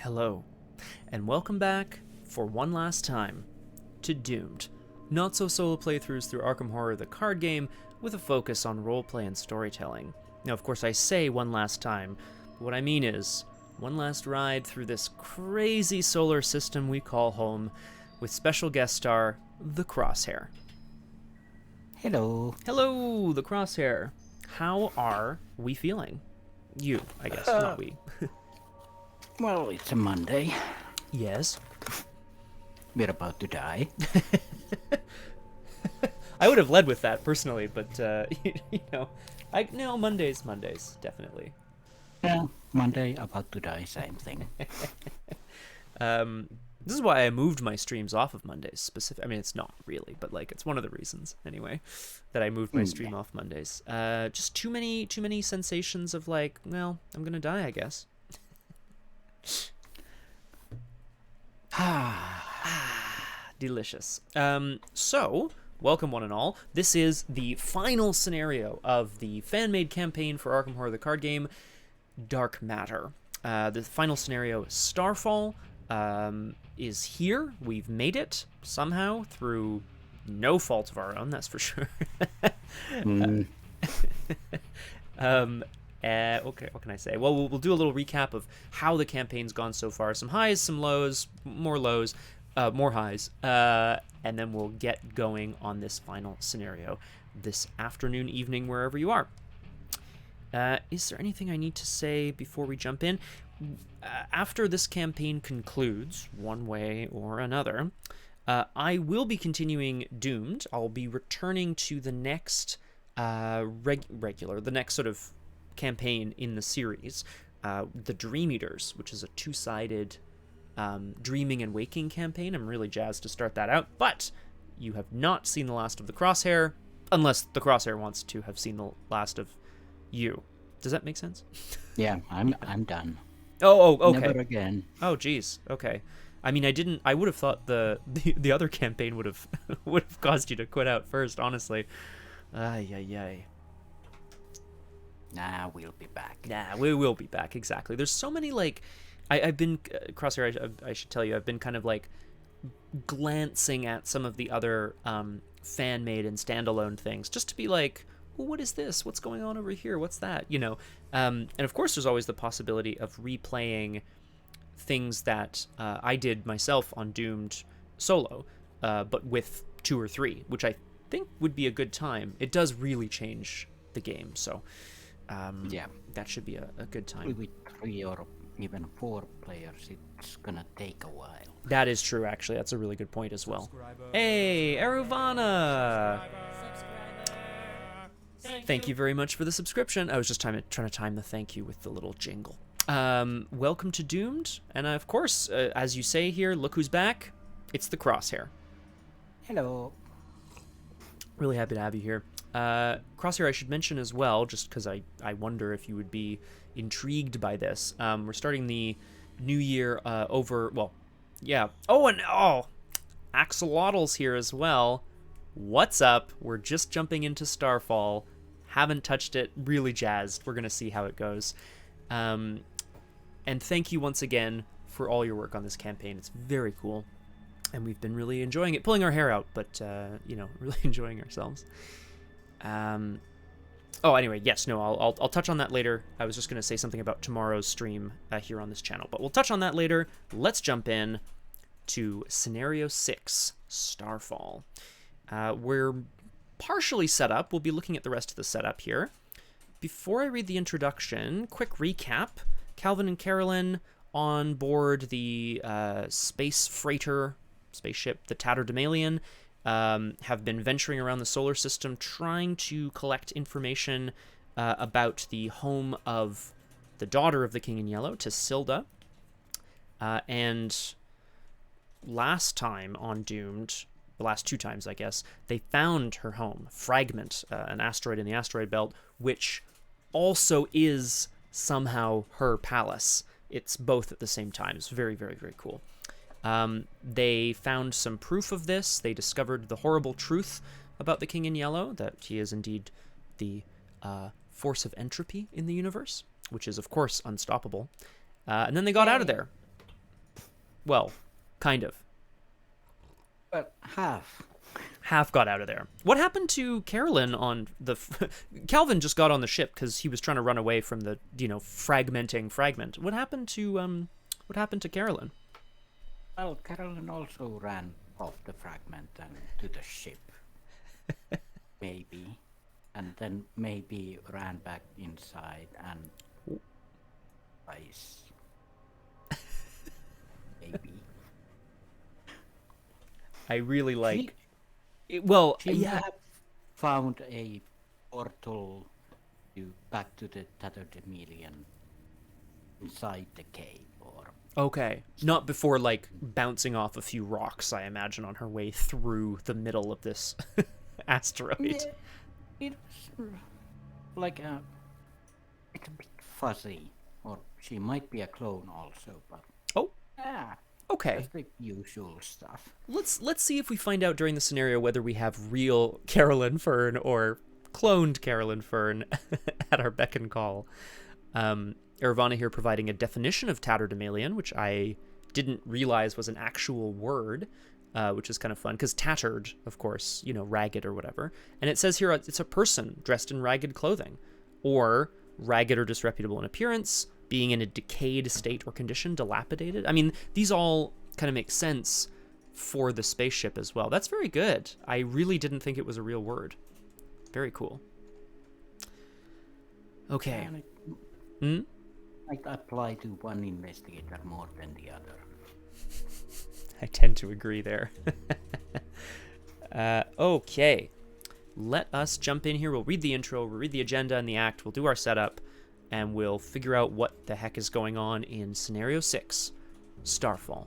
Hello, and welcome back for one last time to Doomed. Not so solo playthroughs through Arkham Horror the card game with a focus on roleplay and storytelling. Now, of course, I say one last time, but what I mean is one last ride through this crazy solar system we call home with special guest star, the Crosshair. Hello. Hello, the Crosshair. How are we feeling? You, I guess, not we. Well, it's a Monday. Yes. We're about to die. I would have led with that personally, but Mondays, definitely. Yeah, Monday, about to die, same thing. This is why I moved my streams off of Mondays. I mean, it's not really, but like it's one of the reasons anyway that I moved my stream off Mondays. Just too many sensations of like, well, I'm gonna die, I guess. Delicious. So, welcome one and all. This is the final scenario of the fan-made campaign for Arkham Horror the card game, Dark Matter. The final scenario, Starfall, is here. We've made it somehow through no fault of our own, that's for sure. Okay, what can I say? Well, we'll do a little recap of how the campaign's gone so far. Some highs, some lows, more highs, and then we'll get going on this final scenario this afternoon, evening, wherever you are. Is there anything I need to say before we jump in? After this campaign concludes, one way or another, I will be continuing Doomed. I'll be returning to the next the next sort of campaign in the series, the Dream Eaters, which is a two-sided dreaming and waking campaign. I'm really jazzed to start that out, but you have not seen the last of the Crosshair, unless the Crosshair wants to have seen the last of you. Does that make sense? Yeah, I'm done. Oh, okay. Never again. Oh, geez. Okay. I mean, I would have thought the other campaign would have caused you to quit out first. Honestly. Ay. Nah, we'll be back. Nah, we will be back. Exactly. There's so many like, I've been Crosshair. I should tell you, I've been kind of like glancing at some of the other fan-made and standalone things, just to be like, well, what is this? What's going on over here? What's that? You know. And of course, there's always the possibility of replaying things that I did myself on Doomed solo, but with 2 or 3, which I think would be a good time. It does really change the game, so yeah, that should be a good time. With 3 or even 4 players, it's gonna take a while. That is true, actually. That's a really good point as well. Hey, Aruvana! Thank you very much for the subscription. I was just trying to time the thank you with the little jingle. Welcome to Doomed, and of course, as you say here, look who's back. It's the Crosshair. Hello. Really happy to have you here. Crosshair, I should mention as well, just because I wonder if you would be intrigued by this. We're starting the new year yeah. Axolotl's here as well. What's up? We're just jumping into Starfall. Haven't touched it. Really jazzed. We're going to see how it goes. And thank you once again for all your work on this campaign. It's very cool. And we've been really enjoying it. Pulling our hair out, but, really enjoying ourselves. Anyway, yes, no, I'll touch on that later. I was just going to say something about tomorrow's stream here on this channel, but we'll touch on that later. Let's jump in to Scenario 6, Starfall. We're partially set up. We'll be looking at the rest of the setup here. Before I read the introduction, quick recap. Calvin and Carolyn on board the spaceship, the Tatterdemalion, have been venturing around the solar system trying to collect information about the home of the daughter of the King in Yellow, Tisilda. And last time on Doomed, the last 2 times, I guess, they found her home, Fragment, an asteroid in the asteroid belt, which also is somehow her palace. It's both at the same time. It's very, very, very cool. They found some proof of this. They discovered the horrible truth about the King in Yellow, that he is indeed the force of entropy in the universe, which is, of course, unstoppable. And then they got out of there. Well, kind of. But half. Half got out of there. What happened to Carolyn on the... Calvin just got on the ship because he was trying to run away from the, fragmenting fragment. What happened to Carolyn? Well, Carolyn also ran off the fragment and to the ship. Maybe. And then maybe ran back inside and... ice. Maybe. I really like... She yeah. have found a portal back to the Tatterdemilion inside the cave, or... Okay. Not before, like, bouncing off a few rocks, I imagine, on her way through the middle of this asteroid. Yeah, it's like it's a bit fuzzy, or she might be a clone also, but... Oh, yeah. okay. That's the usual stuff. Let's see if we find out during the scenario whether we have real Carolyn Fern or cloned Carolyn Fern at our beck and call. Eravana here providing a definition of tatterdemalion, which I didn't realize was an actual word, which is kind of fun, because tattered, of course, ragged or whatever. And it says here it's a person dressed in ragged clothing, or ragged or disreputable in appearance, being in a decayed state or condition, dilapidated. I mean, these all kind of make sense for the spaceship as well. That's very good. I really didn't think it was a real word. Very cool. Okay. Might apply to one investigator more than the other. I tend to agree there. Okay. Let us jump in here. We'll read the intro, we'll read the agenda and the act, we'll do our setup, and we'll figure out what the heck is going on in Scenario 6, Starfall.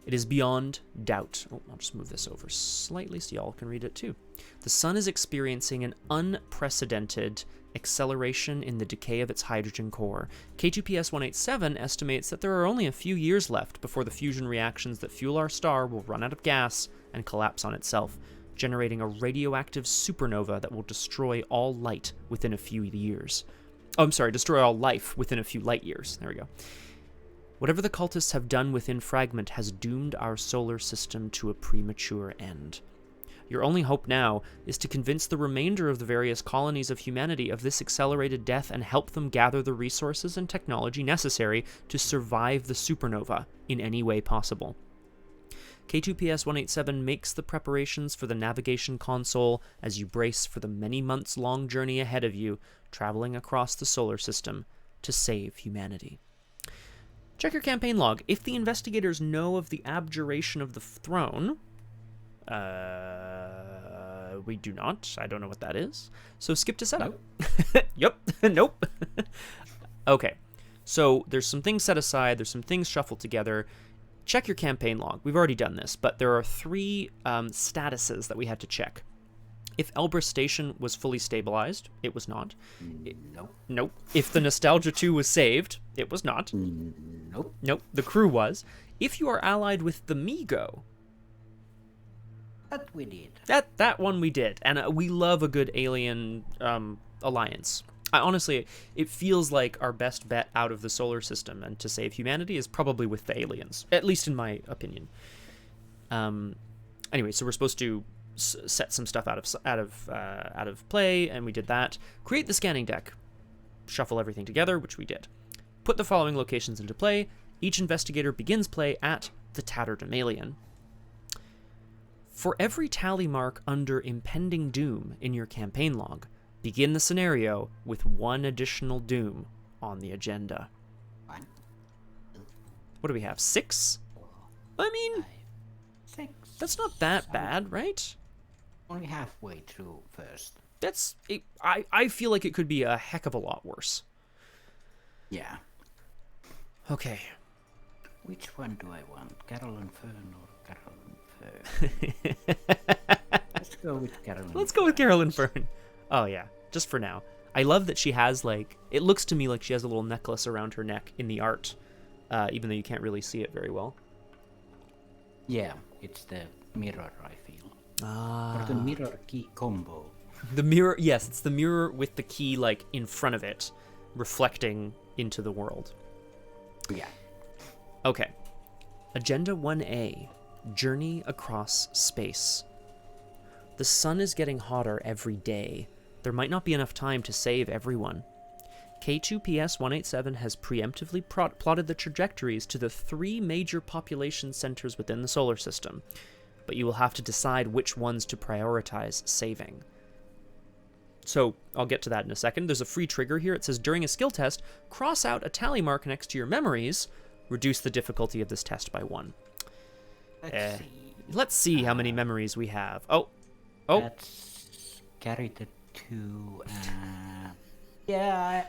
It is beyond doubt. Oh, I'll just move this over slightly so y'all can read it too. The sun is experiencing an unprecedented acceleration in the decay of its hydrogen core. K2PS 187 estimates that there are only a few years left before the fusion reactions that fuel our star will run out of gas and collapse on itself, generating a radioactive supernova that will destroy all light within a few years. Oh, I'm sorry, destroy all life within a few light years. There we go. Whatever the cultists have done within Fragment has doomed our solar system to a premature end. Your only hope now is to convince the remainder of the various colonies of humanity of this accelerated death and help them gather the resources and technology necessary to survive the supernova in any way possible. K2PS 187 makes the preparations for the navigation console as you brace for the many months long journey ahead of you, traveling across the solar system to save humanity. Check your campaign log. If the investigators know of the abjuration of the throne, we do not. I don't know what that is. So skip to setup. Nope. Yep. Nope. Okay. So there's some things set aside. There's some things shuffled together. Check your campaign log. We've already done this, but there are 3 statuses that we had to check. If Elbrus Station was fully stabilized, it was not. Nope. Nope. If the Nostalgia 2 was saved, it was not. Nope. Nope. The crew was. If you are allied with the Migo, That we did. That one we did. And we love a good alien alliance. Honestly, it feels like our best bet out of the solar system and to save humanity is probably with the aliens, at least in my opinion. Anyway, so we're supposed to set some stuff out of play, and we did that. Create the scanning deck. Shuffle everything together, which we did. Put the following locations into play. Each investigator begins play at the Tatterdemalion. For every tally mark under impending doom in your campaign log, begin the scenario with 1 additional doom on the agenda. 1, 2, What do we have? 6? I mean, 5, 6. that's not that bad, right? Only halfway through first. That's it, I feel like it could be a heck of a lot worse. Yeah. Okay. Which one do I want? Carolyn Fern or Carolyn Fern? Let's go with Carolyn. Let's go with Carolyn Fern. Oh yeah, just for now. I love that she has it looks to me like she has a little necklace around her neck in the art, even though you can't really see it very well. Yeah, it's the mirror, I feel. Ah. Or the mirror key combo. The mirror, yes, it's the mirror with the key in front of it, reflecting into the world. Yeah. Okay. Agenda 1A, Journey Across Space. The sun is getting hotter every day. There might not be enough time to save everyone. K2PS-187 has preemptively plotted the trajectories to the 3 major population centers within the solar system, but you will have to decide which ones to prioritize saving. So, I'll get to that in a second. There's a free trigger here. It says, during a skill test, cross out a tally mark next to your memories. Reduce the difficulty of this test by 1. Let's see how many memories we have. Oh. That's carried the 2. Yeah,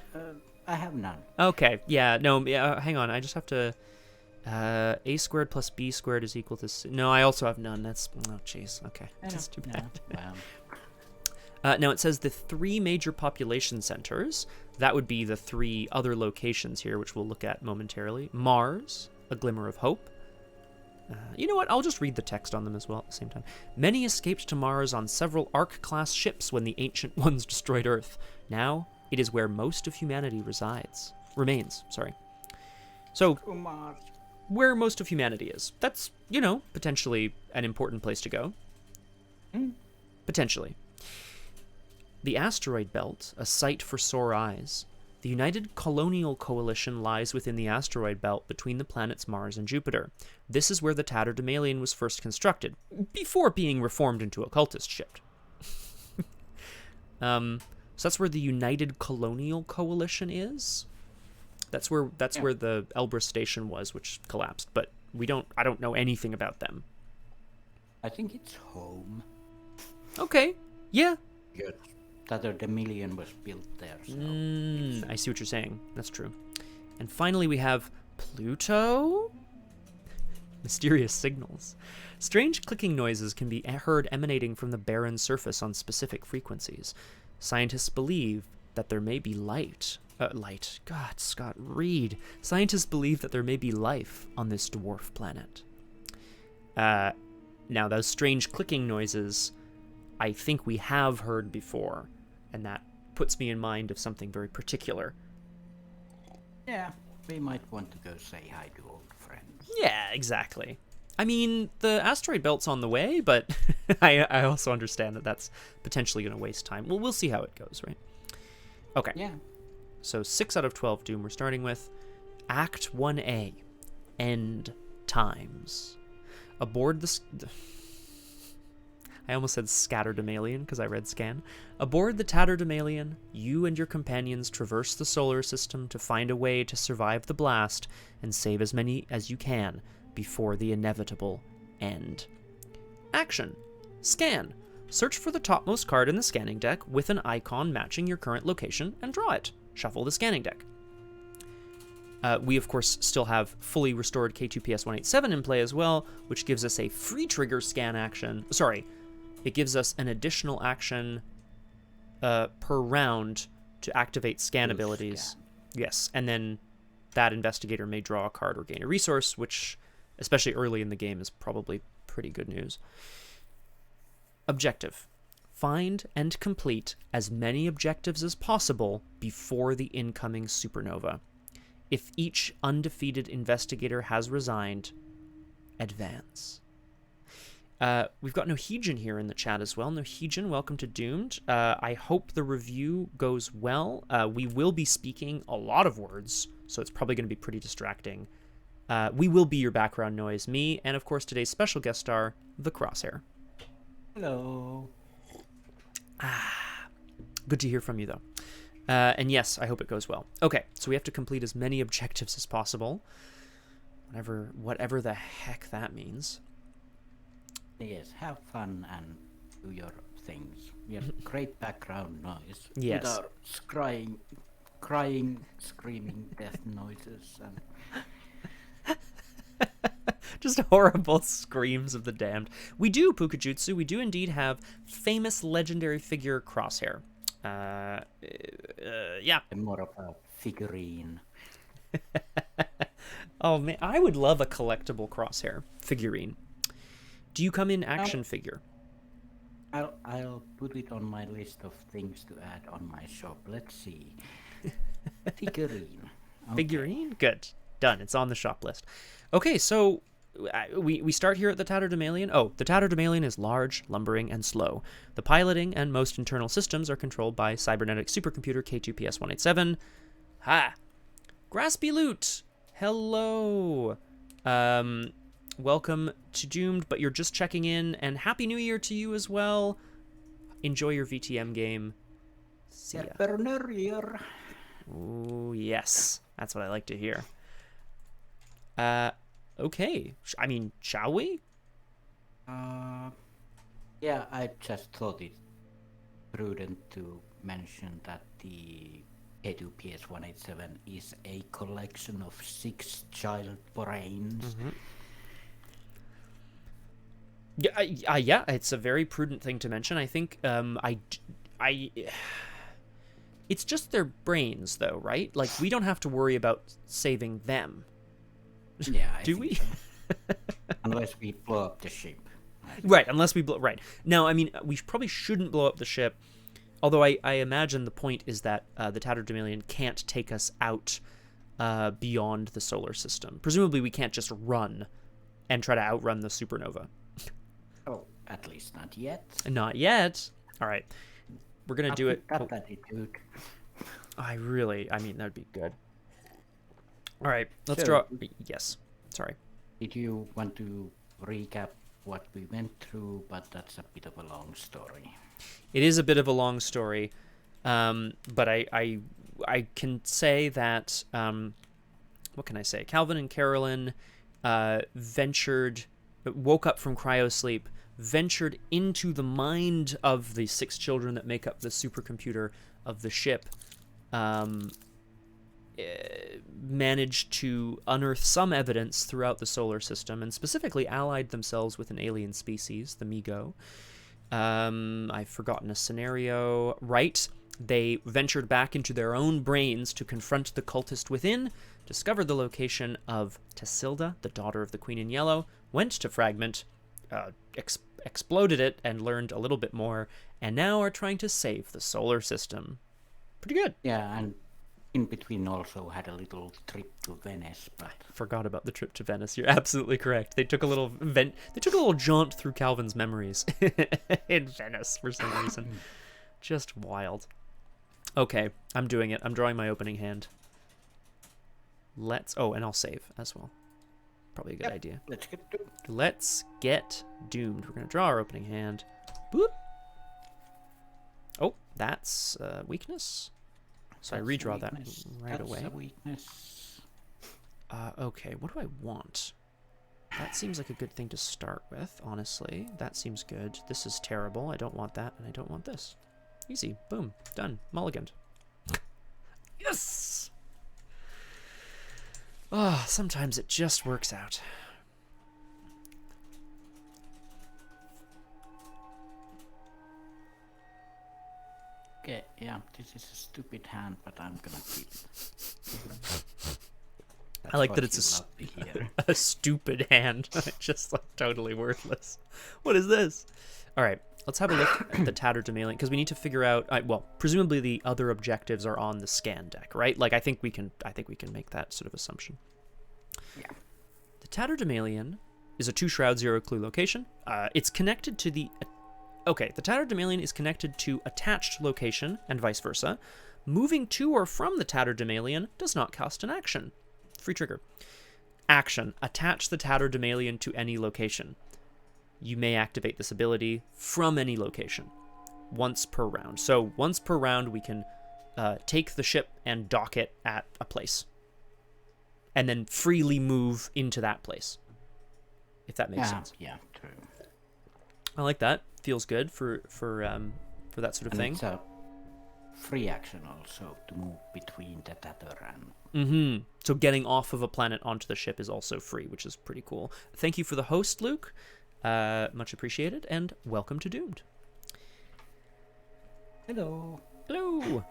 I have none. Okay, yeah, no, hang on. I just have to... a squared plus b squared is equal to... No, I also have none. That's... Oh, jeez. Okay, that's too bad. Wow. Now, it says the 3 major population centers. That would be the 3 other locations here, which we'll look at momentarily. Mars, a glimmer of hope. You know what? I'll just read the text on them as well at the same time. Many escaped to Mars on several Ark-class ships when the Ancient Ones destroyed Earth. Now, it is where most of humanity remains. So, where most of humanity is. That's, potentially an important place to go. Potentially. The asteroid belt, a sight for sore eyes. The United Colonial Coalition lies within the asteroid belt between the planets Mars and Jupiter. This is where the Tatterdemalion was first constructed, before being reformed into a cultist ship. So that's where the United Colonial Coalition is. That's where the Elbrus station was, which collapsed. But I don't know anything about them. I think it's home. Okay. Yeah. Good. Tatterdemalion was built there. So. I see what you're saying. That's true. And finally, we have Pluto. Mysterious signals. Strange clicking noises can be heard emanating from the barren surface on specific frequencies. Scientists believe that there may be God, Scott, read. Scientists believe that there may be life on this dwarf planet. Now, those strange clicking noises, I think we have heard before, and that puts me in mind of something very particular. Yeah, we might want to go say hi to old friends. Yeah, exactly. I mean, the asteroid belt's on the way, but I also understand that that's potentially going to waste time. Well, we'll see how it goes, right? Okay. Yeah. So 6 out of 12 Doom we're starting with. Act 1A. End Times. Aboard the... I almost said Scatterdemalion because I read scan. Aboard the Tatterdemalion, you and your companions traverse the solar system to find a way to survive the blast and save as many as you can before the inevitable end. Action. Scan. Search for the topmost card in the scanning deck with an icon matching your current location and draw it. Shuffle the scanning deck. We, of course, still have fully restored K2PS-187 in play as well, which gives us a free trigger scan action. Sorry, it gives us an additional action per round to activate scan abilities. Scan. Yes, and then that investigator may draw a card or gain a resource, which, especially early in the game, is probably pretty good news. Objective. Find and complete as many objectives as possible before the incoming supernova. If each undefeated investigator has resigned, advance. We've got Nohejan here in the chat as well. Nohejan, welcome to Doomed. I hope the review goes well. We will be speaking a lot of words, so it's probably going to be pretty distracting. We will be your background noise, me, and of course today's special guest star, the Crosshair. Hello. Good to hear from you, though. And yes, I hope it goes well. Okay, so we have to complete as many objectives as possible. Whatever the heck that means. Yes, have fun and do your things. We have great background noise. Yes. Without crying, screaming, death noises. And... Just horrible screams of the damned. We do, Pukajutsu, we do indeed have famous legendary figure Crosshair. Yeah. More of a figurine. Oh man, I would love a collectible Crosshair figurine. Do you come in action figure? I'll put it on my list of things to add on my shop. Let's see. Figurine. Okay. Figurine? Good. Done. It's on the shop list. Okay, so we start here at the Tatterdemalion. Oh, the Tatterdemalion is large, lumbering, and slow. The piloting and most internal systems are controlled by cybernetic supercomputer K2PS-187. Ha! Graspy Loot! Hello! Welcome to Doomed, but you're just checking in, and Happy New Year to you as well. Enjoy your VTM game. See ya. Ooh, yes. That's what I like to hear. Okay. I mean, shall we? Yeah, I just thought it prudent to mention that the K2PS-187 is a collection of 6 child brains. Mm-hmm. Yeah, it's a very prudent thing to mention. I think it's just their brains, though, right? Like, we don't have to worry about saving them. Yeah, do we? So. Unless we blow up the ship. Right, unless we blow... Right. Now, I mean, we probably shouldn't blow up the ship, although I imagine the point is that the Tatterdemalion can't take us out beyond the solar system. Presumably, we can't just run and try to outrun the supernova. Oh, at least not yet. Not yet. All right. We're going to do it. That attitude. I mean, that would be good. All right. Let's So, draw. Yes. Sorry. Did you want to recap what we went through? But that's a bit of a long story. It is a bit of a long story. But I can say that, what can I say? Calvin and Carolyn woke up from cryosleep, ventured into the mind of the 6 children that make up the supercomputer of the ship, managed to unearth some evidence throughout the solar system, and specifically allied themselves with an alien species, the Migo. I've forgotten a scenario. Right. They ventured back into their own brains to confront the cultist within, discovered the location of Tassilda, the daughter of the Queen in Yellow, went to Fragment, exploded it, and learned a little bit more, and now are trying to save the solar system. Pretty good. Yeah, and in between also had a little trip to Venice, but I forgot about the trip to Venice. You're absolutely correct. They took a little jaunt through Calvin's memories in Venice for some reason. Just wild. Okay, I'm doing it. I'm drawing my opening hand. And I'll save as well. Probably a good idea. Let's get doomed. Let's get doomed. We're going to draw our opening hand. Boop. Oh, that's weakness. So I redraw that right away. That's a weakness. Okay, what do I want? That seems like a good thing to start with, honestly. That seems good. This is terrible. I don't want that, and I don't want this. Easy. Boom. Done. Mulliganed. Yes! Oh, sometimes it just works out. Okay, yeah, this is a stupid hand, but I'm gonna keep it. I like that it's a stupid hand. Just like totally worthless. What is this? All right, let's have a look at the Tatterdemalion, because we need to figure out. Well, presumably the other objectives are on the scan deck, right? Like I think we can make that sort of assumption. Yeah. The Tatterdemalion is a 2 shroud 0 clue location. It's connected to the. Okay, the Tatterdemalion is connected to attached location and vice versa. Moving to or from the Tatterdemalion does not cost an action. Free trigger. Action. Attach the Tatterdemalion to any location. You may activate this ability from any location. Once per round. So once per round we can take the ship and dock it at a place. And then freely move into that place. If that makes sense. Yeah, true. I like that. Feels good for that sort of thing. It's a free action also to move between the Tatter and... Mm-hmm. So getting off of a planet onto the ship is also free, which is pretty cool. Thank you for the host, Luke. Much appreciated, and welcome to Doomed. Hello. Hello.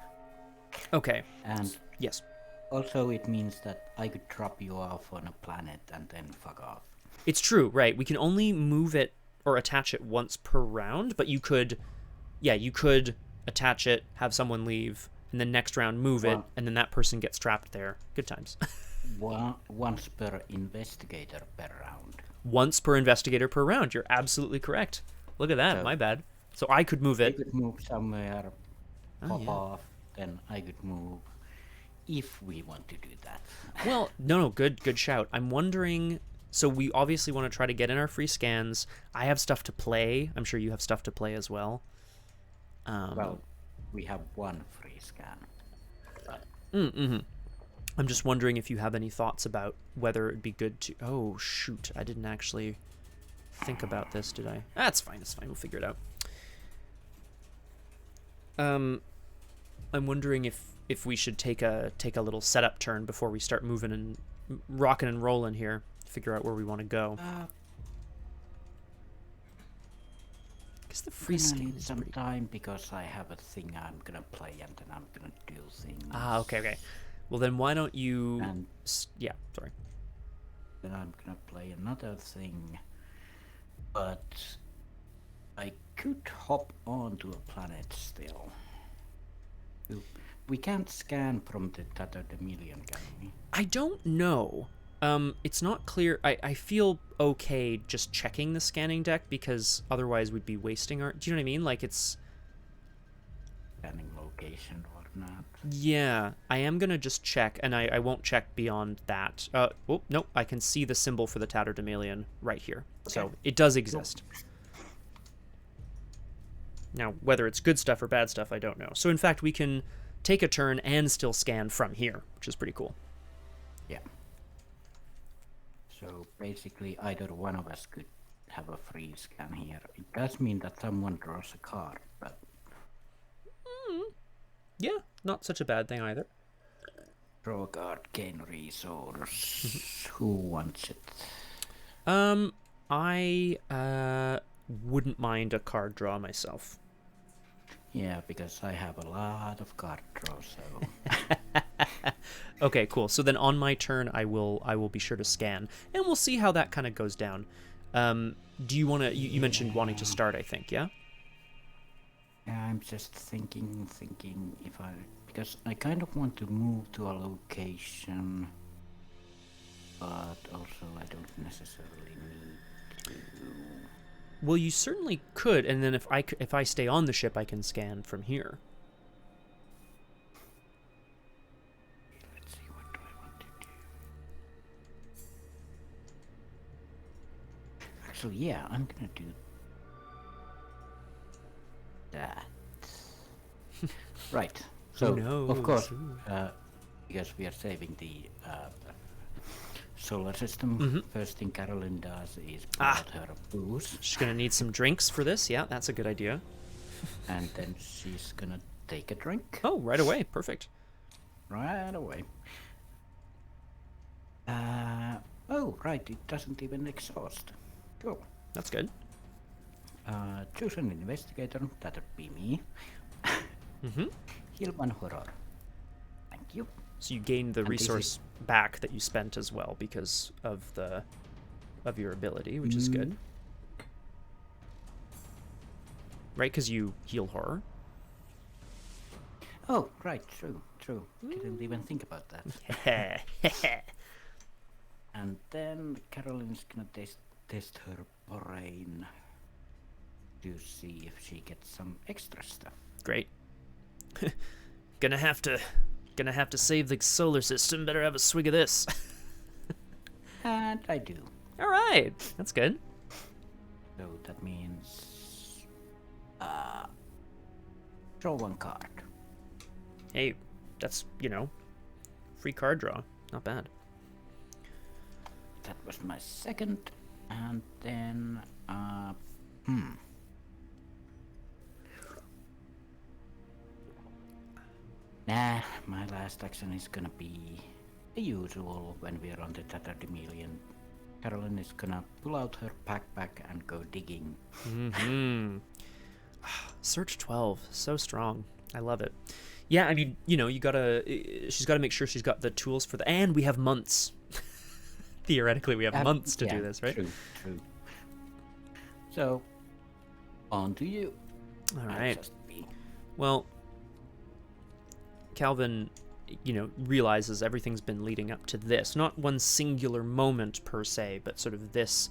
Okay. And yes. Also, it means that I could drop you off on a planet and then fuck off. It's true, right? We can only move it or attach it once per round, but you could attach it, have someone leave, and then next round move it, and then that person gets trapped there. Good times. Once per investigator per round. once per investigator per round. You're absolutely correct. Look at that. So- My bad. So I could move I it. could move somewhere, pop yeah. off, then I could move if we want to do that. Well, no, good shout. I'm wondering. So we obviously want to try to get in our free scans. I have stuff to play. I'm sure you have stuff to play as well. Well, we have one free scan. But I'm just wondering if you have any thoughts about whether it'd be good to. Oh shoot! I didn't actually think about this, did I? That's fine. It's fine. We'll figure it out. I'm wondering if we should take a little setup turn before we start moving and rocking and rolling here. Figure out where we want to go. Because the free I scan need is some pretty... time because I have a thing I'm gonna play and then I'm gonna do things. Ah, okay. Well, then why don't you... And Yeah, sorry. then I'm gonna play another thing. But I could hop onto a planet still. We can't scan from the Tatterdemilion, can we? I don't know. It's not clear. I feel okay just checking the scanning deck because otherwise we'd be wasting our... Do you know what I mean? Like, it's... Scanning location or not. Yeah, I am going to just check, and I won't check beyond that. Oh, no, I can see the symbol for the Tatterdemilion right here. So Okay. it does exist. Now, whether it's good stuff or bad stuff, I don't know. So in fact, we can take a turn and still scan from here, which is pretty cool. Yeah. So basically either one of us could have a free scan here. It does mean that someone draws a card, but Yeah, not such a bad thing either. draw a card, gain resource. Who wants it? I wouldn't mind a card draw myself. Yeah, because I have a lot of card draws, so Okay, cool. So then on my turn, I will be sure to scan, and we'll see how that kind of goes down. Do you want to? You mentioned wanting to start, I think, yeah. yeah, I'm just thinking if because I kind of want to move to a location, but also I don't necessarily need to. Well, you certainly could, and then if I stay on the ship, I can scan from here. Let's see, what do I want to do? Actually, yeah, I'm gonna do that. Right. So, of course, because we are saving the solar system, first thing Carolyn does is pull out her booze, She's gonna need some drinks for this. Yeah, that's a good idea. and then she's gonna take a drink Oh, right away. Perfect. right away. Oh, right, it doesn't even exhaust. Cool. That's good. Choose an investigator, that'd be me. Heal one horror. Thank you. So you gain the And this is- resource back that you spent as well because of your ability, which is good. Right, because you heal horror. Oh, right, true. Didn't even think about that. And then Carolyn's gonna test her brain to see if she gets some extra stuff. Great. Gonna have to save the solar system. Better have a swig of this. And I do. All right, that's good. So that means draw one card. Hey, that's free card draw. Not bad. That was my second, and then Nah, my last action is gonna be the usual when we're on the Tatterdemilion. Carolyn is gonna pull out her backpack and go digging. Search 12, so strong. I love it. Yeah, I mean, she's got to make sure she's got the tools for and we have months. Theoretically, we have months to do this, right? True. So, on to you. All I'll right. just be- Well, Calvin, realizes everything's been leading up to this. Not one singular moment per se, but sort of this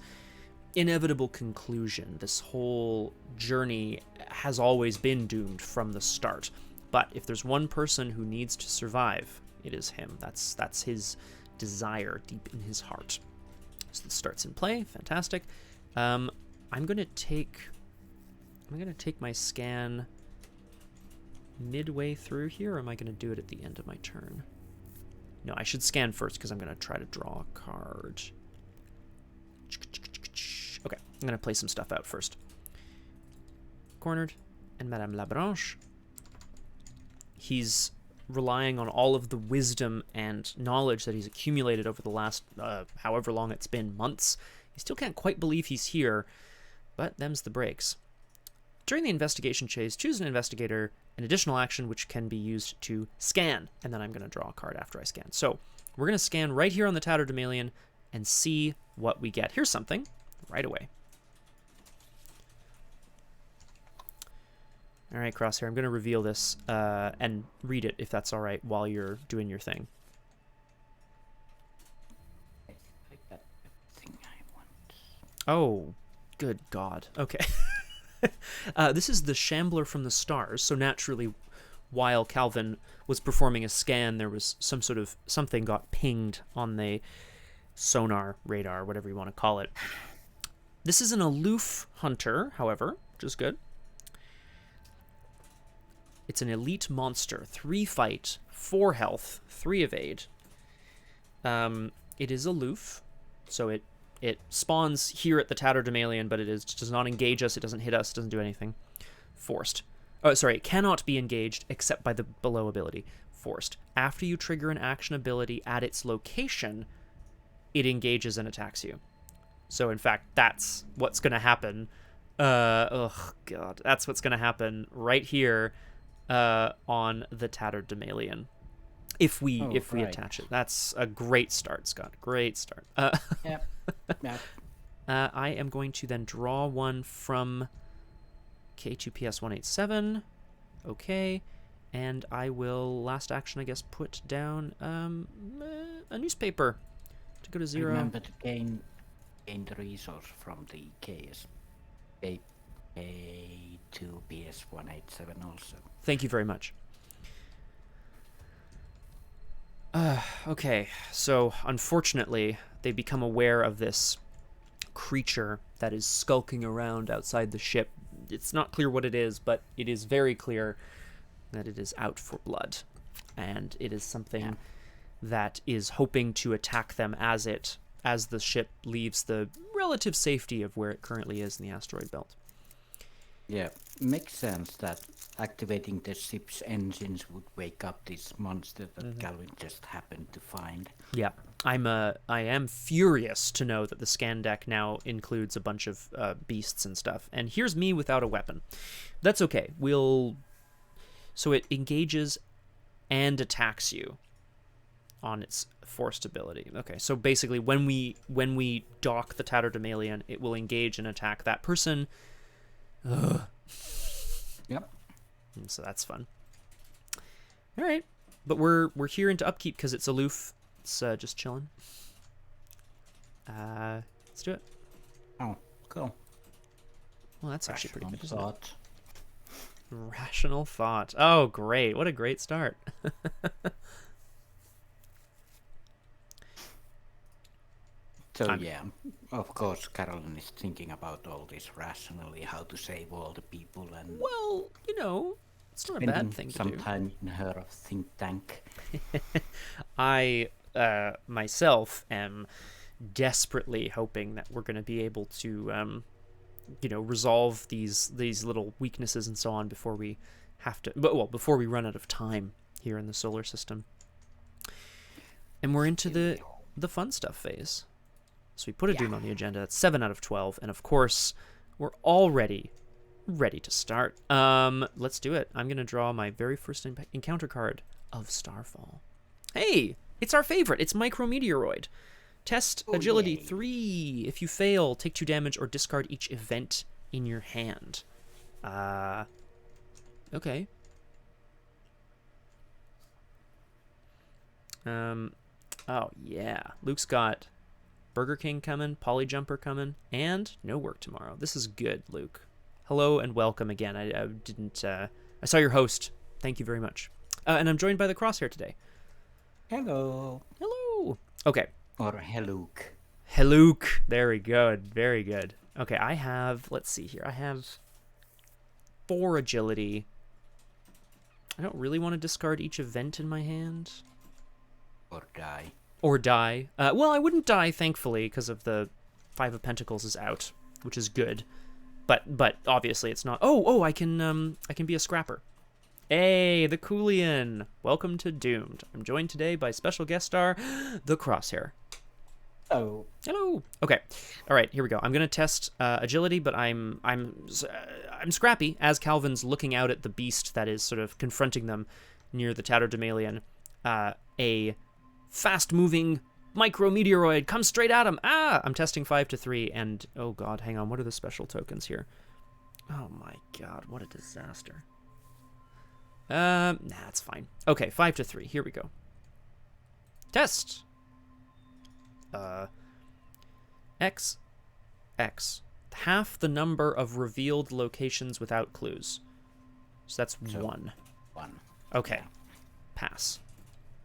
inevitable conclusion. This whole journey has always been doomed from the start. But if there's one person who needs to survive, it is him. That's his desire deep in his heart. So this starts in play. Fantastic. I'm gonna take my scan midway through here, or am I gonna do it at the end of my turn? No, I should scan first because I'm gonna try to draw a card. Okay, I'm gonna play some stuff out first. Cornered, and Madame Labranche. He's relying on all of the wisdom and knowledge that he's accumulated over the last, however long it's been, months. He still can't quite believe he's here, but them's the breaks. During the investigation chase, choose an investigator, an additional action which can be used to scan, and then I'm going to draw a card after I scan. So we're going to scan right here on the Tatterdemalion and see what we get. Here's something right away. All right, Crosshair, I'm going to reveal this and read it, if that's all right, while you're doing your thing. I got everything I want. Oh, good God. Okay. This is the Shambler from the Stars, so naturally, while Calvin was performing a scan, there was some sort of something got pinged on the sonar, radar, whatever you want to call it. This is an aloof hunter, however, which is good. It's an elite monster, 3 fight, 4 health, 3 evade. It is aloof, so it spawns here at the Tatterdemalion, but does not engage us, it doesn't hit us, doesn't do anything. Forced. Oh, sorry, it cannot be engaged except by the below ability. Forced. After you trigger an action ability at its location, it engages and attacks you. So in fact, that's what's going to happen. Oh God, that's what's going to happen right here on the Tatterdemalion. If we attach it. That's a great start, Scott. Great start. Yep. I am going to then draw one from K2PS187. Okay. And I will, last action, I guess, put down a newspaper to go to 0. Remember to gain the resource from the K2PS187 also. Thank you very much. Okay, so unfortunately, they become aware of this creature that is skulking around outside the ship. It's not clear what it is, but it is very clear that it is out for blood. And it is something that is hoping to attack them as the ship leaves the relative safety of where it currently is in the asteroid belt. Yeah, makes sense that activating the ship's engines would wake up this monster that Calvin just happened to find. Yeah, I am furious to know that the scan deck now includes a bunch of beasts and stuff. And here's me without a weapon. That's okay. So it engages and attacks you on its forced ability. Okay, so basically when we dock the Tatterdemalion, it will engage and attack that person. Ugh. Yep. So that's fun. All right, but we're here into upkeep because it's aloof. It's just chilling. Let's do it. Oh, cool. Well, that's actually pretty good. Thought. Rational thought. Oh, great! What a great start. So yeah, of course, Carolyn is thinking about all this rationally, how to save all the people, and well, it's not a bad thing to do. Some time in her think tank. I myself am desperately hoping that we're going to be able to, resolve these little weaknesses and so on before we have to, before we run out of time here in the solar system. And we're into the fun stuff phase. So we put a Doom on the agenda. That's 7 out of 12. And of course, we're already ready to start. Let's do it. I'm going to draw my very first encounter card of Starfall. Hey, it's our favorite. It's Micrometeoroid. Test agility 3. If you fail, take 2 damage or discard each event in your hand. Okay. Oh, yeah. Luke's got Burger King coming, Polyjumper coming, and no work tomorrow. This is good, Luke. Hello and welcome again. I didn't... I saw your host. Thank you very much. And I'm joined by the Crosshair today. Hello. Hello. Okay. Or Helluke. Helluke. Very good. Very good. Okay, I have... Let's see here. I have 4 agility. I don't really want to discard each event in my hand. Or die. Or die. Well, I wouldn't die, thankfully, because of the 5 of Pentacles is out, which is good. But obviously it's not... Oh, I can be a scrapper. Hey, the Coolian. Welcome to Doomed. I'm joined today by special guest star, the Crosshair. Oh. Hello. Okay. All right, here we go. I'm going to test agility, but I'm scrappy as Calvin's looking out at the beast that is sort of confronting them near the Tatterdemalion. A fast-moving micrometeoroid comes straight at him. I'm testing 5 to 3, and oh god, hang on. What are the special tokens here? Oh my god, what a disaster. Nah, it's fine. Okay, 5 to 3. Here we go. Test. X. Half the number of revealed locations without clues. So that's 1. 1. Okay. Pass.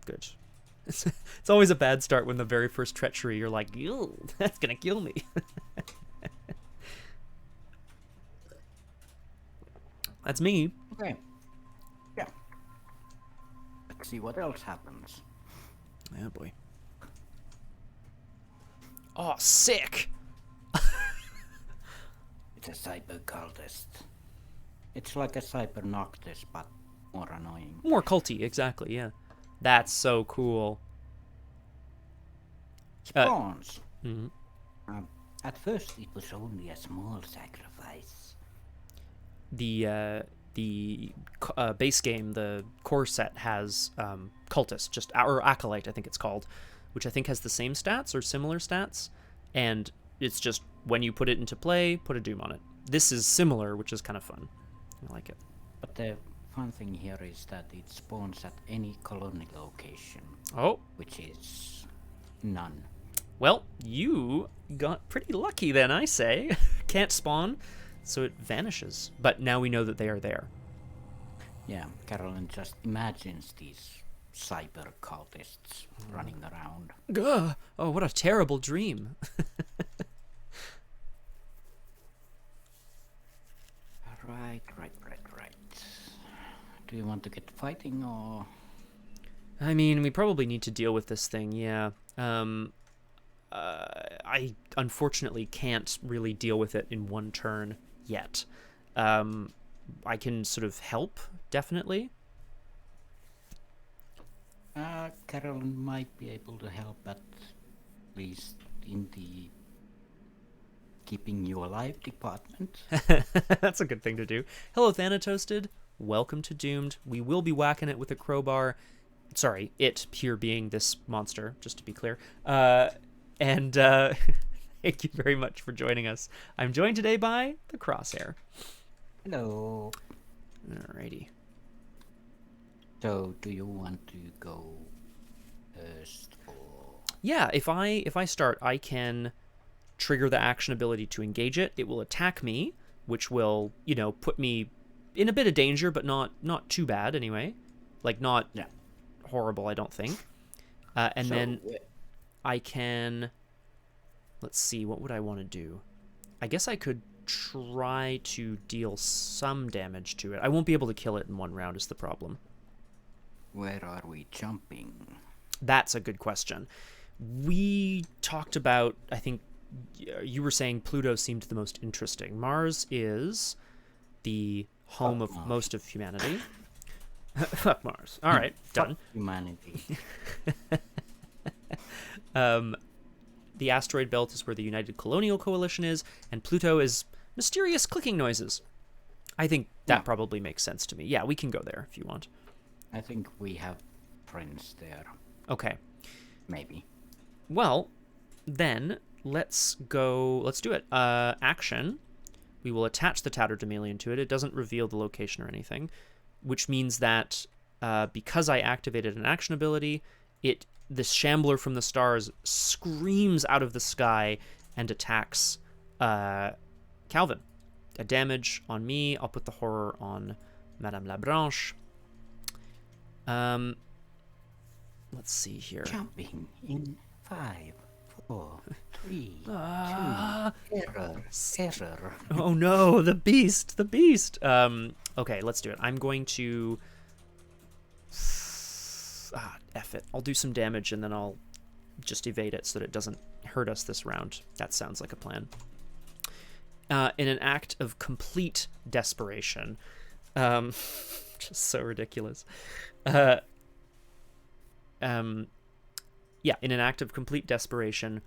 Good. It's always a bad start when the very first treachery, you're like, ew, that's gonna kill me. That's me. Okay. Yeah. Let's see what else happens. Oh boy. Oh, sick! It's a cyber cultist. It's like a cyber noctis, but more annoying. More culty, exactly, yeah. That's so cool. Spawns. Mhm. At first, it was only a small sacrifice. The base game, the core set, has Cultist, or Acolyte, I think it's called, which I think has the same stats or similar stats, and it's just when you put it into play, put a Doom on it. This is similar, which is kind of fun. I like it. But the fun thing here is that it spawns at any colony location. Oh. Which is none. Well, you got pretty lucky then, I say. Can't spawn, so it vanishes. But now we know that they are there. Yeah, Carolyn just imagines these cyber cultists running around. Ugh. Oh, what a terrible dream. Right. Do you want to get fighting or? I mean, we probably need to deal with this thing, yeah. I unfortunately can't really deal with it in one turn yet. I can sort of help, definitely. Carolyn might be able to help, at least in the keeping you alive department. That's a good thing to do. Hello, Thanatoasted. Welcome to Doomed. We will be whacking it with a crowbar. Sorry, it here being this monster, just to be clear. And thank you very much for joining us. I'm joined today by the Crosshair. Hello. Alrighty. So, do you want to go first, or? Yeah, if I start, I can trigger the action ability to engage it. It will attack me, which will, put me in a bit of danger, but not too bad anyway. Like, not horrible, I don't think. And then I can... Let's see, what would I want to do? I guess I could try to deal some damage to it. I won't be able to kill it in one round is the problem. Where are we jumping? That's a good question. We talked about, I think you were saying Pluto seemed the most interesting. Mars is the home of most of humanity. Fuck Mars. All right, done. Fuck humanity. The asteroid belt is where the United Colonial Coalition is, and Pluto is mysterious clicking noises. I think that probably makes sense to me. Yeah, we can go there if you want. I think we have friends there. Okay. Maybe. Well, then let's do it. Action. We will attach the Tatterdemalion to it. It doesn't reveal the location or anything, which means that because I activated an action ability, this Shambler from the stars screams out of the sky and attacks Calvin. A damage on me. I'll put the horror on Madame Labranche. Let's see here. Jumping in 5, 4, 3, 2. Error. Oh no, the beast. Okay, let's do it. I'm going to F it. I'll do some damage and then I'll just evade it so that it doesn't hurt us this round. That sounds like a plan. In an act of complete desperation, just so ridiculous. Yeah, in an act of complete desperation,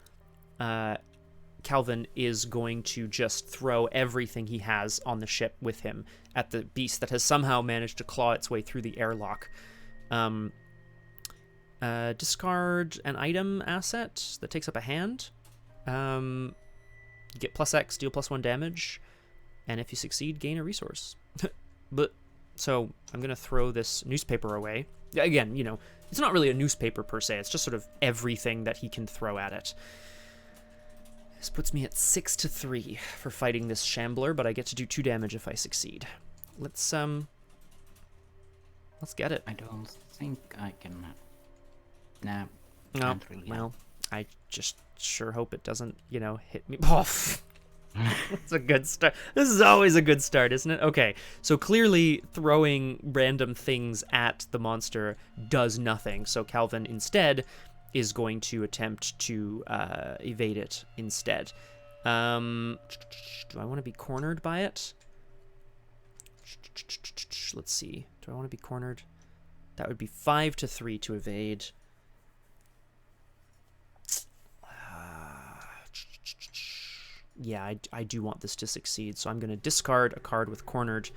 Calvin is going to just throw everything he has on the ship with him at the beast that has somehow managed to claw its way through the airlock. Discard an item asset that takes up a hand. You get +X, deal +1 damage, and if you succeed, gain a resource. So I'm going to throw this newspaper away. Again, you know, it's not really a newspaper per se, it's just sort of everything that he can throw at it. This puts me at 6-3 for fighting this Shambler, but I get to do 2 damage if I succeed. Let's get it. I don't think I can... Nah, No, can't really. well, I just sure hope it doesn't, you know, hit me. Oh, that's a good start. This is always a good start, isn't it? Okay, so clearly throwing random things at the monster does nothing. So Calvin instead is going to attempt to evade it instead. Do I want to be cornered by it? Let's see. Do I want to be cornered? That would be 5-3 to evade. Yeah, I do want this to succeed, so I'm going to discard a card with cornered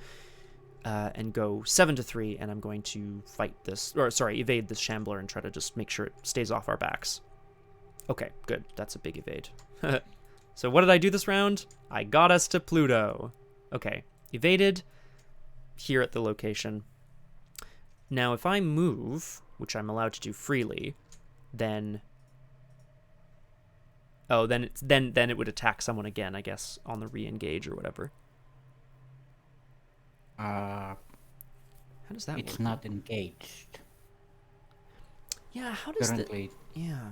and go 7-3, and I'm going to fight this, or sorry, evade this Shambler and try to just make sure it stays off our backs. Okay, good. That's a big evade. So what did I do this round? I got us to Pluto. Okay, evaded here at the location. Now, if I move, which I'm allowed to do freely, then... Oh, then it would attack someone again, I guess, on the re-engage or whatever. How does that work? It's not engaged. Yeah, how does Currently, yeah.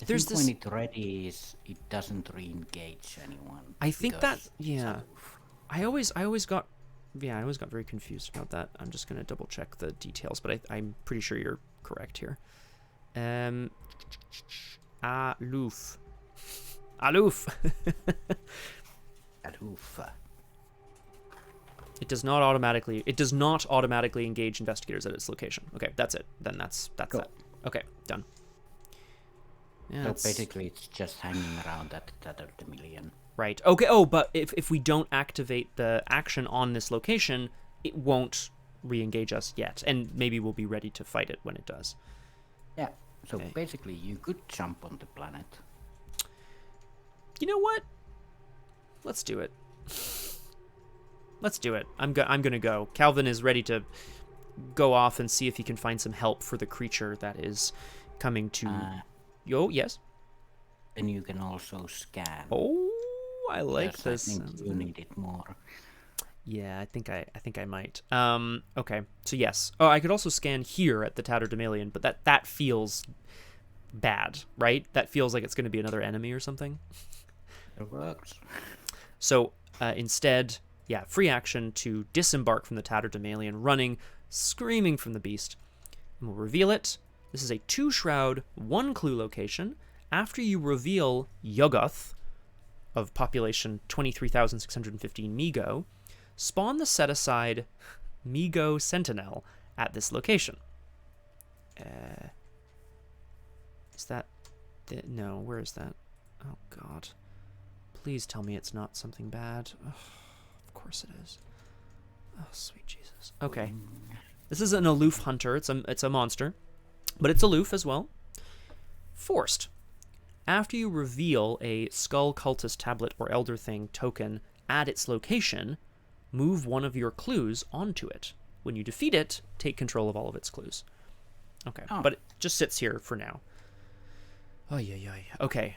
I There's think this... when it ready is, it doesn't re-engage anyone. I think that... because Yeah. it's I always got... Yeah, I always got very confused about that. I'm just going to double check the details, but I'm pretty sure you're correct here. Aloof. Aloof. Aloof. It does not automatically engage investigators at its location. Okay, that's it. Then that's Cool. that. Okay, done. Yeah, So it's- basically it's just hanging around at the million. Right. Okay. Oh, but if we don't activate the action on this location, it won't re-engage us yet, and maybe we'll be ready to fight it when it does. Yeah. So Okay. basically you could jump on the planet. You know what? Let's do it. Let's do it. I'm gonna go. Calvin is ready to go off and see if he can find some help for the creature that is coming to. Yo, yes. Then you can also scan. Oh, I like because this. I think you need it more. Yeah, I think I might. Okay. So yes. Oh, I could also scan here at the Tatterdemalion, but that feels bad, right? That feels like it's going to be another enemy or something. It works. So instead, yeah, free action to disembark from the Tatterdemalion, running, screaming from the beast. And we'll reveal it. This is a 2-shroud, 1-clue location. After you reveal Yuggoth, of population 23,615 Migo, spawn the set-aside Migo Sentinel at this location. Is that... No, where is that? Oh, God. Please tell me it's not something bad. Ugh, of course it is. Oh, sweet Jesus. Okay. This is an aloof hunter. It's a monster. But it's aloof as well. Forced. After you reveal a Skull Cultist Tablet or Elder Thing token at its location, move one of your clues onto it. When you defeat it, take control of all of its clues. Okay, Oh. but it just sits here for now. Oh, yeah. Okay.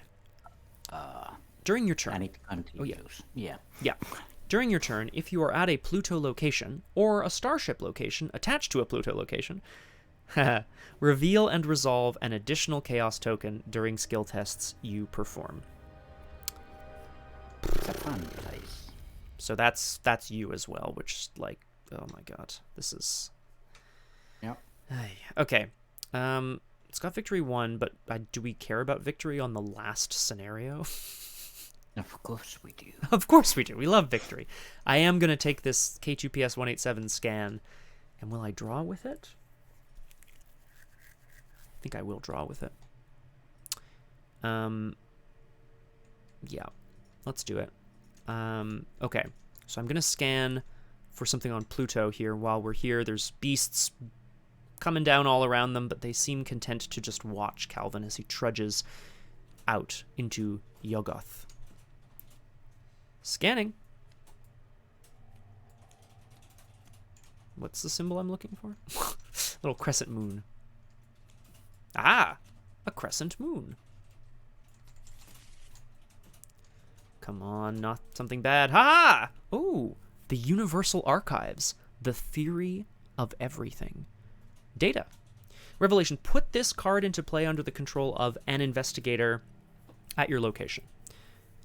During your turn. And it continues. Yeah. Yeah. During your turn, if you are at a Pluto location or a Starship location attached to a Pluto location, reveal and resolve an additional Chaos token during skill tests you perform. It's a fun place. So that's you as well, which, like, oh my god, this is... Yeah. Okay. It's got victory 1, but do we care about victory on the last scenario? Of course we do. Of course we do. We love victory. I am going to take this K2PS 187 scan, and will I draw with it? I think I will draw with it. Yeah, let's do it. Okay, so I'm going to scan for something on Pluto here. While we're here, there's beasts coming down all around them, but they seem content to just watch Calvin as he trudges out into Yoggoth. Scanning. What's the symbol I'm looking for? Little crescent moon. Ah, a crescent moon. Come on, not something bad. Ha! Ooh, the Universal Archives. The theory of everything. Data. Revelation. Put this card into play under the control of an investigator at your location.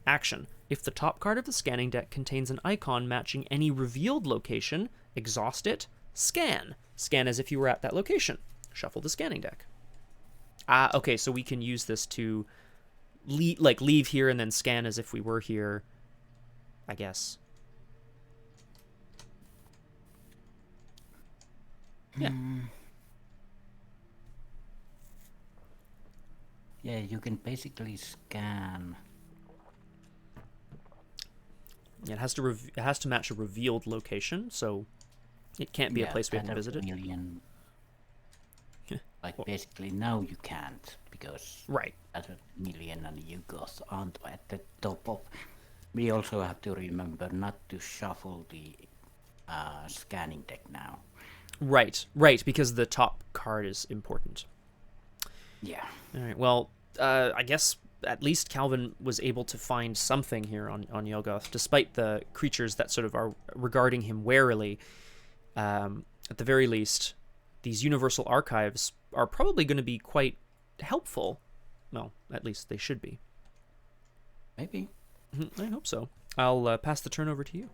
Action. If the top card of the scanning deck contains an icon matching any revealed location, exhaust it, scan. Scan as if you were at that location. Shuffle the scanning deck. Okay, so we can use this to leave here and then scan as if we were here, I guess. Yeah. Yeah, you can basically scan. It has to match a revealed location, so it can't be a place we have to visit it. Like basically now you can't because right. At a million and you guys aren't at the top of. We also have to remember not to shuffle the scanning deck now. Right, because the top card is important. Yeah. All right. Well, I guess at least Calvin was able to find something here on Yoggoth, despite the creatures that sort of are regarding him warily. At the very least, these Universal Archives are probably going to be quite helpful. Well, at least they should be. Maybe. I hope so. I'll pass the turn over to you.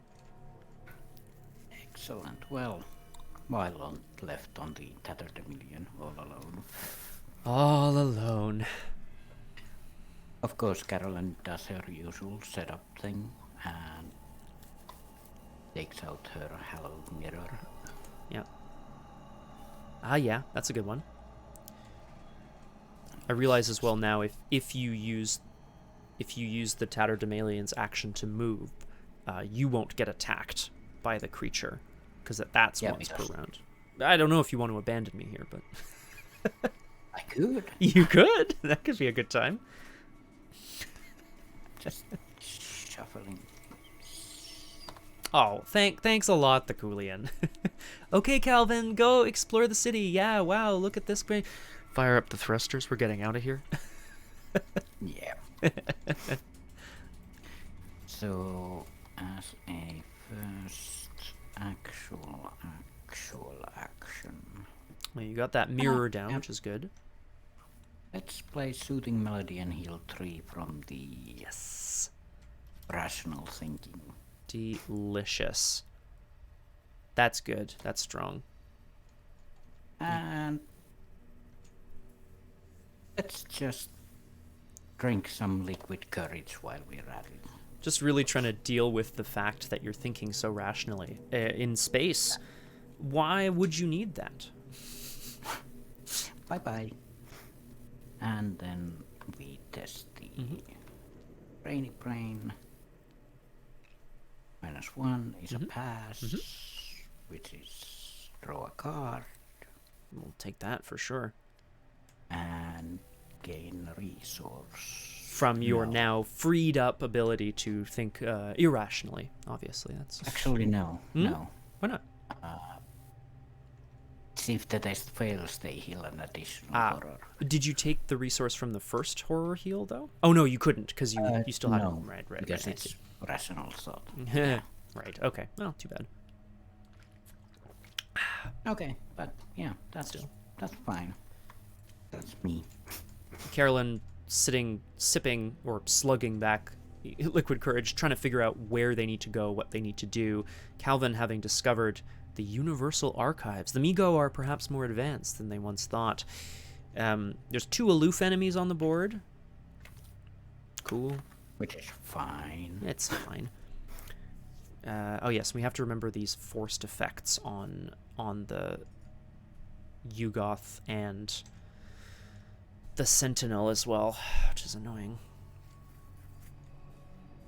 Excellent. Well, Mylon left on the Tatterdemillion all alone. All alone. Of course, Carolyn does her usual setup thing and takes out her hallowed mirror. Yeah. Yeah, that's a good one. I realize as well now if you use the Tatterdemalian's action to move, you won't get attacked by the creature because that's once per round. I don't know if you want to abandon me here, but I could. You could. That could be a good time. Just shuffling. Oh, thanks a lot, the Coolian. Okay, Calvin, go explore the city. Yeah, wow, look at this great. Fire up the thrusters. We're getting out of here. Yeah. So, as a first actual action. Well, you got that mirror down, yeah. which is good. Let's play Soothing Melody and Heal 3 from the Yes. Rational Thinking. Delicious. That's good. That's strong. And let's just drink some liquid courage while we're at it. Just really trying to deal with the fact that you're thinking so rationally. In space, why would you need that? Bye-bye. And then we test the Brainy Brain. -1 is a pass, which is draw a card. We'll take that for sure. And gain resource. From your now freed up ability to think irrationally, obviously. That's actually no. Why not? if the test fails, they heal an additional horror. Did you take the resource from the first horror heal, though? Oh, no, you couldn't, because you still had it. No, Right, because right. it's rational thought. Right, okay. Well, too bad. Okay, but yeah, that's fine. That's me. Carolyn sipping or slugging back liquid courage, trying to figure out where they need to go, what they need to do. Calvin having discovered the universal archives. The Mi-Go are perhaps more advanced than they once thought. There's 2 aloof enemies on the board. Cool. Which is fine. It's fine. Oh yes, we have to remember these forced effects on the Yugoth and the Sentinel as well, which is annoying.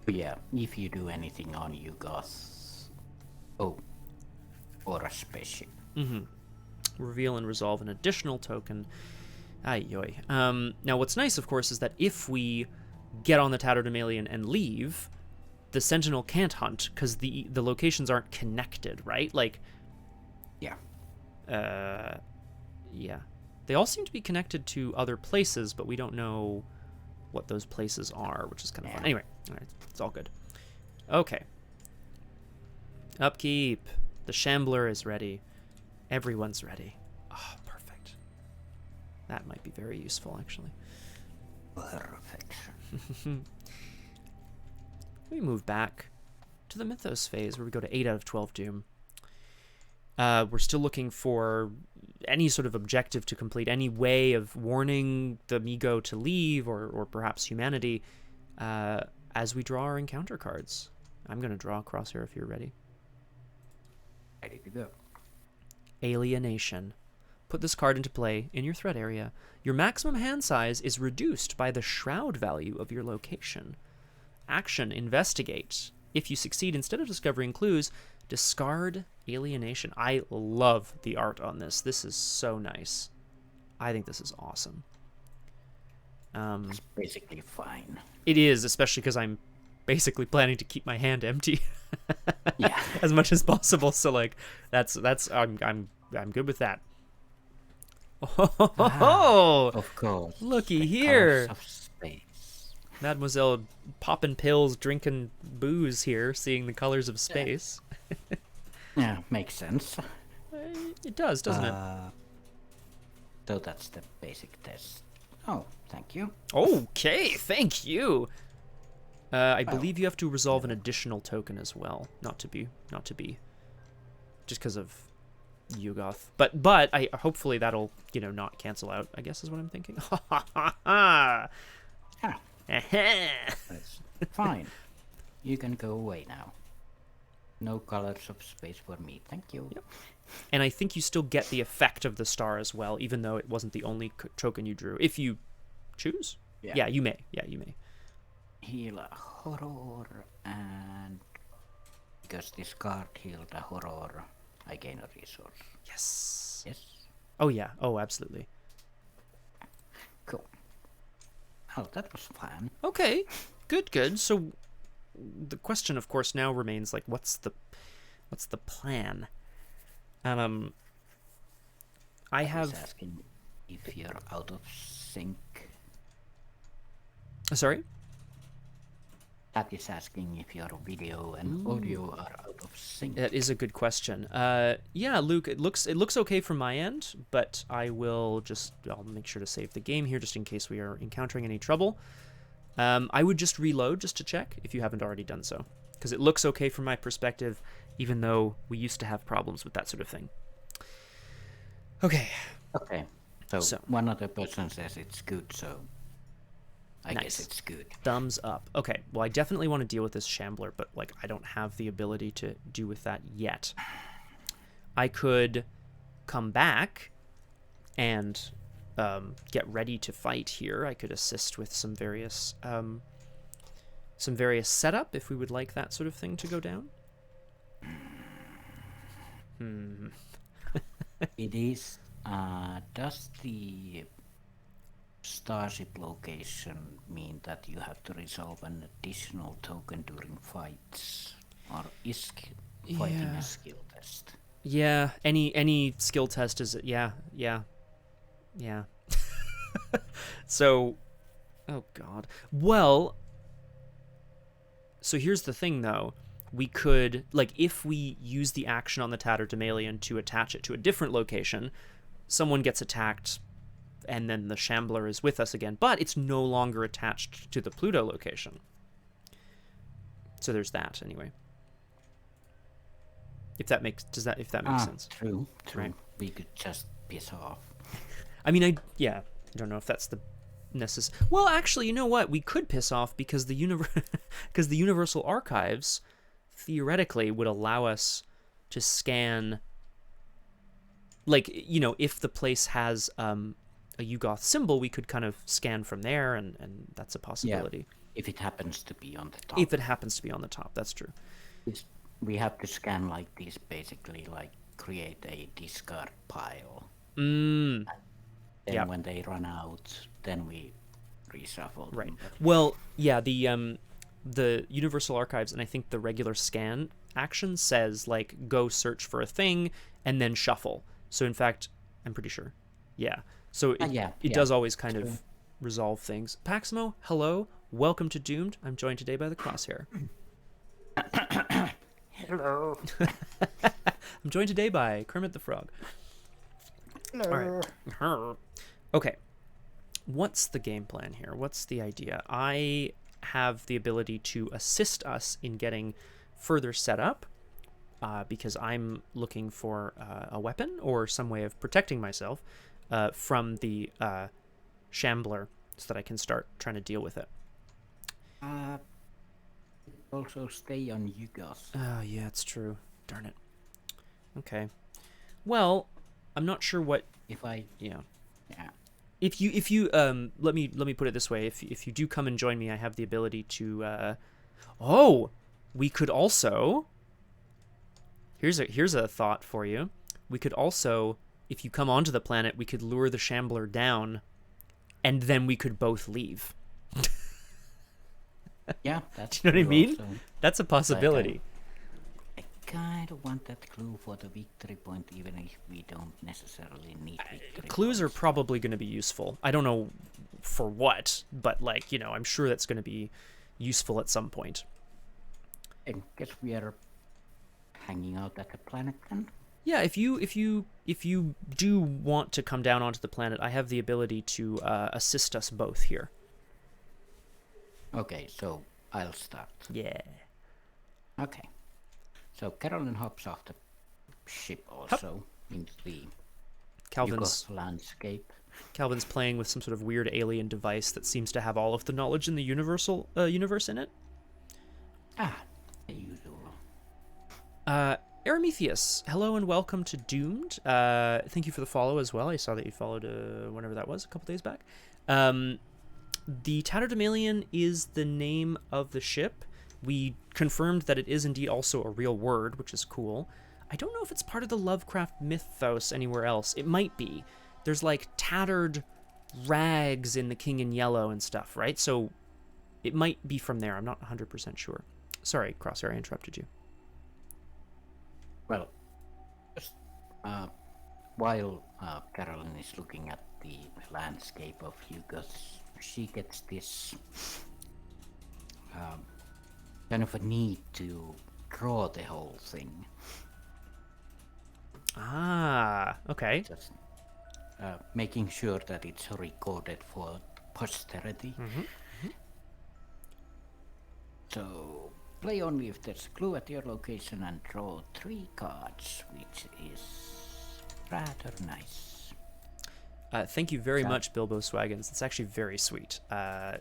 Yeah, if you do anything on Yugoth, or a spaceship. Reveal and resolve an additional token. Ay-yoy. Now, what's nice, of course, is that if we get on the Tatterdemalion and leave, the Sentinel can't hunt because the locations aren't connected, right? Like, yeah. Yeah. They all seem to be connected to other places, but we don't know what those places are, which is kind of fun. Anyway, all right, it's all good. Okay. Upkeep. The Shambler is ready. Everyone's ready. Oh, perfect. That might be very useful, actually. Perfect. We move back to the Mythos phase, where we go to 8 out of 12 Doom. We're still looking for any sort of objective to complete, any way of warning the Mi-Go to leave, or perhaps humanity, as we draw our encounter cards. I'm going to draw Crosshair if you're ready. Ready to go. Alienation. Put this card into play in your threat area. Your maximum hand size is reduced by the shroud value of your location. Action, investigate. If you succeed, instead of discovering clues, discard alienation. I love the art on this. This is so nice. I think this is awesome. It's basically fine. It is, especially because I'm basically planning to keep my hand empty. Yeah. As much as possible. So like that's I'm good with that. Oh, of course. Looky the here. Colors of space. Mademoiselle popping pills, drinking booze here, seeing the colors of space. Yeah, makes sense. It does, doesn't it? So that's the basic test. Oh, thank you. Okay, thank you. I believe you have to resolve an additional token as well. Not to be, just because of Yugoth. But I hopefully that'll not cancel out, I guess is what I'm thinking. That's fine. You can go away now. No colors of space for me. Thank you. Yep. And I think you still get the effect of the star as well, even though it wasn't the only token you drew. If you choose. Yeah, you may. Yeah, you may. Heal a horror, and because this card healed a horror, I gain a resource. Yes. Yes. Oh yeah. Oh, absolutely. Cool. Oh, that was fun. Okay. Good. So the question, of course, now remains like, what's the plan? I have asking if you're out of sync. Sorry? That is asking if your video and audio are out of sync. That is a good question. Yeah, Luke, it looks okay from my end, but I'll make sure to save the game here just in case we are encountering any trouble. I would just reload just to check if you haven't already done so, because it looks okay from my perspective, even though we used to have problems with that sort of thing. Okay. Okay. So one other person says it's good, so I guess it's good. Thumbs up. Okay, well, I definitely want to deal with this Shambler, but like I don't have the ability to do with that yet. I could come back and get ready to fight here. I could assist with some various setup if we would like that sort of thing to go down. It is. Does the starship location mean that you have to resolve an additional token during fights, or is fighting a skill test? Yeah, any skill test is yeah. So, oh god. Well, so here's the thing though. We could, like, if we use the action on the tatterdemalion to attach it to a different location, someone gets attacked and then the Shambler is with us again, but it's no longer attached to the Pluto location. So there's that anyway. If that makes sense. True. Right. We could just piss off. I mean, I don't know if that's the necessary. Well, actually, you know what? We could piss off because the Universal Archives theoretically would allow us to scan. Like, you know, if the place has a Yugoth symbol, we could kind of scan from there, and that's a possibility. Yeah, if it happens to be on the top. If it happens to be on the top, that's true. We have to scan like this, basically, like create a discard pile. Then When they run out, then we reshuffle them. Right. Well, yeah, the Universal Archives and I think the regular scan action says like go search for a thing and then shuffle. So in fact, I'm pretty sure. Yeah. So it does always kind of resolve things. Paximo, hello. Welcome to Doomed. I'm joined today by the Crosshair. Hello. I'm joined today by Kermit the Frog. Hello. All right. Okay. What's the game plan here? What's the idea? I have the ability to assist us in getting further set up because I'm looking for a weapon or some way of protecting myself from the Shambler so that I can start trying to deal with it. Also stay on Yugoth. Oh, yeah, it's true. Darn it. Okay. Well, I'm not sure what... Yeah. If you let me put it this way, if you do come and join me, I have the ability to we could also, here's a thought for you. We could also, if you come onto the planet, we could lure the Shambler down and then we could both leave. Yeah, that's Do you know what I mean? Also. That's a possibility. I kind of want that clue for the victory point, even if we don't necessarily need victory Clues points. are probably going to be useful. I don't know for what, but like, you know, I'm sure that's going to be useful at some point. I guess we are hanging out at the planet then. Yeah, if you do want to come down onto the planet, I have the ability to assist us both here. Okay, so I'll start. Yeah. Okay. So Carolyn hops off the ship also into the Yugoth landscape. Calvin's playing with some sort of weird alien device that seems to have all of the knowledge in the universal universe in it. The usual. Aramithius, hello and welcome to Doomed. Thank you for the follow as well. I saw that you followed whenever that was, a couple days back. The tatterdemalion is the name of the ship. We confirmed that it is indeed also a real word, which is cool. I don't know if it's part of the Lovecraft mythos anywhere else. It might be. There's like tattered rags in The King in Yellow and stuff, right? So it might be from there. I'm not 100% sure. Sorry, Crosshair, I interrupted you. Well, just while Carolyn is looking at the landscape of Yugoth, she gets this kind of a need to draw the whole thing. Ah, okay. Just making sure that it's recorded for posterity. So play only if there's a clue at your location and draw 3 cards, which is rather nice. Thank you very much, Bilbo Swaggins. It's actually very sweet.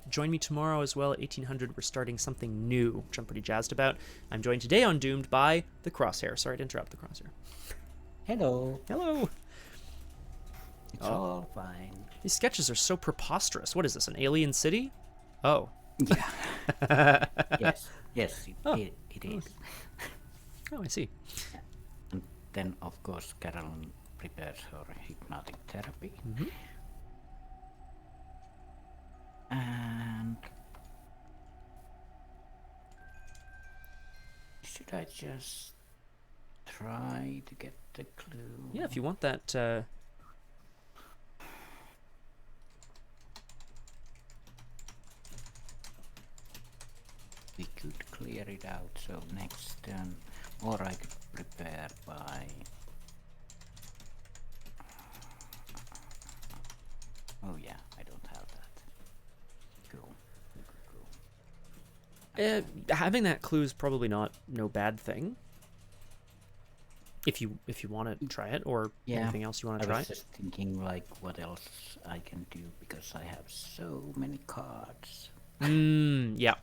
Join me tomorrow as well at 1800. We're starting something new, which I'm pretty jazzed about. I'm joined today on Doomed by the Crosshair. Sorry to interrupt the Crosshair. Hello. Hello. It's all fine. These sketches are so preposterous. What is this, an alien city? Oh. Yeah. Yes, it is. Oh, I see. And then, of course, Carolyn prepares her hypnotic therapy. And should I just try to get the clue. Yeah, if you want that. We could clear it out, so next turn, or I could prepare by... Oh yeah, I don't have that. Cool. Having that clue is probably no bad thing. If you want to try it, or anything else you want to try. I was just thinking like what else I can do because I have so many cards. Yeah.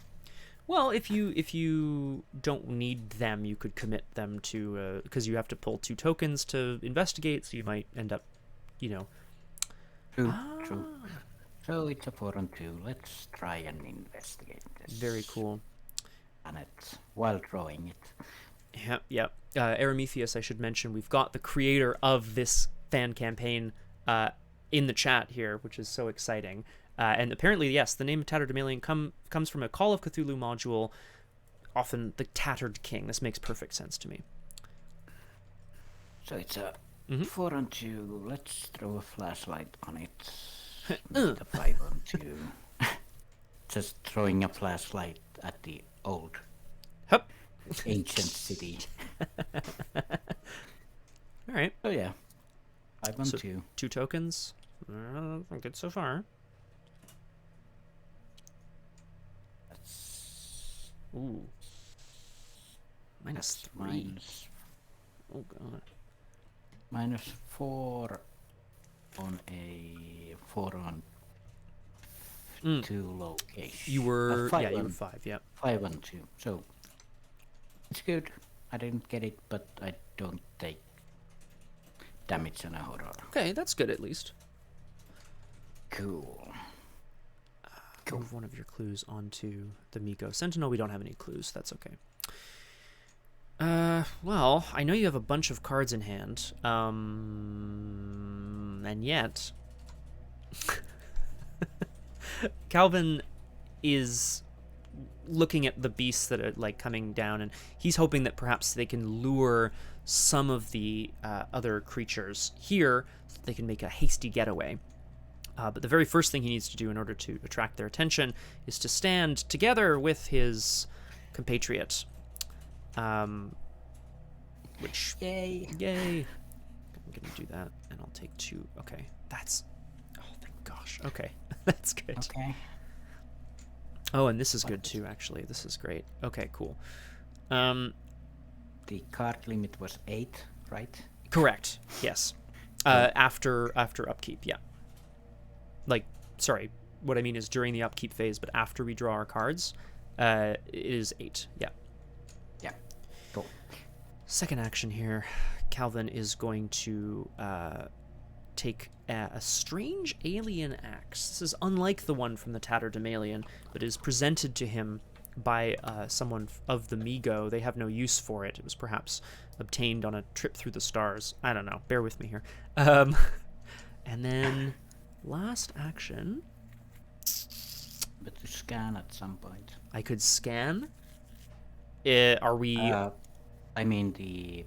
Well, if you don't need them, you could commit them to because you have to pull 2 tokens to investigate, so you might end up, True. So it's a 4 and 2. Let's try and investigate this. Very cool. And it's while drawing it. Yeah. Aramithius, I should mention, we've got the creator of this fan campaign in the chat here, which is so exciting. And apparently, yes, the name of Tatterdemalion comes from a Call of Cthulhu module, often the Tattered King. This makes perfect sense to me. So it's a 4 and 2. Let's throw a flashlight on it. The 5 and 2. Just throwing a flashlight at the old ancient city. All right. Oh yeah. 5 and 2. 2 tokens. Good so far. Ooh. -3. Oh god. -4 on a 4 on 2 location. You were you were 5, yeah. 5 and 2. So it's good. I didn't get it, but I don't take damage on a horror. Okay, that's good at least. Cool. Move one of your clues onto the Miko Sentinel. We don't have any clues. That's okay. Well, I know you have a bunch of cards in hand. And yet... Calvin is looking at the beasts that are, like, coming down, and he's hoping that perhaps they can lure some of the other creatures here so they can make a hasty getaway. But the very first thing he needs to do in order to attract their attention is to stand together with his compatriot. Which... Yay! I'm gonna do that, and I'll take 2. Okay, that's... Oh, thank gosh. Okay, that's good. Okay. Oh, and this is good too, actually. This is great. Okay, cool. The card limit was 8, right? Correct, yes. After upkeep, yeah. Like, sorry, what I mean is during the upkeep phase, but after we draw our cards, it is 8, yeah. Yeah, cool. Second action here, Calvin is going to take a strange alien axe. This is unlike the one from the Tatterdemalion, but is presented to him by someone of the Migo. They have no use for it. It was perhaps obtained on a trip through the stars. I don't know. Bear with me here. And then... last action. But to scan at some point. I could scan. Are we? I mean the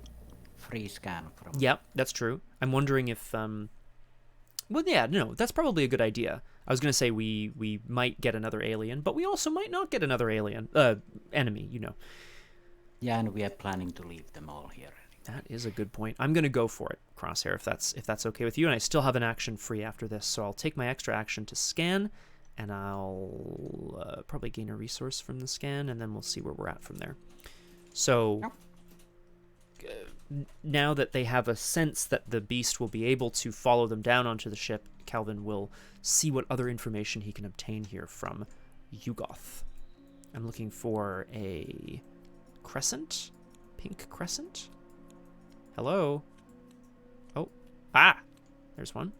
free scan from. Yep, that's true. I'm wondering if. Well, yeah, no, that's probably a good idea. I was gonna say we might get another alien, but we also might not get another alien. Enemy, you know. Yeah, and we are planning to leave them all here. That is a good point. I'm gonna go for it, Crosshair, if that's okay with you. And I still have an action free after this, so I'll take my extra action to scan, and I'll probably gain a resource from the scan, and then we'll see where we're at from there. So now that they have a sense that the beast will be able to follow them down onto the ship, Calvin will see what other information he can obtain here from Yugoth. I'm looking for a crescent, pink crescent. Hello? Oh. Ah! There's one.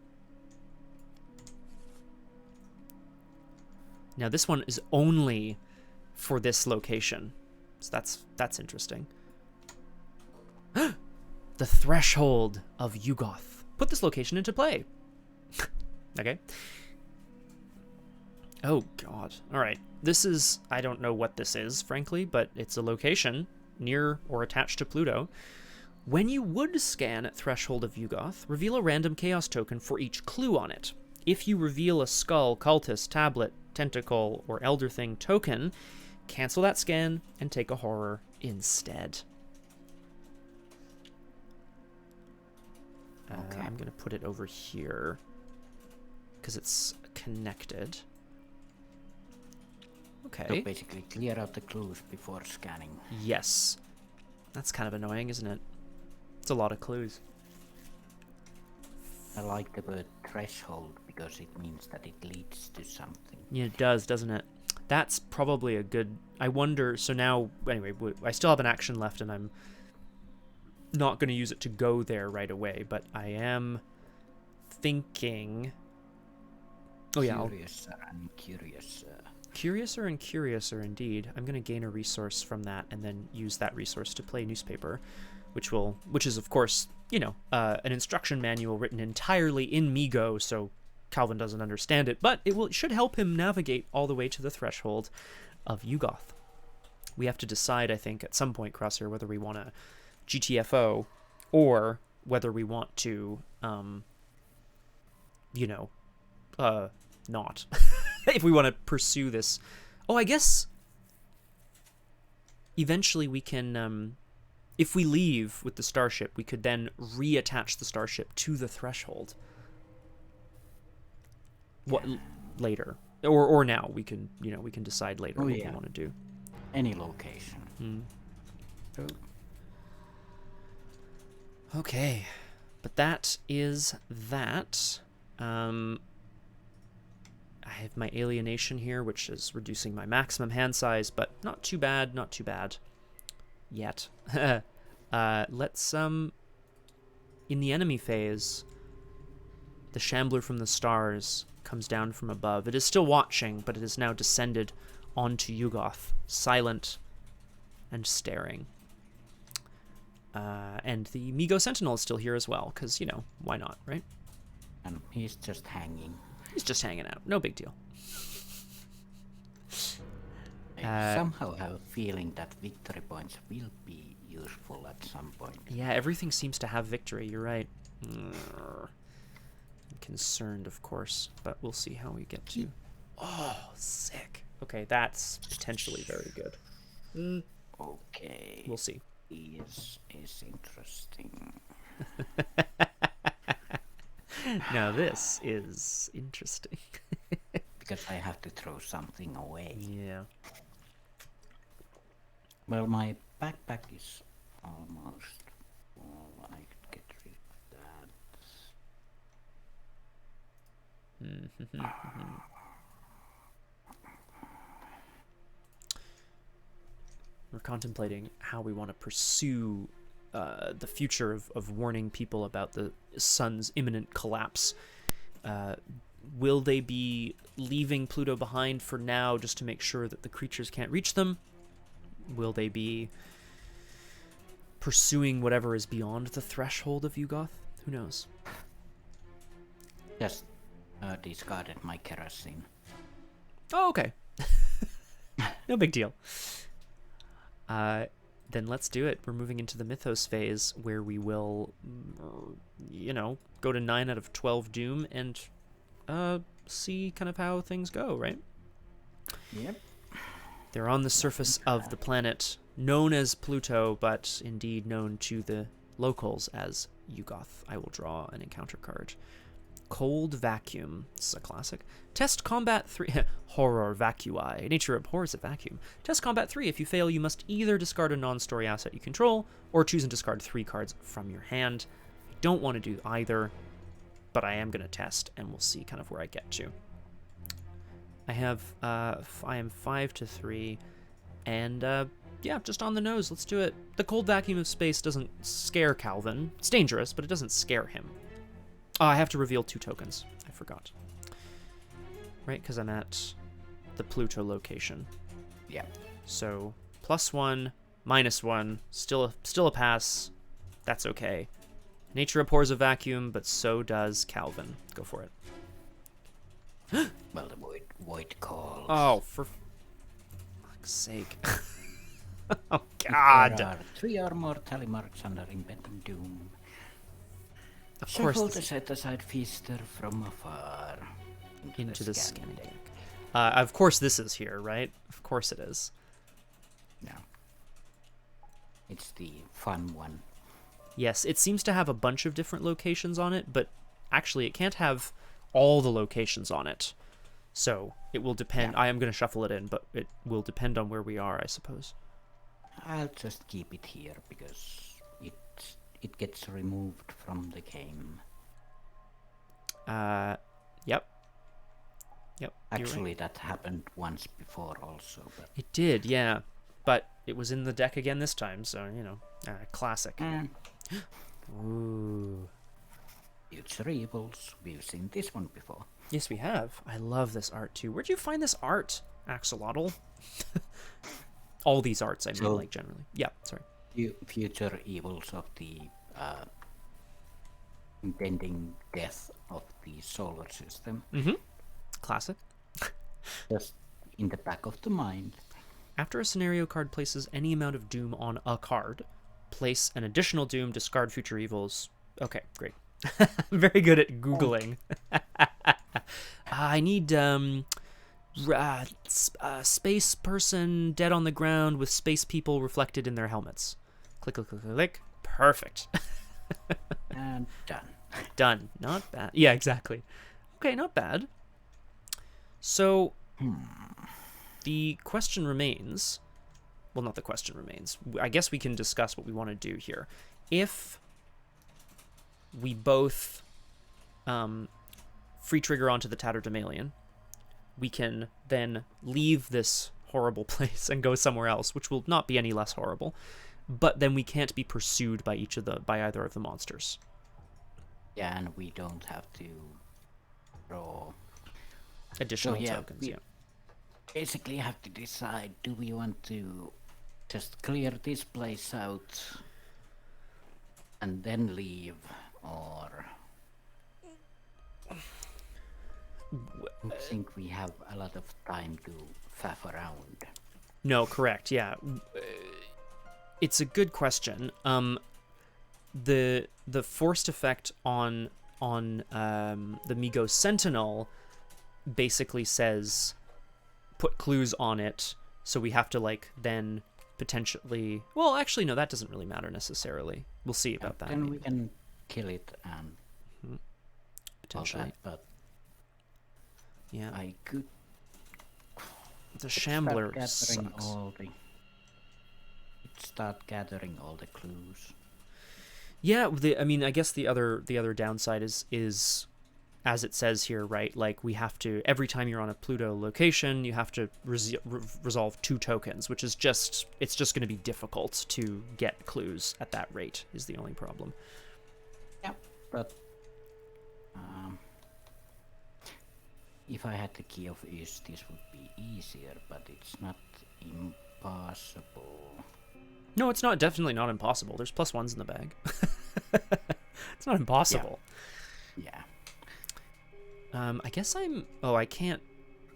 Now this one is only for this location. So that's interesting. The Threshold of Yugoth. Put this location into play. Okay. Oh god. Alright. This is... I don't know what this is, frankly, but it's a location near or attached to Pluto. When you would scan at Threshold of Yugoth, reveal a random chaos token for each clue on it. If you reveal a skull, cultist, tablet, tentacle, or elder thing token, cancel that scan and take a horror instead. Okay. I'm going to put it over here because it's connected. Okay. So basically clear out the clues before scanning. Yes. That's kind of annoying, isn't it? It's a lot of clues. I like the word threshold because it means that it leads to something. Yeah, it does, doesn't it? That's probably a good... I wonder... So now, anyway, I still have an action left, and I'm not going to use it to go there right away, but I am thinking... Oh, yeah. Curiouser and curiouser. Curiouser and curiouser, indeed. I'm going to gain a resource from that and then use that resource to play newspaper, which is, of course, you know, an instruction manual written entirely in Migo, so Calvin doesn't understand it, but it should help him navigate all the way to the threshold of Yugoth. We have to decide, I think, at some point, Crosshare, whether we want to GTFO or whether we want to, not. If we want to pursue this. Oh, I guess eventually we can, if we leave with the starship, we could then reattach the starship to the threshold. What later, or now we can decide later what we want to do. Any location. So. Okay, but that is that. I have my alienation here, which is reducing my maximum hand size, but not too bad, not too bad yet. Let's in the enemy phase, the Shambler from the stars comes down from above. It is still watching, but it has now descended onto Yugoth, silent and staring. And the Migo Sentinel is still here as well, because, you know, why not, right? And he's just hanging. He's just hanging out. No big deal. I somehow have a feeling that victory points will be useful at some point. Yeah, everything seems to have victory. You're right. I'm concerned, of course, but we'll see how we get to... Oh, sick. Okay, that's potentially very good. Okay. We'll see. Is interesting. Now this is interesting. Because I have to throw something away. Yeah. Well, my backpack is almost full. I could get rid of that. We're contemplating how we want to pursue the future of warning people about the sun's imminent collapse. Will they be leaving Pluto behind for now just to make sure that the creatures can't reach them? Will they be pursuing whatever is beyond the threshold of Yugoth? Who knows? Just discarded my kerosene. Oh, okay. No big deal. Then let's do it. We're moving into the mythos phase where we will, go to 9 out of 12 Doom and see kind of how things go, right? Yep. They're on the surface of the planet known as Pluto, but indeed known to the locals as Yugoth. I will draw an encounter card. Cold Vacuum. This is a classic. Test Combat 3. Horror Vacui. Nature abhors a vacuum. Test Combat 3. If you fail, you must either discard a non-story asset you control, or choose and discard 3 cards from your hand. I don't want to do either, but I am going to test, and we'll see kind of where I get to. I am 5 to 3, and yeah, just on the nose. Let's do it. The cold vacuum of space doesn't scare Calvin. It's dangerous, but it doesn't scare him. Oh, I have to reveal 2 tokens. I forgot. Right, because I'm at the Pluto location. Yeah. So +1, -1, still a pass. That's okay. Nature abhors a vacuum, but so does Calvin. Go for it. Well, the void calls. Oh, for fuck's sake. Oh If God! there are 3 or more tally marks under impending doom, Of course, shuffle this the is set-aside feaster from afar into the scanning deck. Of course, this is here, right? Of course, it is. No. It's the fun one. Yes, it seems to have a bunch of different locations on it, but actually, it can't have all the locations on it. So it will depend. Yeah. I am going to shuffle it in, but it will depend on where we are, I suppose. I'll just keep it here because it gets removed from the game. Yep. Yep. Actually, right. that happened once before also. But It did, yeah. But it was in the deck again this time, so, you know, classic. Ooh. Future Evils, we've seen this one before. Yes, we have. I love this art, too. Where'd you find this art, Axolotl? All these arts, I mean, So- like, generally. Yeah, sorry. Future Evils of the impending death of the solar system. Mm-hmm. Classic. Just in the back of the mind. After a scenario card places any amount of doom on a card, place an additional doom, discard future evils. Okay, great. Very good at Googling. I need space person dead on the ground with space people reflected in their helmets. Click, click, click, click, click. Perfect. And done. Done. Not bad. Yeah, exactly. Okay, not bad. So, the question remains... Well, not the question remains. I guess we can discuss what we want to do here. If we both free trigger onto the Tatterdemalion, we can then leave this horrible place and go somewhere else, which will not be any less horrible. But then we can't be pursued by either of the monsters. Yeah, and we don't have to draw. Additional So, yeah, tokens, we- yeah. Basically have to decide, do we want to just clear this place out and then leave, or I think we have a lot of time to faff around. No, correct. Yeah, it's a good question. The forced effect on the Migo Sentinel basically says put clues on it, so we have to like then potentially. Well, actually, no, that doesn't really matter necessarily. We'll see about that. Then maybe. we can kill it and all Potentially, that, but yeah. I could The start Shambler gathering sucks. start gathering all the clues. Yeah, I mean, I guess the other downside is, as it says here, right? Like we have to every time you're on a Pluto location, you have to resolve 2 tokens, which is just going to be difficult to get clues at that rate. Is the only problem. Yeah, but if I had the key of East, this would be easier, but it's not impossible. No, it's not. Definitely not impossible. There's +1s in the bag. It's not impossible. Yeah. I guess I'm... Oh, I can't...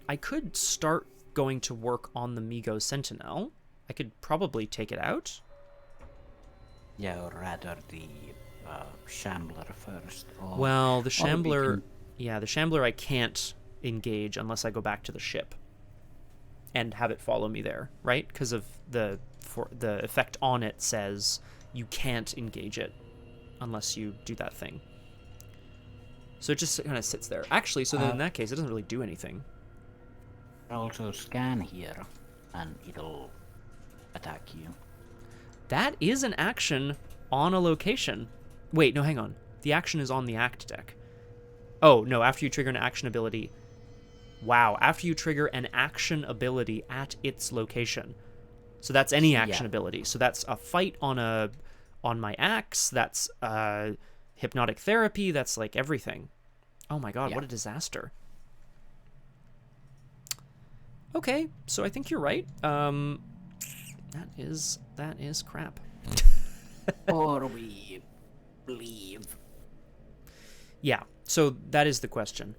I could start going to work on the Migo Sentinel. I could probably take it out. Yeah, or rather the Shambler first. Or, Well, the or we Shambler... can- Yeah, the Shambler I can't engage unless I go back to the ship and have it follow me there, right? Because of the effect on it says you can't engage it unless you do that thing. So it just kind of sits there. Actually, so then in that case, it doesn't really do anything. also scan here, and it'll attack you. That is an action on a location. Wait, no, hang on. The action is on the act deck. Oh, no, after you trigger an action ability. Wow, after you trigger an action ability at its location. So that's any action ability. So that's a fight on my axe, that's hypnotic therapy, that's like everything. Oh my god, what a disaster. Okay, so I think you're right. That is crap. Or we leave. Yeah, so that is the question.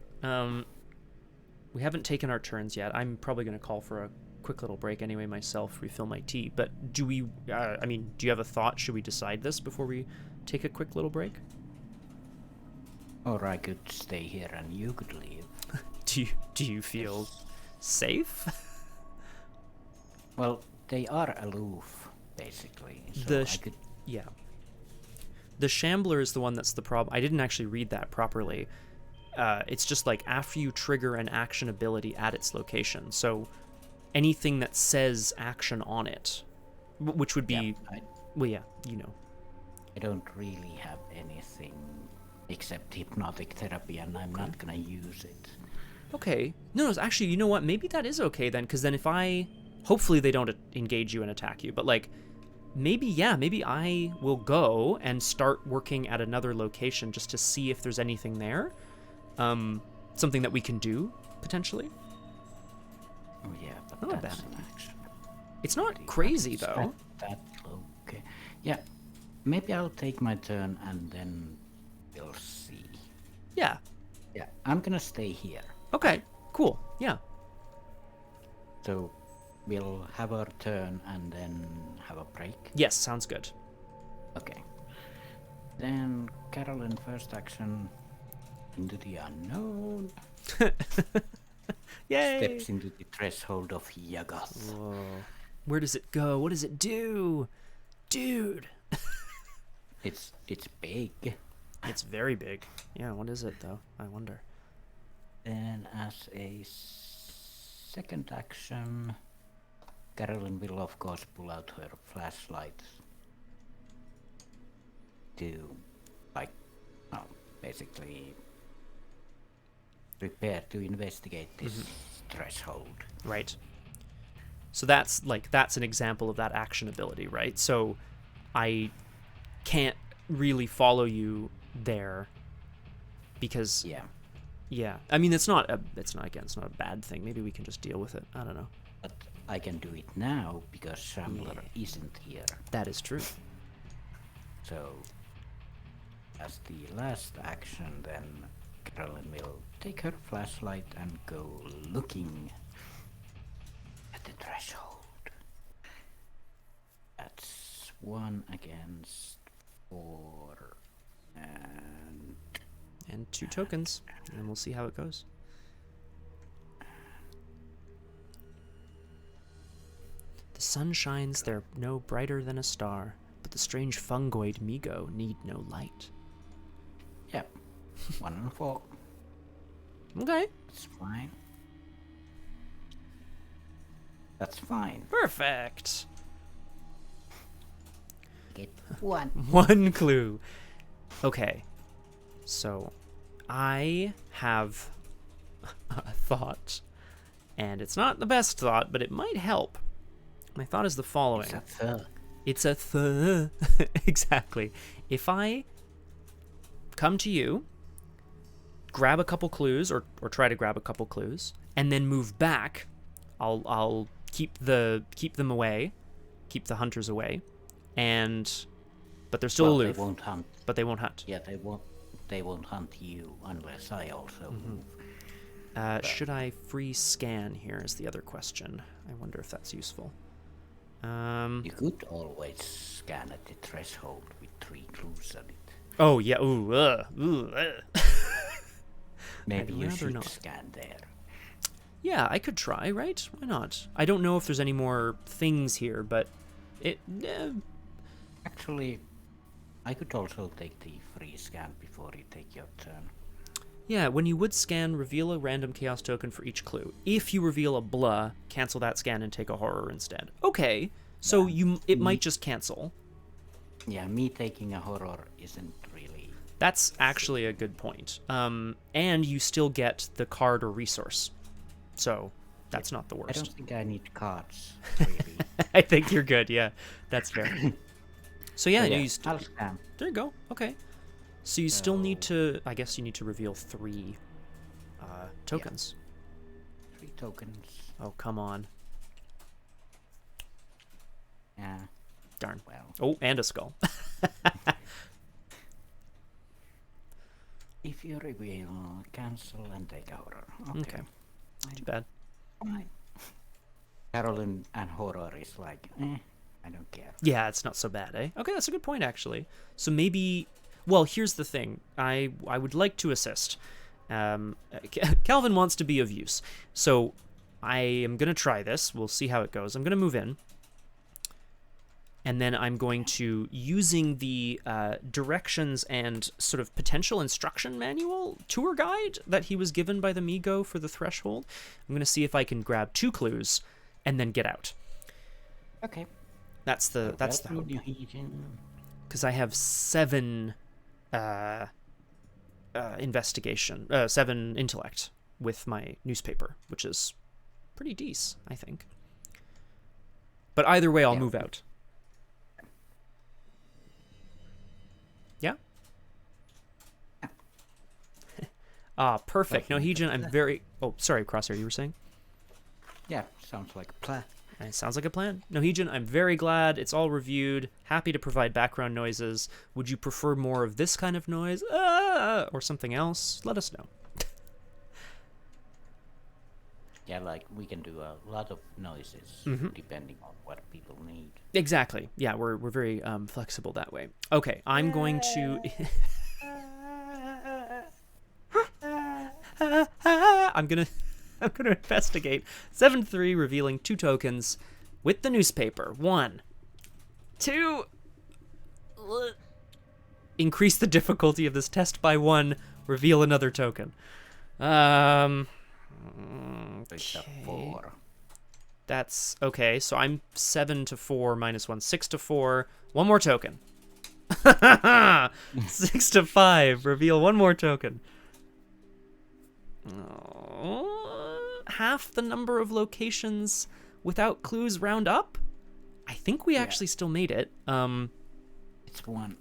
We haven't taken our turns yet. I'm probably going to call for quick little break anyway myself, refill my tea. But do we, I mean, do you have a thought? Should we decide this before we take a quick little break? Or I could stay here and you could leave. Do you feel safe? Well, they are aloof, basically. So Yeah. The Shambler is the one that's the problem. I didn't actually read that properly. It's just like after you trigger an action ability at its location. So anything that says action on it, which would be... well, yeah, you know. I don't really have anything except hypnotic therapy, and I'm not gonna use it. Okay. No, actually, you know what? Maybe that is okay then, because then if I... Hopefully they don't engage you and attack you, but like... Maybe I will go and start working at another location just to see if there's anything there. Something that we can do, potentially. Oh yeah, but Not that's bad. an action. It's not crazy, though. That okay. Yeah, maybe I'll take my turn and then we'll see. Yeah. Yeah, I'm gonna stay here. Okay, cool. Yeah. So we'll have our turn and then have a break. Yes, sounds good. Okay. Then Carolyn, first action, into the unknown. Yay! Steps into the threshold of Yagath. Whoa. Where does it go? What does it do? Dude! It's big. It's very big. Yeah, what is it, though? I wonder. Then as a second action, Carolyn will of course pull out her flashlight to, like, basically prepare to investigate this threshold. Right. So that's an example of that action ability, right? So I can't really follow you there because yeah. I mean, it's not a bad thing. Maybe we can just deal with it. I don't know. But I can do it now because Shambler isn't here. That is true. So as the last action, then Carolyn will take her flashlight and go looking at the threshold. That's 1 against 4 And 2 tokens, and we'll see how it goes. The sun shines there no brighter than a star, but the strange fungoid Migo need no light. Yep. 1 and 4. Okay. That's fine. That's fine. Perfect. Get 1. One clue. Okay. So, I have a thought, and it's not the best thought, but it might help. My thought is the following. It's a exactly. If I come to you, grab a couple clues, or try to grab a couple clues, and then move back, I'll keep them away, keep the hunters away, but they're still aloof. They won't hunt. But they won't hunt. Yeah, they won't hunt you unless I also move. Should I free scan here is the other question. I wonder if that's useful. You could always scan at the threshold with 3 clues on it. Oh yeah, Maybe you should not. scan there. Yeah, I could try, right? Why not? I don't know if there's any more things here, but it... Actually, I could also take the free scan before you take your turn. Yeah, when you would scan, reveal a random chaos token for each clue. If you reveal a blah, cancel that scan and take a horror instead. Okay, so it might just cancel. Yeah, me taking a horror isn't really... That's actually a good point. And you still get the card or resource. So, that's not the worst. I don't think I need cards, really. I think you're good, yeah. That's fair. So yeah, So, you I'll scan. there you go. Okay. So you still need to, I guess you need to reveal 3 tokens. 3 tokens. Oh, come on. Yeah. Darn. Well. Oh, and a skull. If you reveal, cancel and take a horror. Okay. Too bad. Fine. Carolyn and horror is like, I don't care. Yeah, it's not so bad, eh? Okay, that's a good point, actually. So maybe... Well, here's the thing. I would like to assist. Calvin wants to be of use. So I am going to try this. We'll see how it goes. I'm going to move in. And then I'm going to, using the directions and sort of potential instruction manual tour guide that he was given by the Migo for the threshold, I'm going to see if I can grab 2 clues and then get out. Okay. That's the hope. Because I have 7 investigation, 7 intellect with my newspaper, which is pretty decent, I think. But either way, I'll move out. Yeah? Perfect. No, Heejin, I'm very... Oh, sorry, Crosshair, you were saying? Yeah, sounds like a plan. It sounds like a plan. No, Heejin, I'm very glad. It's all reviewed. Happy to provide background noises. Would you prefer more of this kind of noise? Or something else? Let us know. Yeah, like, we can do a lot of noises, depending on what people need. Exactly. Yeah, we're very flexible that way. Okay, I'm going to... I'm gonna investigate 7-3, revealing 2 tokens with the newspaper. 1, 2. Increase the difficulty of this test by 1. Reveal another token. Okay. That's okay. So I'm 7 to 4 minus 1, 6 to 4. 1 more token. 6 to 5. Reveal 1 more token. Half the number of locations without clues round up? I think we actually still made it. It's 1.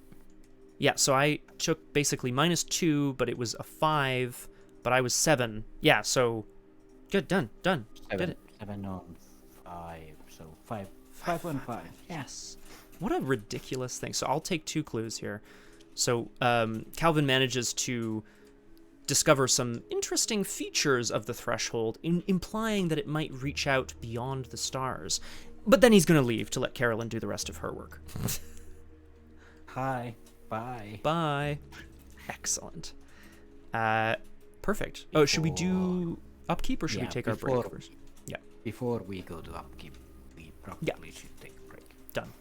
Yeah, so I took basically -2, but it was a 5, but I was 7. Yeah, so good, done. 7, Did it. 7 on 5, so 5 on 5. Yes. What a ridiculous thing. So I'll take 2 clues here. So Calvin manages to discover some interesting features of the threshold, implying that it might reach out beyond the stars. But then he's going to leave to let Carolyn do the rest of her work. Hi. Bye. Bye. Excellent. Perfect. Oh, should we do upkeep or should we take our break first? Yeah. Before we go to upkeep, we probably should take a break. Done.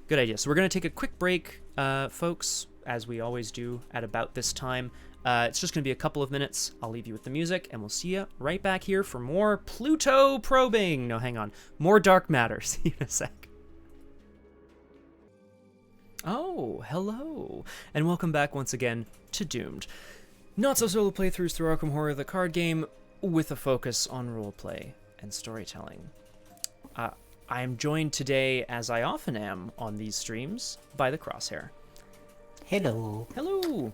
Good idea. So we're going to take a quick break, folks, as we always do at about this time. It's just going to be a couple of minutes. I'll leave you with the music, and we'll see you right back here for more Pluto probing. No, hang on. More dark matter. See you in a sec. Oh, hello. And welcome back once again to Doomed. Not so solo playthroughs through Arkham Horror, the card game, with a focus on roleplay and storytelling. I am joined today, as I often am on these streams, by the Crosshair. Hello. Hello.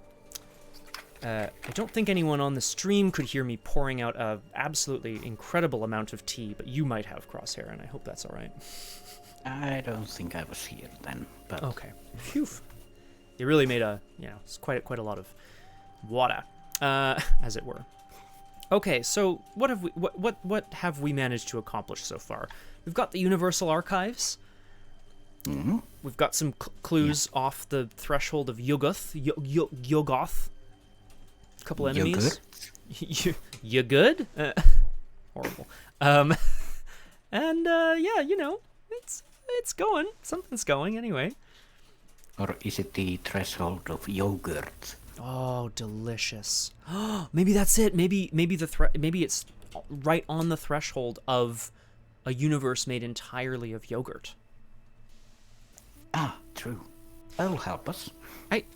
I don't think anyone on the stream could hear me pouring out an absolutely incredible amount of tea, but you might have, Crosshair, and I hope that's all right. I don't think I was here then, but... Okay. Phew. You really made it's quite a lot of water, as it were. Okay, so what have we managed to accomplish so far? We've got the Universal Archives. Mm-hmm. We've got some clues off the threshold of Yoggoth. A couple enemies. You good? Horrible. And it's going. Something's going anyway. Or is it the threshold of yogurt? Oh, delicious. Maybe that's it. Maybe it's right on the threshold of a universe made entirely of yogurt. Ah, true. That'll help us. It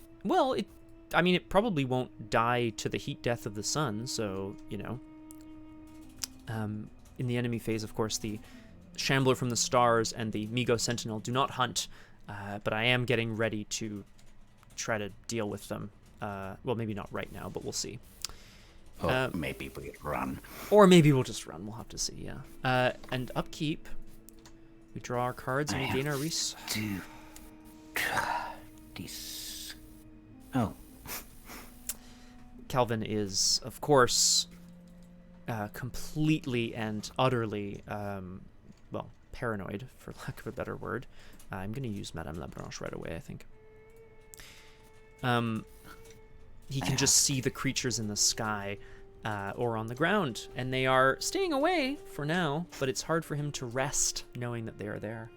probably won't die to the heat death of the sun, so, in the enemy phase, of course, the Shambler from the stars and the Migo Sentinel do not hunt, but I am getting ready to try to deal with them. Well, maybe not right now, but we'll see. Maybe we'll run. Or maybe we'll just run. We'll have to see, yeah. And upkeep. We draw our cards and we gain our res... This... Oh. Calvin is, of course, completely and utterly well, paranoid, for lack of a better word. I'm going to use Madame Labranche right away, I think. He can just see the creatures in the sky or on the ground, and they are staying away for now, but it's hard for him to rest knowing that they are there.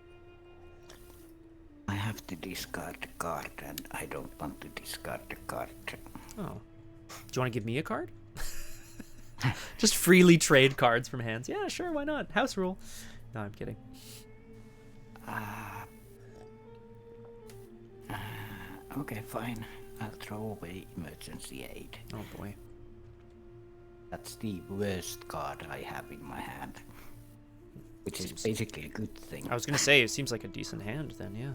I have to discard the card, and I don't want to discard the card. Oh. Do you want to give me a card? Just freely trade cards from hands. Yeah, sure, why not? House rule. No, I'm kidding. Okay, fine. I'll throw away emergency aid. Oh boy. That's the worst card I have in my hand. Which is basically a good thing. I was going to say, it seems like a decent hand then, yeah.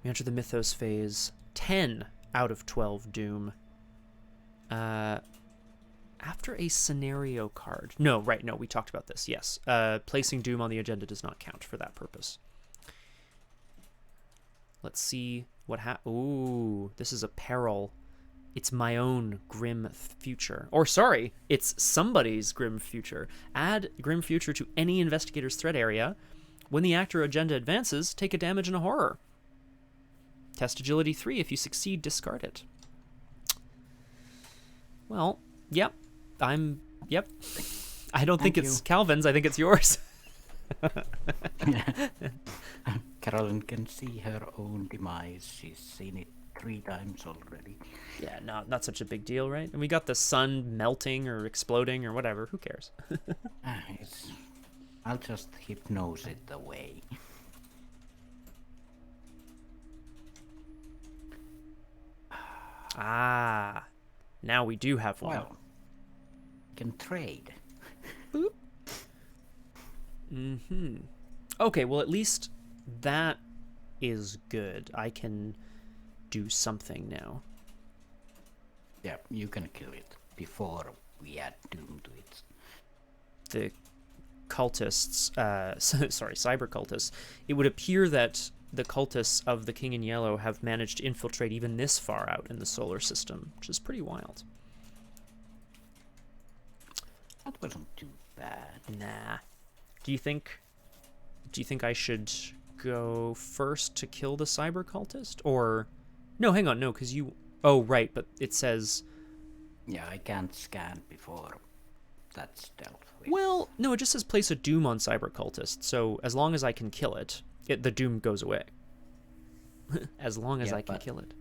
We enter the mythos phase. 10 out of 12 doom. After a scenario card. No, right, no, we talked about this, yes. Placing doom on the agenda does not count for that purpose. Let's see what ooh, this is a peril. It's my own grim future. Or sorry, it's somebody's grim future. Add grim future to any investigator's threat area. When the actor agenda advances, take a damage in a horror. Test agility 3. If you succeed, discard it. Well, yep. Yep. I don't think it's Calvin's. I think it's yours. Carolyn can see her own demise. She's seen it 3 times already. Yeah, not such a big deal, right? And we got the sun melting or exploding or whatever. Who cares? I'll just hypnose it away. Ah, now we do have one. Well, can trade. Boop. Okay, well, at least that is good. I can do something now. Yeah, you can kill it before we add doom to it. The cultists, sorry, cyber cultists, it would appear that the cultists of the King in Yellow have managed to infiltrate even this far out in the solar system, which is pretty wild. That wasn't too bad. Nah. Do you think I should go first to kill the cyber cultist? Or no, hang on, no, because you... Oh, right, but it says... Yeah, I can't scan before that's dealt with. Well, no, it just says place a doom on cyber cultist, so as long as I can kill it, the doom goes away. As long as I can kill it.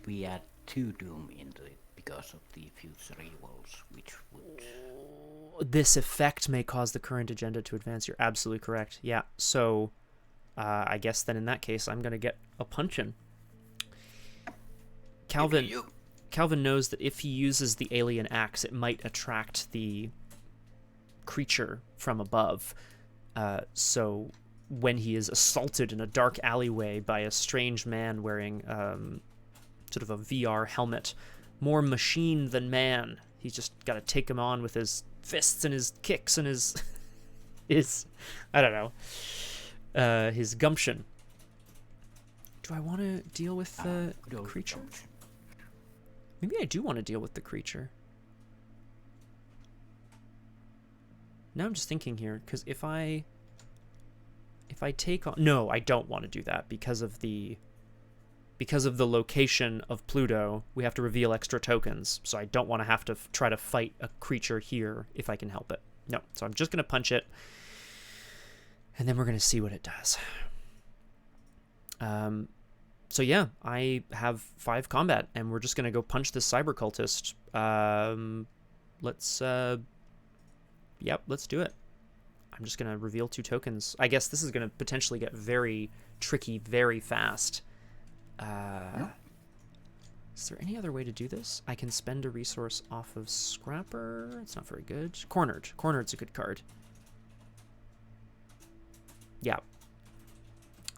We add 2 doom into it because of the future evils, which would... This effect may cause the current agenda to advance. You're absolutely correct. Yeah, so I guess then in that case, I'm going to get a punch-in. Calvin knows that if he uses the alien axe, it might attract the creature from above. So when he is assaulted in a dark alleyway by a strange man wearing sort of a VR helmet, more machine than man, he's just got to take him on with his fists and his kicks and his I don't know, his gumption. Do I want to deal with the creature? Maybe I do want to deal with the creature. Now I'm just thinking here, because if I take on... No, I don't want to do that because of the location of Pluto. We have to reveal extra tokens, so I don't want to have to try to fight a creature here if I can help it. No, so I'm just going to punch it, and then we're going to see what it does. So yeah, I have 5 combat, and we're just going to go punch this cyber cultist. Let's do it. I'm just going to reveal 2 tokens. I guess this is going to potentially get very tricky very fast. Is there any other way to do this? I can spend a resource off of Scrapper. It's not very good. Cornered. Cornered's a good card. Yeah.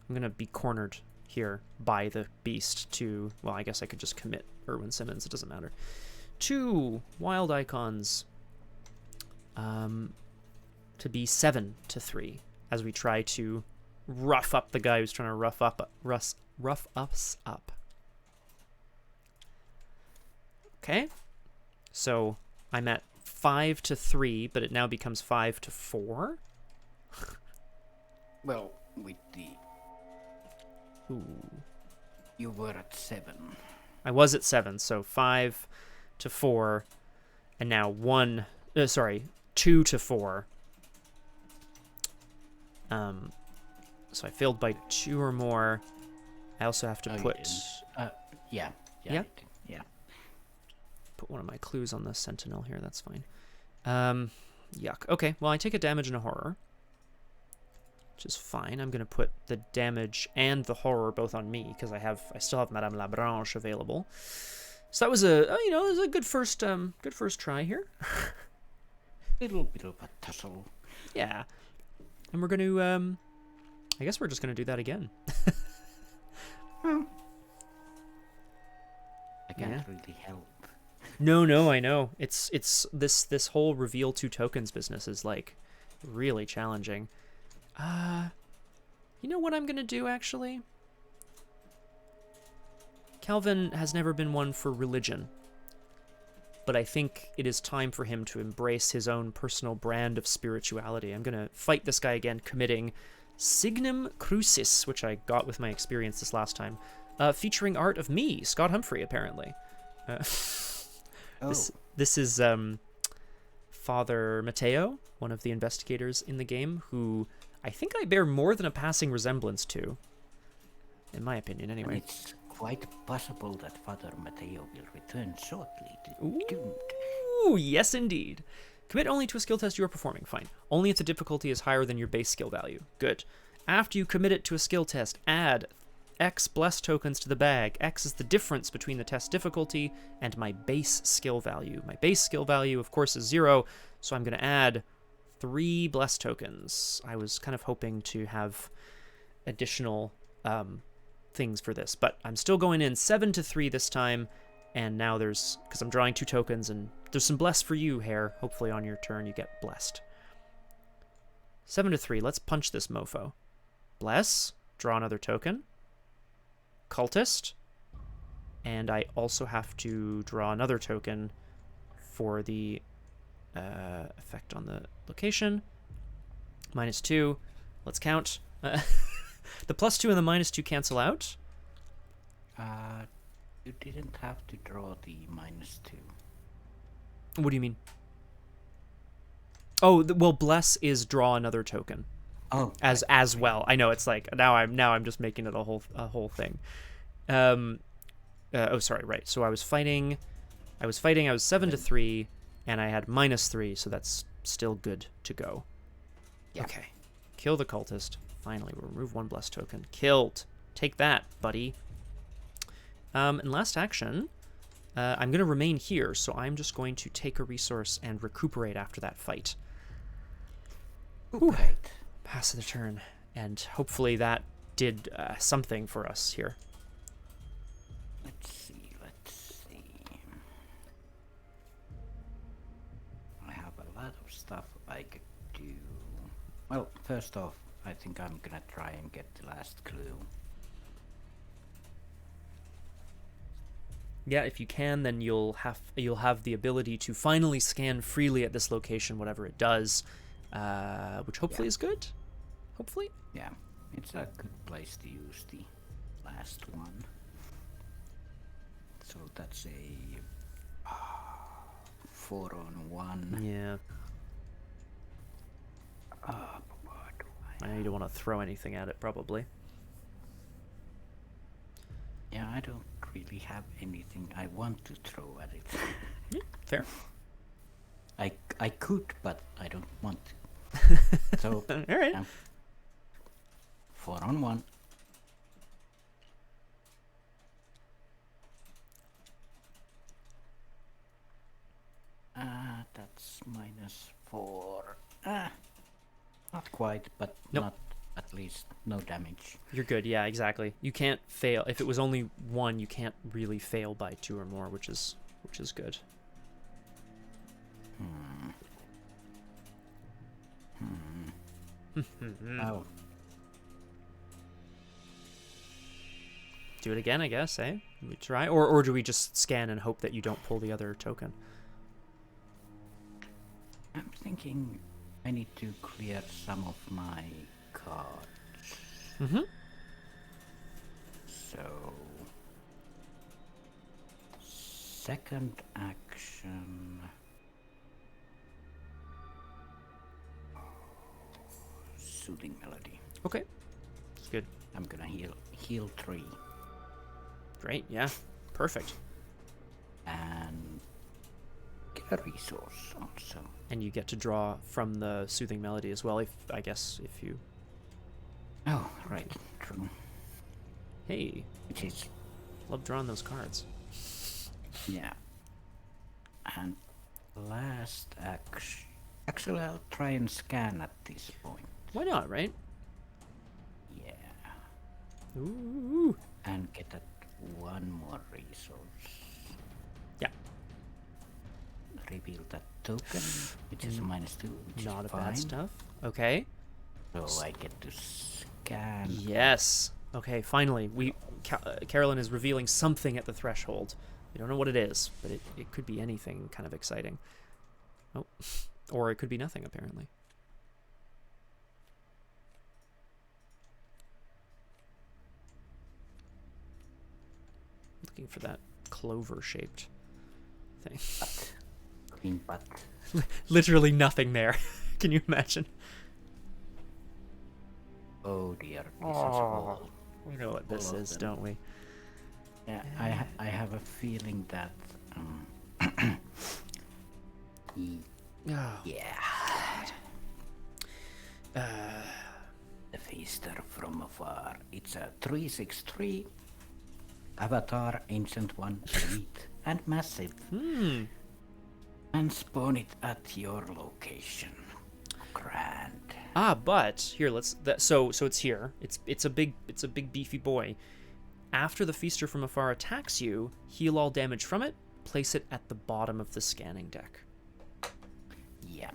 I'm going to be cornered here by the beast to... Well, I guess I could just commit Irwin Simmons. It doesn't matter. 2 wild icons. To be 7-3 as we try to rough up the guy who's trying to rough us up. Okay, so I'm at 5 to 3, but it now becomes 5 to 4. Well, with the... Ooh. You were at 7. I was at 7, so 5 to 4, and now 2 to 4. So I failed by 2 or more. I also have to put... Yeah. Put one of my clues on the Sentinel here, that's fine. Yuck. Okay, well, I take a damage and a horror, which is fine. I'm going to put the damage and the horror both on me, because I still have Madame Labranche available. So that was it was a good first try here. Little bit of a tussle. Yeah. And we're going to, I guess we're just going to do that again. I can't really help. No, I know. It's this whole reveal 2 tokens business is like really challenging. You know what I'm going to do actually? Calvin has never been one for religion, but I think it is time for him to embrace his own personal brand of spirituality. I'm going to fight this guy again, committing Signum Crucis, which I got with my experience this last time, featuring art of me, Scott Humphrey, apparently. This is Father Mateo, one of the investigators in the game, who I think I bear more than a passing resemblance to, in my opinion, anyway. And it's quite possible that Father Mateo will return shortly. Ooh, yes indeed. Commit only to a skill test you are performing. Fine. Only if the difficulty is higher than your base skill value. Good. After you commit it to a skill test, add X bless tokens to the bag. X is the difference between the test difficulty and my base skill value. My base skill value, of course, is 0, so I'm going to add 3 bless tokens. I was kind of hoping to have additional things for this, but I'm still going in 7 to 3 this time, and now because I'm drawing 2 tokens, and there's some bless for you, Hare. Hopefully on your turn you get blessed. 7 to 3, let's punch this mofo. Bless, draw another token. Cultist, and I also have to draw another token for the effect on the location. -2. Let's count. The +2 and the -2 cancel out. You didn't have to draw the -2. What do you mean? Oh, well, bless is draw another token. Oh, as well. I know, it's like now I'm just making it a whole thing. Sorry, right. So I was fighting. I was 7 to 3, and I had -3, so that's still good to go. Yeah. Okay. Kill the cultist. Finally, we'll remove 1 blessed token. Killed. Take that, buddy. And last action, I'm going to remain here, so I'm just going to take a resource and recuperate after that fight. Right. Pass of the turn, and hopefully that did something for us here. Let's see. I have a lot of stuff I could do. Well, first off, I think I'm gonna try and get the last clue. Yeah, if you can, then you'll have the ability to finally scan freely at this location, whatever it does, which hopefully is good. Hopefully. Yeah, it's a good place to use the last one. So that's a 4-on-1. Yeah. I know you don't want to throw anything at it, probably. Yeah, I don't really have anything I want to throw at it. Yeah, fair. I could, but I don't want to. So, all right. 4-on-1. That's -4. Not quite, but nope. Not at least no damage. You're good. Yeah, exactly. You can't fail. If it was only 1, you can't really fail by 2 or more, which is good. Oh. Do it again, I guess, eh? We try, or do we just scan and hope that you don't pull the other token? thinking I need to clear some of my cards. Mm-hmm. So, second action. Soothing melody. Okay. It's good. I'm gonna heal 3 Great. Yeah. Perfect. and get a resource also. And you get to draw from the soothing melody as well. If you. Oh, right, true. Hey, Which is love drawing those cards. yeah. And last action. Actually, I'll try and scan at this point. Why not, right? Yeah. Ooh. And get that one more resource. Yeah. Reveal that token, which is a -2, which Not is a bad fine. stuff. Okay. So I get to scan. Yes. Okay, finally. Carolyn is revealing something at the threshold. We don't know what it is, but it could be anything kind of exciting. Oh. Or it could be nothing, apparently. Looking for that clover-shaped thing. Green butt. Literally nothing there. Can you imagine? Oh dear. This is all. We know what this all of is, them. don't we? Yeah, I have a feeling that. Oh, Yeah. The Feaster from Afar. It's a 3/6/3. Avatar, Ancient One, Elite, and Massive. And spawn it at your location. Grand. but here so it's here. It's a big beefy boy. After the Feaster from Afar attacks you, heal all damage from it. Place it at the bottom of the scanning deck. Yeah.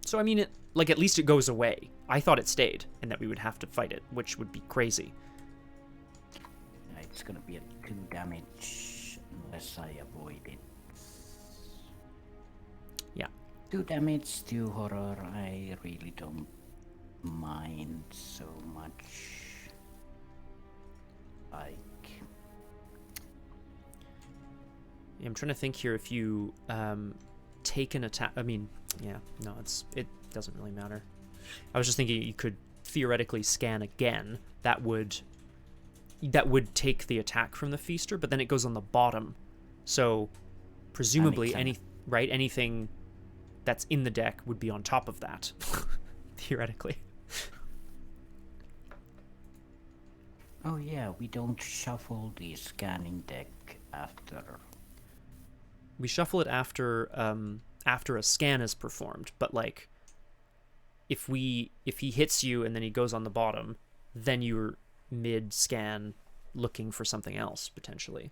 So I mean, at least it goes away. I thought it stayed, and that we would have to fight it, which would be crazy. It's gonna be a 2 damage unless I avoid it. Yeah. 2 damage, 2 horror. I really don't mind so much. Like. Yeah, I'm trying to think here if you take an attack. I mean, yeah, no, it doesn't really matter. I was just thinking you could theoretically scan again. That would take the attack from the Feaster, but then it goes on the bottom. So presumably anything that's in the deck would be on top of that. Theoretically. Oh yeah, we don't shuffle the scanning deck after. We shuffle it after a scan is performed, but like if he hits you and then he goes on the bottom, then you're mid-scan looking for something else, potentially.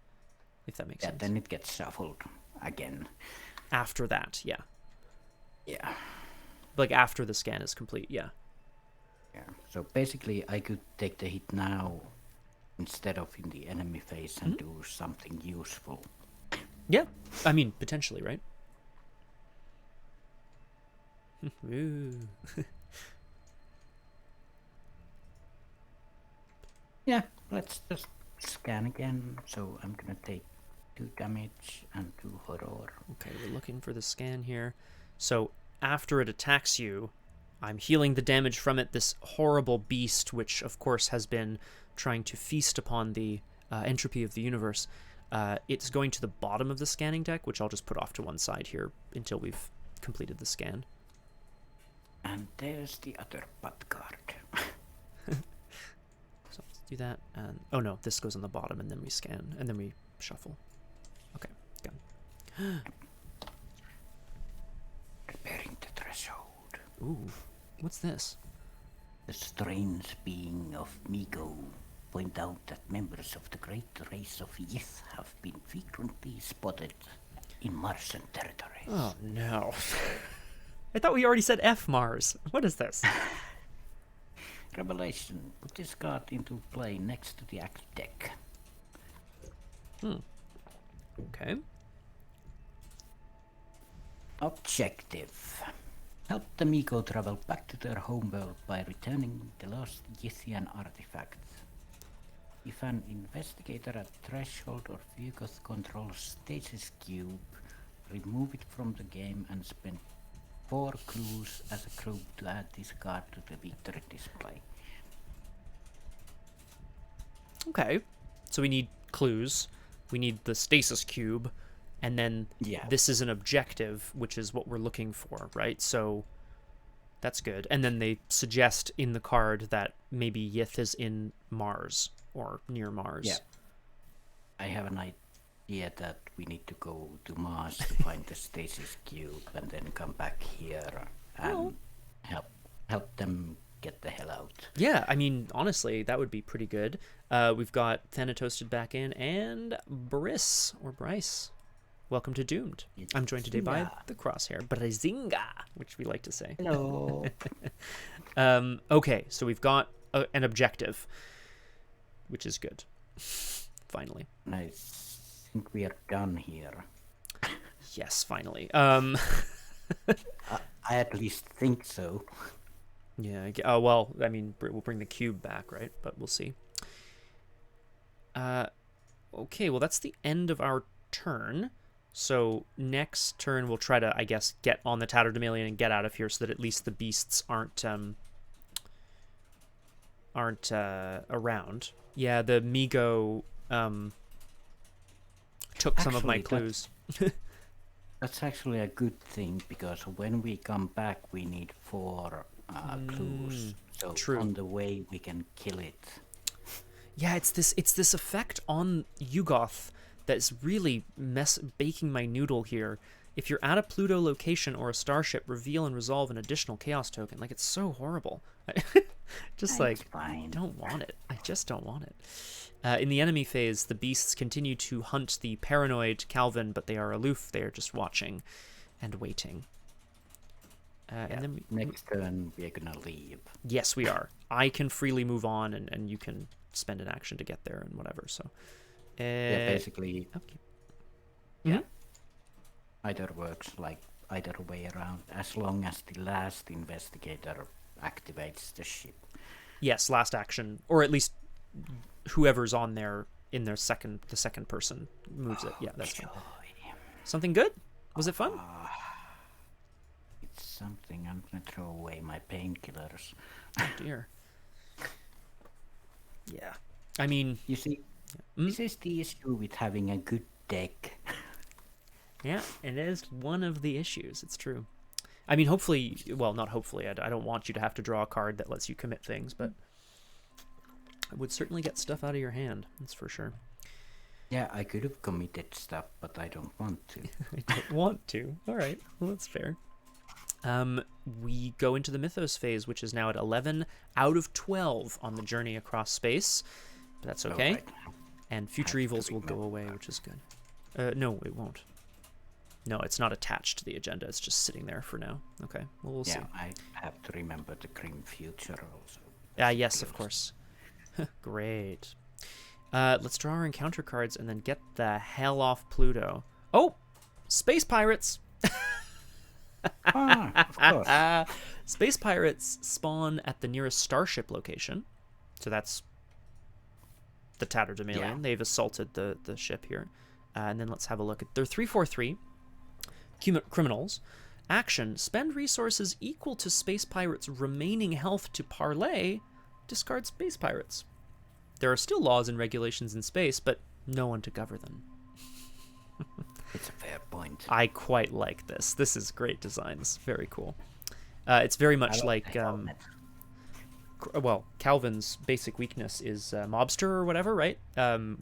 If that makes sense. Then it gets shuffled again. After that, yeah. Yeah. Like after the scan is complete, yeah. Yeah. So basically I could take the hit now instead of in the enemy phase and do something useful. Yeah. I mean, potentially, right? Ooh. Yeah, let's just scan again. So I'm gonna take 2 damage and 2 horror. Okay, we're looking for the scan here. So after it attacks you, I'm healing the damage from it. This horrible beast, which of course has been trying to feast upon the entropy of the universe, it's going to the bottom of the scanning deck, which I'll just put off to one side here until we've completed the scan. And there's the other butt card. So let's do that. And oh no, this goes on the bottom, and then we scan, and then we shuffle. Okay, done. Preparing the threshold. Ooh, what's this? The strange being of Migo point out that members of the great race of Yith have been frequently spotted in Martian territories. Oh no. I thought we already said F Mars. What is this? Revelation. Put this card into play next to the act deck. Okay. Objective. Help the Miko travel back to their homeworld by returning the lost Yithian artifacts. If an investigator at Threshold or Fugoth controls Stasis Cube, remove it from the game and spend 4 clues as a group to add this card to the victory display. Okay, so we need clues. We need the Stasis Cube, and then this is an objective, which is what we're looking for, right? So that's good. And then they suggest in the card that maybe Yith is in Mars or near Mars. Yeah. I have an idea that we need to go to Mars to find the Stasis Cube and then come back here and help them get the hell out. Yeah, I mean, honestly, that would be pretty good. We've got Thanatoasted back in, and Bryce. Welcome to Doomed. I'm joined today by the Crosshair, Brizinga, which we like to say. Hello. Okay, so we've got an objective, which is good. Finally. I think we are done here. Yes, finally. I at least think so. Yeah, well, I mean, we'll bring the cube back, right? But we'll see. Okay, well, that's the end of our turn. So next turn, we'll try to, I guess, get on the Tatterdemalion and get out of here so that at least the beasts aren't around. Yeah, the Migo took some of my clues. That's actually a good thing, because when we come back, we need 4 clues. So true. On the way, we can kill it. Yeah, it's this effect on Yugoth that's really baking my noodle here. If you're at a Pluto location or a starship, reveal and resolve an additional chaos token. Like, it's so horrible. Just like, I don't want it. I just don't want it. In the enemy phase, the beasts continue to hunt the paranoid Calvin, but they are aloof. They are just watching and waiting. And then next turn, we're gonna leave. Yes, we are. I can freely move on, and you can spend an action to get there and whatever. So, yeah, basically. Okay. Yeah. Either works, like either way around, as long as the last investigator activates the ship. Yes, last action, or at least whoever's on there in the second person moves it. Yeah, that's fine. Something good? Was it fun? It's something. I'm gonna throw away my painkillers. Oh dear. Yeah, I mean, you see, this is the issue with having a good deck. Yeah, it is one of the issues. It's true. I mean, hopefully, well, not hopefully. I don't want you to have to draw a card that lets you commit things, but it would certainly get stuff out of your hand. That's for sure. Yeah, I could have committed stuff, but I don't want to. I don't want to. All right, well, that's fair. We go into the mythos phase, which is now at 11 out of 12 on the journey across space. But that's okay. Right. And future evils will go away, which is good. No, it won't. No, it's not attached to the agenda. It's just sitting there for now. Okay, well, we'll see. Yeah, I have to remember the grim future also. Yes, of course. Great. Let's draw our encounter cards and then get the hell off Pluto. Oh, space pirates! Of course. Space pirates spawn at the nearest starship location. So that's the Tatterdemalion. Yeah. They've assaulted the ship here. And then let's have a look at... They're 3/4/3. Criminals. Action. Spend resources equal to space pirates' remaining health to parlay. Discard space pirates. There are still laws and regulations in space, but no one to govern them. It's a fair point. I quite like this. This is great designs. Very cool. It's very much like... well, Calvin's basic weakness is mobster or whatever, right?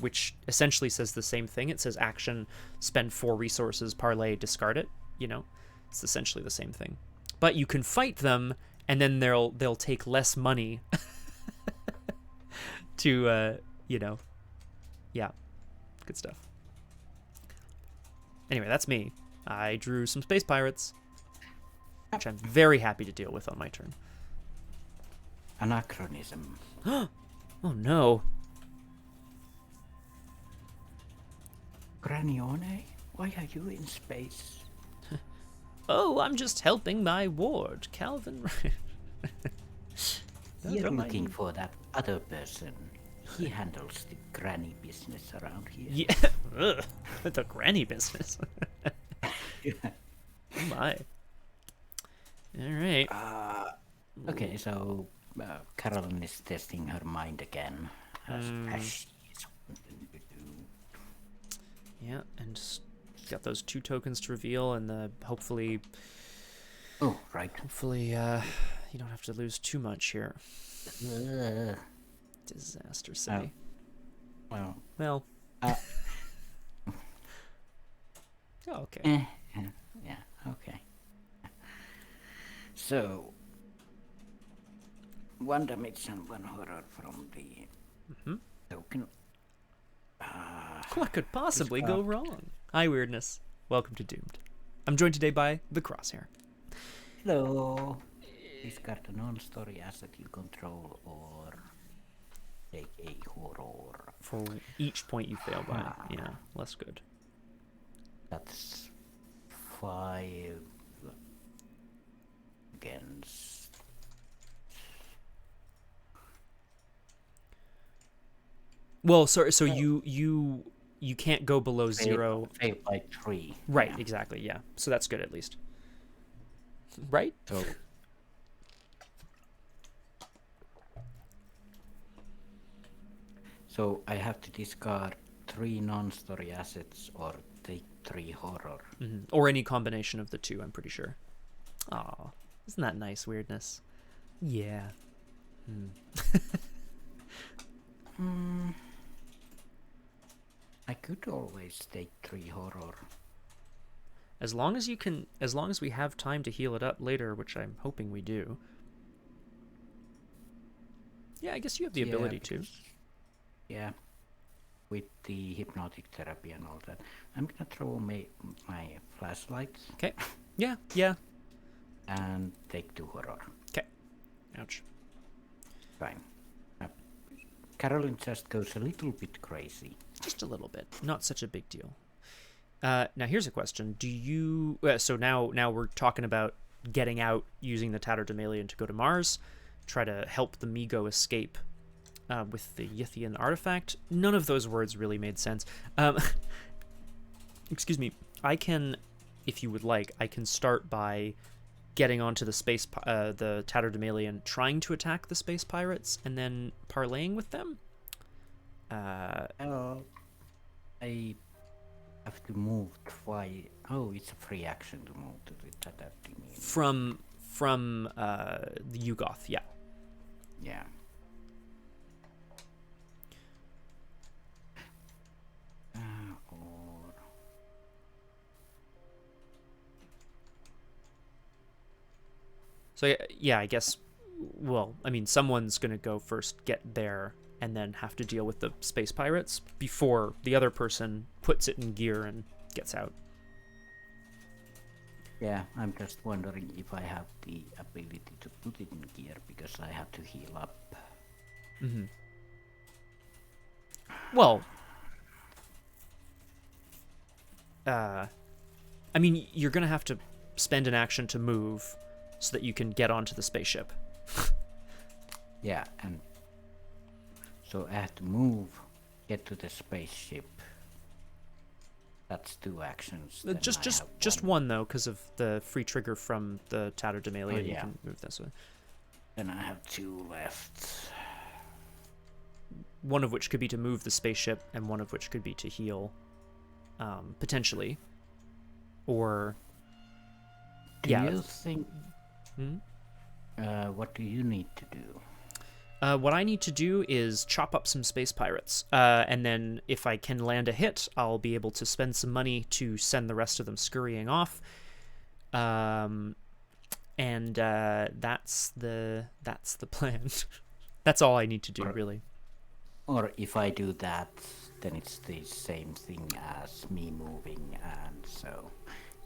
Which essentially says the same thing. It says action, spend 4 resources, parlay, discard it. You know, it's essentially the same thing. But you can fight them, and then they'll take less money to, you know, yeah, good stuff. Anyway, that's me. I drew some space pirates, which I'm very happy to deal with on my turn. Anachronism. Oh no. Granione, why are you in space? Oh, I'm just helping my ward, Calvin. You're looking for that other person. He handles the granny business around here. Yeah, ugh, the granny business. Oh my. All right. Okay, so Carolyn is testing her mind again, as she is wanting to do. Yeah, and just got those 2 tokens to reveal, and hopefully. Oh, right. Hopefully, you don't have to lose too much here. Uh, Disaster City. well. Oh, okay. Yeah, okay. So, 1 damage and 1 horror from the token. What could possibly go wrong? Hi, Weirdness. Welcome to Doomed. I'm joined today by the Crosshair. Hello. Discard a non-story asset you control or take a horror. For each point you fail by. Yeah, less good. That's 5 against. Well, sorry. So you can't go below 0. Fail by 3. Right. Yeah. Exactly. Yeah. So that's good at least. Right. So I have to discard 3 non-story assets or take 3 horror. Or any combination of the 2. I'm pretty sure. Aw, isn't that nice, Weirdness? Yeah. I could always take 3 horror. As long as we have time to heal it up later, which I'm hoping we do. Yeah, I guess you have the ability to. Yeah. With the hypnotic therapy and all that. I'm gonna throw my flashlight. Okay. Yeah, yeah. And take 2 horror. Okay. Ouch. Fine. Carolyn just goes a little bit crazy. Just a little bit. Not such a big deal. Now here's a question. Do you... so now we're talking about getting out using the Tatterdemalion to go to Mars. Try to help the Migo escape with the Yithian artifact. None of those words really made sense. Excuse me. I can, if you would like, I can start by getting onto the the Tatterdemalion, trying to attack the space pirates, and then parlaying with them. I have to move twice. Oh, it's a free action to move to the Tatterdemalion. From the Yugoth, yeah. Yeah. So yeah, I guess. Well, I mean, someone's gonna go first, get there, and then have to deal with the space pirates before the other person puts it in gear and gets out. Yeah, I'm just wondering if I have the ability to put it in gear because I have to heal up. Well, I mean, you're gonna have to spend an action to move so that you can get onto the spaceship. Yeah, and so I have to move, get to the spaceship. That's 2 actions. Just one though, because of the free trigger from the Tatterdemalion. Oh, yeah. You can move this way. Then I have 2 left. One of which could be to move the spaceship, and one of which could be to heal, potentially. Or Do you think? What do you need to do? What I need to do is chop up some space pirates, and then if I can land a hit, I'll be able to spend some money to send the rest of them scurrying off. And that's the plan. That's all I need to do, really. Or if I do that, then it's the same thing as me moving, and so,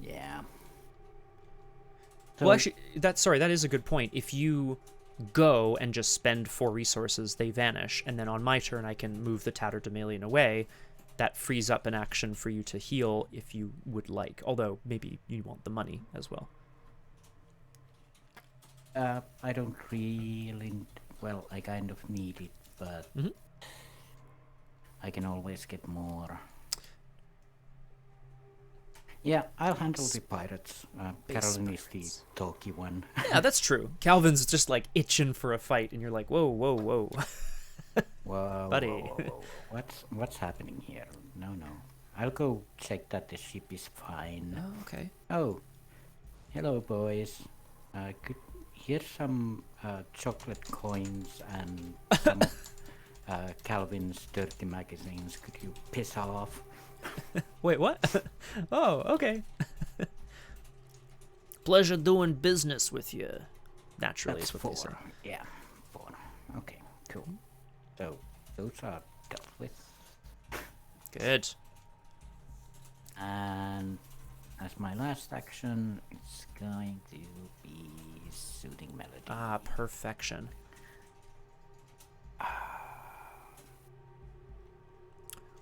yeah. So, Well, actually, that is a good point. If you go and just spend 4 resources, they vanish, and then on my turn I can move the Tatterdemalion away, that frees up an action for you to heal if you would like. Although maybe you want the money as well. I don't really... Well, I kind of need it, but I can always get more. Yeah, I'll handle the pirates. Carolyn is the talky one. Yeah, that's true. Calvin's just like itching for a fight, and you're like, whoa, whoa, whoa. Whoa, buddy. whoa. What's happening here? No. I'll go check that the ship is fine. Oh, okay. Oh, hello, boys. Here's some chocolate coins and some Calvin's dirty magazines. Could you piss off? Wait, what? Oh, okay. Pleasure doing business with you. Naturally, That's is what they say. 4. Yeah, 4. Okay, cool. So those are dealt with. Good. And as my last action, it's going to be soothing melody. Ah, perfection.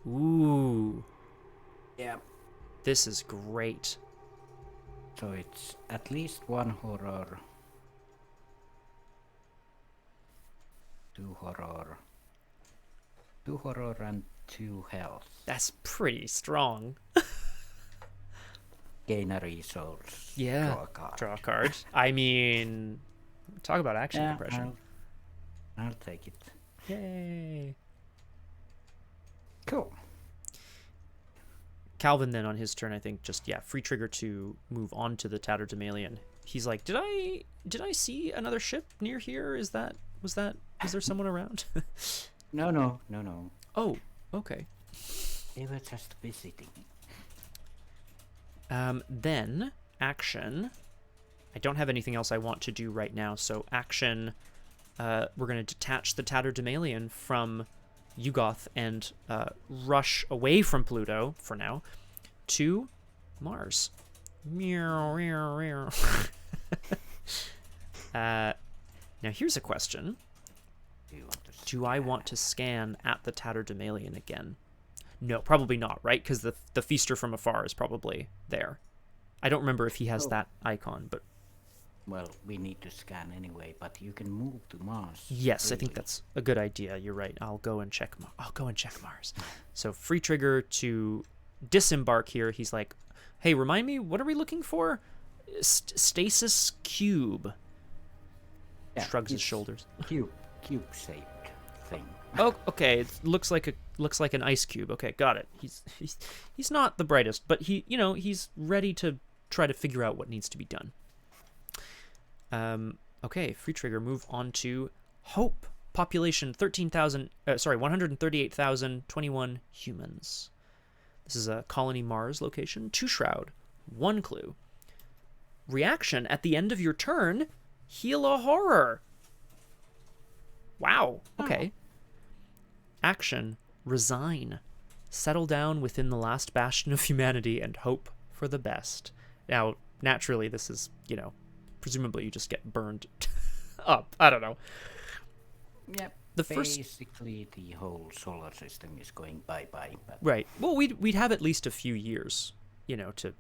Ooh. Yeah. This is great. So it's at least 1 horror, 2 horror, 2 horror and 2 health. That's pretty strong. Gain a resource. Yeah. Draw a card. Draw a card. I mean, talk about action compression. I'll take it. Yay. Cool. Calvin then on his turn, I think, just free trigger to move on to the Tatterdemalion. He's like, did I see another ship near here? Is there someone around? No. Oh, okay. They were just visiting. Then action. I don't have anything else I want to do right now, so action. We're going to detach the Tatterdemalion from Yugoth and rush away from Pluto for now to Mars. Meow, meow, meow. Now here's a question. Do I want to scan at the Tatterdemalion again? No, probably not, right? Because the Feaster from afar is probably there. I don't remember if he has that icon, but... Well, we need to scan anyway, but you can move to Mars. Yes, freely. I think that's a good idea. You're right. I'll go and check Mars. So free trigger to disembark here. He's like, hey, remind me, what are we looking for? Stasis Cube. Yeah, Shrugs his shoulders. Cube-shaped thing. Oh, okay. It looks like an ice cube. Okay, got it. He's not the brightest, but he's ready to try to figure out what needs to be done. Okay, free trigger, move on to Hope. Population 138,021 humans. This is a Colony Mars location. 2 shroud, 1 clue. Reaction at the end of your turn, heal a horror. Wow, okay. Action, resign. Settle down within the last bastion of humanity and hope for the best. Now, naturally, this is, presumably you just get burned up. I don't know. Yep. Basically, the whole solar system is going bye-bye. But... Right. Well, we'd have at least a few years, to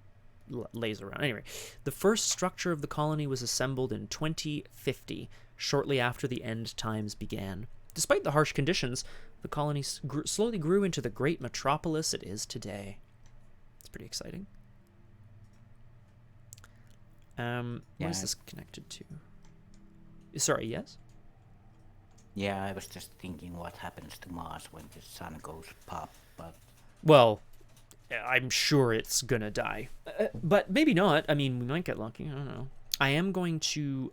laser around. Anyway, the first structure of the colony was assembled in 2050, shortly after the end times began. Despite the harsh conditions, the colony slowly grew into the great metropolis it is today. It's pretty exciting. What is this connected to? Sorry, yes? Yeah, I was just thinking what happens to Mars when the sun goes pop, but... Well, I'm sure it's gonna die. But maybe not. I mean, we might get lucky. I don't know. I am going to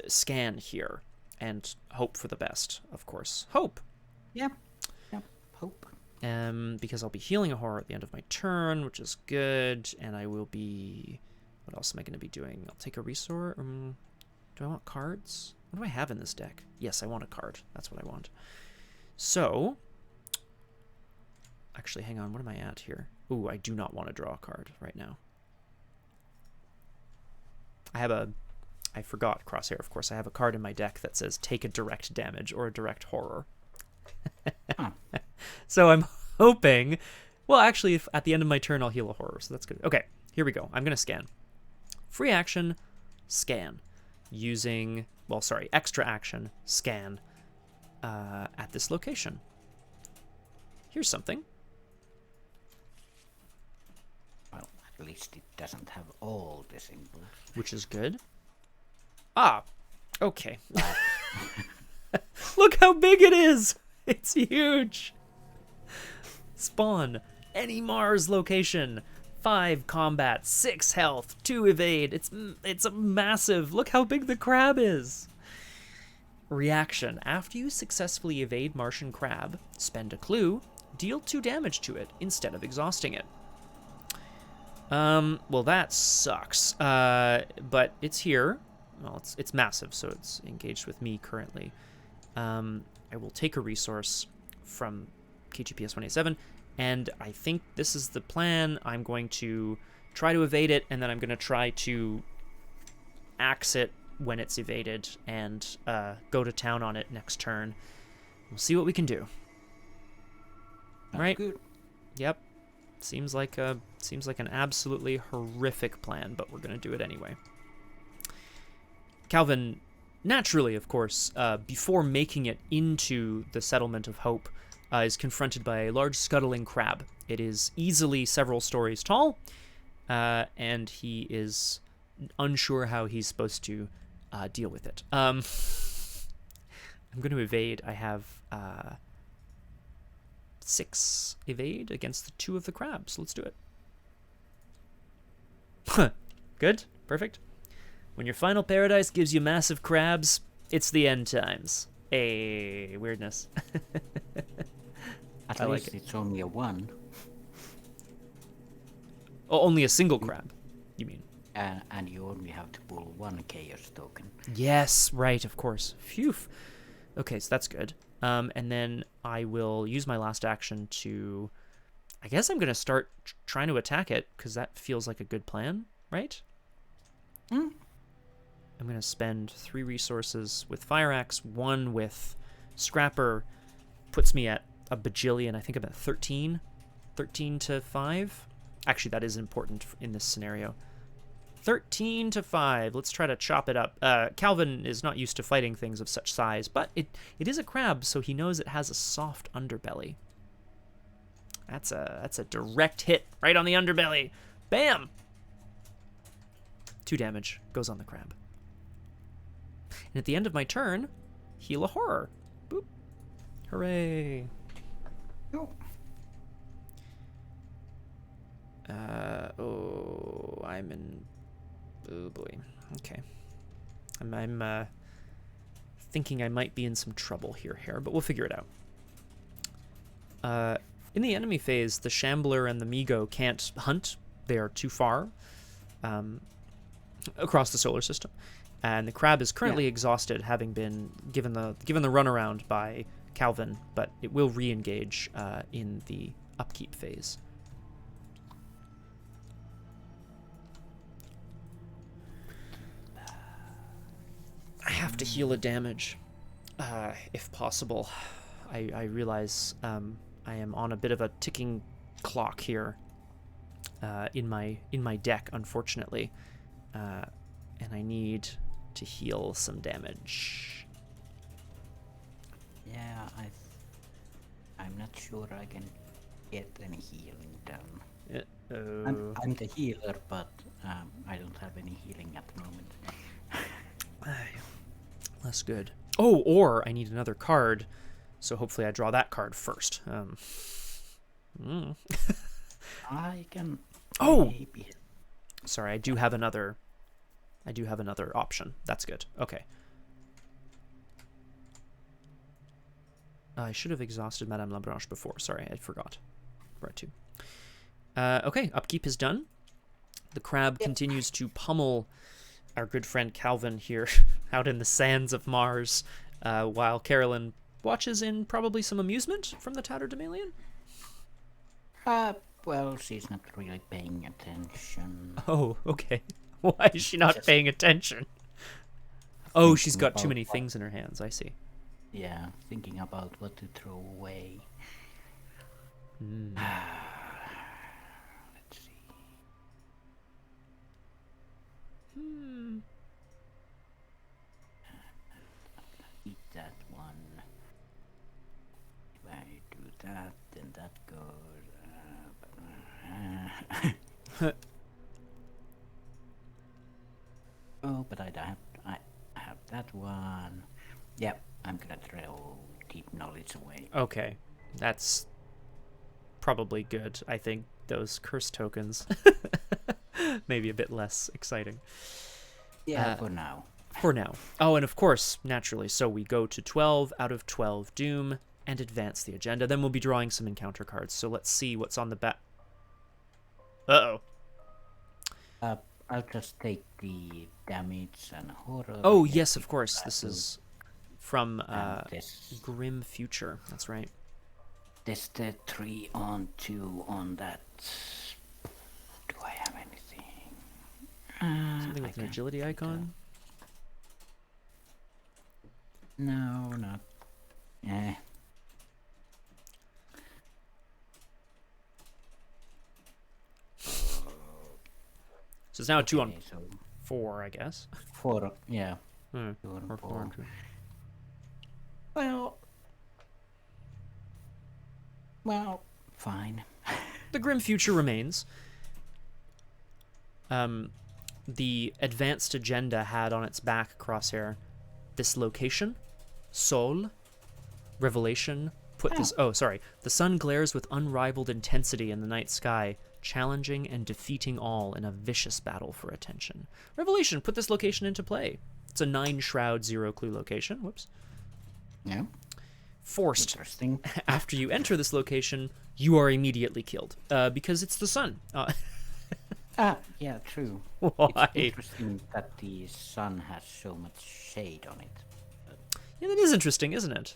scan here and hope for the best, of course. Hope! Yep, hope. Because I'll be healing a horror at the end of my turn, which is good, and I will be... What else am I going to be doing? I'll take a resource. Do I want cards? What do I have in this deck? Yes, I want a card. That's what I want. So, actually, hang on. What am I at here? Ooh, I do not want to draw a card right now. I forgot Crosshair, of course. I have a card in my deck that says take a direct damage or a direct horror. So I'm hoping. Well, actually, if at the end of my turn, I'll heal a horror, so that's good. Okay, here we go. I'm going to scan. Free action, scan. Using, well, sorry, extra action, scan at this location. Here's something. Well, at least it doesn't have all the symbols. Which is good. Ah, okay. Look how big it is! It's huge! Spawn. Any Mars location. 5 combat, 6 health, 2 evade. It's a massive. Look how big the crab is. Reaction. After you successfully evade Martian crab, spend a clue, deal 2 damage to it instead of exhausting it. Well, that sucks. But it's here. Well, it's massive, so it's engaged with me currently. I will take a resource from KGPS 187, and I think this is the plan. I'm going to try to evade it, and then I'm going to try to axe it when it's evaded and go to town on it next turn. We'll see what we can do. Right? Good. Yep. Seems like an absolutely horrific plan, but we're going to do it anyway. Calvin, naturally, of course, before making it into the Settlement of Hope, is confronted by a large scuttling crab. It is easily several stories tall, and he is unsure how he's supposed to deal with it. I'm going to evade. I have 6 evade against the 2 of the crabs. Let's do it. Good. Perfect. When your final paradise gives you massive crabs, it's the end times. Hey, weirdness. At I least like it. it's only a 1. Oh, only a single crab, you mean? And you only have to pull 1 chaos token. Yes, right, of course. Phew. Okay, so that's good. And then I will use my last action to... I guess I'm going to start trying to attack it, because that feels like a good plan, right? I'm going to spend 3 resources with Fire Axe, 1 with Scrapper. Puts me at a bajillion. I think I'm at 13. 13 to 5. Actually, that is important in this scenario. 13 to 5. Let's try to chop it up. Calvin is not used to fighting things of such size, but it is a crab, so he knows it has a soft underbelly. That's a direct hit right on the underbelly. Bam! 2 damage goes on the crab. And at the end of my turn, heal a horror. Boop. Hooray. Oh. I'm in... Oh, boy. Okay. I'm thinking I might be in some trouble here, but we'll figure it out. In the enemy phase, the Shambler and the Migo can't hunt. They are too far across the solar system. And the crab is currently exhausted, having been given the runaround by Calvin, but it will re-engage in the upkeep phase. I have to heal a damage, if possible. I realize I am on a bit of a ticking clock here in my deck, unfortunately, and I need to heal some damage. Yeah, I'm not sure I can get any healing done. I'm the healer, but I don't have any healing at the moment. That's good. Oh, or I need another card, so hopefully I draw that card first. I can. Oh, maybe. Sorry, I do have another option. That's good. Okay. I should have exhausted Madame Labranche before. Sorry, I forgot. Right too. Okay, upkeep is done. The crab continues to pummel our good friend Calvin here out in the sands of Mars, while Carolyn watches in probably some amusement from the tatterdemalion. Well, she's not really paying attention. Oh, okay. Why is she not paying attention? Oh, she's got too many things in her hands. I see. Yeah, thinking about what to throw away. Let's see. Eat that one. If I do that, then that goes. Oh, but I have that one. Yep, I'm gonna throw deep knowledge away. Okay, that's probably good. I think those curse tokens maybe a bit less exciting. Yeah, for now. For now. Oh, and of course, naturally, so we go to 12 out of 12 Doom and advance the agenda. Then we'll be drawing some encounter cards. So let's see what's on the back. Uh-oh. I'll just take the damage and horror. Oh, yes, of course. This is from this. Grim Future. That's right. This the 3 on 2 on that. Do I have anything? Something with an agility icon? No, not. Eh. So it's now a 2 on So 4, I guess. 4, yeah. 2 on or 4 4. on 2. Well, fine. The Grim Future remains. The advanced agenda had on its back, Crosshair, this location, Sol, Revelation, put this... Oh, sorry. The sun glares with unrivaled intensity in the night sky, challenging and defeating all in a vicious battle for attention. Revelation, put this location into play. It's a 9-shroud, 0-clue location. Whoops. Yeah. Forced. Interesting. After you enter this location, you are immediately killed, because it's the sun. Yeah, true. Why? It's interesting that the sun has so much shade on it. Yeah, that is interesting, isn't it?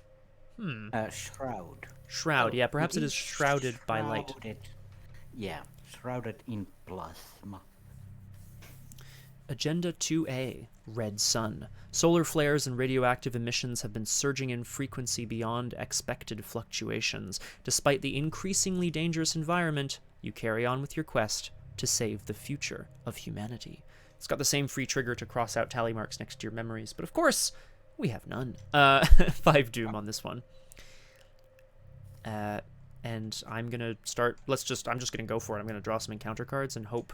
Shroud. Shroud, yeah, perhaps it is shrouded by light. Yeah, shrouded in plasma. Agenda 2A, Red Sun. Solar flares and radioactive emissions have been surging in frequency beyond expected fluctuations. Despite the increasingly dangerous environment, you carry on with your quest to save the future of humanity. It's got the same free trigger to cross out tally marks next to your memories, but of course, we have none. 5 Doom on this one. And I'm gonna start. I'm just gonna go for it. I'm gonna draw some encounter cards and hope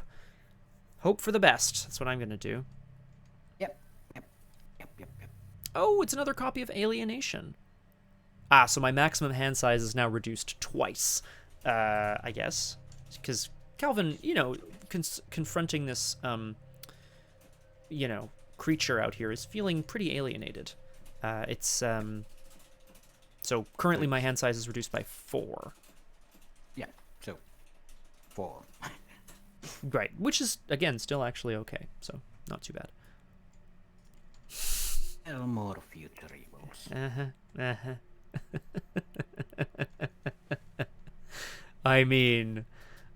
for the best. That's what I'm gonna do. Yep. Oh, it's another copy of Alienation. So my maximum hand size is now reduced twice. I guess because Calvin, confronting this, creature out here is feeling pretty alienated. So currently my hand size is reduced by 4. Yeah, so 4. Right, which is, again, still actually okay, so not too bad. Well, more future evils. I mean,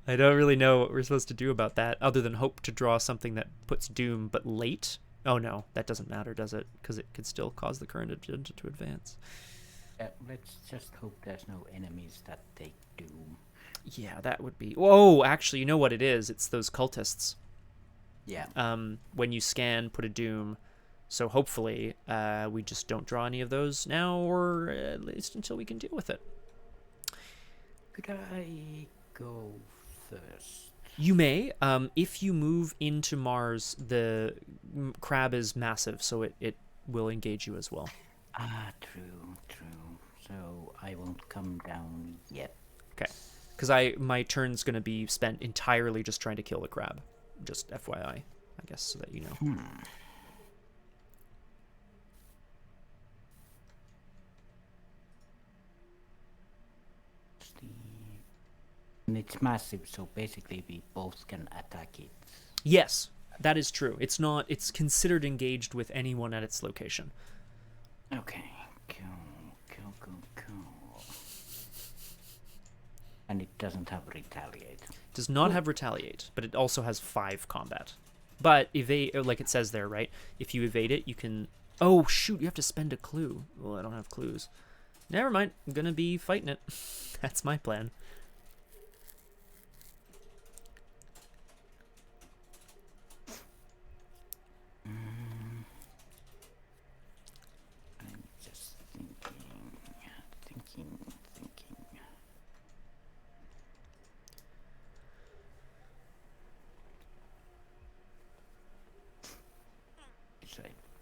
I don't really know what we're supposed to do about that, other than hope to draw something that puts Doom, but late. Oh no, that doesn't matter, does it? Because it could still cause the current agenda to advance. Let's just hope there's no enemies that take Doom. Yeah, that would be... Whoa, actually, you know what it is? It's those cultists. Yeah. When you scan, put a Doom. So hopefully, we just don't draw any of those now, or at least until we can deal with it. Could I go first? You may. If you move into Mars, the crab is massive, so it will engage you as well. True. So I won't come down yet. Okay. Because my turn's going to be spent entirely just trying to kill the crab. Just FYI, I guess, so that you know. And it's massive, so basically we both can attack it. Yes, that is true. It's considered engaged with anyone at its location. Okay. Cool. And it doesn't have retaliate. Does not have retaliate, but it also has 5 combat. But evade, like it says there, right? If you evade it, you can... Oh, shoot, you have to spend a clue. Well, I don't have clues. Never mind, I'm gonna be fighting it. That's my plan.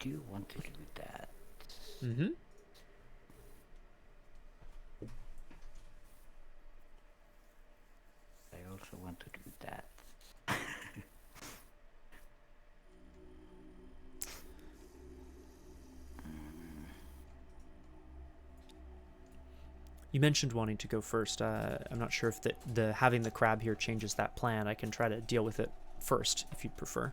do want to do that. Mm-hmm. I also want to do that. You mentioned wanting to go first. I'm not sure if the having the crab here changes that plan. I can try to deal with it first if you'd prefer.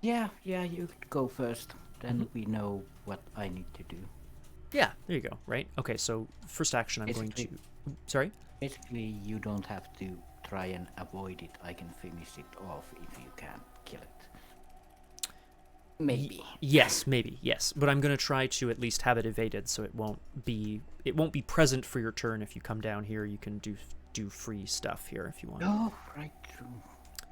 Yeah, you could go first. Then we know what I need to do. Yeah, there you go. Right. Okay. So first action, I'm going to. Sorry. Basically, you don't have to try and avoid it. I can finish it off if you can't kill it. Maybe. Yes, maybe. Yes, but I'm going to try to at least have it evaded, so it won't be present for your turn. If you come down here, you can do free stuff here if you want. Oh, right. True.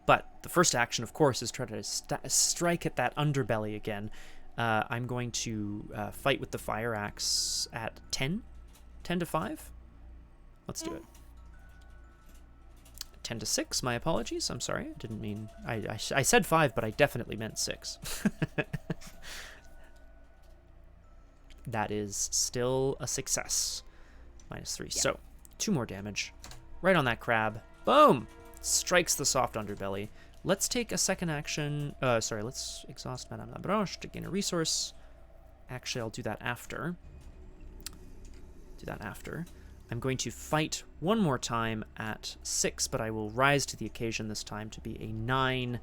But the first action, of course, is try to strike at that underbelly again. I'm going to fight with the fire axe at 10 to 5. Let's do it. 10 to 6, my apologies. I'm sorry. I didn't mean... I said 5, but I definitely meant 6. That is still a success. -3. Yeah. So, 2 more damage. Right on that crab. Boom! Strikes the soft underbelly. Let's take a second action. Let's exhaust Madame Labranche to gain a resource. Actually, I'll do that after. I'm going to fight one more time at 6, but I will rise to the occasion this time to be a 9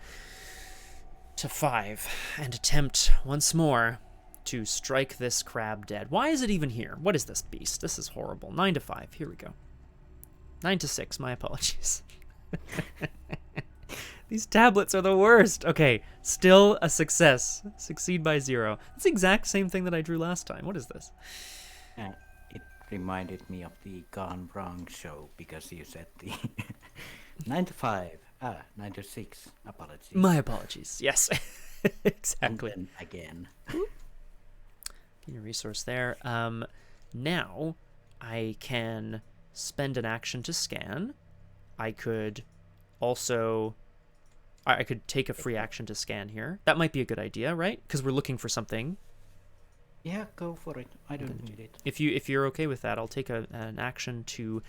to 5 and attempt once more to strike this crab dead. Why is it even here? What is this beast? This is horrible. 9 to 5. Here we go. 9 to 6. My apologies. These tablets are the worst. Okay, still a success. Succeed by 0. It's the exact same thing that I drew last time. What is this? It reminded me of the Gone Wrong show because you said the 9 to 5. 9 to 6. Apologies. My apologies. Yes, exactly. And then again. Get a resource there. Now I can spend an action to scan. I could also... I could take a free action to scan here. That might be a good idea, right? Because we're looking for something. Yeah, go for it. I don't need it. If you're okay with that, I'll take an action to...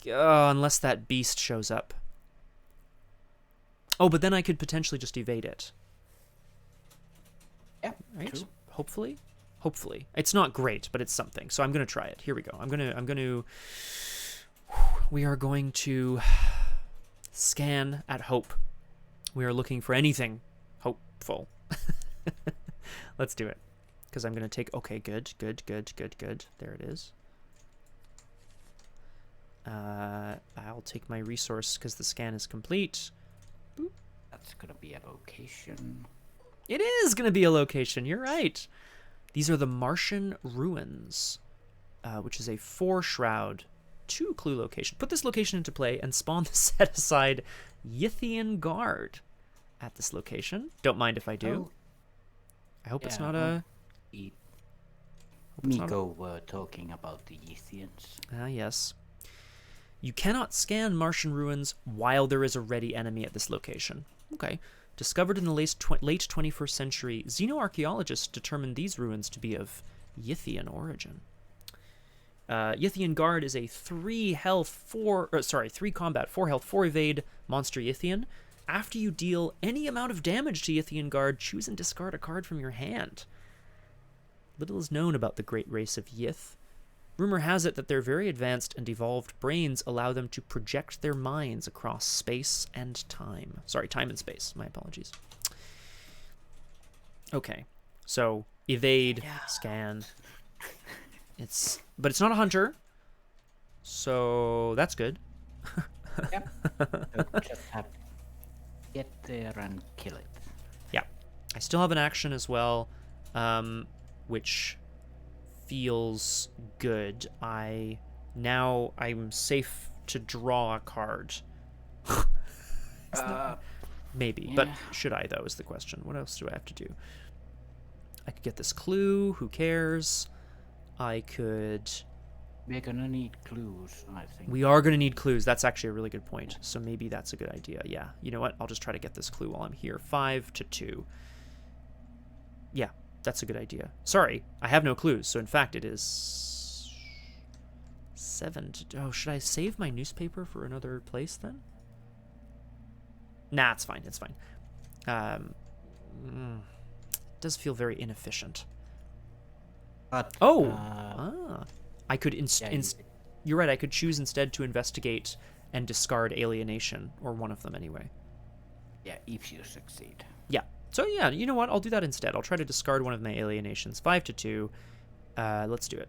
unless that beast shows up. Oh, but then I could potentially just evade it. Yeah, right? True. Hopefully. It's not great, but it's something. So I'm going to try it. Here we go. I'm going to... We are going to scan at hope. We are looking for anything hopeful. Let's do it. Because I'm going to take... Okay, good. There it is. I'll take my resource because the scan is complete. Boop. That's going to be a location. It is going to be a location. You're right. These are the Martian Ruins, which is a 4-shroud, 2-clue location. Put this location into play and spawn the set-aside Yithian Guard at this location. Don't mind if I do. I hope it's not a... Miko were talking about the Yithians. Yes. You cannot scan Martian Ruins while there is a ready enemy at this location. Okay. Discovered in the late 21st century, xenoarchaeologists determined these ruins to be of Yithian origin. Yithian Guard is a 3 combat, 4 health, 4 evade monster Yithian. After you deal any amount of damage to Yithian Guard, choose and discard a card from your hand. Little is known about the great race of Yith. Rumor has it that their very advanced and evolved brains allow them to project their minds across space and time. Sorry, time and space. My apologies. Okay, so evade, scan. But it's not a hunter, so that's good. Yep. So just have to get there and kill it. Yeah, I still have an action as well, which feels good. I'm safe to draw a card. Maybe, yeah. But should I though is the question. What else do I have to do? I could get this clue. Who cares? I could... We're gonna need clues, I think. We are gonna need clues. That's actually a really good point. So maybe that's a good idea. Yeah. You know what? I'll just try to get this clue while I'm here. 5 to 2. Yeah, that's a good idea. Sorry, I have no clues. So in fact, it is 7 to... Oh, should I save my newspaper for another place then? Nah, it's fine. It's fine. It does feel very inefficient. But I could you're right. I could choose instead to investigate and discard alienation, or one of them anyway. yeah, if you succeed. Yeah. So yeah, you know what? I'll do that instead. I'll try to discard one of my alienations. 5 to 2. Let's do it.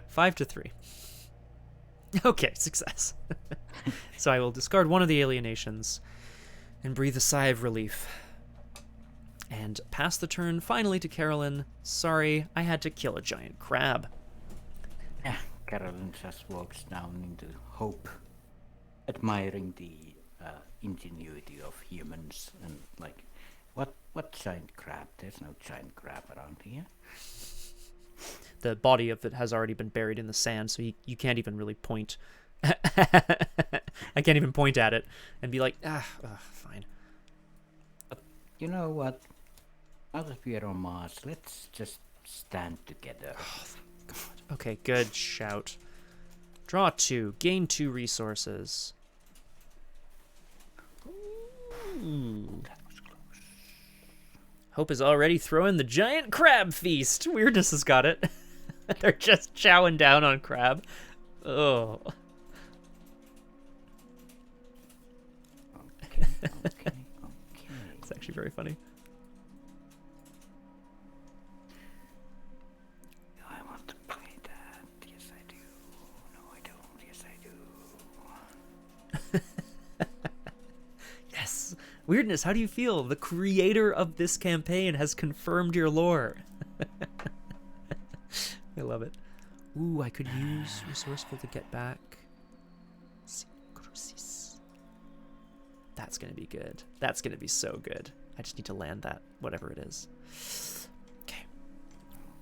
5 to 3. Okay, success. So I will discard one of the alienations and breathe a sigh of relief. And pass the turn finally to Carolyn. Sorry, I had to kill a giant crab. Yeah, Carolyn just walks down into hope, admiring the ingenuity of humans, and like, what giant crab? There's no giant crab around here. The body of it has already been buried in the sand, so you can't even really point. I can't even point at it and be like, fine. But you know what? Now that we are on Mars, let's just stand together. Oh, God. Okay, good shout. Draw 2, gain 2 resources. Ooh. That was close. Hope is already throwing the giant crab feast. Weirdness has got it. They're just chowing down on crab. Oh. Okay. It's actually very funny. I want to play that. Yes, I do. No, I don't. Yes, I do. Yes. Weirdness, how do you feel? The creator of this campaign has confirmed your lore. I love it. Ooh, I could use resourceful to get back. That's going to be good. That's going to be so good. I just need to land that, whatever it is. Okay.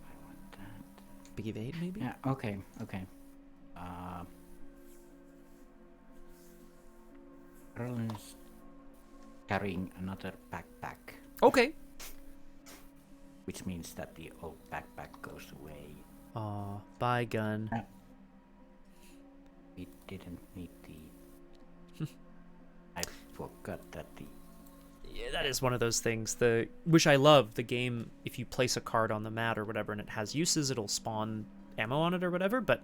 I want that. Big evade, maybe? Yeah, okay. Carolyn's carrying another backpack, Okay. which means that the old backpack goes away. Aw, bye, gun. We didn't need the... I forgot that the... Yeah, that is one of those things. Which I love. The game, if you place a card on the mat or whatever and it has uses, it'll spawn ammo on it or whatever, but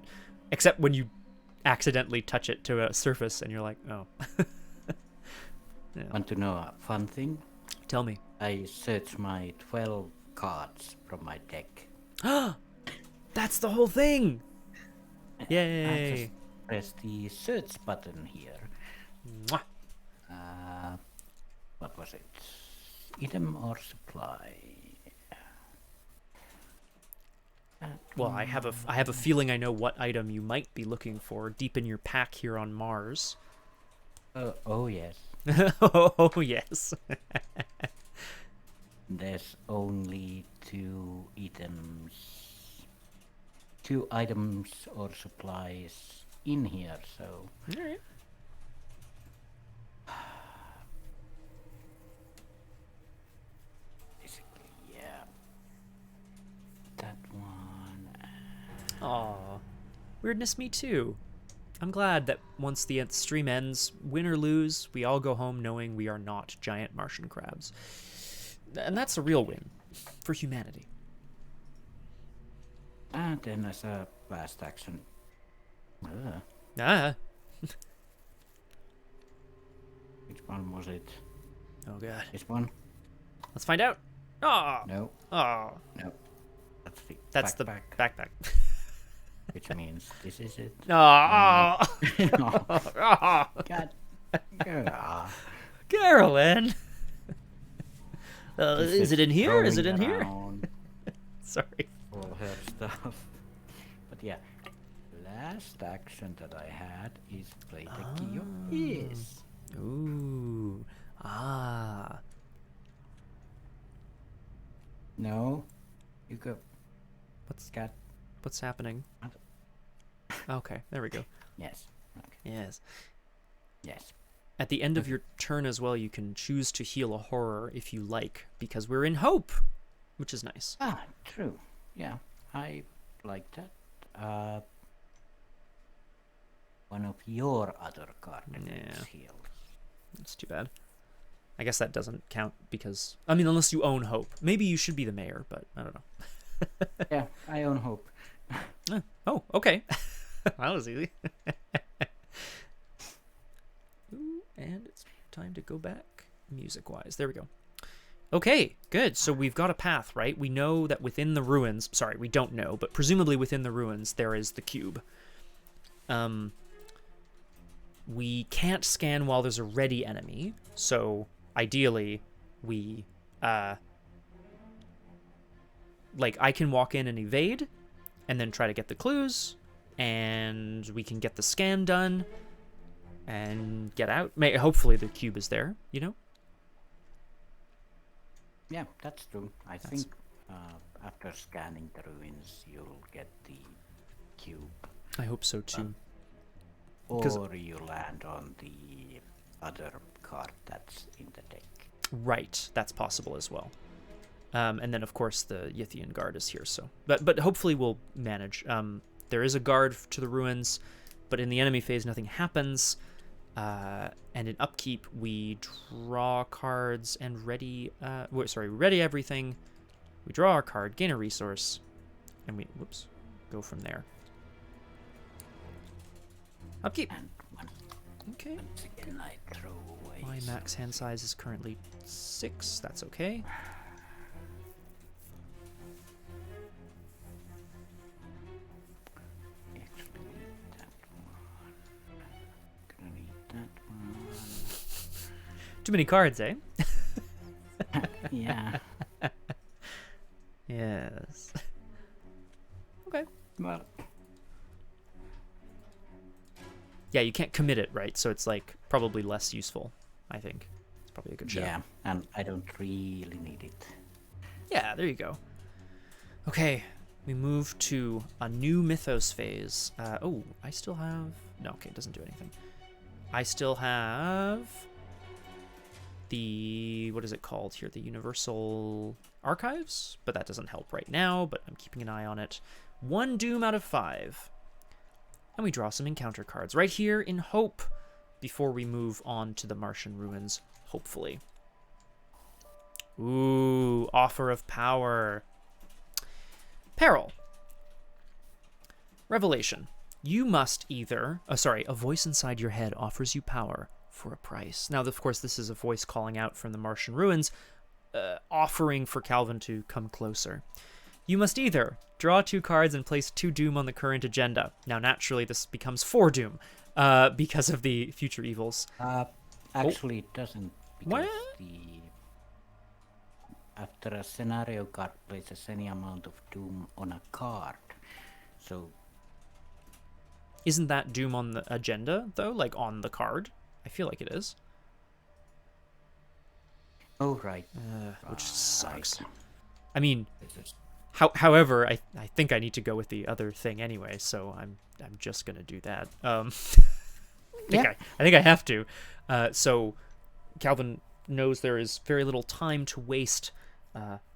except when you accidentally touch it to a surface and you're like, oh. Yeah. Want to know a fun thing? Tell me. I searched my 12 cards from my deck. That's the whole thing! I Yay! just press the search button here. Mwah. What was it? Item or supply? Well, I have a feeling I know what item you might be looking for deep in your pack here on Mars. Oh yes. Oh yes. There's only 2 items or supplies in here, so... Alright. Basically, yeah. That one... Aw. Weirdness, me too. I'm glad that once the stream ends, win or lose, we all go home knowing we are not giant Martian crabs. And that's a real win for humanity. And then as a last action... Ah. Which one was it? Oh god. This one? Let's find out. Oh. No. Oh. No. That's backpack. the backpack. Which means this is it. Oh. Oh. God. Carolyn. Is it in here? Is it in here? Around Sorry. all her stuff. But yeah, last action that I had is play the key of peace. Ooh. Ah. No, you go. What's happening? Okay, there we go. Yes. Okay. Yes. Yes. At the end of your turn as well, you can choose to heal a horror if you like, because we're in hope. which is nice. Ah, true. Yeah, I like that. One of your other card effects healed. That's too bad. I guess that doesn't count because, I mean, unless you own Hope. Maybe you should be the mayor, but I don't know. Yeah, I own Hope. Oh, okay. That was easy. Ooh, and it's time to go back music-wise. There we go. Okay, good. So we've got a path, right? We know that within the ruins... Sorry, we don't know, but presumably within the ruins there is the cube. We can't scan while there's a ready enemy, so ideally we... like, I can walk in and evade, and then try to get the clues, and we can get the scan done, and get out. Hopefully the cube is there, you know? Yeah, that's true. I think after scanning the ruins, you'll get the cube. I hope so too. Or you land on the other card that's in the deck. Right, that's possible as well. And then, of course, the Yithian guard is here. So, but hopefully we'll manage. There is a guard to the ruins, but in the enemy phase, nothing happens. And in upkeep, we draw cards and ready. Ready everything. We draw our card, gain a resource, and we go from there. Upkeep. And Okay. once again, I throw away. My max hand size is currently 6. That's okay. Actually, need that one. Gonna need that one. Too many cards, eh? Yeah. Yes. Okay. Well, Yeah, you can't commit it, right? So it's like probably less useful, I think. It's probably a good shout. yeah, and I don't really need it. Yeah, there you go. Okay, we move to a new mythos phase. Oh, I still have... No, okay, it doesn't do anything. I still have the... What is it called here? The Universal Archives? But that doesn't help right now, but I'm keeping an eye on it. 1 Doom out of 5. And we draw some encounter cards right here in Hope before we move on to the Martian Ruins, hopefully. Ooh, Offer of Power. Peril. Revelation. You must either... a voice inside your head offers you power for a price. Now, of course, this is a voice calling out from the Martian Ruins, offering for Calvin to come closer. You must either draw 2 cards and place 2 Doom on the current agenda. Now, naturally, this becomes 4 Doom because of the future evils. Actually, it doesn't, because What? after a scenario card places any amount of Doom on a card, so Isn't that Doom on the agenda, though? Like, on the card? I feel like it is. oh right, Which sucks. Right. I mean... This is- However, I think I need to go with the other thing anyway, so I'm just gonna do that. I think I have to. So Calvin knows there is very little time to waste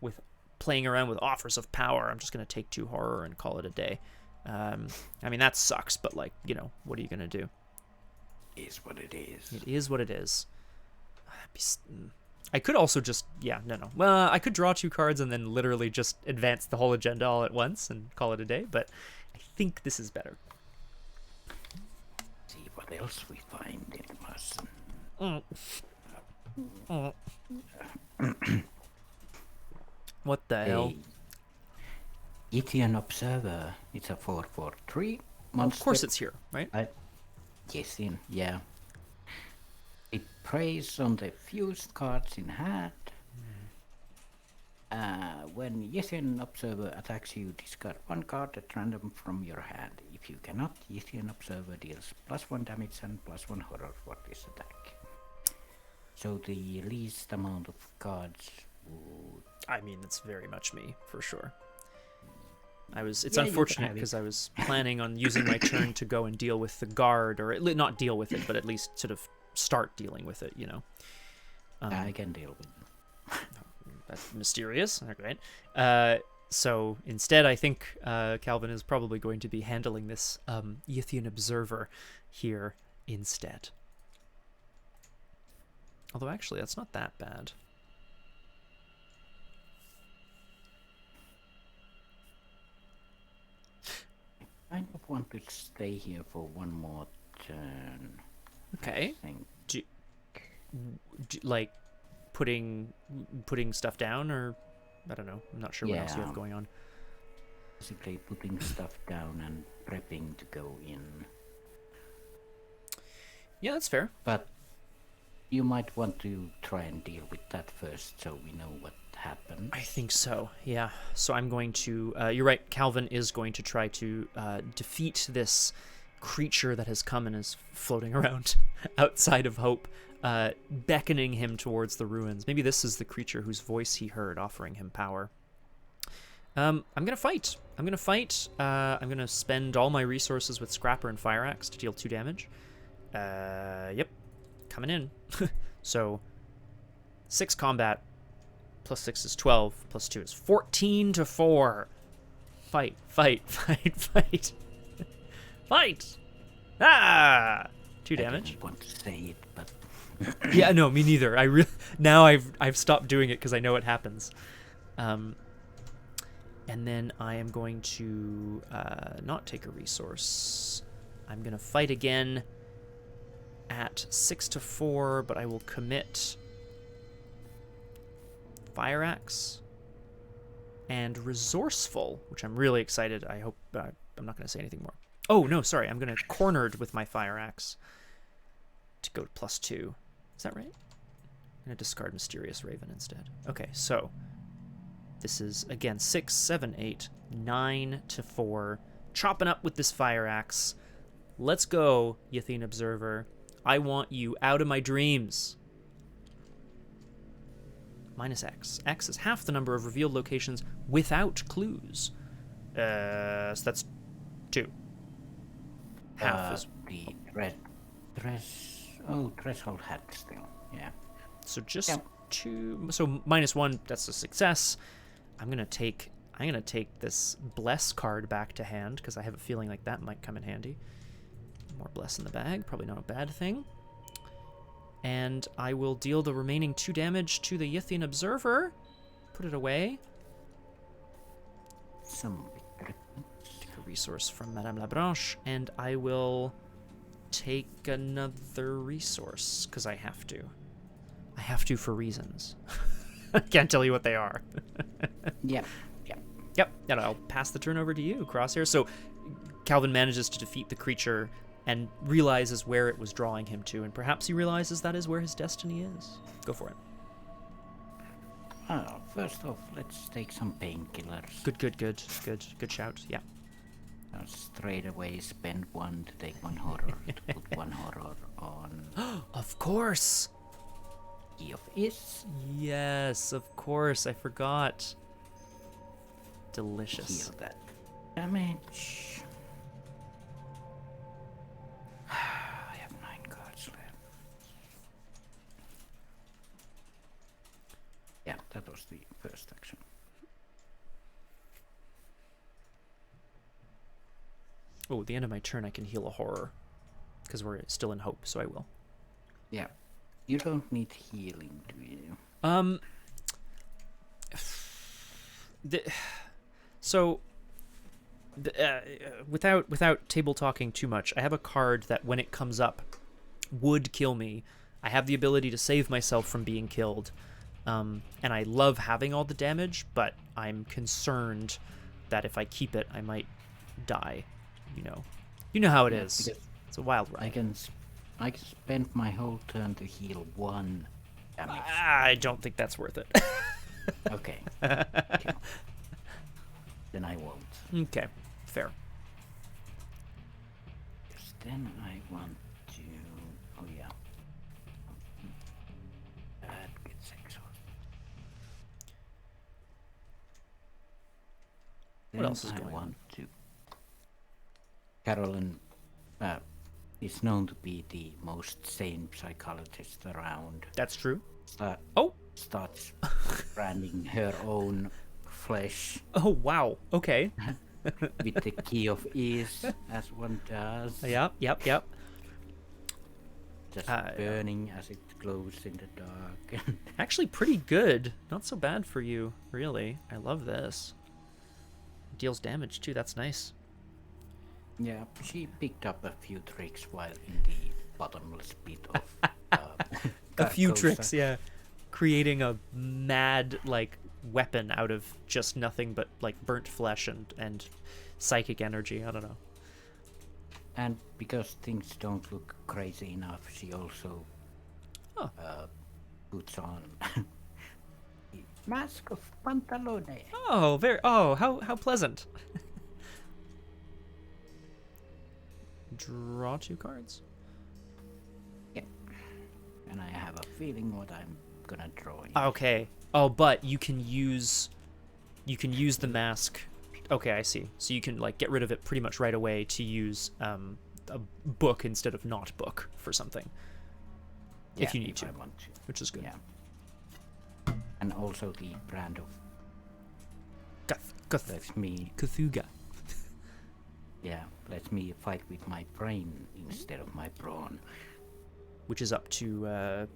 with playing around with offers of power. I'm just gonna take 2 horror and call it a day. I mean, that sucks, but like, you know, what are you gonna do? is what it is. It is what it is. I could also just, no. Well, I could draw 2 cards and then literally just advance the whole agenda all at once and call it a day, but I think this is better. See what else we find in Martian. What the hell? Yithian Observer. It's a 4/4/3 monster. Of course it's here, right? Yithian, yeah. It preys on the fused cards in hand. When Yithian Observer attacks you, discard 1 card at random from your hand. If you cannot, Yithian Observer deals +1 damage and +1 horror for this attack. So the least amount of cards would... I mean, it's very much me, for sure. It's Yeah, you unfortunate can have because it. I was planning on using my turn to go and deal with the guard, or not deal with it, but at least sort of start dealing with it, you know. I can deal with it. That's mysterious. Okay. So instead, I think Calvin is probably going to be handling this Yithian observer here instead. Although actually, that's not that bad. I kind of want to stay here for one more turn. Okay. I think. Like putting stuff down, or I don't know. I'm not sure what else you have going on. Basically putting stuff down and prepping to go in. Yeah, that's fair. But you might want to try and deal with that first, so we know what happened. I think so. Yeah. So I'm going to. You're right. Calvin is going to try to defeat this creature that has come and is floating around outside of Hope, beckoning him towards the ruins. Maybe this is the creature whose voice he heard, offering him power. I'm gonna fight. I'm gonna spend all my resources with Scrapper and Fire Axe to deal 2 damage. Yep, coming in. So 6 combat plus 6 is 12 plus 2 is 14 to 4. Fight. Fight! Ah! 2 damage. I didn't want to say it, but yeah, no, me neither. Now I've stopped doing it because I know it happens. And then I am going to not take a resource. I'm gonna fight again at 6 to 4, but I will commit Fire Axe and Resourceful, which I'm really excited. I hope I'm not gonna say anything more. Oh no, sorry. I'm gonna Cornered with my Fire Axe to go to +2. Is that right? I'm gonna discard Mysterious Raven instead. Okay, so this is again 6, 7, 8, 9 to 4. Chopping up with this Fire Axe. Let's go, Yithian Observer. I want you out of my dreams. Minus X. X is half the number of revealed locations without clues. So that's 2. Half is the threshold had still, yeah. So just 2. So -1. That's a success. I'm gonna take this Bless card back to hand because I have a feeling like that might come in handy. More Bless in the bag, probably not a bad thing. And I will deal the remaining 2 damage to the Yithian Observer. Put it away. Take a resource from Madame Labranche, and I will take another resource because I have to. I have to for reasons. I can't tell you what they are. Yep. And I'll pass the turn over to you, Crosshair. So Calvin manages to defeat the creature and realizes where it was drawing him to, and perhaps he realizes that is where his destiny is. Go for it. First off, let's take some painkillers. Good shout. Yeah. I'll straight away spend 1 to take 1 horror, to put 1 horror on. Of course. Key of Is. Yes, of course. I forgot. Delicious. Heal that damage. I have 9 cards left. Yeah, that was the first action. Oh, at the end of my turn, I can heal a horror because we're still in Hope, so I will. Yeah, you don't need healing, do you? Without table talking too much, I have a card that when it comes up would kill me. I have the ability to save myself from being killed, and I love having all the damage, but I'm concerned that if I keep it, I might die. You know how it is. It's a wild ride. I can spend my whole turn to heal 1 damage. I don't think that's worth it. Okay. Then I won't. Okay, fair. Yes, then I want to. Oh yeah. That gets exhausted. What else is going on? Carolyn is known to be the most sane psychologist around. That's true. starts branding her own flesh Oh, wow. Okay. with the key of ease, as one does. Yep. Just burning as it glows in the dark. Actually, pretty good. Not so bad for you, really. I love this. Deals damage, too. That's nice. Yeah, she picked up a few tricks while in the bottomless pit of A few Carcosa. tricks, yeah. Creating a mad, like, weapon out of just nothing but, like, burnt flesh and psychic energy. I don't know. And because things don't look crazy enough, she also puts on the mask of Pantalone. Oh, how pleasant. Draw 2 cards. Yeah. And I have a feeling what I'm gonna draw. Okay. Oh, but you can use the mask. Okay, I see. So you can like get rid of it pretty much right away to use a book instead of not book for something. Yeah, if you need if to, I want to. which is good. Yeah. And also the brand of lets me Cthulhu. lets me fight with my brain instead of my brawn. Which is up to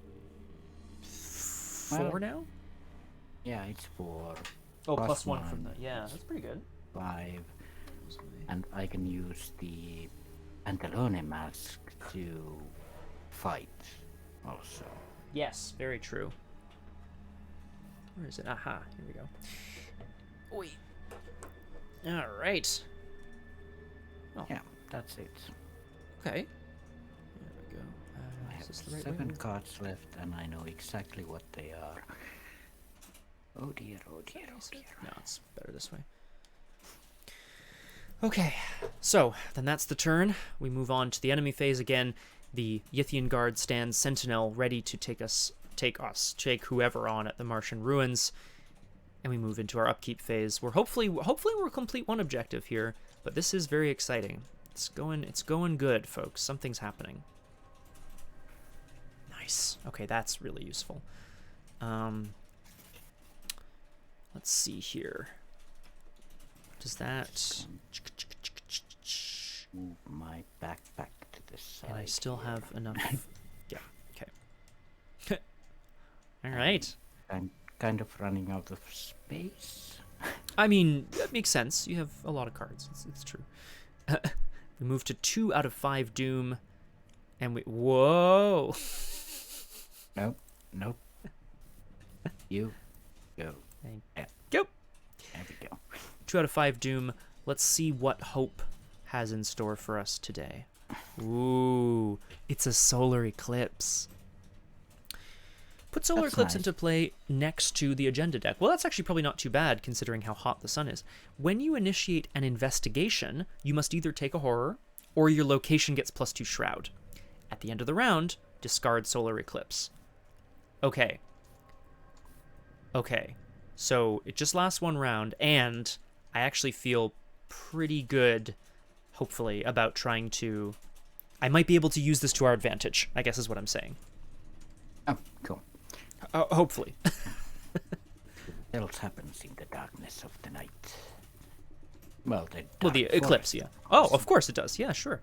4 now? Yeah, it's 4. Oh, plus plus 1 one. from the... Yeah, that's pretty good. 5. And I can use the Pantalone mask to fight also. Yes, very true. Where is it? Aha, here we go. Oi. All right. Oh. Yeah, that's it. Okay. There we go. I Is have this the right 7 way? cards left and I know exactly what they are. Oh dear, oh dear, oh dear. No, it's better this way. Okay, so then that's the turn. We move on to the enemy phase again. The Yithian guard stands sentinel, ready to take whoever on at the Martian Ruins, and we move into our upkeep phase. We're hopefully we'll complete one objective here, but this is very exciting. It's going good, folks. Something's happening. Nice. Okay, that's really useful. Let's see here. Does that... Move my backpack to the side. And I still here. have enough... Yeah, okay. Alright. I'm kind of running out of space. I mean, that makes sense. You have a lot of cards. It's true. We move to 2 out of 5 Doom. And we... Whoa! Nope. You go. Thank Yeah. you. There we go. 2 out of 5 Doom. Let's see what Hope has in store for us today. Ooh, it's a solar eclipse. Put solar That's eclipse nice. into play next to the agenda deck. Well, that's actually probably not too bad considering how hot the sun is. When you initiate an investigation, you must either take a horror or your location gets +2 shroud. At the end of the round, discard solar eclipse. Okay. So it just lasts 1 round, and I actually feel pretty good, hopefully, about trying to... I might be able to use this to our advantage, I guess is what I'm saying. Oh, cool. Hopefully. What else happens in the darkness of the night? Well, the eclipse, forest. yeah. Oh, of course it does. Yeah, sure.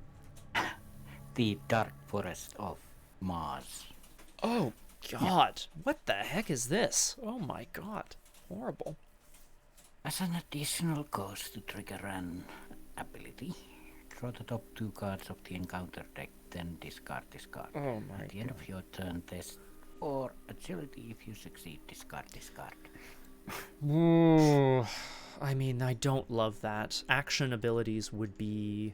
The dark forest of Mars. Oh, God. What the heck is this? Oh, my God. Horrible. As an additional cost to trigger an ability, draw the top 2 cards of the encounter deck, then discard. Oh, my At the end of your turn, test or agility. If you succeed, discard. Ooh, I mean, I don't love that. Action abilities would be...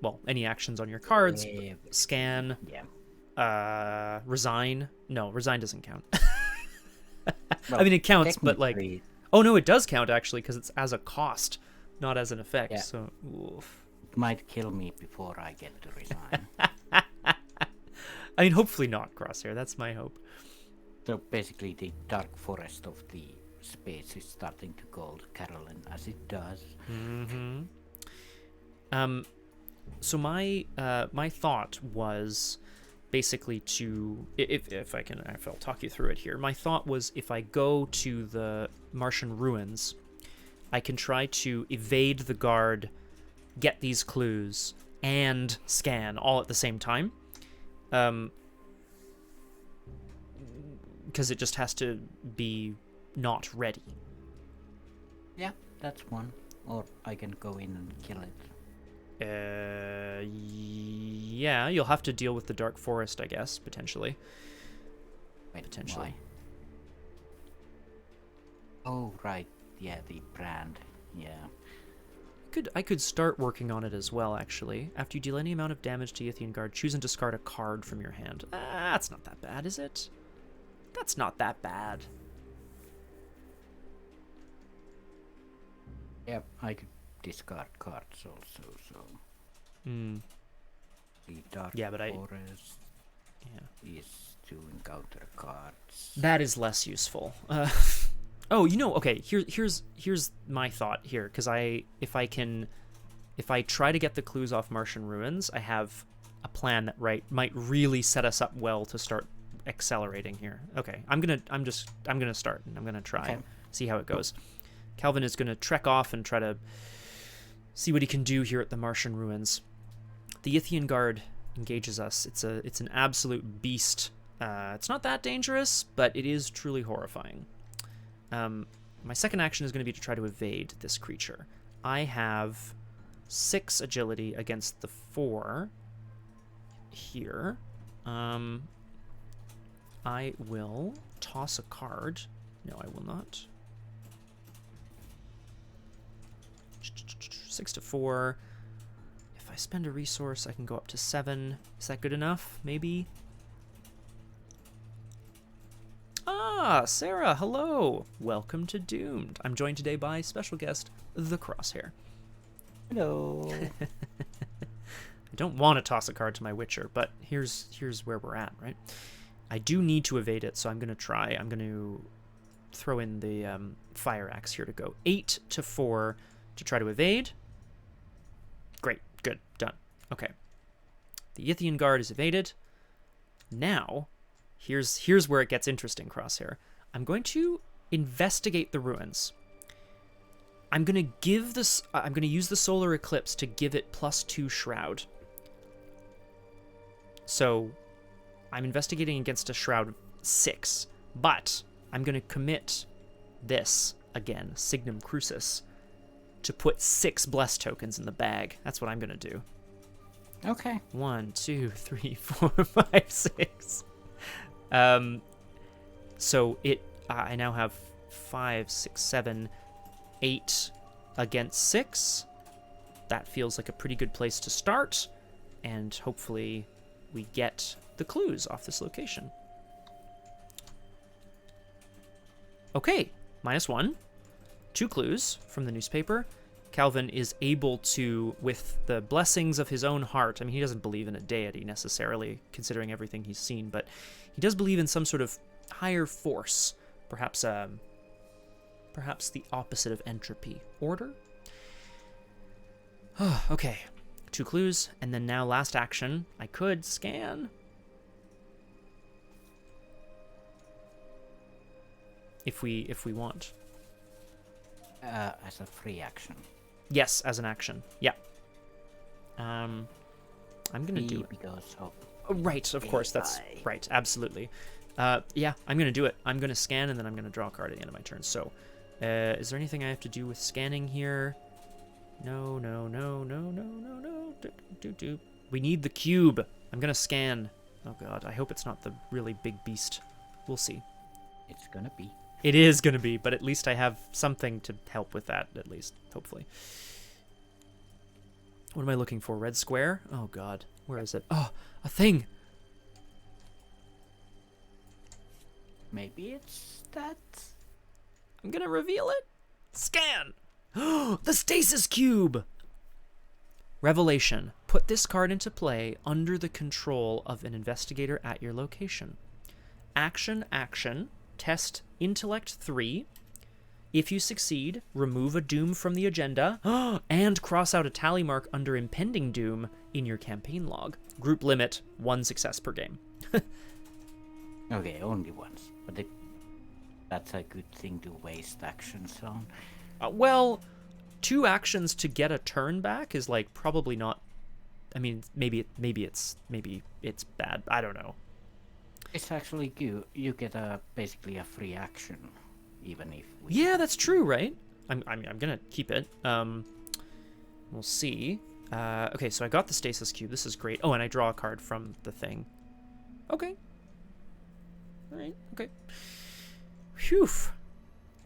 Well, any actions on your cards. Yeah. Scan. Yeah. Resign. No, resign doesn't count. Well, I mean, it counts, but like... technically, Oh, no, it does count, actually, because it's as a cost, not as an effect. Yeah. So, oof. it might kill me before I get to resign. I mean, hopefully not, Crosshair. That's my hope. So basically, the dark forest of the space is starting to call Carolyn, as it does. Mm-hmm. So my thought was basically to, if I'll talk you through it here. My thought was if I go to the Martian Ruins, I can try to evade the guard, get these clues, and scan all at the same time. Because it just has to be not ready. Yeah, that's one. Or I can go in and kill it. Yeah, you'll have to deal with the Dark Forest, I guess, potentially. Wait, Potentially. why? Oh, right. Yeah, the brand. Yeah. I could start working on it as well, actually. After you deal any amount of damage to Yithian Guard, choose and discard a card from your hand. That's not that bad, is it? That's not that bad. Yep, I could discard cards also, so... The Dark Forest is to encounter cards. That is less useful. Oh, okay, here's my thought here, because if I try to get the clues off Martian Ruins, I have a plan that might really set us up well to start accelerating here. Okay, I'm gonna start, and I'm gonna try see how it goes. Calvin is gonna trek off and try to see what he can do here at the Martian Ruins. The Yithian Guard engages us. It's an absolute beast. It's not that dangerous, but it is truly horrifying. My second action is going to be to try to evade this creature. I have 6 agility against the 4 here. I will toss a card. No, I will not. 6 to 4. If I spend a resource, I can go up to 7. Is that good enough? Maybe? Ah, Sarah, hello. Welcome to Doomed. I'm joined today by special guest, the Crosshair. Hello. I don't want to toss a card to my Witcher, but here's where we're at, right? I do need to evade it, so I'm going to try. I'm going to throw in the fire axe here to go 8 to 4 to try to evade. Great, good, done. Okay. The Yithian Guard is evaded. Now, here's where it gets interesting, Crosshair. I'm going to investigate the ruins. I'm going to use the solar eclipse to give it +2 shroud. So, I'm investigating against a shroud of 6, but I'm going to commit this again, Signum Crucis, to put 6 bless tokens in the bag. That's what I'm going to do. Okay. 1, 2, 3, 4, 5, 6. So I now have 5, 6, 7, 8 against 6. That feels like a pretty good place to start, and hopefully we get the clues off this location. Okay, -1. 2 clues from the newspaper. Calvin is able to, with the blessings of his own heart, I mean, he doesn't believe in a deity necessarily, considering everything he's seen, but he does believe in some sort of higher force, perhaps the opposite of entropy. Order? Okay, 2 clues, and then now last action, I could scan. If we want. As a free action. Yes, as an action. Yeah. I'm gonna do it. Because of right, of course, that's right, absolutely. Yeah, I'm gonna do it. I'm gonna scan and then I'm gonna draw a card at the end of my turn. So, is there anything I have to do with scanning here? No. Do. We need the cube. I'm gonna scan. Oh god, I hope it's not the really big beast. We'll see. It's gonna be. It is gonna be, but at least I have something to help with that, at least, hopefully. What am I looking for? Red square? Oh god, where is it? Oh, a thing! Maybe it's that. I'm gonna reveal it. Scan! The Stasis Cube! Revelation. Put this card into play under the control of an investigator at your location. Action. Test Intellect 3. If you succeed, remove a doom from the agenda and cross out a tally mark under impending doom in your campaign log. Group limit, 1 success per game. Okay, only once. But that's a good thing to waste actions on. Well, 2 actions to get a turn back is like probably not. I mean, maybe it's bad. I don't know. It's actually good. You get basically a free action, even if. Yeah, that's true, right? I'm gonna keep it. We'll see. Okay, so I got the Stasis Cube. This is great. Oh, and I draw a card from the thing. Okay. All right. Okay. Phew.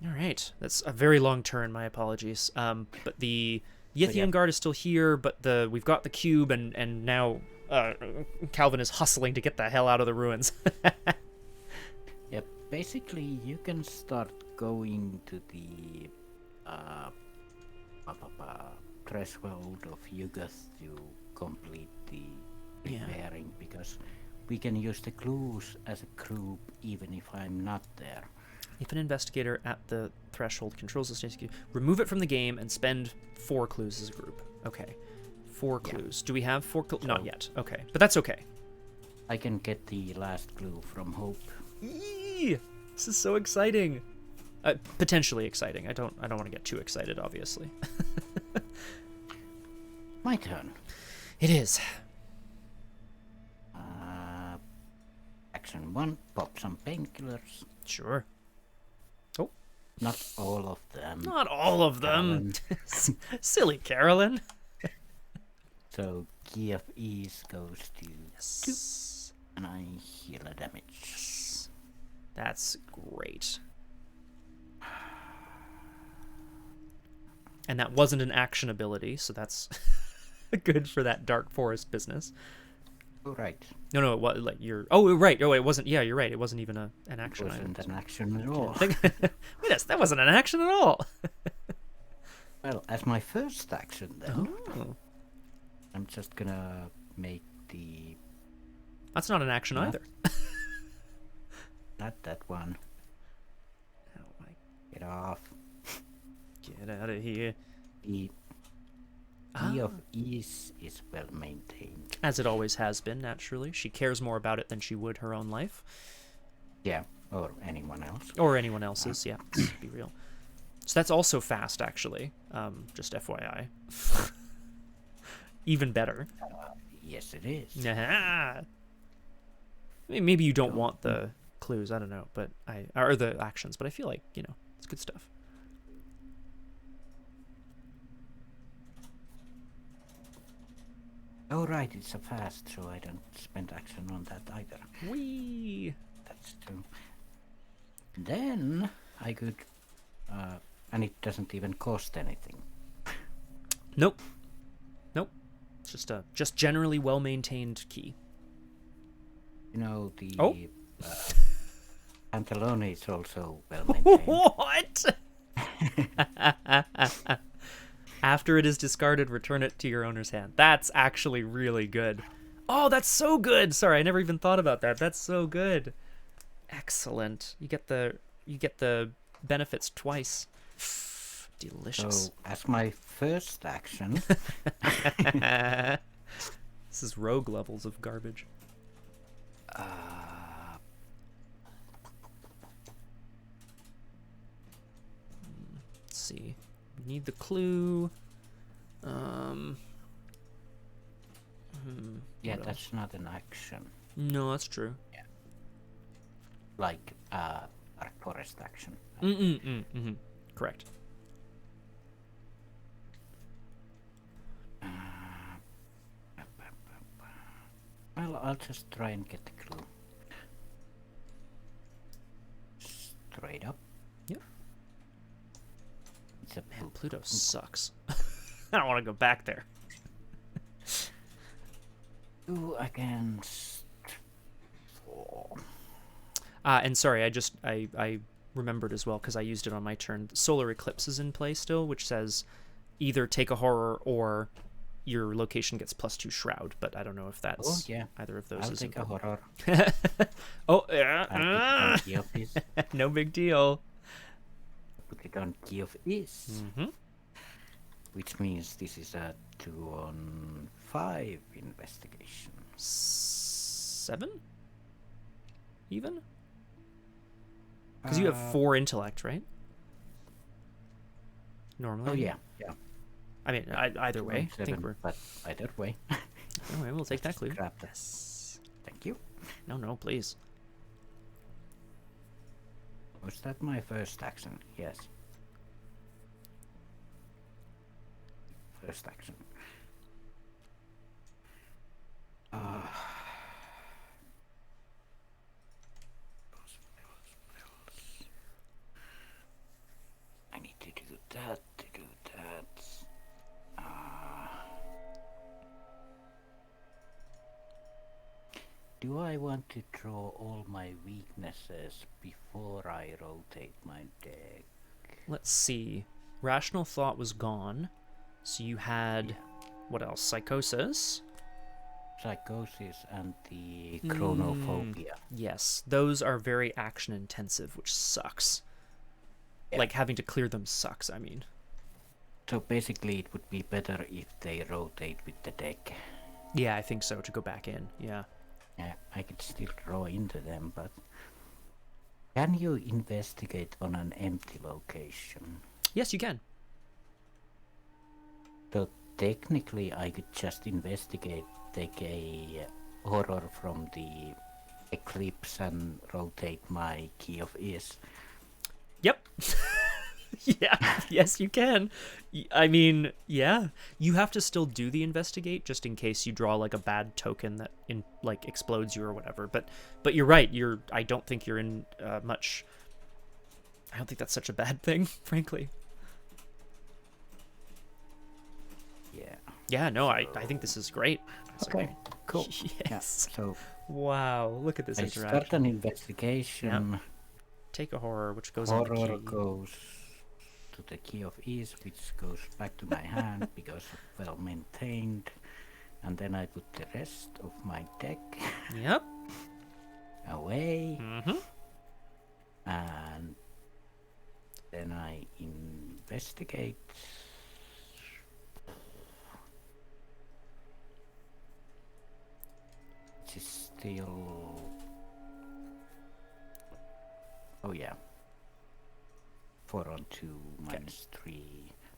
All right. That's a very long turn. My apologies. But the Yithian Guard is still here, but we've got the cube, and now Calvin is hustling to get the hell out of the ruins. Yeah, basically you can start going to the threshold of Yugoth to complete the repairing, because we can use the clues as a group even if I'm not there. If an investigator at the threshold controls the Stasis Cube, remove it from the game and spend 4 clues as a group. Okay. 4 clues. Do we have 4 clues? Not yet. Okay. But that's okay. I can get the last clue from Hope. Yee! This is so exciting. Potentially exciting. I don't want to get too excited, obviously. My turn. It is. Action 1, pop some painkillers. Sure. Oh. Not all of them. Not all of them. Silly Carolyn. So key of ease goes to 2, and I heal a damage. Yes. That's great. And that wasn't an action ability, so that's good for that dark forest business. Oh, right. No, it was like you're. Oh, right. Oh, it wasn't. Yeah, you're right. It wasn't even an action. It wasn't an action at all. Wait, that wasn't an action at all. Well, as my first action, then, I'm just gonna make the. That's not an action either. Not that one. Oh my! Get off. Get out of here. The key of ease is well maintained. As it always has been, naturally. She cares more about it than she would her own life. Yeah, or anyone else. Or anyone else's, yeah. Let's be real. So that's also fast, actually. Just FYI. Even better. Yes, it is. I mean, maybe you don't want the clues, I don't know, but or the actions, but I feel like, it's good stuff. Oh, right, it's a fast, so I don't spend action on that either. Whee! That's true. Then I could, and it doesn't even cost anything. Nope. It's just generally well-maintained key. You know, the Pantalone is also well-maintained. What? After it is discarded, return it to your owner's hand. That's actually really good. Oh, that's so good. Sorry, I never even thought about that. That's so good. Excellent. You get the benefits twice. Delicious. So, as my first action, this is rogue levels of garbage. Let's see. We need the clue. Yeah, that's not an action. No, that's true. Yeah. Like Ark Forest action. Correct. Well, I'll just try and get the clue. Straight up. Yep. It's a Man, Pluto sucks. I don't want to go back there. 2 against 4. And sorry, I remembered as well because I used it on my turn. Solar Eclipse is in play still, which says either take a horror or your location gets +2 shroud, but I don't know if that's either of those. I'll take a horror. Oh, yeah. No big deal. put it on key of is. Mm-hmm. Which means this is a 2 on 5 investigation. 7? Even? Because you have 4 intellect, right? Normally. Oh yeah. I mean, either way. 7, I think we're. But either way. Anyway, we'll take that clue. Grab that. Yes. Thank you. No, please. Was that my first action? Yes. First action. I need to do that, Do I want to draw all my weaknesses before I rotate my deck? Let's see. Rational thought was gone. So you had what else? Psychosis. Psychosis and the chronophobia. Yes, those are very action intensive, which sucks. Yeah. Like having to clear them sucks, I mean. So basically it would be better if they rotate with the deck. Yeah, I think so, to go back in. Yeah. Yeah, I could still draw into them, but can you investigate on an empty location? Yes, you can. So technically I could just investigate, take a horror from the eclipse and rotate my key of is. Yep. Yeah, yes, you can. I mean, yeah, you have to still do the investigate just in case you draw like a bad token that explodes you or whatever. But you're right. I don't think you're in much. I don't think that's such a bad thing, frankly. Yeah. Yeah, no, I think this is great. Okay, cool. Yes. Yeah, so wow, look at this I interaction. start an investigation. Yep. Take a horror, which goes on the Horror key. goes to the key of ease, which goes back to my hand because of well maintained. And then I put the rest of my deck Yep. away. Mm-hmm. And then I investigate. Which is still. Oh yeah. 4 on 2 minus 3.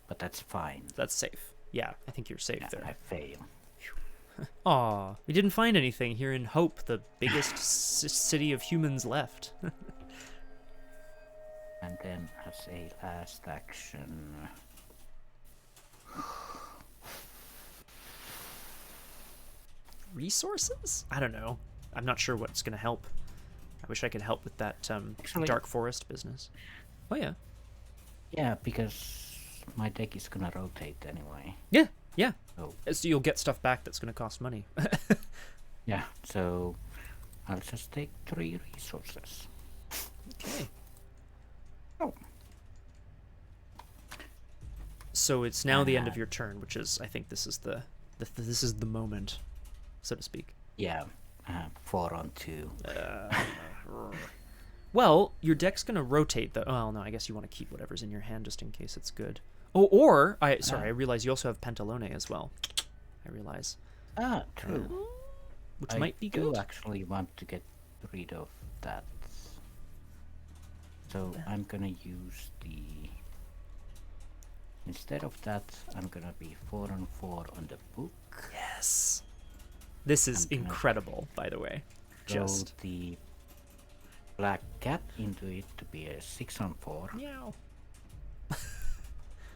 But that's fine. That's safe. Yeah, I think you're safe Yeah, there. I fail. Aw, we didn't find anything here in Hope, the biggest city of humans left. And then as a last action. Resources? I don't know. I'm not sure what's going to help. I wish I could help with that Actually- dark forest business. Oh, yeah. Yeah, because my deck is gonna rotate anyway. Yeah, yeah. So So you'll get stuff back that's going to cost money. yeah, so I'll just take 3 resources. Okay. Oh. So it's now the end of your turn, which is, I think this is this is the moment, so to speak. Yeah, 4 on 2. Well, your deck's gonna rotate the. Well, no, I guess you want to keep whatever's in your hand just in case it's good. Oh, or I realize you also have Pentalone as well. I realize. Ah, true. Which I might be do good. actually want to get rid of that. So I'm gonna use the. Instead of that, I'm gonna be 4 on 4 on the book. Yes. This is I'm gonna incredible, by the way. Throw Just. the black cat into it to be a 6 on 4. Meow.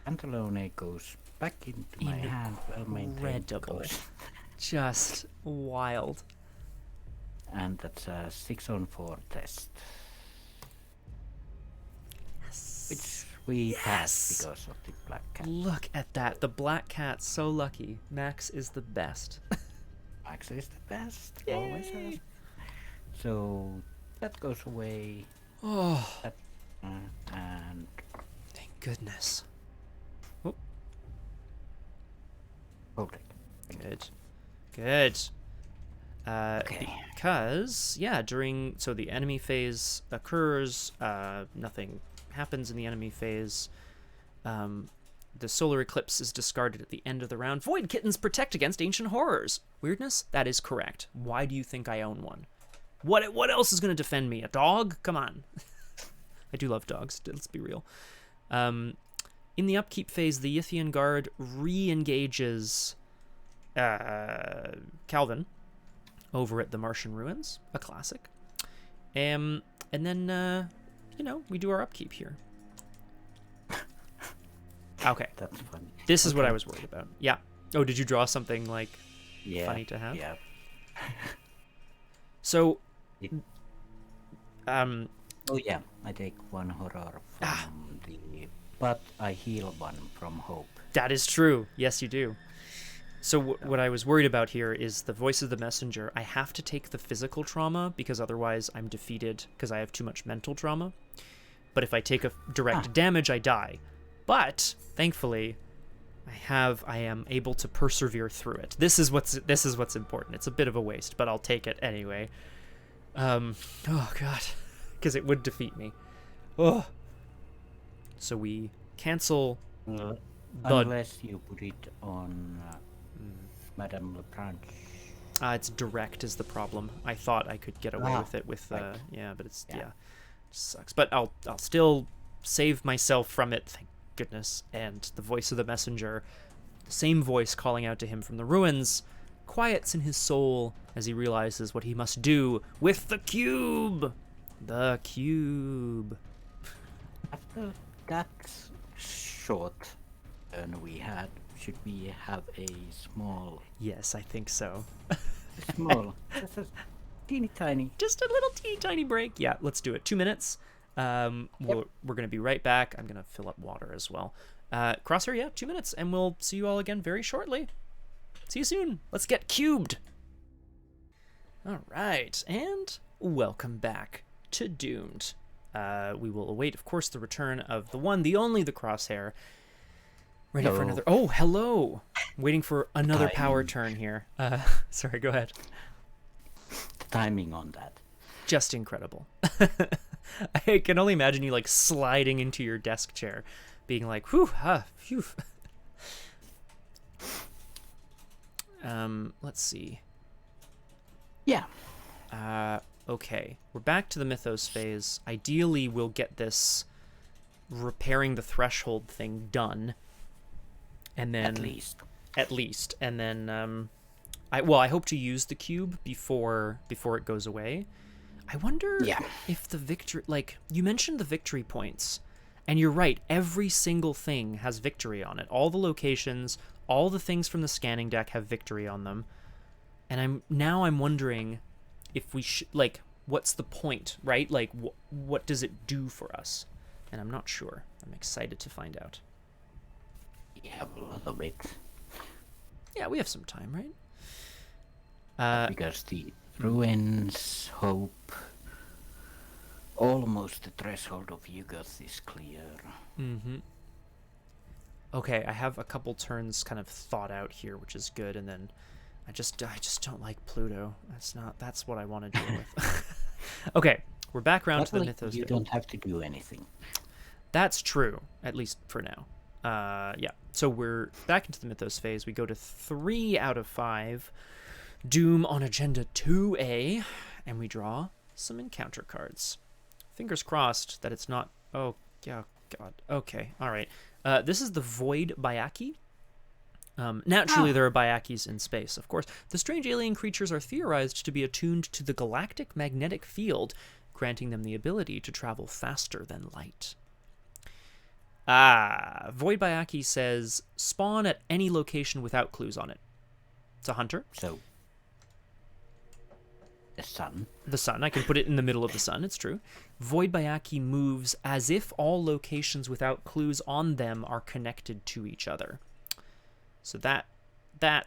Pantalone goes back into my hand, well maintained. Incredible. Just wild. And that's a 6 on 4 test. Which we passed because of the black cat. Look at that. The black cat's so lucky. Max is the best. Max is the best. Always has. So that goes away. Oh, That, and thank goodness. hold it. Good. Good. Okay. Because, yeah, so the enemy phase occurs, nothing happens in the enemy phase. The solar eclipse is discarded at the end of the round. Void kittens protect against ancient horrors. Weirdness? That is correct. Why do you think I own one? What else is going to defend me? A dog? Come on. I do love dogs. Let's be real. In the upkeep phase, the Yithian Guard re-engages Calvin over at the Martian Ruins, a classic. And then, we do our upkeep here. Okay. That's funny. This is what I was worried about. Yeah. Oh, did you draw something, funny to have? Yeah. So, Oh yeah, I take one horror from but I heal one from hope. That is true. Yes, you do. So what I was worried about here is the voice of the messenger. I have to take the physical trauma because otherwise I'm defeated because I have too much mental trauma. But if I take a direct damage, I die. But thankfully, I am able to persevere through it. This is what's important. It's a bit of a waste, but I'll take it anyway. Oh god, because it would defeat me. Oh. So we cancel. Unless you put it on Madame Lepranche. It's direct is the problem. I thought I could get away with it with right. but it's it sucks. But I'll still save myself from it. Thank goodness. And the voice of the messenger, the same voice calling out to him from the ruins, quiets in his soul as he realizes what he must do with the cube. The cube. After that short turn we had, should we have a small? Yes, I think so. Small, just a teeny tiny. Just a little teeny tiny break. Yeah, let's do it. 2 minutes. We're gonna be right back. I'm gonna fill up water as well. Crosshare, 2 minutes, and we'll see you all again very shortly. See you soon. Let's get cubed. All right, and welcome back to Doomed. We will await, of course, the return of the one, the only, the Crosshair. Ready for another. Oh, hello. Waiting for another power turn here. Sorry, go ahead. The timing on that. Just incredible. I can only imagine you sliding into your desk chair, being like, whew, phew. Let's see. Yeah. Okay, we're back to the mythos phase. Ideally, we'll get this repairing the threshold thing done, and then at least, and then I hope to use the cube before it goes away. I wonder if the victory, you mentioned the victory points, and you're right. Every single thing has victory on it. All the locations, all the things from the scanning deck have victory on them, and I'm wondering if we should, what's the point, right? What does it do for us? And I'm not sure. I'm excited to find out. We have a lot of it. Yeah, we have some time, right? Because the ruins, hope, almost the threshold of Yugoth is clear. Mm-hmm. Okay, I have a couple turns kind of thought out here, which is good, and then I just don't like Pluto. That's what I want to deal with. Okay, we're back around to the mythos. You don't have to do anything. That's true, at least for now. Yeah. So we're back into the mythos phase. We go to 3 out of 5. Doom on agenda 2A, and we draw some encounter cards. Fingers crossed that it's not. Oh, yeah, God. Okay, all right. This is the Void Bayaki. Naturally, there are Bayakis in space, of course. The strange alien creatures are theorized to be attuned to the galactic magnetic field, granting them the ability to travel faster than light. Void Bayaki says, spawn at any location without clues on it. It's a hunter. So, the sun. The sun. I can put it in the middle of the sun, it's true. Void Bayaki moves as if all locations without clues on them are connected to each other. So that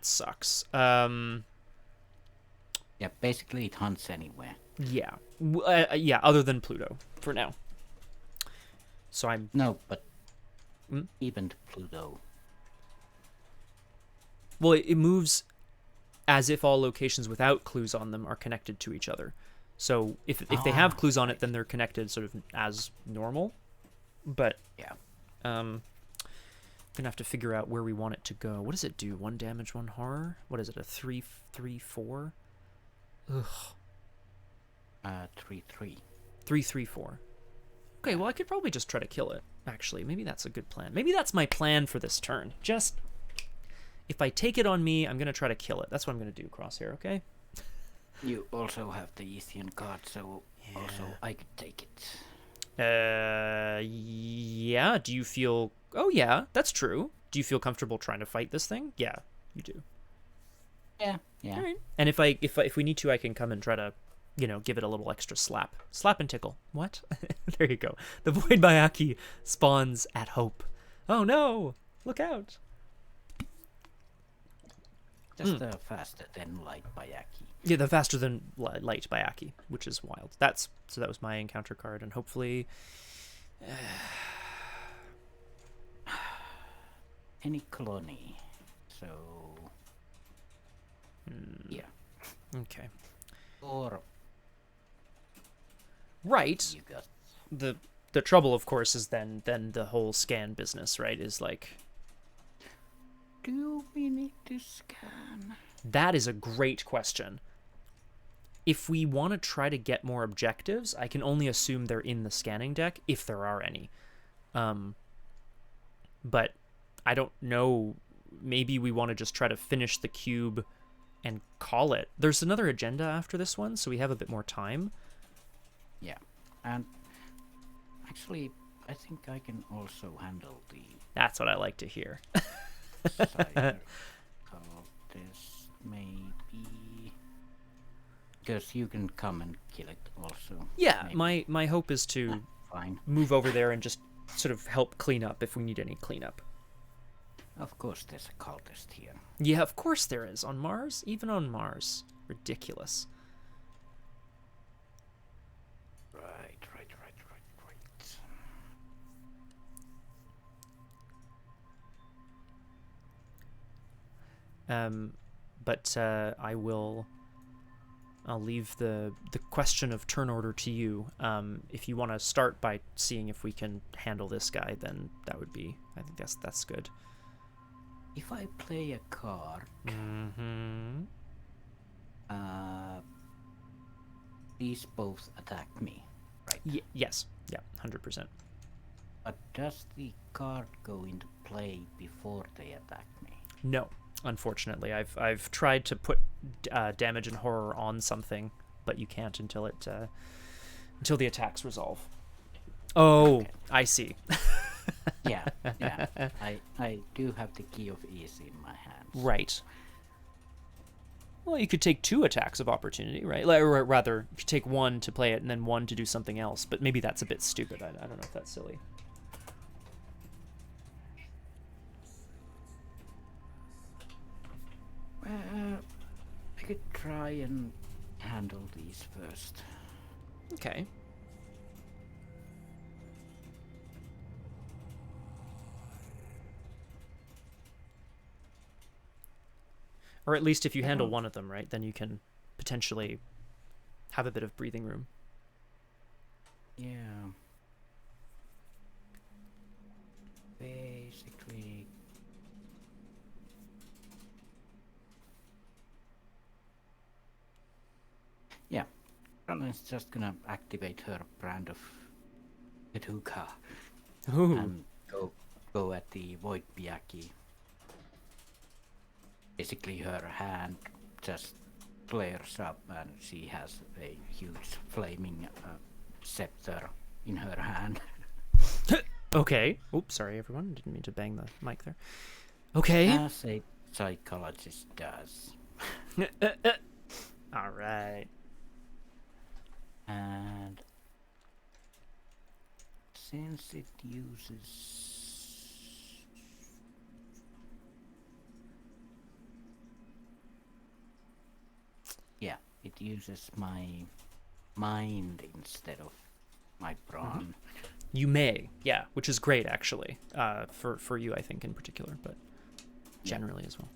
sucks. Yeah, basically it hunts anywhere. Yeah. Yeah, other than Pluto, for now. So I'm... No, but even Pluto. Well, it moves as if all locations without clues on them are connected to each other. So if they have clues on it, then they're connected sort of as normal. But Yeah. gonna have to figure out where we want it to go. What does it do? 1 damage, 1 horror? What is it? A 3/3/4? Ugh. 3/3. 3/3/4. Okay, well I could probably just try to kill it. Actually, maybe that's a good plan. Maybe that's my plan for this turn. Just if I take it on me, I'm gonna try to kill it. That's what I'm gonna do, Crosshair. Okay. You also have the Ethian card, so also I could take it. Yeah. Do you feel? Oh, yeah, that's true. Do you feel comfortable trying to fight this thing? Yeah, you do. Yeah. Yeah. All right. And if we need to, I can come and try to, give it a little extra slap and tickle. What? There you go. The Void Bayaki spawns at Hope. Oh no! Look out! Just faster than light Bayaki. Yeah, the faster than light Bayaki, which is wild. That was my encounter card, and hopefully, any colony. So yeah. Okay. Or right. you got The trouble, of course, is then the whole scan business, right? Is like, do we need to scan? that is a great question. If we want to try to get more objectives, I can only assume they're in the scanning deck, if there are any. But I don't know. Maybe we want to just try to finish the cube and call it. There's another agenda after this one, so we have a bit more time. Yeah. And actually, I think I can also handle the That's what I like to hear. cider. This maybe because you can come and kill it also. Yeah, maybe. my hope is to Fine. move over there and just sort of help clean up if we need any cleanup. Of course, there's a cultist here. Yeah, of course there is. On Mars? Even on Mars. Ridiculous. Right. But I'll leave the question of turn order to you. If you want to start by seeing if we can handle this guy, then I think that's good. If I play a card, these both attack me, right? Yes. Yeah, 100%. But does the card go into play before they attack me? No, unfortunately. I've tried to put damage and horror on something, but you can't until the attacks resolve. Oh, okay. I see. Yeah. I do have the key of ease in my hands. Right. Well, you could take 2 attacks of opportunity, right? Or rather, you could take 1 to play it and then 1 to do something else. But maybe that's a bit stupid. I don't know if that's silly. I could try and handle these first. Okay. Or at least if you handle one of them, right, then you can potentially have a bit of breathing room. Yeah. Basically. Yeah. Carolyn's just gonna activate her brand of Petuka and go at the Void Biaki. Basically, her hand just flares up and she has a huge flaming scepter in her hand. Okay. Oops, sorry everyone. Didn't mean to bang the mic there. Okay. As a psychologist does. All right. And since it uses... Yeah, it uses my mind instead of my brawn. You may, yeah, which is great actually, for you I think in particular, but generally as well.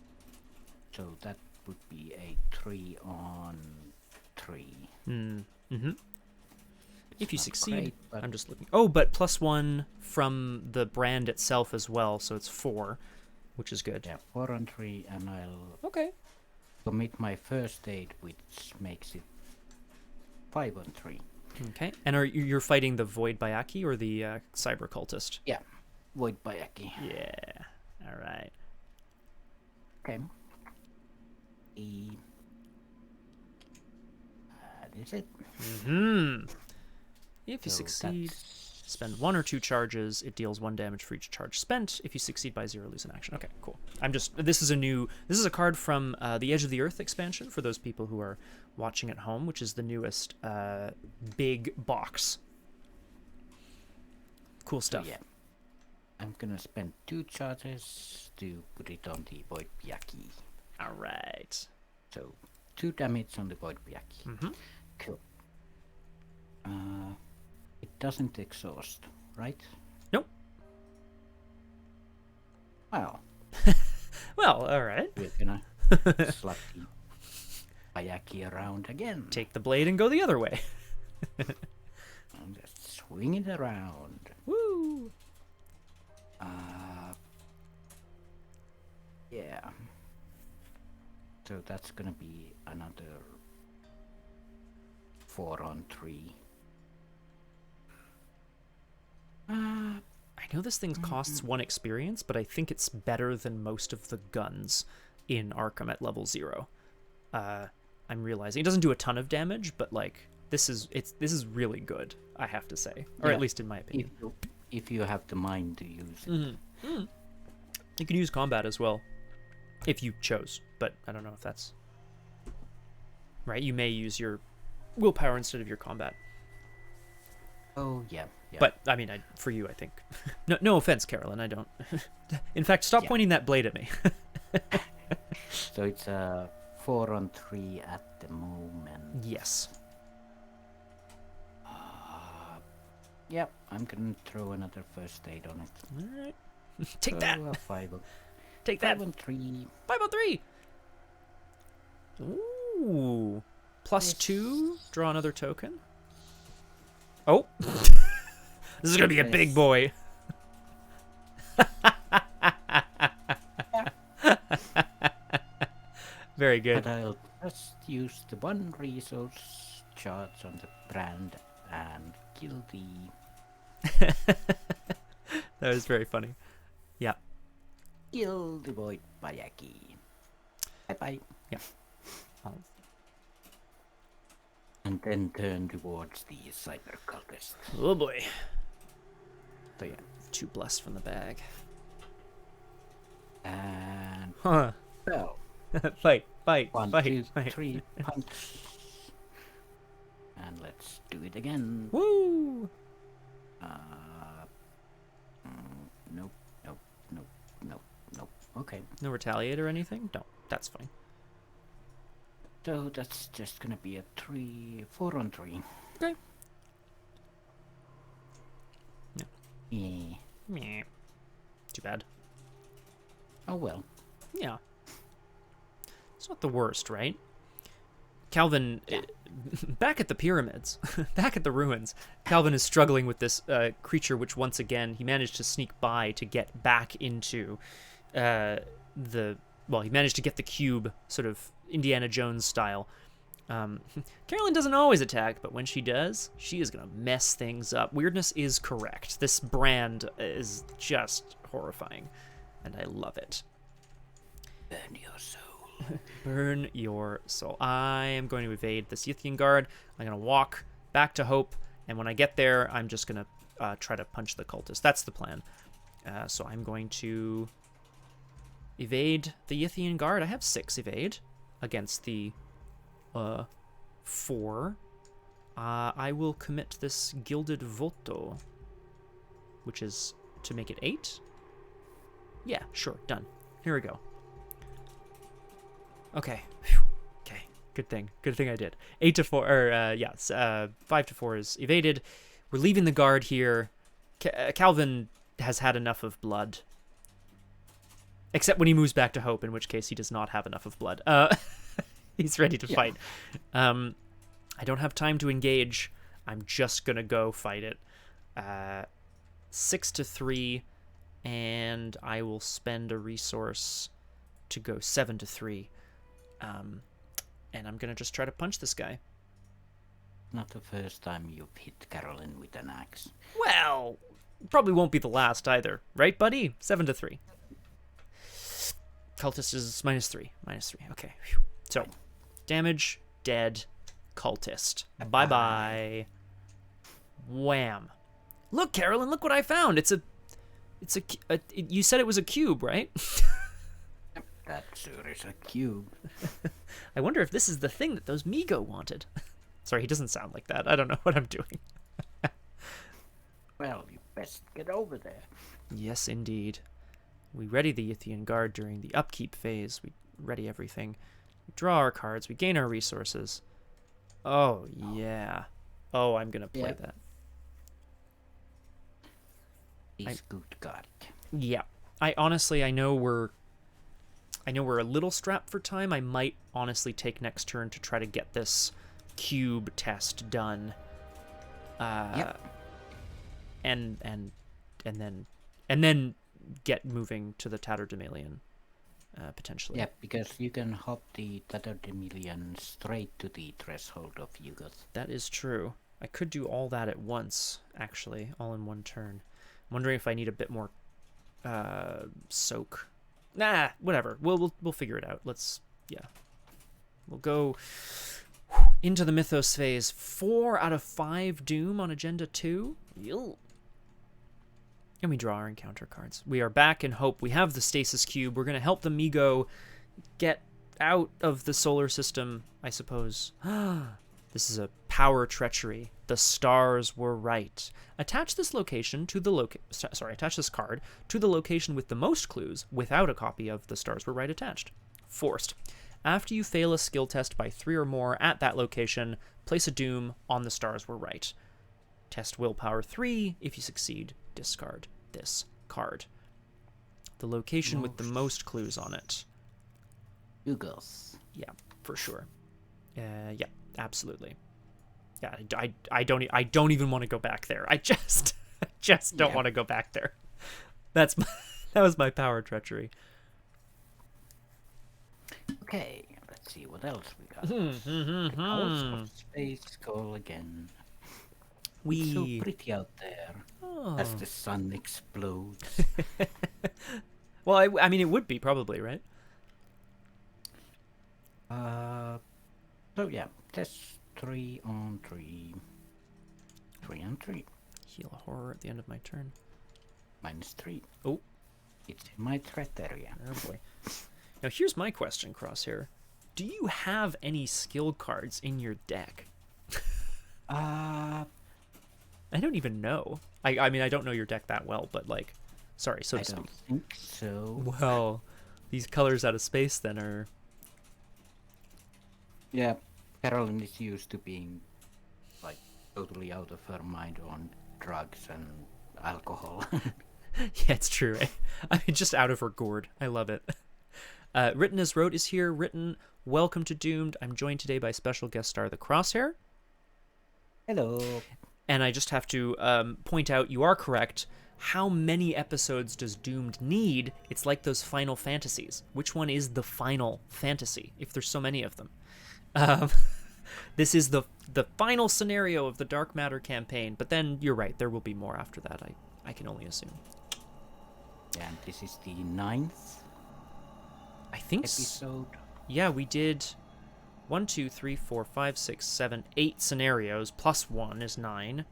So that would be a 3 on 3. Mm-hmm. Which If you not succeed, great, but I'm just looking. Oh, but +1 from the brand itself as well, so it's 4, which is good. yeah, 4 on 3, and I'll Okay. commit my first aid, which makes it 5 on 3. Okay. And you're fighting the Void Bayaki or the Cyber Cultist? Yeah, Void Bayaki. Yeah. All right. Okay. That is it. If you So succeed, that's- spend 1 or 2 charges. It deals 1 damage for each charge spent. If you succeed by 0, lose an action. Okay, cool. This is a card from the Edge of the Earth expansion for those people who are watching at home, which is the newest big box. Cool stuff. So, yeah. I'm gonna spend 2 charges to put it on the Void Bayaki. All right. So 2 damage on the Void Bayaki. Mhm. Cool. It doesn't exhaust, right? Nope. Well, Well, all right. we're gonna slap the Bayaki around again. Take the blade and go the other way. And just swing it around. Woo! Yeah. So that's gonna be another 4 on 3. I know this thing costs 1 experience, but I think it's better than most of the guns in Arkham at level 0. I'm realizing it doesn't do a ton of damage, but like this is really good, I have to say, or Yeah. at least in my opinion. If you have the mind to use it. You can use combat as well, if you chose, but I don't know if that's right. You may use your willpower instead of your combat. Oh yeah. But I mean, for you, I think. No offense, Carolyn. I don't. In fact, stop pointing that blade at me. So it's a 4 on 3 at the moment. Yes. Yep, I'm gonna throw another first aid on it. All right. Take that. 5 on, Take 5 that. on 3. 5 on 3. Ooh. +2. Draw another token. Oh. This is gonna be a big boy. Very good. But I'll just use the 1 resource charge on the brand and kill the... That was very funny. Yeah. Kill the Void Bayaki. Bye-bye. Yeah. And then turn towards the cyber cultist. Oh boy. So yeah. 2 bless from the bag. And... Huh. Well, Fight. 1, fight. 2, 3, punch. And let's do it again. Woo! Nope. Okay. No retaliate or anything? No, that's fine. So that's just gonna be a 4 on 3. Okay. Yeah. Meh. Too bad. Oh well. Yeah. It's not the worst, right? Calvin, back at the pyramids, back at the ruins, Calvin is struggling with this creature, which once again, he managed to sneak by to get back into he managed to get the cube, sort of Indiana Jones style. Carolyn doesn't always attack, but when she does, she is going to mess things up. Weirdness is correct. This brand is just horrifying, and I love it. Burn your soul. Burn your soul. I am going to evade the Scythian guard. I'm going to walk back to Hope, and when I get there, I'm just going to try to punch the cultist. That's the plan. So I'm going to evade the Yithian guard. I have 6 evade against the 4. I will commit this Gilded Voto, which is to make it 8. Yeah, sure, done. Here we go. Okay. Whew. Okay. Good thing I did. 8 to 4, or 5 to 4 is evaded. We're leaving the guard here. Calvin has had enough of blood. Except when he moves back to Hope, in which case he does not have enough of blood. He's ready to fight. I don't have time to engage. I'm just gonna go fight it. 6 to 3, and I will spend a resource to go 7 to 3. And I'm gonna just try to punch this guy. Not the first time you've hit Carolyn with an axe. Well, probably won't be the last either, right, buddy? 7 to 3. Cultist is -3. -3. Okay. Whew. So, damage, dead, cultist. Bye-bye. Wham. Look, Carolyn, look what I found. You said it was a cube, right? That sure is a cube. I wonder if this is the thing that those Migo wanted. Sorry, he doesn't sound like that. I don't know what I'm doing. Well, you best get over there. Yes, indeed. We ready the Yithian Guard during the upkeep phase. We ready everything. We draw our cards. We gain our resources. Oh, yeah. Oh, I'm going to play that. He's good guard. Yeah. I know we're a little strapped for time. I might honestly take next turn to try to get this cube test done. And then get moving to the Tatterdemalion, potentially. Yeah, because you can hop the Tatterdemalion straight to the threshold of Yugoth. That is true. I could do all that at once, actually, all in one turn. I'm wondering if I need a bit more soak. Nah, whatever. We'll figure it out. We'll go into the mythos phase. 4 out of 5 doom on agenda 2. Ew. And we draw our encounter cards. We are back in hope. We have the Stasis Cube. We're going to help the Migo get out of the solar system, I suppose. This is a power treachery. The stars were right. Attach this location to the attach this card to the location with the most clues without a copy of the stars were right attached. Forced. After you fail a skill test by 3 or more at that location, place a doom on the stars were right. Test willpower 3. If you succeed, discard this card. The location with the most clues on it. Yugoth. Yeah, for sure. Yeah, absolutely. Yeah, I don't even want to go back there. I just don't want to go back there. That was my power treachery. Okay, let's see what else we got. House of Space Call again. It's so pretty out there as the sun explodes. Well, I mean, it would be probably, right? So yeah, test 3 on 3. 3 on 3. Heal a horror at the end of my turn. -3. Oh. It's in my threat area. Oh boy. Now here's my question, Crosshair. Do you have any skill cards in your deck? I don't even know. I mean, I don't know your deck that well, but like, sorry, so to speak. I don't think so. Well, these colors out of space then are... Yeah, Carolyn is used to being like totally out of her mind on drugs and alcohol. Yeah, it's true. I mean, just out of her gourd. I love it. Written as Wrote is here. Written, welcome to Doomed. I'm joined today by special guest star The Crosshair. Hello. And I just have to point out, you are correct. How many episodes does Doomed need? It's like those Final Fantasies. Which one is the final fantasy, if there's so many of them? This is the final scenario of the Dark Matter campaign, but then you're right, there will be more after that, I can only assume. Yeah, and this is the 9th I think episode. Yeah, we did 1, 2, 3, 4, 5, 6, 7, 8 scenarios, plus 1 is 9,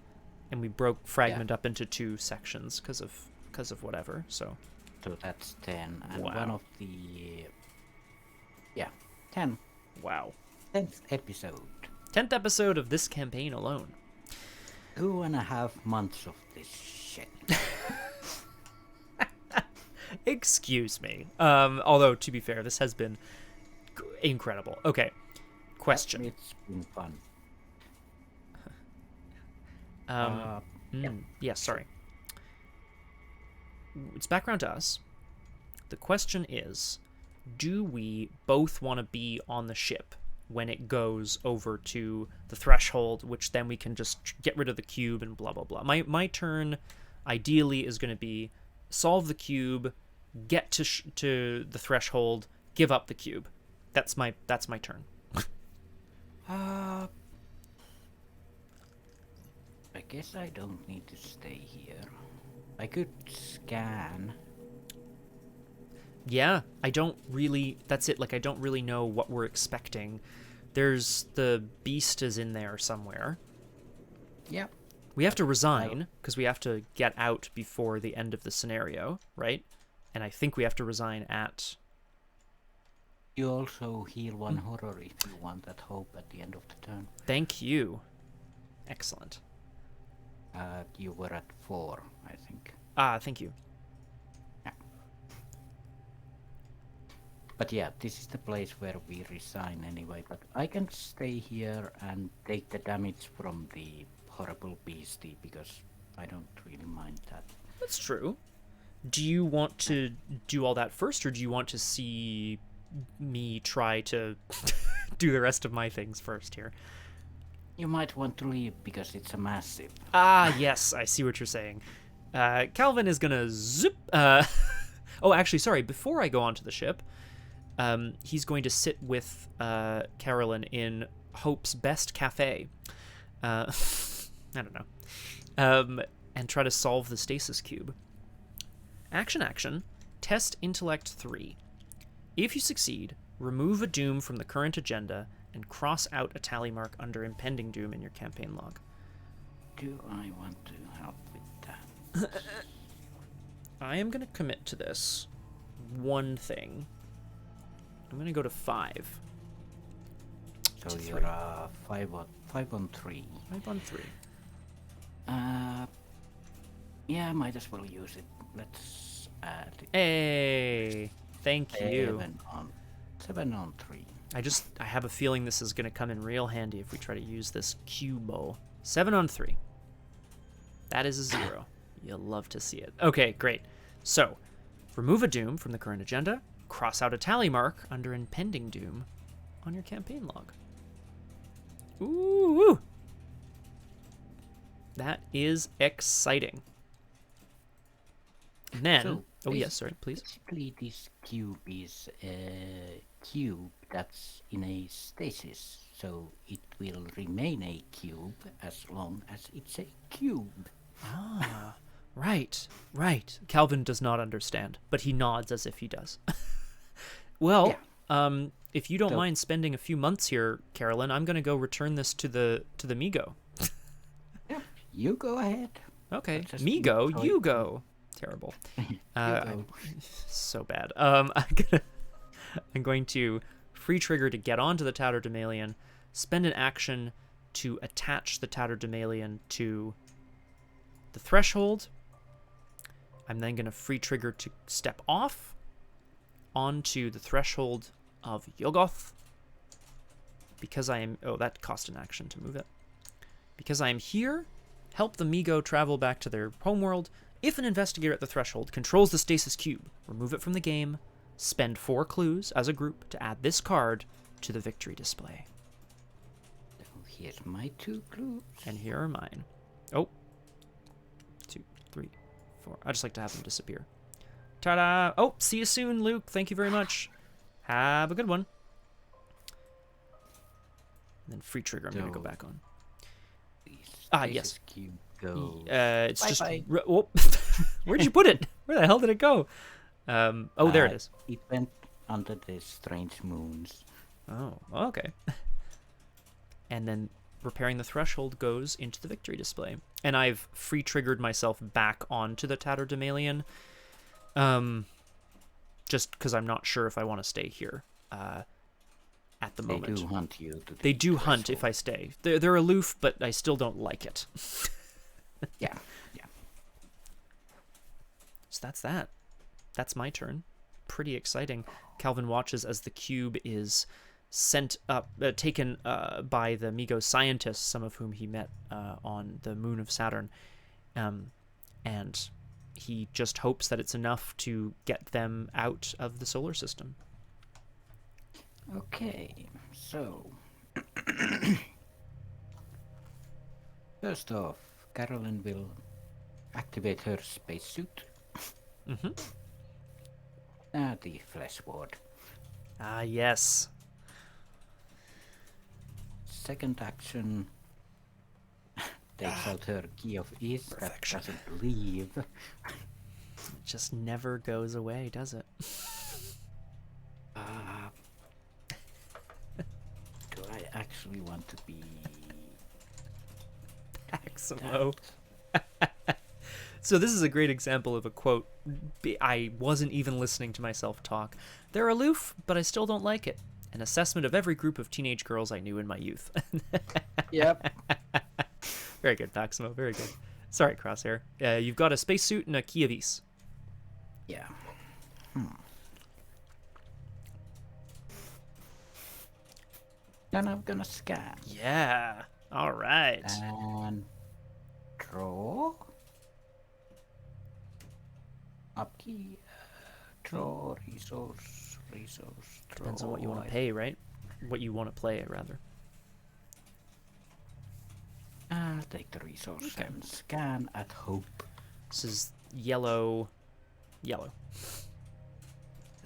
and we broke Fragment up into 2 sections because of whatever, so that's 10, and wow. one of the 10. Wow. 10th episode. 10th episode of this campaign alone. 2.5 months of this shit. Excuse me. Although, to be fair, this has been incredible. Okay. Question. It's been fun. Yeah, sorry. It's background to us. The question is, do we both want to be on the ship when it goes over to the threshold, which then we can just get rid of the cube and blah, blah, blah. My turn, ideally, is going to be solve the cube, get to the threshold, give up the cube. That's my turn. I guess I don't need to stay here. I could scan. Yeah, I don't really... That's it. Like, I don't really know what we're expecting. There's... The beast is in there somewhere. Yep. We have to resign, because we have to get out before the end of the scenario, right? And I think we have to resign at... You also heal 1 horror if you want that hope at the end of the turn. Thank you. Excellent. You were at 4, I think. Thank you. Yeah. But yeah, this is the place where we resign anyway. But I can stay here and take the damage from the horrible beastie because I don't really mind that. That's true. Do you want to do all that first, or do you want to see me try to do the rest of my things first here? You might want to leave because it's a massive. Yes, I see what you're saying. Calvin is gonna zip. Oh, actually, sorry. Before I go onto the ship, he's going to sit with Carolyn in Hope's best cafe. I don't know. And try to solve the Stasis Cube. Action. Test Intellect 3. If you succeed, remove a doom from the current agenda and cross out a tally mark under impending doom in your campaign log. Do I want to help with that? I am going to commit to this one thing. I'm going to go to 5. So to you're 3. 5 on 3. 5 on 3. Yeah, might as well use it. Let's add it. Hey, thank you. 7 on 3. I have a feeling this is going to come in real handy if we try to use this cubo. 7 on 3. That is a 0. You'll love to see it. Okay, great. So, remove a doom from the current agenda. Cross out a tally mark under impending doom on your campaign log. Ooh! That is exciting. And then... So yes, sorry, please. Basically, this cube is a cube that's in a stasis, so it will remain a cube as long as it's a cube. Right. Calvin does not understand, but he nods as if he does. Well, yeah. If you don't mind spending a few months here, Carolyn, I'm going to go return this to the Migo. Yeah, you go ahead. Okay, Migo, you go. Terrible. So bad. I'm going to free trigger to get onto the Tatterdemalion, spend an action to attach the Tatterdemalion to the threshold. I'm then going to free trigger to step off onto the threshold of Yoggoth. Because I am... Oh, that cost an action to move it. Because I am here, help the Migo travel back to their homeworld. If an investigator at the threshold controls the Stasis Cube, remove it from the game, spend 4 clues as a group to add this card to the victory display. Here's my 2 clues. And here are mine. Oh. 2, 3, 4. I just like to have them disappear. Ta-da! Oh, see you soon, Luke. Thank you very much. Have a good one. And then free trigger, I'm going to go back on. Yes. Cube go. It's bye just... bye. Where'd you put it? Where the hell did it go? There it is. It went under the strange moons. Oh, okay. And then repairing the threshold goes into the victory display. And I've free triggered myself back onto the Tatterdemalion. Just because I'm not sure if I want to stay here at the moment. They do hunt you. They do hunt if I stay. They're aloof, but I still don't like it. Yeah. So that's that. That's my turn. Pretty exciting. Calvin watches as the cube is taken by the Migo scientists, some of whom he met on the moon of Saturn. And he just hopes that it's enough to get them out of the solar system. Okay, so First off, Carolyn will activate her spacesuit. Mm-hmm. The flesh ward. Ah, yes. Second action takes out her key of ease that Perfection. doesn't leave. It just never goes away, does it? Do I actually want to be Maximo. So this is a great example of a quote. I wasn't even listening to myself talk. They're aloof, but I still don't like it. An assessment of every group of teenage girls I knew in my youth. Yep. Very good, Maximo. Very good. Sorry, Crosshair. You've got a spacesuit and a key of ease. Yeah. Then I'm gonna scan. Yeah. All right. And draw. Upkeep. Draw resource. Draw. Depends on what you want to pay, right? What you want to play, rather. I'll take the resource and scan at Hope. This is yellow. Yellow.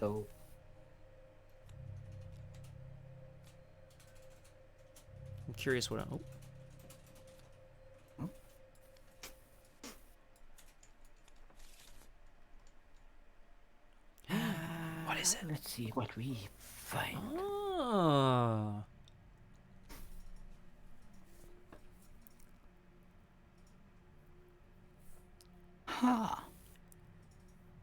So I'm curious what. Oh. What is it? let's see what we find. Oh. Ha!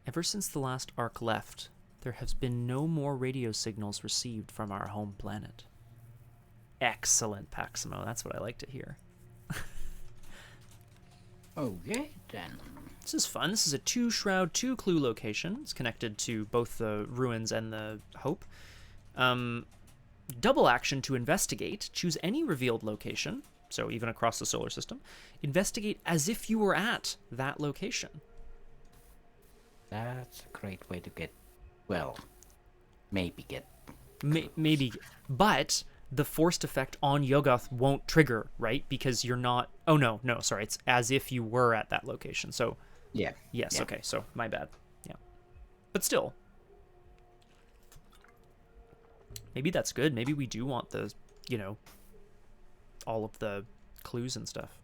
Ever since the last Ark left, there has been no more radio signals received from our home planet. Excellent, Paximo. That's what I like to hear. Okay, then. This is fun. This is a 2-shroud, 2-clue location. It's connected to both the ruins and the Hope. Double action to investigate. Choose any revealed location, so even across the solar system. Investigate as if you were at that location. That's a great way to get, well, maybe get. Maybe, but the forced effect on Yoggoth won't trigger, right? Because you're not. Oh no, sorry. It's as if you were at that location. So, Yeah. yes, yeah. okay. So my bad. Yeah, but still, maybe that's good. Maybe we do want the, all of the clues and stuff.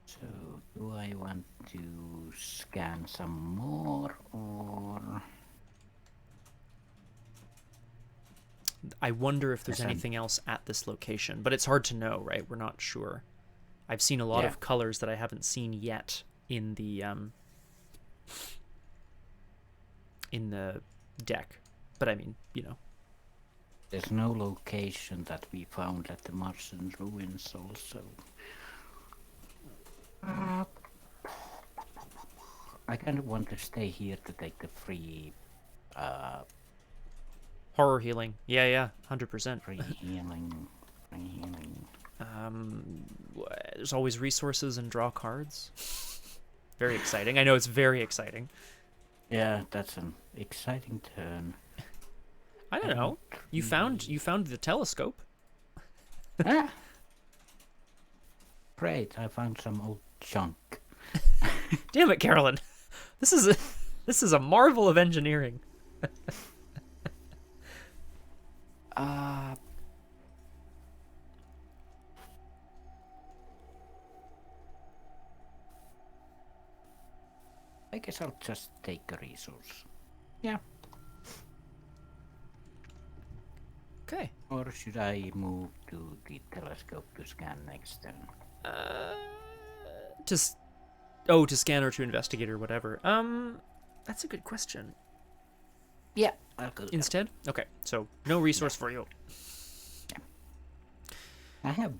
So, do I want to scan some more, or I wonder if there's Yes, I'm- anything else at this location, but it's hard to know, right? We're not sure. I've seen a lot Yeah. of colors that I haven't seen yet in the deck, but I mean, there's no location that we found at the Martian Ruins also. I kind of want to stay here to take the free horror healing. Yeah, 100%. free healing. There's always resources and draw cards. Very exciting. I know it's very exciting. Yeah, that's an exciting turn. I don't know. You found the telescope. Ah! Great, I found some old junk. Damn it, Carolyn. This is a marvel of engineering. I guess I'll just take a resource. Yeah. Okay. Or should I move to the telescope to scan next turn? To scan or to investigate or whatever. That's a good question. Yeah, I'll go. Instead? Okay, so no resource for you. I have.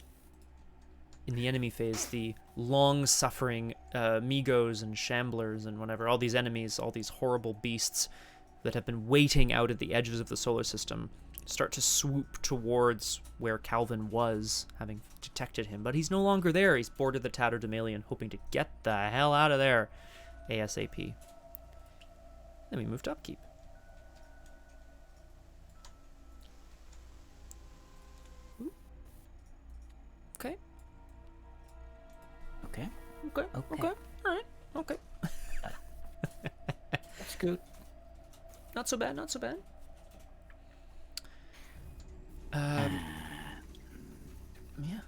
In the enemy phase, the long-suffering Migos and Shamblers and whatever, all these enemies, all these horrible beasts that have been waiting out at the edges of the solar system, start to swoop towards where Calvin was, having detected him. But he's no longer there. He's boarded the Tatterdemalion, hoping to get the hell out of there ASAP. Then we move to upkeep. not so bad, not so bad. Yeah.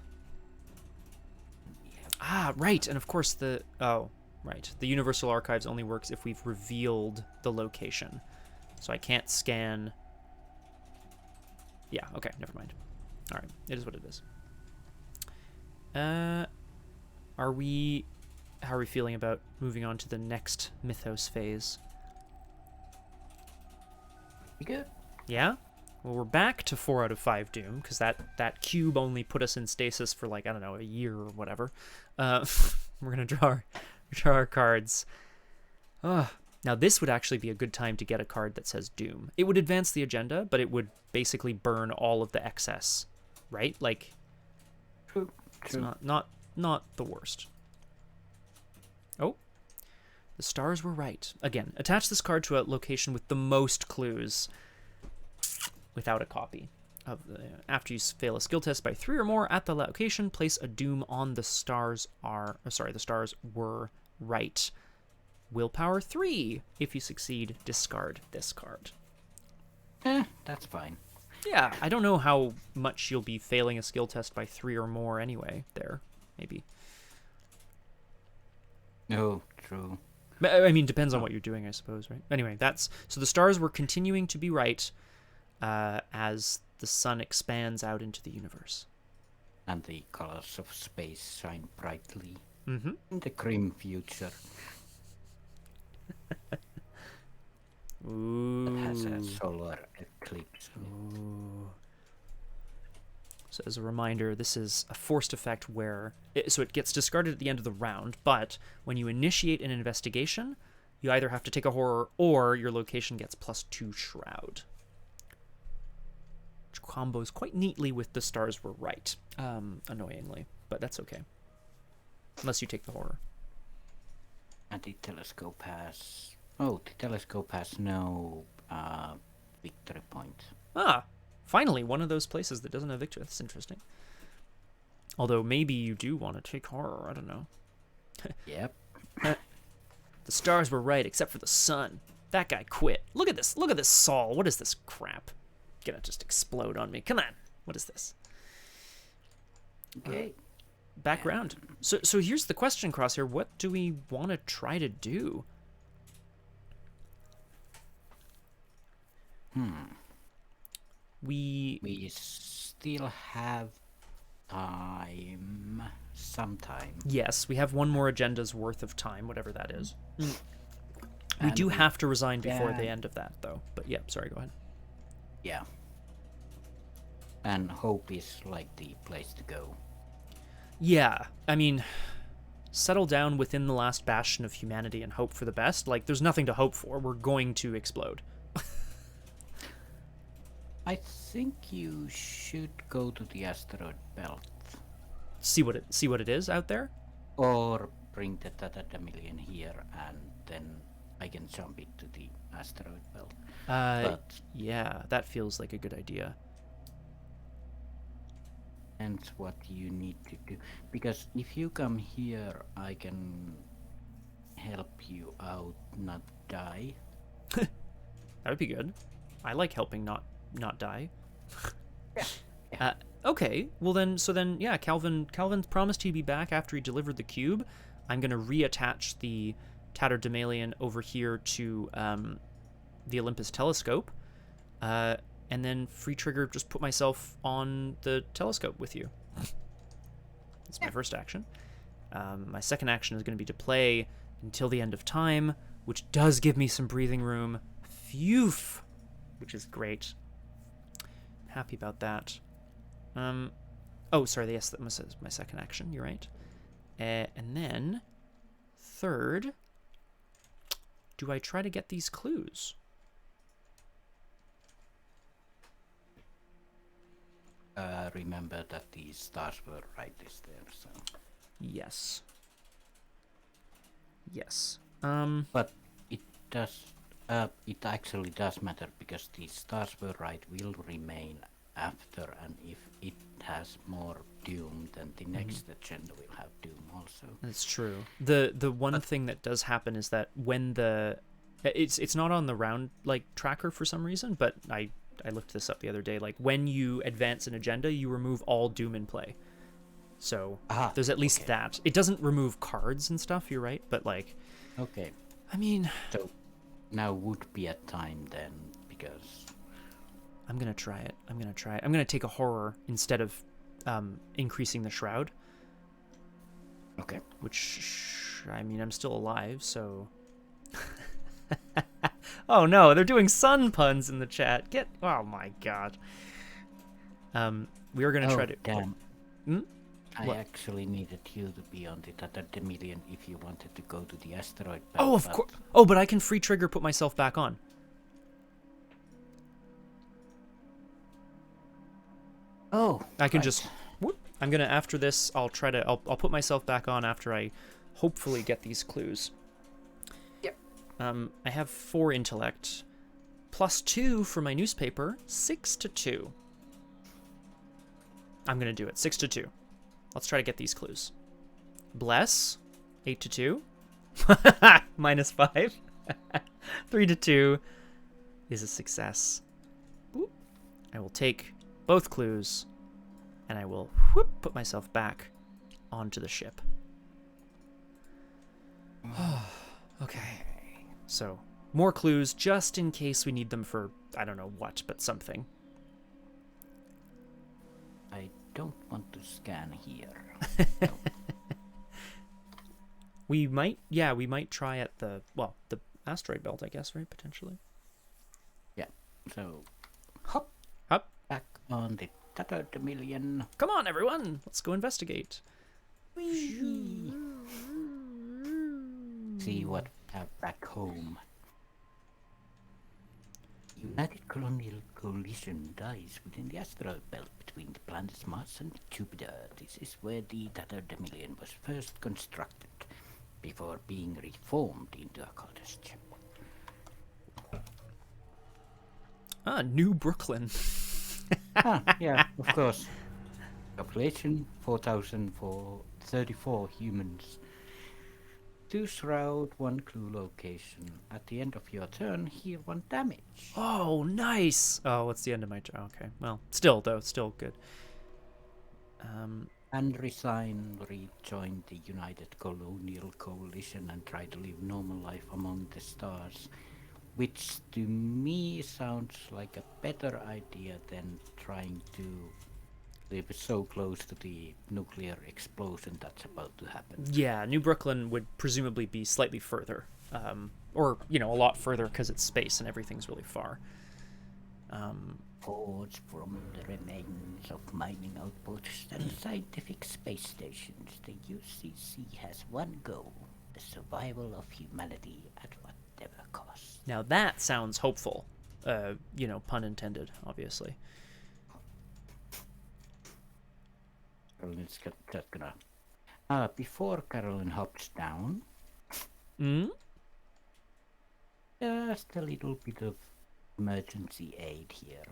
Ah, right, and of course the Universal Archives only works if we've revealed the location. So I can't scan. Yeah, okay, never mind. All right, it is what it is. How are we feeling about moving on to the next mythos phase? Good. Yeah? Well, we're back to 4 out of 5 Doom, because that cube only put us in stasis for, like, I don't know, a year or whatever. We're going to draw our cards. Now, this would actually be a good time to get a card that says Doom. It would advance the agenda, but it would basically burn all of the excess, right? Like, True. it's not the worst. Oh, the stars were right. Again, attach this card to a location with the most clues without a copy. After you fail a skill test by 3 or more at the location, place a Doom on the stars the stars were right. Willpower 3. If you succeed, discard this card. That's fine. Yeah, I don't know how much you'll be failing a skill test by 3 or more anyway. There, maybe. No, true. I mean, depends on what you're doing, I suppose, right? Anyway, so the stars were continuing to be right as the sun expands out into the universe. And the colors of space shine brightly Mm-hmm. in the grim future. Ooh. It has a solar eclipse. Ooh. So as a reminder, this is a forced effect where so it gets discarded at the end of the round, but when you initiate an investigation, you either have to take a horror or your location gets +2 shroud. Which combos quite neatly with the stars were right, annoyingly, but that's okay. Unless you take the horror. And the telescope has... Oh, the telescope has no victory point. Ah, finally, one of those places that doesn't have victory. That's interesting. Although maybe you do want to take horror, I don't know. Yep. The stars were right, except for the sun. That guy quit. Look at this Saul. What is this crap? Gonna just explode on me. Come on. What is this? Okay. Background. So here's the question, Crosshair. What do we want to try to do? We still have time. Some time. Yes, we have one more agenda's worth of time, whatever that is. We And do have to resign before can- the end of that, though. But yeah, sorry, go ahead. Yeah. And hope is like the place to go. Yeah, I mean, settle down within the last bastion of humanity and hope for the best. Like, there's nothing to hope for. We're going to explode. I think you should go to the asteroid belt. See what it is out there. Or bring the Tata Damilion here and then I can jump into the asteroid belt. But Yeah, that feels like a good idea. and what you need to do. Because if you come here, I can help you out, not die. That would be good. I like helping not die. Yeah. Okay, well then, yeah, Calvin promised he'd be back after he delivered the cube. I'm gonna reattach the Tatterdemalion over here to the Olympus telescope, and then free trigger just put myself on the telescope with you. That's my first action. My second action is going to be to play until the end of time, which does give me some breathing room. Phew, which is great. Happy about that. Oh, sorry. Yes, that was my second action. You're right. And then third, do I try to get these clues? Remember that the stars were right is there, so. Yes. Yes. But it does. It actually does matter because the stars were right will remain after, and if it has more doom, then the next agenda will have doom also. That's true. The one thing that does happen is that when the It's not on the round like tracker for some reason, but I looked this up the other day. Like when you advance an agenda, you remove all doom in play. So there's at least that. It doesn't remove cards and stuff. You're right, but like. Okay. I mean. So now would be a time then, because. I'm gonna try it. I'm gonna take a horror instead of increasing the shroud. Okay. Which, I mean, I'm still alive, so. Oh no, they're doing sun puns in the chat. Oh my god. We are gonna try to. Damn. I What? actually needed you to be on the $1 if you wanted to go to the asteroid belt. Oh, of course. Oh, but I can free trigger put myself back on. Oh. I can right. just. Whoop. I'm gonna after this. I'll put myself back on after I hopefully get these clues. Yep. I have 4 intellect, +2 for my newspaper, 6 to 2. I'm gonna do it. 6 to 2. Let's try to get these clues. Bless, 8 to 2. -5. 3 to 2 is a success. Boop. I will take both clues, and I will put myself back onto the ship. Okay. So, more clues just in case we need them for, I don't know what, but something. I don't want to scan here. We might try at the asteroid belt, I guess, right? Potentially. Yeah. So, hop. Back on the $1 Come on, everyone! Let's go investigate. See what we have back home. United Colonial Coalition dies within the asteroid belt between the planets Mars and Jupiter. This is where the $1 was first constructed, before being reformed into a cottage chip. New Brooklyn. Yeah, of course. Population 4,034 humans. 2 shroud, 1 clue location. At the end of your turn, heal 1 damage. Oh, nice! Oh, what's the end of my turn? Okay, well, still good. And rejoin the United Colonial Coalition and try to live normal life among the stars. Which to me sounds like a better idea than trying to live so close to the nuclear explosion that's about to happen. Yeah, New Brooklyn would presumably be slightly further. Or, a lot further because it's space and everything's really far. Forged from the remains of mining outposts and scientific space stations, the UCC has one goal: the survival of humanity at whatever cost. Now that sounds hopeful. Pun intended, obviously. Carolyn's just gonna... before Carolyn hops down... Just a little bit of emergency aid here.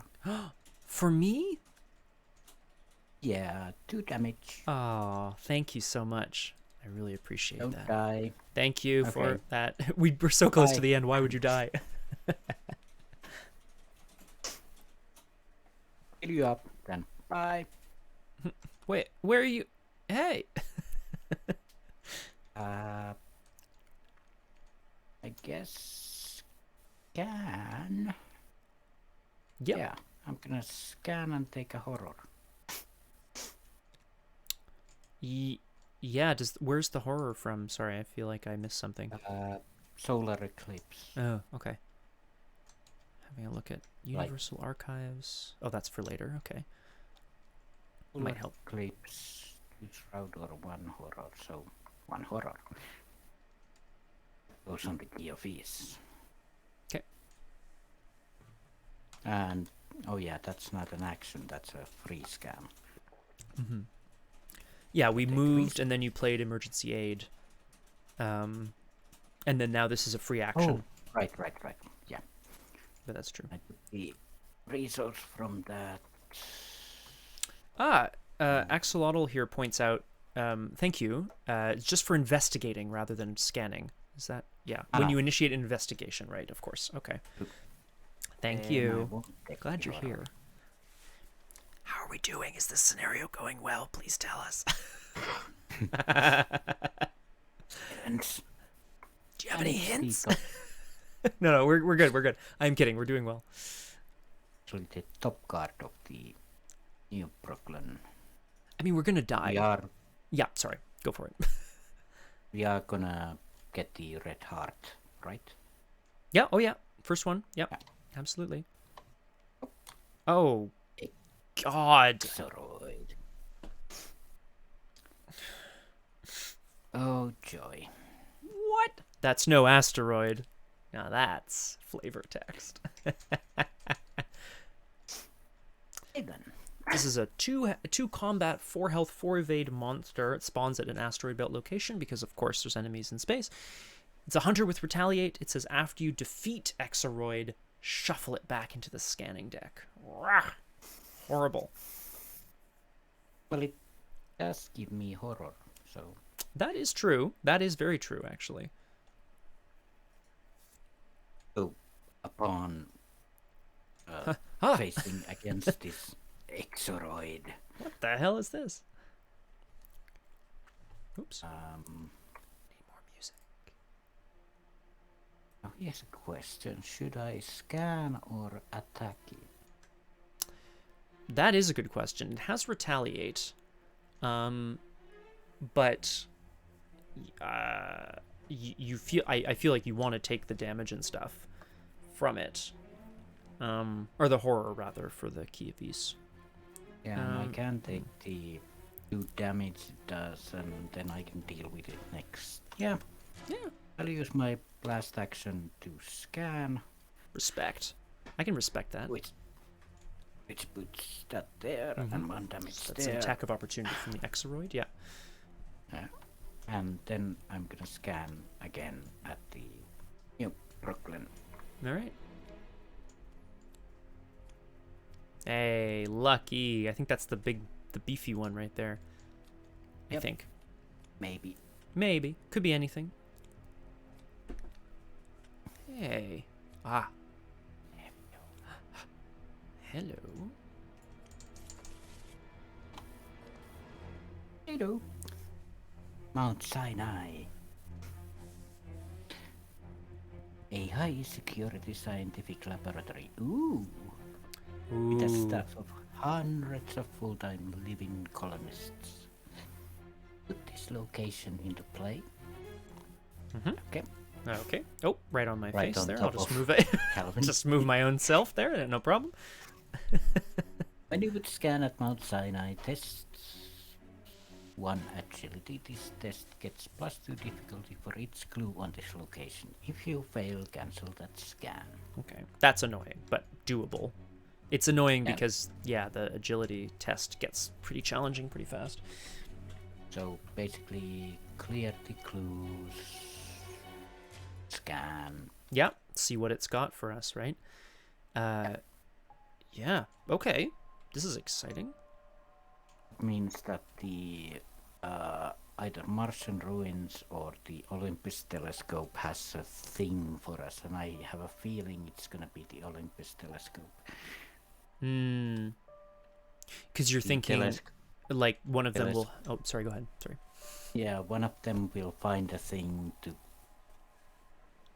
For me? Yeah, 2 damage. Oh, thank you so much. I really appreciate Don't that. die. Thank you for that. We were so close to the end. Why would you die? Heal you up, then. Bye. Wait, where are you? Hey. I guess scan. Yep. Yeah, I'm gonna scan and take a horror. Yeah. Where's the horror from? Sorry, I feel like I missed something. Solar eclipse. Oh, okay. Having a look at Universal Archives. Oh, that's for later. Okay. Might help. Eclipse, 2 shroud or 1 horror. So 1 horror goes on the key of ease. Okay. And oh yeah, that's not an action. That's a free scan. Mm-hmm. Yeah, we moved, and then you played emergency aid. And then now this is a free action. Oh, right. Yeah. But that's true. I took the resource from that. Axolotl here points out, thank you, it's just for investigating rather than scanning. Is that Yeah, when you initiate an investigation, right? Of course. Okay. Thank you. Glad you're here. How are we doing? Is this scenario going well? Please tell us. Do you have any hints? No, we're good. We're good. I'm kidding. We're doing well. Actually, the top card of the New Brooklyn. I mean, we're gonna die. Yeah, sorry. Go for it. We are gonna get the red heart, right? Yeah. Oh, yeah. First one. Yep. Yeah. Absolutely. Oh, God. Asteroid. Oh, joy. What? That's no asteroid. Now that's flavor text. This is a 2 combat, 4 health, 4 evade monster. It spawns at an asteroid belt location because, of course, there's enemies in space. It's a hunter with retaliate. It says after you defeat Exoroid, shuffle it back into the scanning deck. Rah! Horrible. Well, it does give me horror, so... That is true. That is very true, actually. So, upon facing against this Exoroid... What the hell is this? Oops. Need more music. Now here's a question. Should I scan or attack it? That is a good question. It has retaliate. But you feel I feel like you want to take the damage and stuff from it. Or the horror rather for the key piece. Yeah, I can take the 2 damage it does, and then I can deal with it next. Yeah. Yeah. I'll use my last action to scan. Respect. I can respect that. Which puts that there, and 1 damage so there. That's an attack of opportunity from the Exoroid, yeah. Yeah. And then I'm gonna scan again at the New Brooklyn. Alright. Hey, lucky. I think that's the beefy one right there. Yep. I think. Maybe. Maybe. Could be anything. Hey. Ah. Hello. Hello. Mount Sinai. A high security scientific laboratory. Ooh. With a staff of hundreds of full-time living colonists. Put this location into play. Okay. Okay. Oh, right on my face there. I'll just move it. Just move my own self there. No problem. When you would scan at Mount Sinai, tests 1 agility. This test gets +2 difficulty for each clue on this location. If you fail, cancel that scan. Okay. That's annoying, but doable. It's annoying because, yeah, the agility test gets pretty challenging pretty fast. So, basically, clear the clues, scan. Yeah, see what it's got for us, right? Yeah, okay. This is exciting. It means that the either Martian Ruins or the Olympus telescope has a thing for us, and I have a feeling it's gonna be the Olympus telescope. Because you're thinking, like, one of them will... Oh, sorry, go ahead. Sorry. Yeah, one of them will find a thing to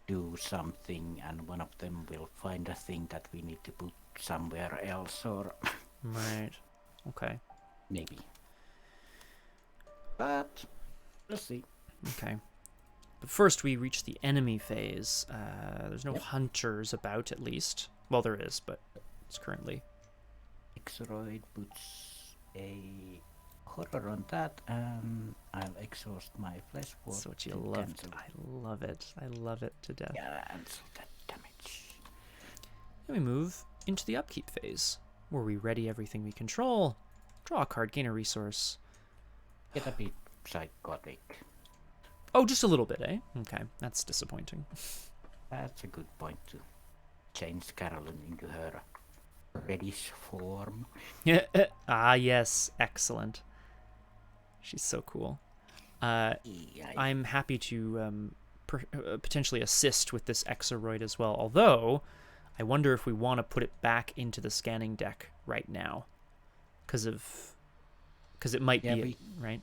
do something, and one of them will find a thing that we need to put somewhere else, or... Right. Okay. Maybe. But, we'll see. Okay. But first we reach the enemy phase. There's no hunters about, at least. Well, there is, but it's currently... Exoroid puts a horror on that, and I'll exhaust my flesh ward. That's what you loved. I love it. I love it to death. Cancel that damage. Then we move into the upkeep phase, where we ready everything we control. Draw a card, gain a resource. Get a bit psychotic. Oh, just a little bit, eh? Okay, that's disappointing. That's a good point to change Carolyn into her reddish form. Ah, yes. Excellent. She's so cool. I'm happy to potentially assist with this Exoroid as well. Although, I wonder if we want to put it back into the scanning deck right now, because it might be right.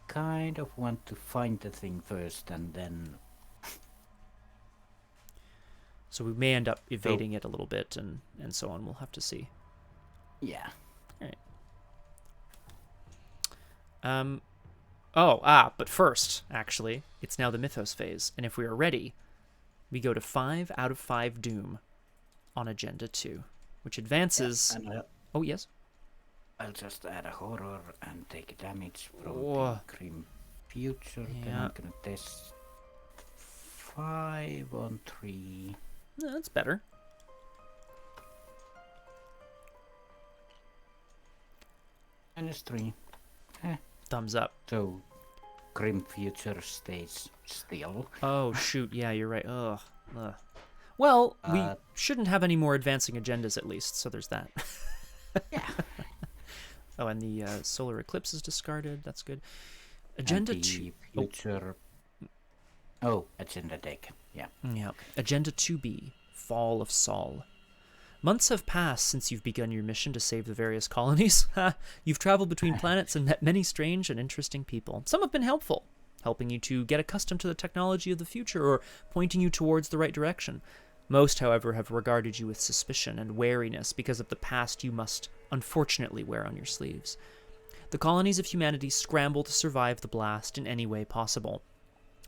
Kind of want to find the thing first, and then. So we may end up evading it a little bit, and so on. We'll have to see. Yeah. All right. But first, actually, it's now the mythos phase, and if we are ready, we go to 5 out of 5 Doom on Agenda 2, which advances... Yeah, oh, yes? I'll just add a horror and take damage from the grim future. Yeah. Then I'm gonna test 5 on 3. No, that's better. -3. Thumbs up. So, grim future stays still. Oh, shoot. Yeah, you're right. Ugh. Well, we shouldn't have any more advancing agendas, at least, so there's that. Yeah. Oh, and the solar eclipse is discarded. That's good. Agenda 2. Future... Oh, agenda deck. Yeah. Yeah. Agenda 2B, Fall of Sol. Months have passed since you've begun your mission to save the various colonies. You've traveled between planets and met many strange and interesting people. Some have been helpful, helping you to get accustomed to the technology of the future or pointing you towards the right direction. Most, however, have regarded you with suspicion and wariness because of the past you must, unfortunately, wear on your sleeves. The colonies of humanity scramble to survive the blast in any way possible.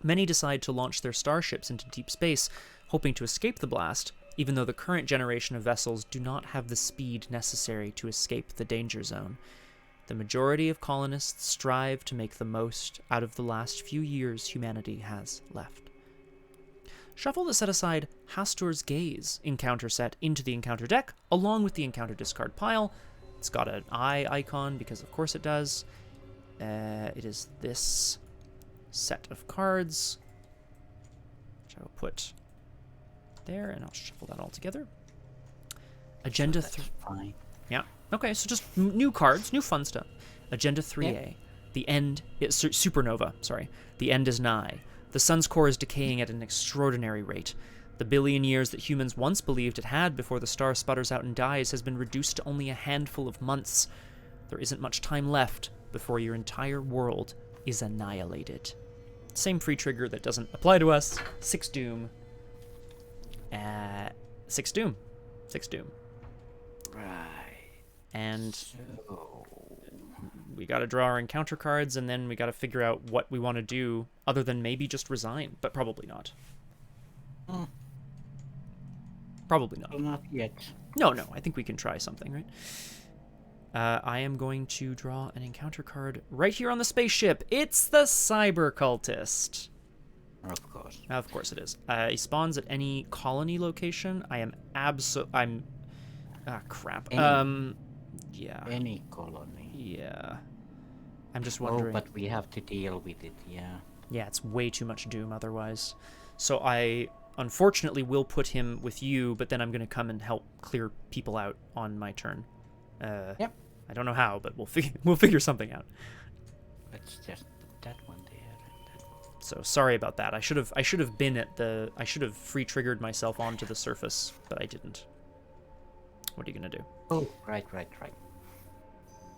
Many decide to launch their starships into deep space, hoping to escape the blast, even though the current generation of vessels do not have the speed necessary to escape the danger zone. The majority of colonists strive to make the most out of the last few years humanity has left. Shuffle the set-aside Hastur's Gaze encounter set into the encounter deck, along with the encounter discard pile. It's got an eye icon, because of course it does. It is this set of cards, which I will put there, and I'll shuffle that all together. Agenda 3. Fine. Yeah. Okay, so just new cards, new fun stuff. Agenda 3A. Yeah. The end... Supernova, sorry. The end is nigh. The sun's core is decaying at an extraordinary rate. The billion years that humans once believed it had before the star sputters out and dies has been reduced to only a handful of months. There isn't much time left before your entire world is annihilated. Same free trigger that doesn't apply to us. 6 Doom. 6 Doom. 6 Doom. Right. And so... we gotta draw our encounter cards, and then we gotta figure out what we want to do, other than maybe just resign, but probably not. Probably not. Well, not yet. No, I think we can try something, right? I am going to draw an encounter card right here on the spaceship. It's the Cyber Cultist. Of course. Of course it is. He spawns at any colony location. Crap. Yeah. Any colony. Yeah. I'm just wondering. Oh, but we have to deal with it, yeah. Yeah, it's way too much Doom otherwise. So I unfortunately will put him with you, but then I'm going to come and help clear people out on my turn. Yep. I don't know how, but we'll figure something out. Let's just put that one there. And that one. So sorry about that. I should have free triggered myself onto the surface, but I didn't. What are you going to do? Oh, right.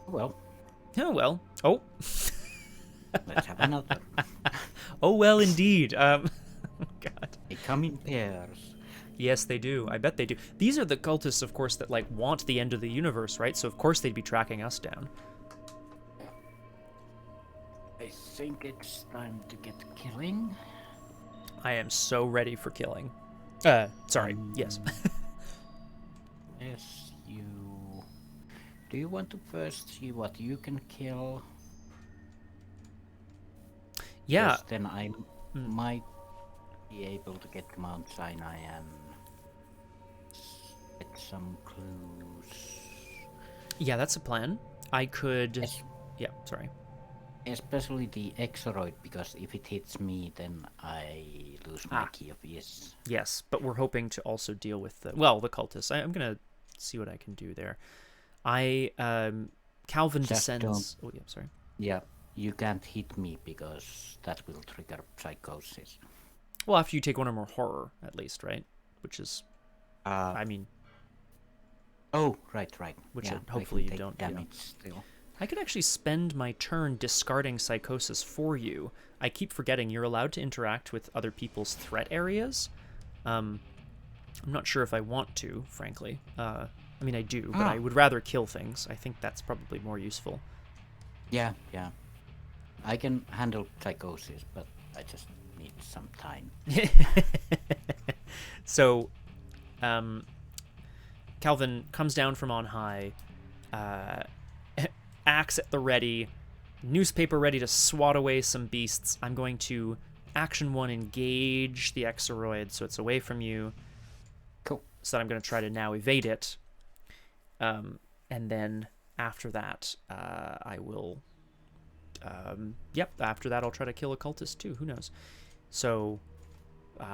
Well. Oh, well. Oh. Let's have another. Oh, well, indeed. God. They come in pairs. Yes, they do. I bet they do. These are the cultists, of course, that, want the end of the universe, right? So, of course, they'd be tracking us down. I think it's time to get killing. I am so ready for killing. Sorry. Yes. Yes, you... Do you want to first see what you can kill? Yeah. Yes, then I might be able to get Mount Sinai and get some clues. Yeah, that's a plan. I could... Yes. Yeah, sorry. Especially the Exoroid, because if it hits me, then I lose my key of yes. Yes, but we're hoping to also deal with the cultists. I'm going to see what I can do there. Calvin descends... Oh, yeah, sorry. Yeah, you can't hit me because that will trigger psychosis. Well, after you take one or more horror, at least, right? Which is, I mean... Oh, right. Which yeah, hopefully you take don't damage still. I could actually spend my turn discarding Psychosis for you. I keep forgetting you're allowed to interact with other people's threat areas. I'm not sure if I want to, frankly. I mean, I do, but I would rather kill things. I think that's probably more useful. Yeah. I can handle Psychosis, but I just need some time. So, Calvin comes down from on high, axe at the ready, newspaper ready to swat away some beasts. I'm going to action 1 engage the Exoroid so it's away from you. Cool. So I'm going to try to now evade it. And then after that, I will... after that I'll try to kill a cultist too. Who knows? So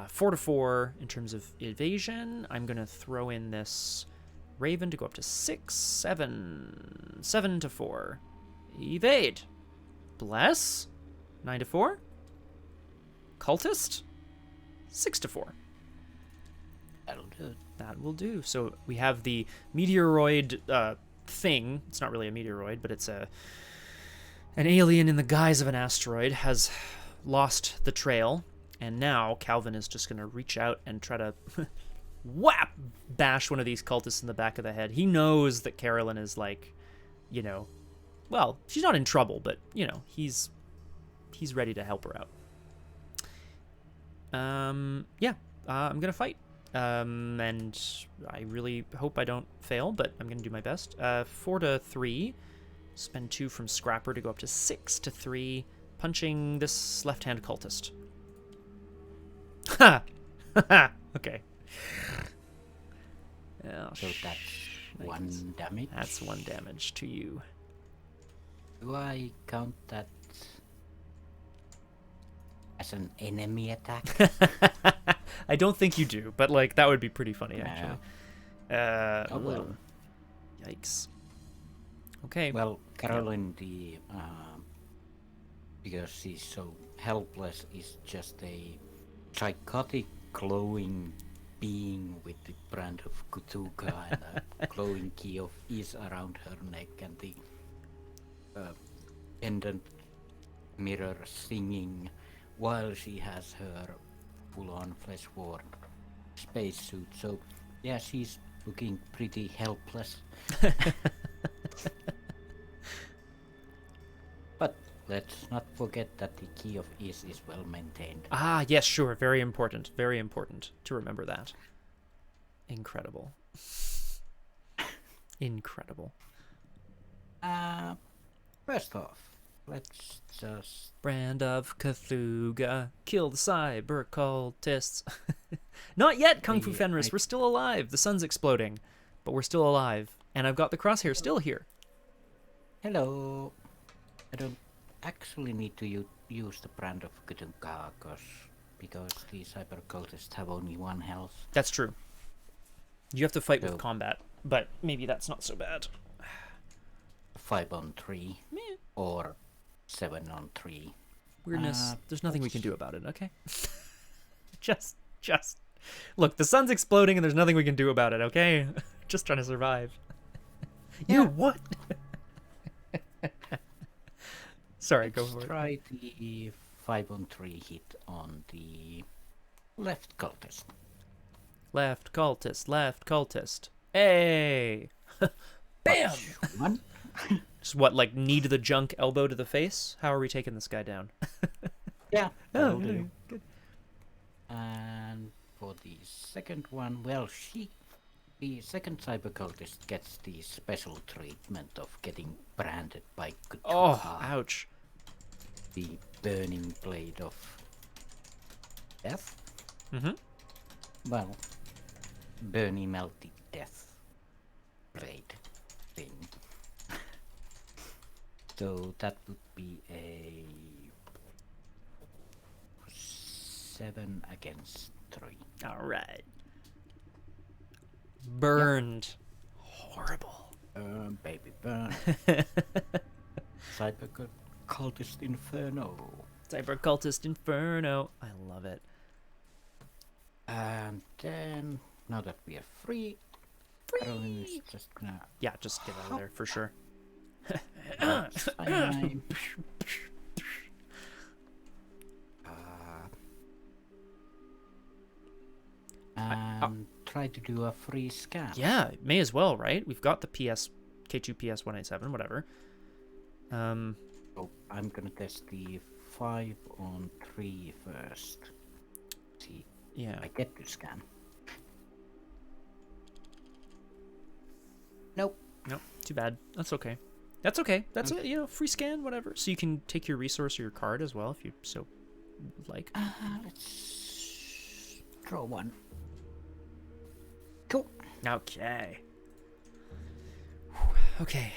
4 to 4 in terms of evasion. I'm going to throw in this Raven to go up to 6, 7. 7 to 4. Evade. Bless. 9 to 4. Cultist. 6 to 4. That'll do. That will do. So we have the meteoroid thing. It's not really a meteoroid, but it's an alien in the guise of an asteroid has lost the trail, and now Calvin is just going to reach out and try to bash one of these cultists in the back of the head. He knows that Carolyn is like, well, she's not in trouble, but he's ready to help her out. I'm gonna fight, and I really hope I don't fail, but I'm gonna do my best. 4 to 3. Spend 2 from Scrapper to go up to 6 to 3, punching this left-hand cultist. Ha! Okay. Oh, so that's 1 damage. That's 1 damage to you. Do I count that as an enemy attack? I don't think you do, but that would be pretty funny, actually. Oh well. Yikes. Okay. Well, Carolyn, because she's so helpless, is just a psychotic glowing being with the brand of Kutuka and a glowing key of Is around her neck and the pendant mirror singing while she has her full-on flesh-worn spacesuit. So, yeah, she's looking pretty helpless. But let's not forget that the key of Is well maintained. Ah, yes, sure. Very important. Very important to remember that. Incredible. Incredible. First off, let's just... Brand of Cthulhu, kill the cyber cultists. Not yet, Kung Fu Fenris. We're still alive. The sun's exploding, but we're still alive. And I've got the crosshair still here. Hello. I don't actually need to use the brand of Cthulhu because the cyber cultists have only 1 health. That's true. You have to fight with combat, but maybe that's not so bad. 5 on 3 Meh. or 7 on 3. Weirdness. There's nothing we can do about it, okay? just look, the sun's exploding and there's nothing we can do about it, okay? Just trying to survive. Yeah. You what? Sorry, go for it. Try the 5 on 3 hit on the left cultist. Left cultist. Hey! Bam! 1. Just what, knee to the junk, elbow to the face? How are we taking this guy down? Yeah. Oh, good. And for the second one, well, the second cyber cultist gets the special treatment of getting branded by Cthulhu. Oh, ouch. The burning blade of death. Mm-hmm. Well, burning melted death blade thing. So that would be a 7 against 3. All right. Burned. Yep. Horrible. Burn, baby, burn. Cyber cultist inferno. Cyber cultist inferno. I love it. And then, now that we are free, Carolyn is just gonna Yeah, just get out of there for sure. cyanide. And try to do a free scan. Yeah, may as well, right? We've got the K2 PS187, whatever. So I'm gonna test the 5 on 3 first. See Yeah. if I get to scan. Nope. Nope, too bad. That's okay. That's okay. That's a, you know, free scan, whatever. So you can take your resource or your card as well if you so would like. Let's draw one. Cool. Okay. Okay.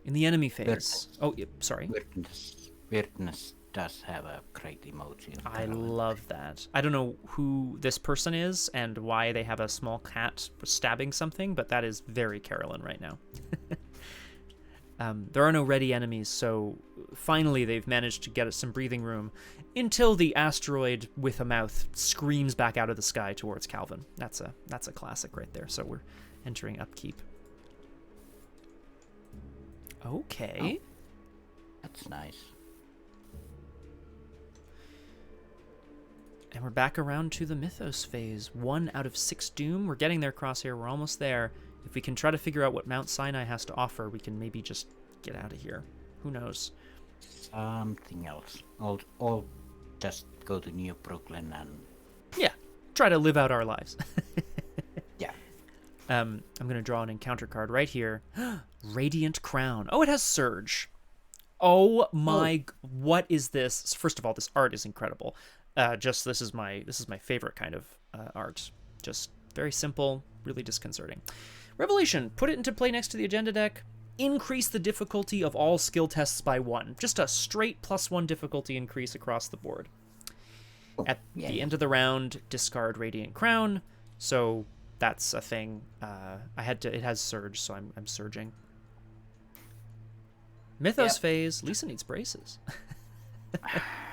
In the enemy phase. Weirdness. Oh, yep, sorry. Weirdness does have a great emoji. I love that. I don't know who this person is and why they have a small cat stabbing something, but that is very Carolyn right now. There are no ready enemies, so finally they've managed to get us some breathing room until the asteroid with a mouth screams back out of the sky towards Calvin. That's a classic right there. So we're entering upkeep. Okay. Oh, that's nice. And we're back around to the mythos phase. 1 out of 6 doom. We're getting there, Crosshair. We're almost there. If we can try to figure out what Mount Sinai has to offer, we can maybe just get out of here. Who knows? Something else. I'll just go to New Brooklyn and... Yeah, try to live out our lives. Yeah. I'm going to draw an encounter card right here. Radiant Crown. Oh, it has Surge. Oh my... What is this? First of all, this art is incredible. This is my favorite kind of art. Just very simple, really disconcerting. Revelation. Put it into play next to the agenda deck. Increase the difficulty of all skill tests by 1. Just a straight +1 difficulty increase across the board. At the end of the round, discard Radiant Crown. So that's a thing. It has Surge, so I'm surging. Mythos phase. Lisa needs braces.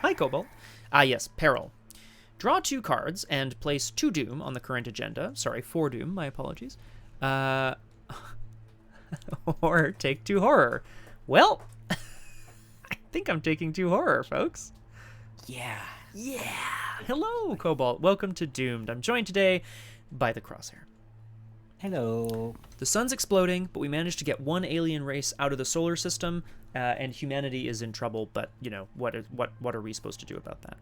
Hi, Cobalt. Yes, Peril. Draw 2 cards and place 2 Doom on the current agenda. Sorry, 4 Doom, my apologies. Or take 2 Horror. Well, I think I'm taking 2 Horror, folks. Yeah. Hello, Cobalt. Welcome to Doomed. I'm joined today by the Crosshair. Hello. The sun's exploding, but we managed to get 1 alien race out of the solar system, and humanity is in trouble. But you know what are we supposed to do about that?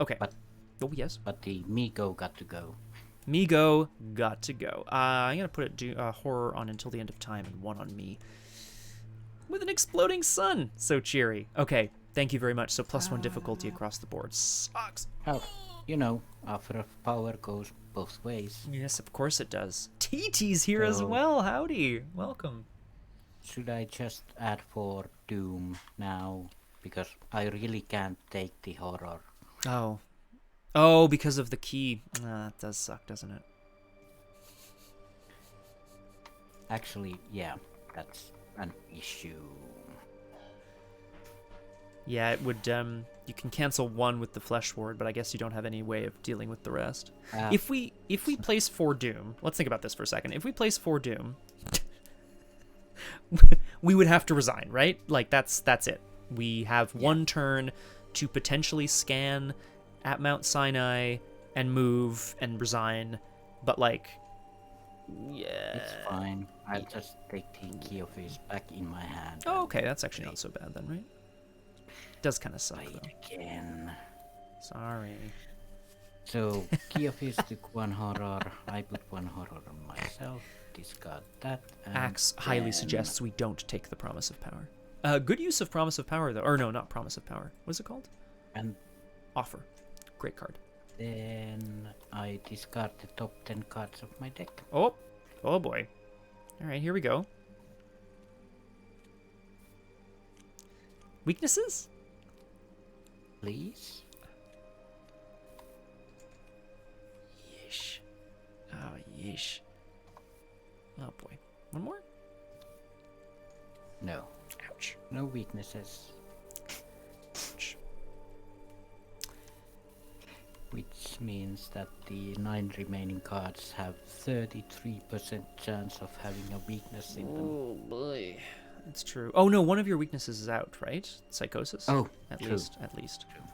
Okay. Oh yes. But the Migo got to go. Migo got to go. I'm gonna put Horror on until the end of time and 1 on me. With an exploding sun, so cheery. Okay, thank you very much. So +1 difficulty across the board. Sucks. Oh, you know, offer of power goes both ways. Yes, of course it does. TT's here as well. Howdy. Welcome. Should I just add 4 Doom now? Because I really can't take the Horror. Oh, because of the key. That does suck, doesn't it? Actually, yeah, that's an issue. Yeah, it would. You can cancel 1 with the Flesh Ward, but I guess you don't have any way of dealing with the rest. If we place 4 Doom, let's think about this for a second. If we place 4 Doom, we would have to resign, right? Like that's it. We have 1 turn to potentially scan at Mount Sinai and move and resign, but like, yeah, It's fine. I'll just take the Key of His back in my hand. Oh, okay, that's actually not so bad then, right? Does kind of suck though. Again. Sorry. So Key of His took 1 Horror. I put 1 Horror on myself. Discard that. Axe highly suggests we don't take the Promise of Power. Good use of Promise of Power though, or no, not Promise of Power. What is it called? And Offer. Great card. then I discard the top 10 cards of my deck. Oh boy. All right, here we go. Weaknesses? Please? Yeesh. Oh, yeesh. Oh boy. 1 more? No. Ouch. No weaknesses. Ouch. which means that the 9 remaining cards have 33% chance of having a weakness in them. Oh boy, that's true. Oh no, one of your weaknesses is out, right? Psychosis. Oh, at true. least. True.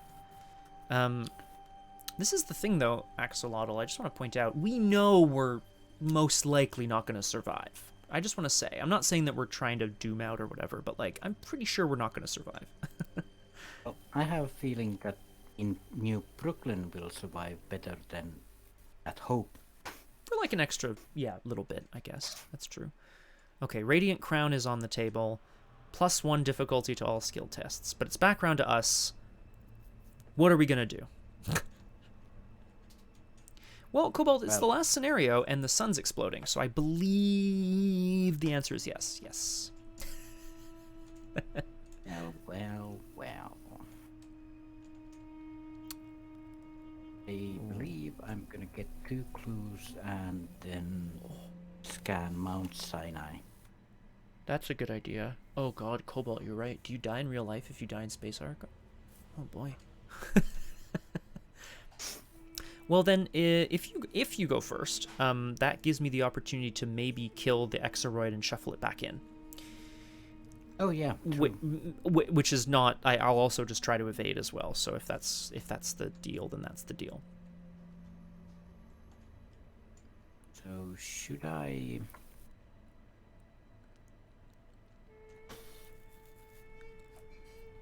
This is the thing though, Axolotl. I just want to point out, we know we're most likely not going to survive. I just want to say, I'm not saying that we're trying to doom out or whatever, but like, I'm pretty sure we're not going to survive. Well, I have a feeling that in New Brooklyn will survive better than at Hope. For like an extra, little bit, I guess. That's true. Okay, Radiant Crown is on the table. +1 difficulty to all skill tests. But it's background to us. What are we going to do? Well, Cobalt, it's the last scenario, and the sun's exploding, so I believe the answer is yes. Yes. Well. I believe I'm gonna get 2 clues and then scan Mount Sinai. That's a good idea. Oh god, Cobalt, you're right. Do you die in real life if you die in Space Ark? Oh boy. Well then, if you go first, that gives me the opportunity to maybe kill the Exoroid and shuffle it back in. Oh yeah. Which is not. I'll also just try to evade as well. So if that's the deal, then that's the deal. So should I?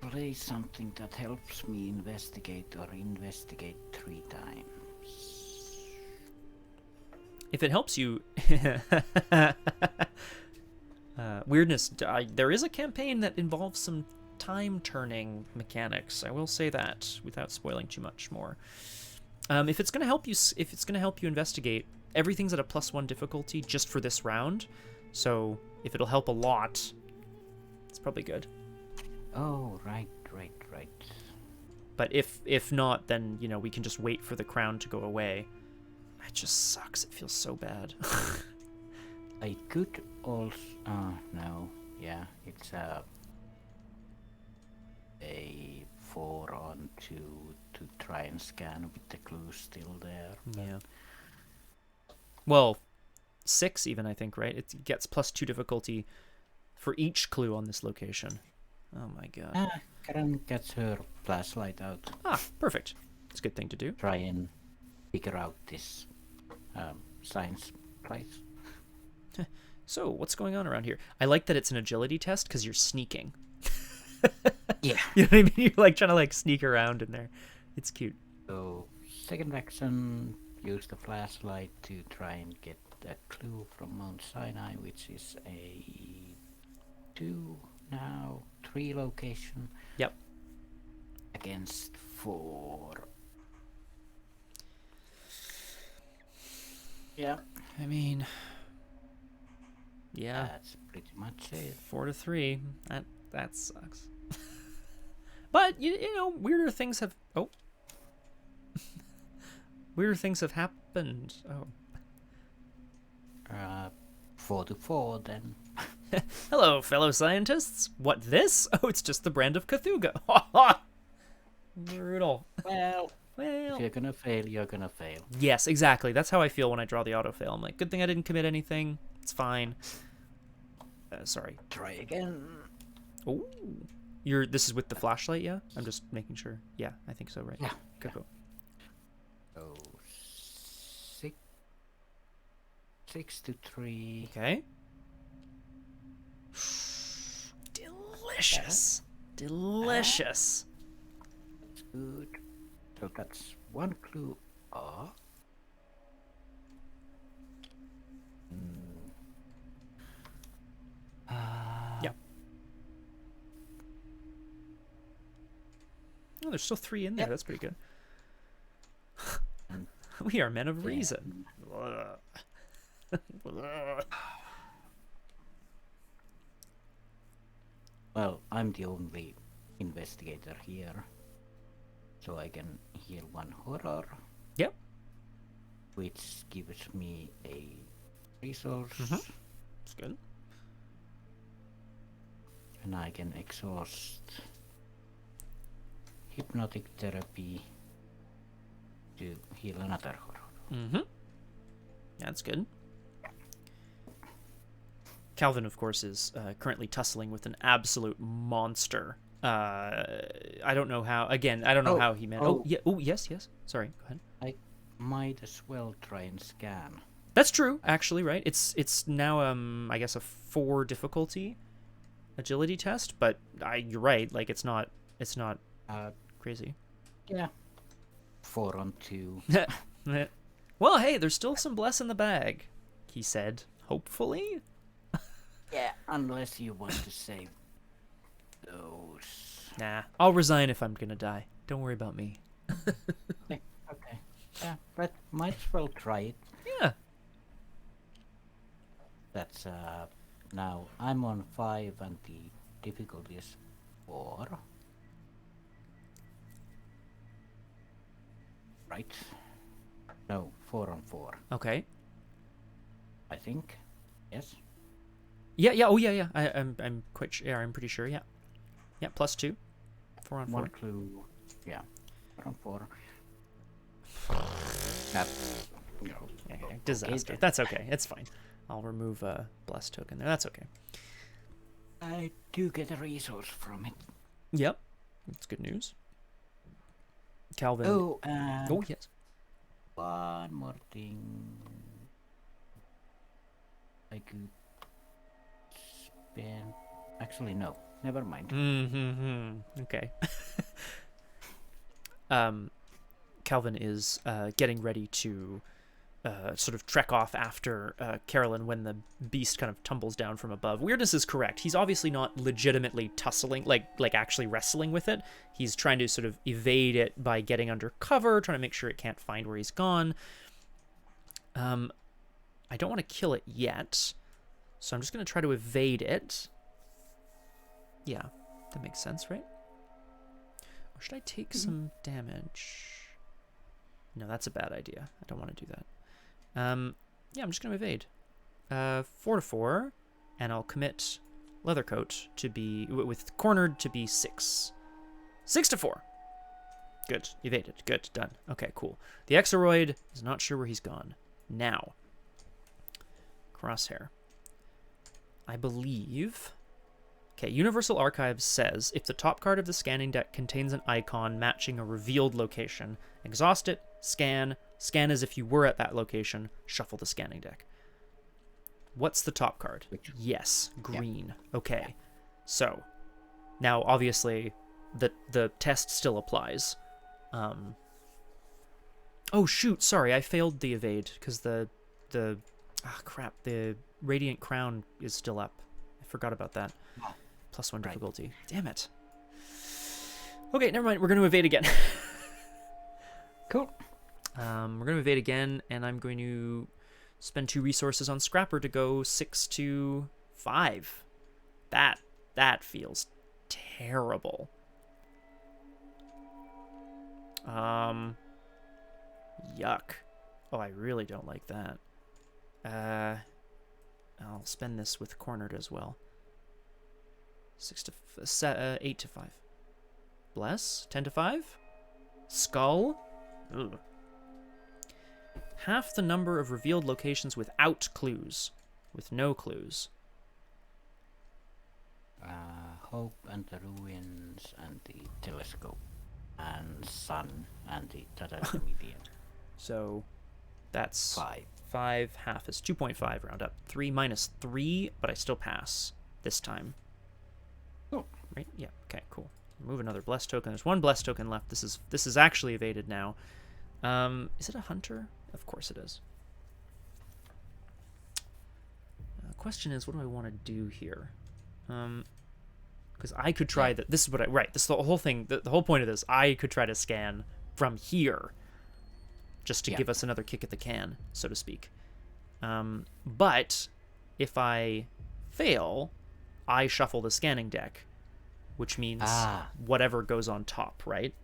Play something that helps me investigate or investigate 3 times. If it helps you, weirdness. There is a campaign that involves some time turning mechanics. I will say that without spoiling too much more. If it's gonna help you investigate, everything's at a +1 difficulty just for this round. So if it'll help a lot, it's probably good. Oh, right. But if not, then we can just wait for the crown to go away. It just sucks. It feels so bad. I could also. No. Yeah, it's a 4 on 2 to try and scan with the clues still there. Yeah. Well, 6 even, I think, right? It gets +2 difficulty for each clue on this location. Oh my god. Karen gets her flashlight out. Perfect. It's a good thing to do. Try and figure out this science place. So, what's going on around here? I like that it's an agility test because you're sneaking. Yeah. You know what I mean? You're like trying to like sneak around in there. It's cute. So, second action, use the flashlight to try and get that clue from Mount Sinai, which is a 2 now, 3 location. Yep. Against 4. Yeah. I mean, yeah. That's pretty much it. 4 to 3. That sucks. But you know, weirder things have. Oh. Weirder things have happened. Oh. 4 to 4 then. Hello, fellow scientists. What this? Oh, it's just the brand of Cthulhu. Ha ha. Brutal. Well, if you're gonna fail, you're gonna fail. Yes, exactly. That's how I feel when I draw the autofail. I'm like, good thing I didn't commit anything. It's fine. Sorry. Try again. Oh, this is with the flashlight, yeah? I'm just making sure. Yeah, I think so, right? Yeah. Go. So 6 to 3. Okay. Delicious. Delicious. That's good. So that's 1 clue off. Yeah. Oh, there's still 3 in there. That's pretty good. We are men of reason. Well, I'm the only investigator here, so I can heal 1 horror. Yep. Which gives me a resource. It's good. And I can exhaust hypnotic therapy to heal another horror. Mm-hmm. That's good. Calvin, of course, is currently tussling with an absolute monster. I don't know how. Again, I don't know how he managed. Oh, yeah. Oh, yes. Sorry. Go ahead. I might as well try and scan. That's true, actually. Right. It's now I guess a 4 difficulty agility test, but you're right. Like it's not crazy. Yeah. 4 on 2. Well, hey, there's still some bless in the bag, he said. Hopefully. Yeah, unless you want to save those. Nah, I'll resign if I'm gonna die. Don't worry about me. Okay. Yeah, but might as well try it. Yeah. That's now I'm on 5 and the difficulty is 4. Right. No, 4 on 4. Okay. I think. Yes. Yeah. Oh, yeah. I'm quite sure. Yeah, I'm pretty sure. Yeah. Yeah. +2. 4 on 4. 1 clue. Yeah. 4 on 4. That's Yeah, disaster. That's okay. It's fine. I'll remove a bless token there. That's okay. I do get a resource from it. Yep. That's good news. Calvin. Oh, and oh yes. one more thing. I could spend. Actually, no. Never mind. Okay. Calvin is getting ready to sort of trek off after Carolyn when the beast kind of tumbles down from above. Weirdness is correct. He's obviously not legitimately tussling, like actually wrestling with it. He's trying to sort of evade it by getting under cover, trying to make sure it can't find where he's gone. I don't want to kill it yet, so I'm just going to try to evade it. Yeah, that makes sense, right? Or should I take some damage? No, that's a bad idea. I don't want to do that. Yeah, I'm just going to evade. 4 to 4, and I'll commit Leathercoat to be, with cornered to be 6. 6 to 4. Good. Evaded. Good. Done. Okay, cool. The Exoroid is not sure where he's gone. Now. Crosshair. I believe... Okay, Universal Archives says, if the top card of the scanning deck contains an icon matching a revealed location, exhaust it, scan as if you were at that location, shuffle the scanning deck. What's the top card? Yes, green. Yeah. Okay. Yeah. So, now obviously the test still applies. Oh shoot, sorry, I failed the evade because the Radiant Crown is still up. I forgot about that. +1 difficulty. Right. Damn it. Okay, never mind. We're going to evade again. Cool. We're going to evade again, and I'm going to spend 2 resources on Scrapper to go 6 to 5. That feels terrible. Yuck. Oh, I really don't like that. I'll spend this with cornered as well. 8 to 5. Bless. 10 to 5. Skull. Ugh. Half the number of revealed locations without clues. With no clues. Hope and the Ruins and the Telescope and Sun and the Tata Medium. So that's 5. 5. Half is 2.5. Round up. 3 minus 3, but I still pass this time. Cool. Right? Yeah. Okay, cool. Remove another bless token. There's 1 bless token left. This is actually evaded now. Is it a hunter? Of course it is. The question is, what do I want to do here? Because I could try that. This is what this is the whole thing. The whole point of this. I could try to scan from here, just to give us another kick at the can, so to speak. But if I fail, I shuffle the scanning deck, which means whatever goes on top, right?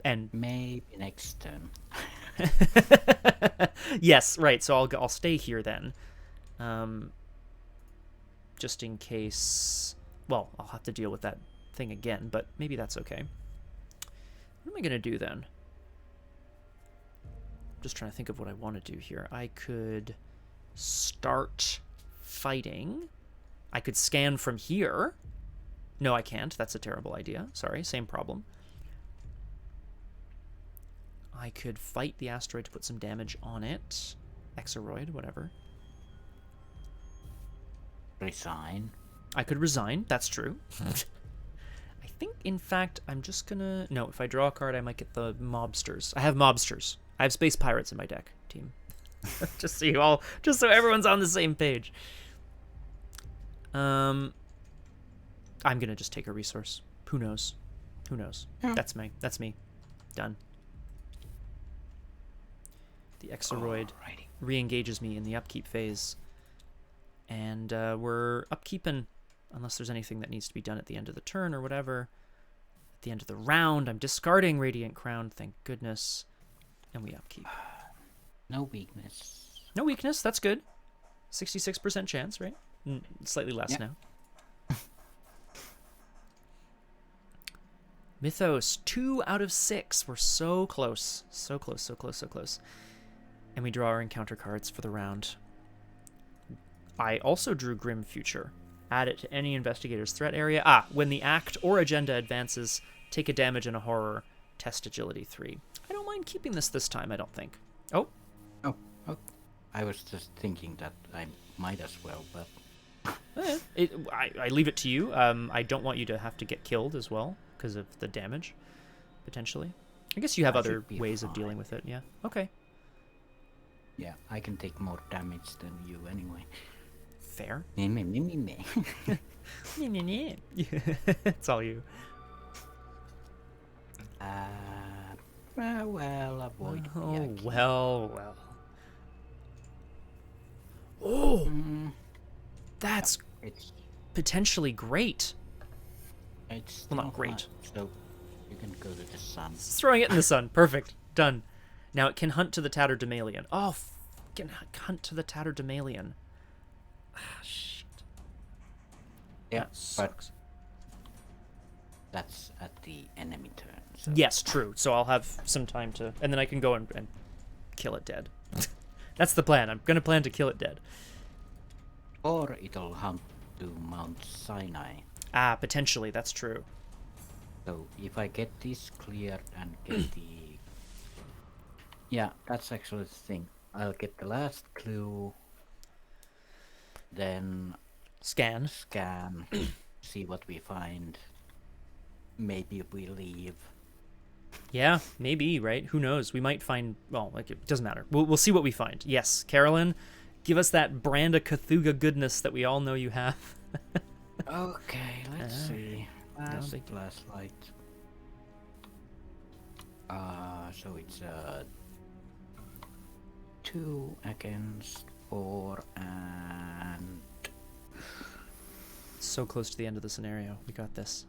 And maybe next turn. Yes, right. So I'll stay here then, just in case. Well, I'll have to deal with that thing again, but maybe that's okay. What am I gonna do then? just trying to think of what I want to do here. I could start fighting. I could scan from here. No, I can't. That's a terrible idea. Sorry, same problem. I could fight the asteroid to put some damage on it. Exoroid, whatever. Resign. I could resign. That's true. I think, in fact, I'm just gonna... No, if I draw a card, I might get the mobsters. I have mobsters. I have space pirates in my deck, team. Just so everyone's on the same page. I'm gonna just take a resource. Who knows? Who knows? Yeah. That's me. Done. The Exoroid re-engages me in the upkeep phase. And we're upkeeping, unless there's anything that needs to be done at the end of the turn or whatever. At the end of the round, I'm discarding Radiant Crown, thank goodness. And we upkeep. No weakness. No weakness, that's good. 66% chance, right? Slightly less now. Mythos, 2 out of 6. We're so close. So close, so close, so close. And we draw our encounter cards for the round. I also drew Grim Future. Add it to any investigator's threat area. When the act or agenda advances, take a damage in a horror. Test agility 3. I don't mind keeping this time, I don't think. Oh. I was just thinking that I might as well, but... I leave it to you. I don't want you to have to get killed as well, because of the damage, potentially. I guess you have other ways of dealing with it, yeah. Okay. Yeah, I can take more damage than you anyway. Fair. Me. It's all you. Well, avoid. Oh, well. Oh! That's It's potentially great. Well, not great. So you can go to the sun. It's throwing it in the sun. Perfect. Done. Now it can hunt to the Tattered Demalion. Oh, can hunt to the Tattered Demalion. Shit. Yeah, That sucks. But that's at the enemy turn. So. Yes, true. So I'll have some time to... And then I can go and kill it dead. That's the plan. I'm going to plan to kill it dead. Or it'll hunt to Mount Sinai. Potentially. That's true. So if I get this cleared and get the... Yeah, that's actually the thing. I'll get the last clue, then Scan. see what we find. Maybe we leave. Yeah, maybe, right? Who knows? We might find... Well, like, it doesn't matter. We'll see what we find. Yes, Carolyn, give us that brand of Cthulhu goodness that we all know you have. Okay, let's see. Last light. So it's 2 against 4 and... So close to the end of the scenario. We got this.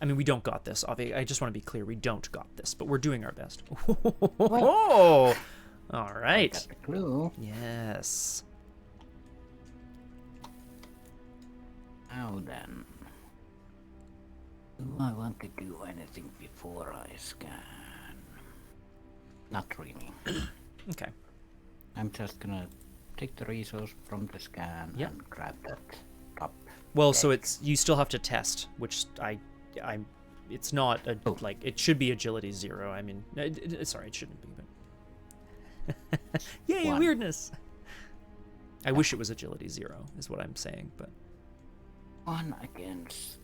I mean, we don't got this. I just want to be clear. We don't got this, but we're doing our best. Oh! All right. Got the clue. Yes. Now then. Do I want to do anything before I scan? Not really. Okay. I'm just gonna take the resource from the scan and grab that top. Well, so it's you still have to test, which I'm. It's not a like it should be agility 0. I mean, sorry, it shouldn't be, but yay, 1. weirdness. I wish it was agility 0, is what I'm saying, but 1 against.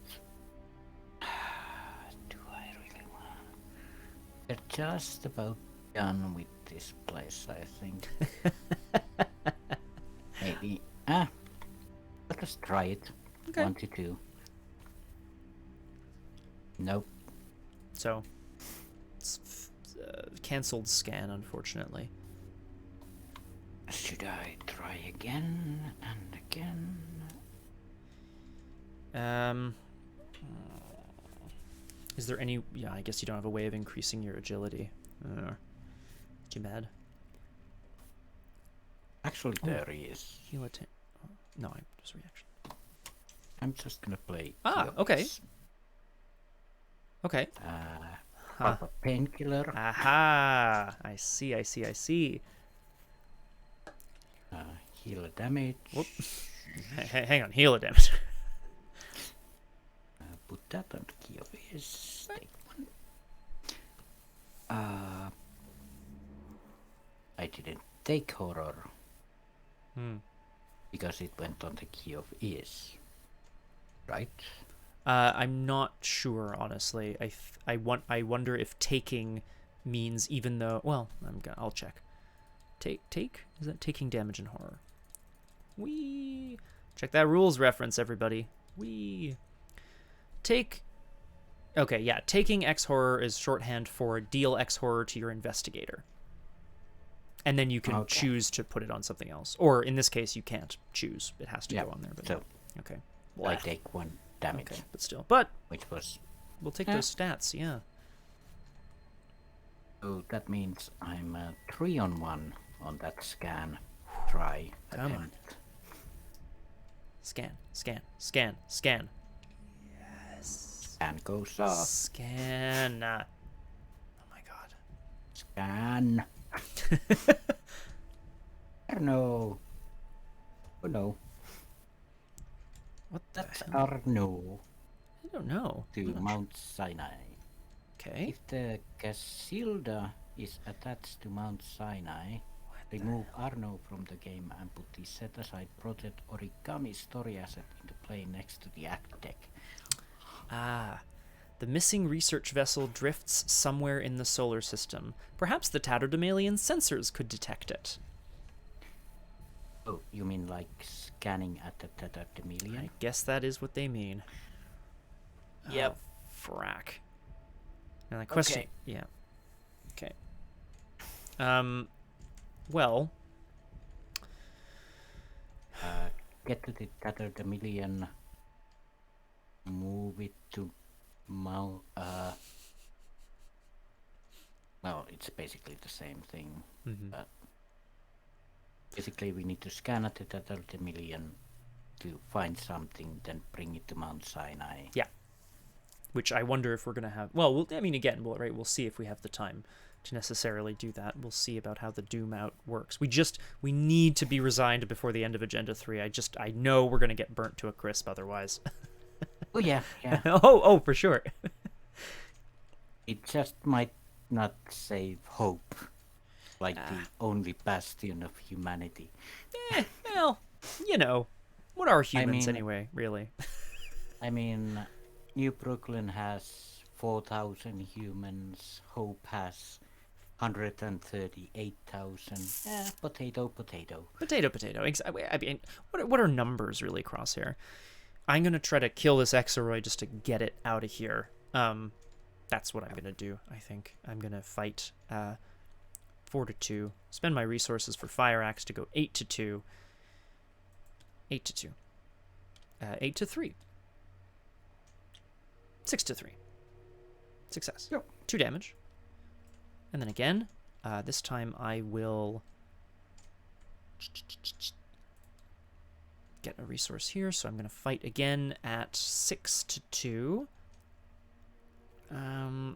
Do I really want? They're just about done with this place, I think. Maybe. Let us try it. Okay. 1 to 2. Nope. So, it's cancelled scan, unfortunately. Should I try again and again? Is there any... Yeah, I guess you don't have a way of increasing your agility. Too bad. Actually, there is. Heal it. No, just reaction. I'm just gonna play. Okay. Okay. Pop a painkiller. Aha! I see, I see, I see. Heal damage. Whoop. Hang on, heal a damage. Put that on the key of his. Take one. I didn't take horror. Because it went on the key of is. Right? I'm not sure, honestly. I wonder if taking means even though. Well, I'll check. Take is that taking damage in horror? Wee. Check that rules reference, everybody. Wee. Take. Okay, yeah. Taking X horror is shorthand for deal X horror to your investigator. And then you can choose to put it on something else. Or in this case, you can't choose. It has to go on there. But so okay. I take 1 damage. Okay, but still. But which was... We'll take those stats, yeah. So that means I'm 3 on 1 on that scan. Try. Come on. Scan, scan, scan, scan. Yes. Scan goes off. Scan. Oh my god. Scan. No. Oh no. What That's the hell? Arno. I don't know. To Mount Sinai. Okay. If the Casilda is attached to Mount Sinai, remove Arno from the game and put the set-aside project origami story asset into play next to the act deck. Ah. The missing research vessel drifts somewhere in the solar system. Perhaps the Tatterdemalion sensors could detect it. Oh, you mean like scanning at the Tatterdemalion? I guess that is what they mean. Yep. Oh, frack. Now the question... Okay. Yeah. Okay. Well... Get to the Tatterdemalion. Move it to Mount... well, it's basically the same thing. But basically we need to scan at the Tatterdemalion to find something, then bring it to Mount Sinai. Yeah. Which I wonder if we're going to have... Well, I mean, again, we'll see if we have the time to necessarily do that. We'll see about how the Doom out works. We need to be resigned before the end of Agenda 3. I know we're going to get burnt to a crisp otherwise. Oh, yeah. oh, for sure. It just might not save hope, like the only bastion of humanity. Well, you know, what are humans mean- anyway, really? I mean, New Brooklyn has 4,000 humans, Hope has 138,000. Potato. Potato. I mean, what are numbers really, Crosshair? I'm going to try to kill this Exoroid just to get it out of here. That's what I'm going to do, I think. I'm going to fight 4-2. Spend my resources for Fire Axe to go 8-2. 8-2. 8-3. 6-3. Success. Yep. 2 damage. And then again, this time I will get a resource here, so I'm going to fight again at 6-2.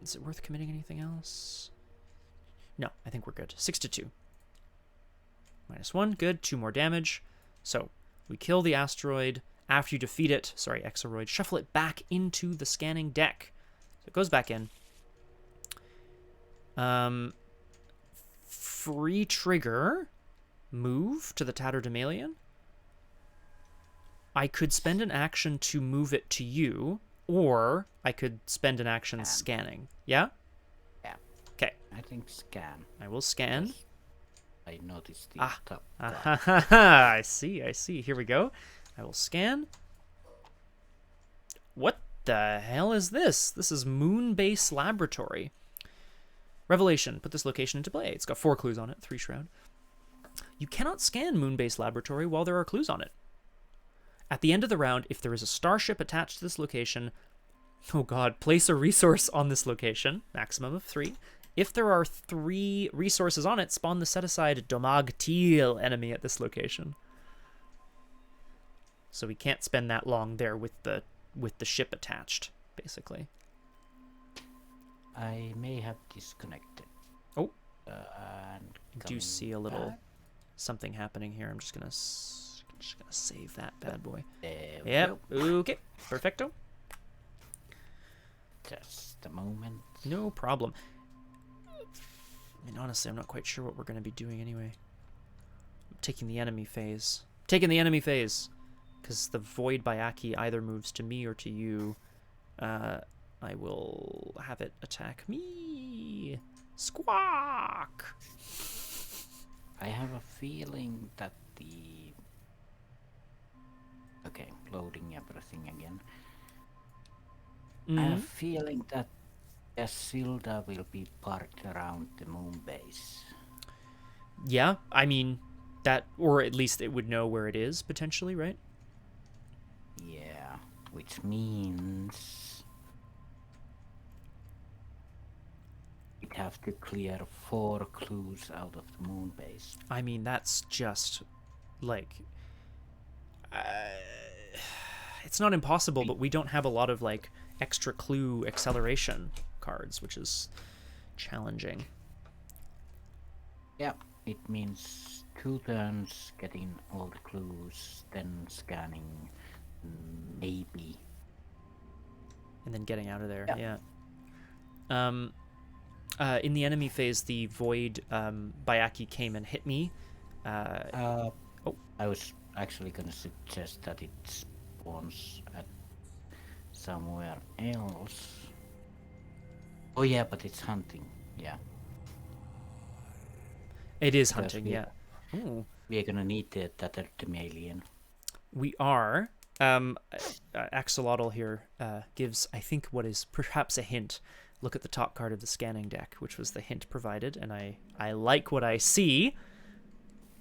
Is it worth committing anything else? No, I think we're good. 6-2. -1, good. 2 more damage. So we kill the asteroid. After you defeat it, sorry, Exoroid, shuffle it back into the scanning deck. So it goes back in. Free trigger. Move to the Tatterdemalion. I could spend an action to move it to you, or I could spend an action scanning. Yeah? Yeah. Okay. I think scan. I will scan. I noticed the top. I see. Here we go. I will scan. What the hell is this? This is Moonbase Laboratory. Revelation. Put this location into play. It's got 4 clues on it. 3 shroud. You cannot scan Moonbase Laboratory while there are clues on it. At the end of the round, if there is a starship attached to this location, oh god, place a resource on this location, maximum of 3. If there are 3 resources on it, spawn the set-aside Domag-Teal enemy at this location. So we can't spend that long there with the ship attached, basically. I may have disconnected. Oh, And I do coming see a little back. something happening here. I'm just gonna save that bad boy. There we Yep. go. Okay. Perfecto. Just a moment. No problem. I mean, honestly, I'm not quite sure what we're gonna be doing anyway. I'm taking the enemy phase. Taking the enemy phase, because the Void Bayaki either moves to me or to you. I will have it attack me. Squawk! I have a feeling that the... Okay, loading everything again. I have a feeling that Casilda will be parked around the moon base. Yeah, I mean, that, or at least it would know where it is, potentially, right? Yeah, which means... We'd have to clear 4 clues out of the moon base. I mean, that's just, like... it's not impossible, but we don't have a lot of, like, extra clue acceleration cards, which is challenging. Yeah, it means 2 turns getting all the clues, then scanning, maybe. And then getting out of there, Yeah. In the enemy phase, the Void Bayaki came and hit me. I was actually gonna suggest that it spawns at somewhere else. Oh yeah, but it's hunting. Yeah. It is Because hunting, yeah. Ooh. We are gonna need the alien. We are. Axolotl here gives, I think, what is perhaps a hint. Look at the top card of the scanning deck, which was the hint provided, and I like what I see.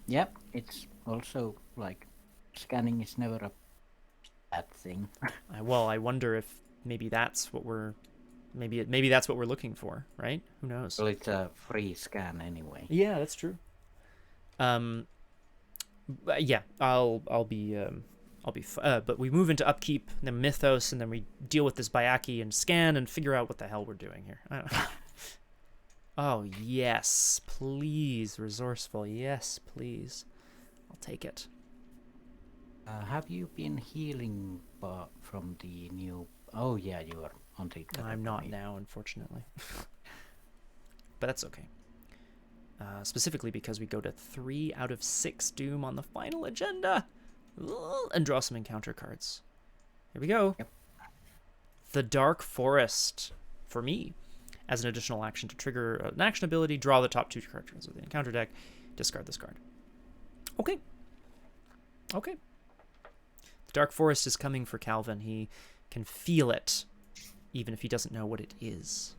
Yep, it's also like scanning is never a bad thing. Well, I wonder if maybe that's what we're maybe that's what we're looking for, right? Who knows? Well, it's a free scan anyway. Yeah, that's true. Yeah, I'll be but we move into upkeep, then mythos, and then we deal with this Bayaki and scan and figure out what the hell we're doing here. Oh yes, please, resourceful. Yes, please. I'll take it. Have you been healing from the new... Oh yeah, you are on the... I'm not now, unfortunately. But that's okay. Specifically because we go to 3 out of 6 Doom on the final agenda. And draw some encounter cards. Here we go. Yep. The Dark Forest, for me, as an additional action to trigger an action ability, draw the top 2 cards of the encounter deck, discard this card. Okay. Okay. The Dark Forest is coming for Calvin. He can feel it, even if he doesn't know what it is.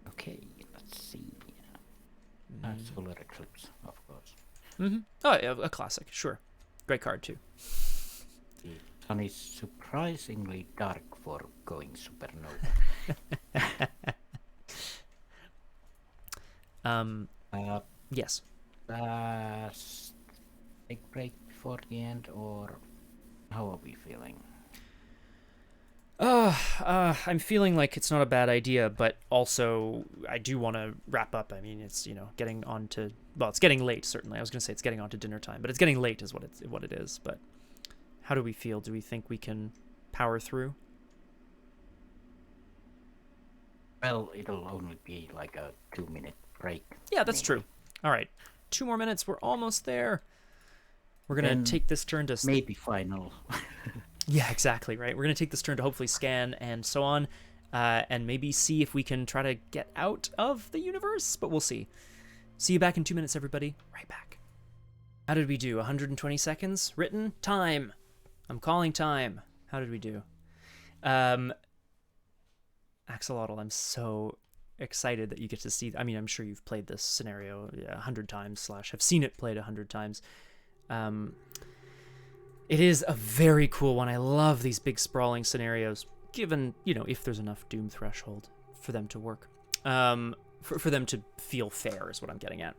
Okay, let's see. Solar Eclipse, of course. Oh, yeah, a classic, sure. Great card, too. The sun is surprisingly dark for going supernova. Yes. Take break before the end, or how are we feeling? I'm feeling like it's not a bad idea, but also I do want to wrap up. I mean, it's, getting on to, well, it's getting late, certainly. I was going to say it's getting on to dinner time, but it's getting late is what it is. But how do we feel? Do we think we can power through? Well, it'll only be like a 2-minute break. Yeah, that's true. All right. 2 more minutes. We're almost there. We're going to take this turn to... Maybe final. Yeah, exactly, right? We're going to take this turn to hopefully scan and so on, and maybe see if we can try to get out of the universe, but we'll see. See you back in 2 minutes, everybody. Right back. How did we do? 120 seconds? Written? Time. I'm calling time. How did we do? Axolotl, I'm so excited that you get to see... I mean, I'm sure you've played this scenario 100 times / have seen it played 100 times. It is a very cool one. I love these big sprawling scenarios, given, if there's enough Doom threshold for them to work. For them to feel fair is what I'm getting at.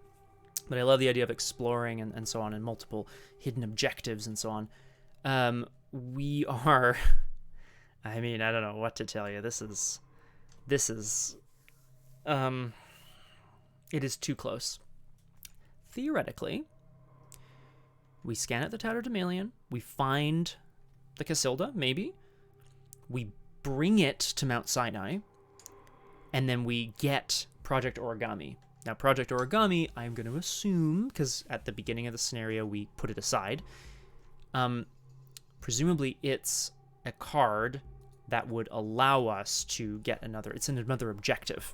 But I love the idea of exploring and so on, and multiple hidden objectives and so on. We are... I mean, I don't know what to tell you. This is This is... It is too close. Theoretically, we scan at the Tatterdemalion, we find the Casilda, maybe, we bring it to Mount Sinai, and then we get Project Origami. Now, Project Origami, I'm going to assume, because at the beginning of the scenario we put it aside, presumably it's a card that would allow us to get another objective.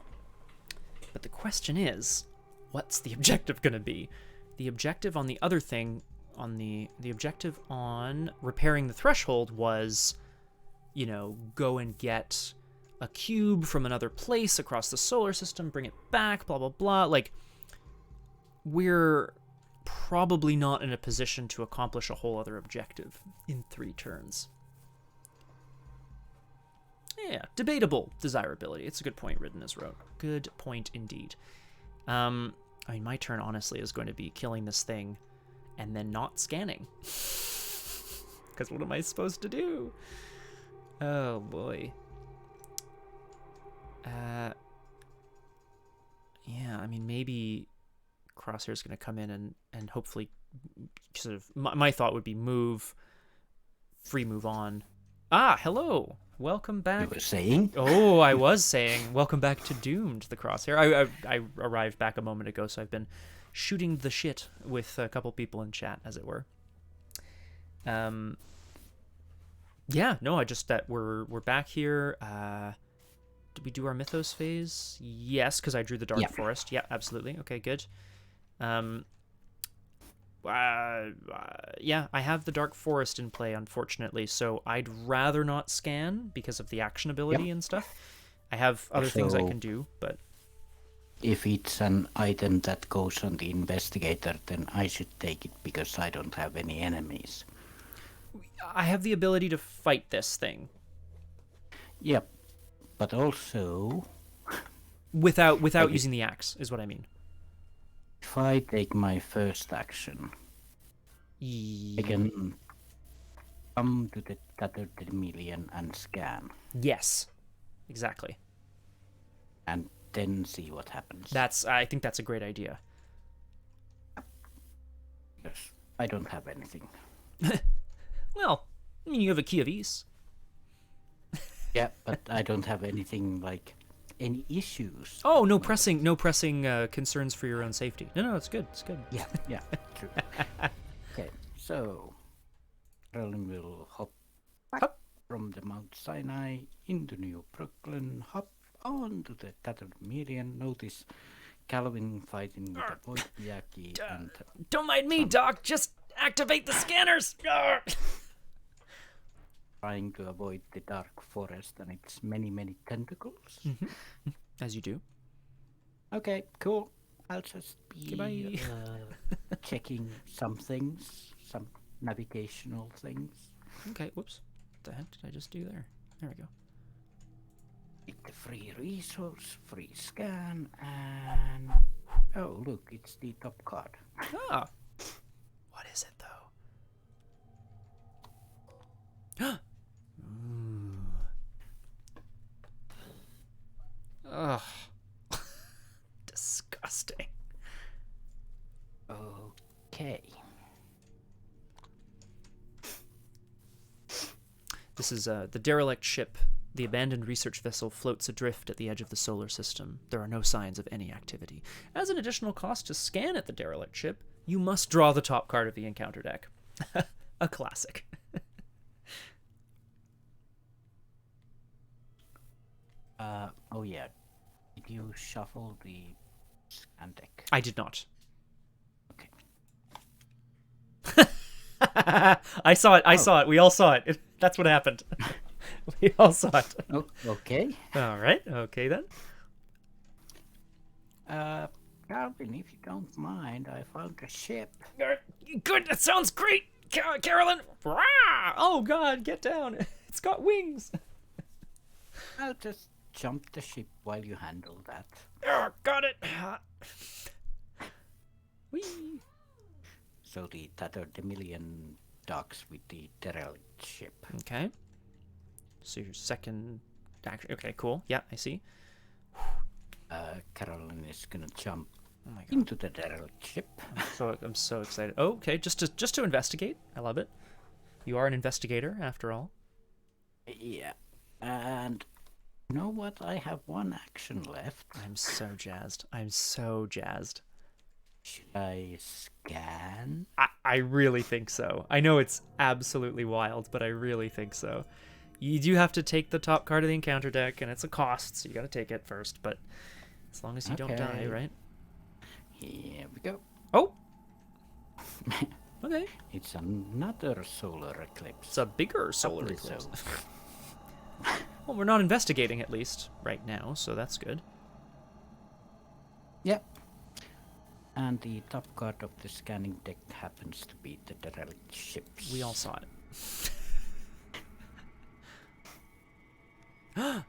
But the question is, what's the objective going to be? The objective on the other thing, the objective on repairing the threshold was, you know, go and get a cube from another place across the solar system, bring it back, blah, blah, blah. Like, we're probably not in a position to accomplish a whole other objective in 3 turns. Yeah, debatable desirability. It's a good point, Ridden as wrote. Good point indeed. I mean, my turn, honestly, is going to be killing this thing and then not scanning. Because what am I supposed to do? Oh, boy. Yeah, I mean, maybe Crosshair's going to come in and hopefully sort of... My thought would be move, free move on. Ah, hello! Welcome back. You were saying? Oh, I was saying, welcome back to Doomed, the Crosshair. I arrived back a moment ago, so I've been shooting the shit with a couple people in chat, as it were. Yeah, no, I just that we're back here. Did we do our mythos phase? Yes, because I drew the Dark Forest. Yeah, absolutely. Okay, good. Yeah, I have the Dark Forest in play, unfortunately, so I'd rather not scan because of the actionability and stuff. I have other things I can do, but... If it's an item that goes on the investigator, then I should take it because I don't have any enemies. I have the ability to fight this thing. Yep, but also... Without using the axe, is what I mean. If I take my first action, I can come to the Tatterdemalion and scan. Yes, exactly. And then see what happens. I think that's a great idea. Yes, I don't have anything. Well, I mean, you have a Key of Ease. Yeah, but I don't have anything like any issues. Oh, no pressing concerns for your own safety. No, it's good. It's good. Yeah, true. Okay, so Carolyn will hop from the Mount Sinai into New Brooklyn, hop onto the Tatterdemalion. Notice Calvin fighting with a void Yaki and... Don't mind me, Doc. Just activate the scanners. Trying to avoid the Dark Forest and its many, many tentacles. Mm-hmm. As you do. Okay, cool. I'll just be checking some things, some navigational things. Okay, whoops. What the heck did I just do there? There we go. Get the free resource, free scan, and... Oh, look, it's the top card. Ah. What is it, though? Ooh. Ugh. Disgusting. Okay. This is the derelict ship. The abandoned research vessel floats adrift at the edge of the solar system. There are no signs of any activity. As an additional cost to scan at the derelict ship, you must draw the top card of the encounter deck. A classic. Oh yeah. Did you shuffle the scan deck? I did not. Okay. I saw it. We all saw it. That's what happened. We all saw it. Oh, okay. All right. Okay, then. Calvin, if you don't mind, I found a ship. Good. That sounds great. Carolyn. Rah! Oh, God. Get down. It's got wings. I'll just jump the ship while you handle that. Oh, got it. Whee. So the Tatterdemalion docks with the derelict ship. Okay. So your second action. Okay, cool. Yeah, I see. Carolyn is gonna jump Oh my god. into the derelict ship. I'm so excited. Oh, okay, just to investigate. I love it. You are an investigator after all. Yeah. And you know what? I have one action left. I'm so jazzed. I'm so jazzed. Should I scan? I really think so. I know it's absolutely wild, but I really think so. You do have to take the top card of the encounter deck, and it's a cost, so you gotta take it first, but as long as you don't die, right? Here we go. Oh! Okay. It's another solar eclipse. It's a bigger solar Probably eclipse. so. Well, we're not investigating, at least, right now, so that's good. Yep. And the top card of the scanning deck happens to be the derelict ships. We all saw it. Oh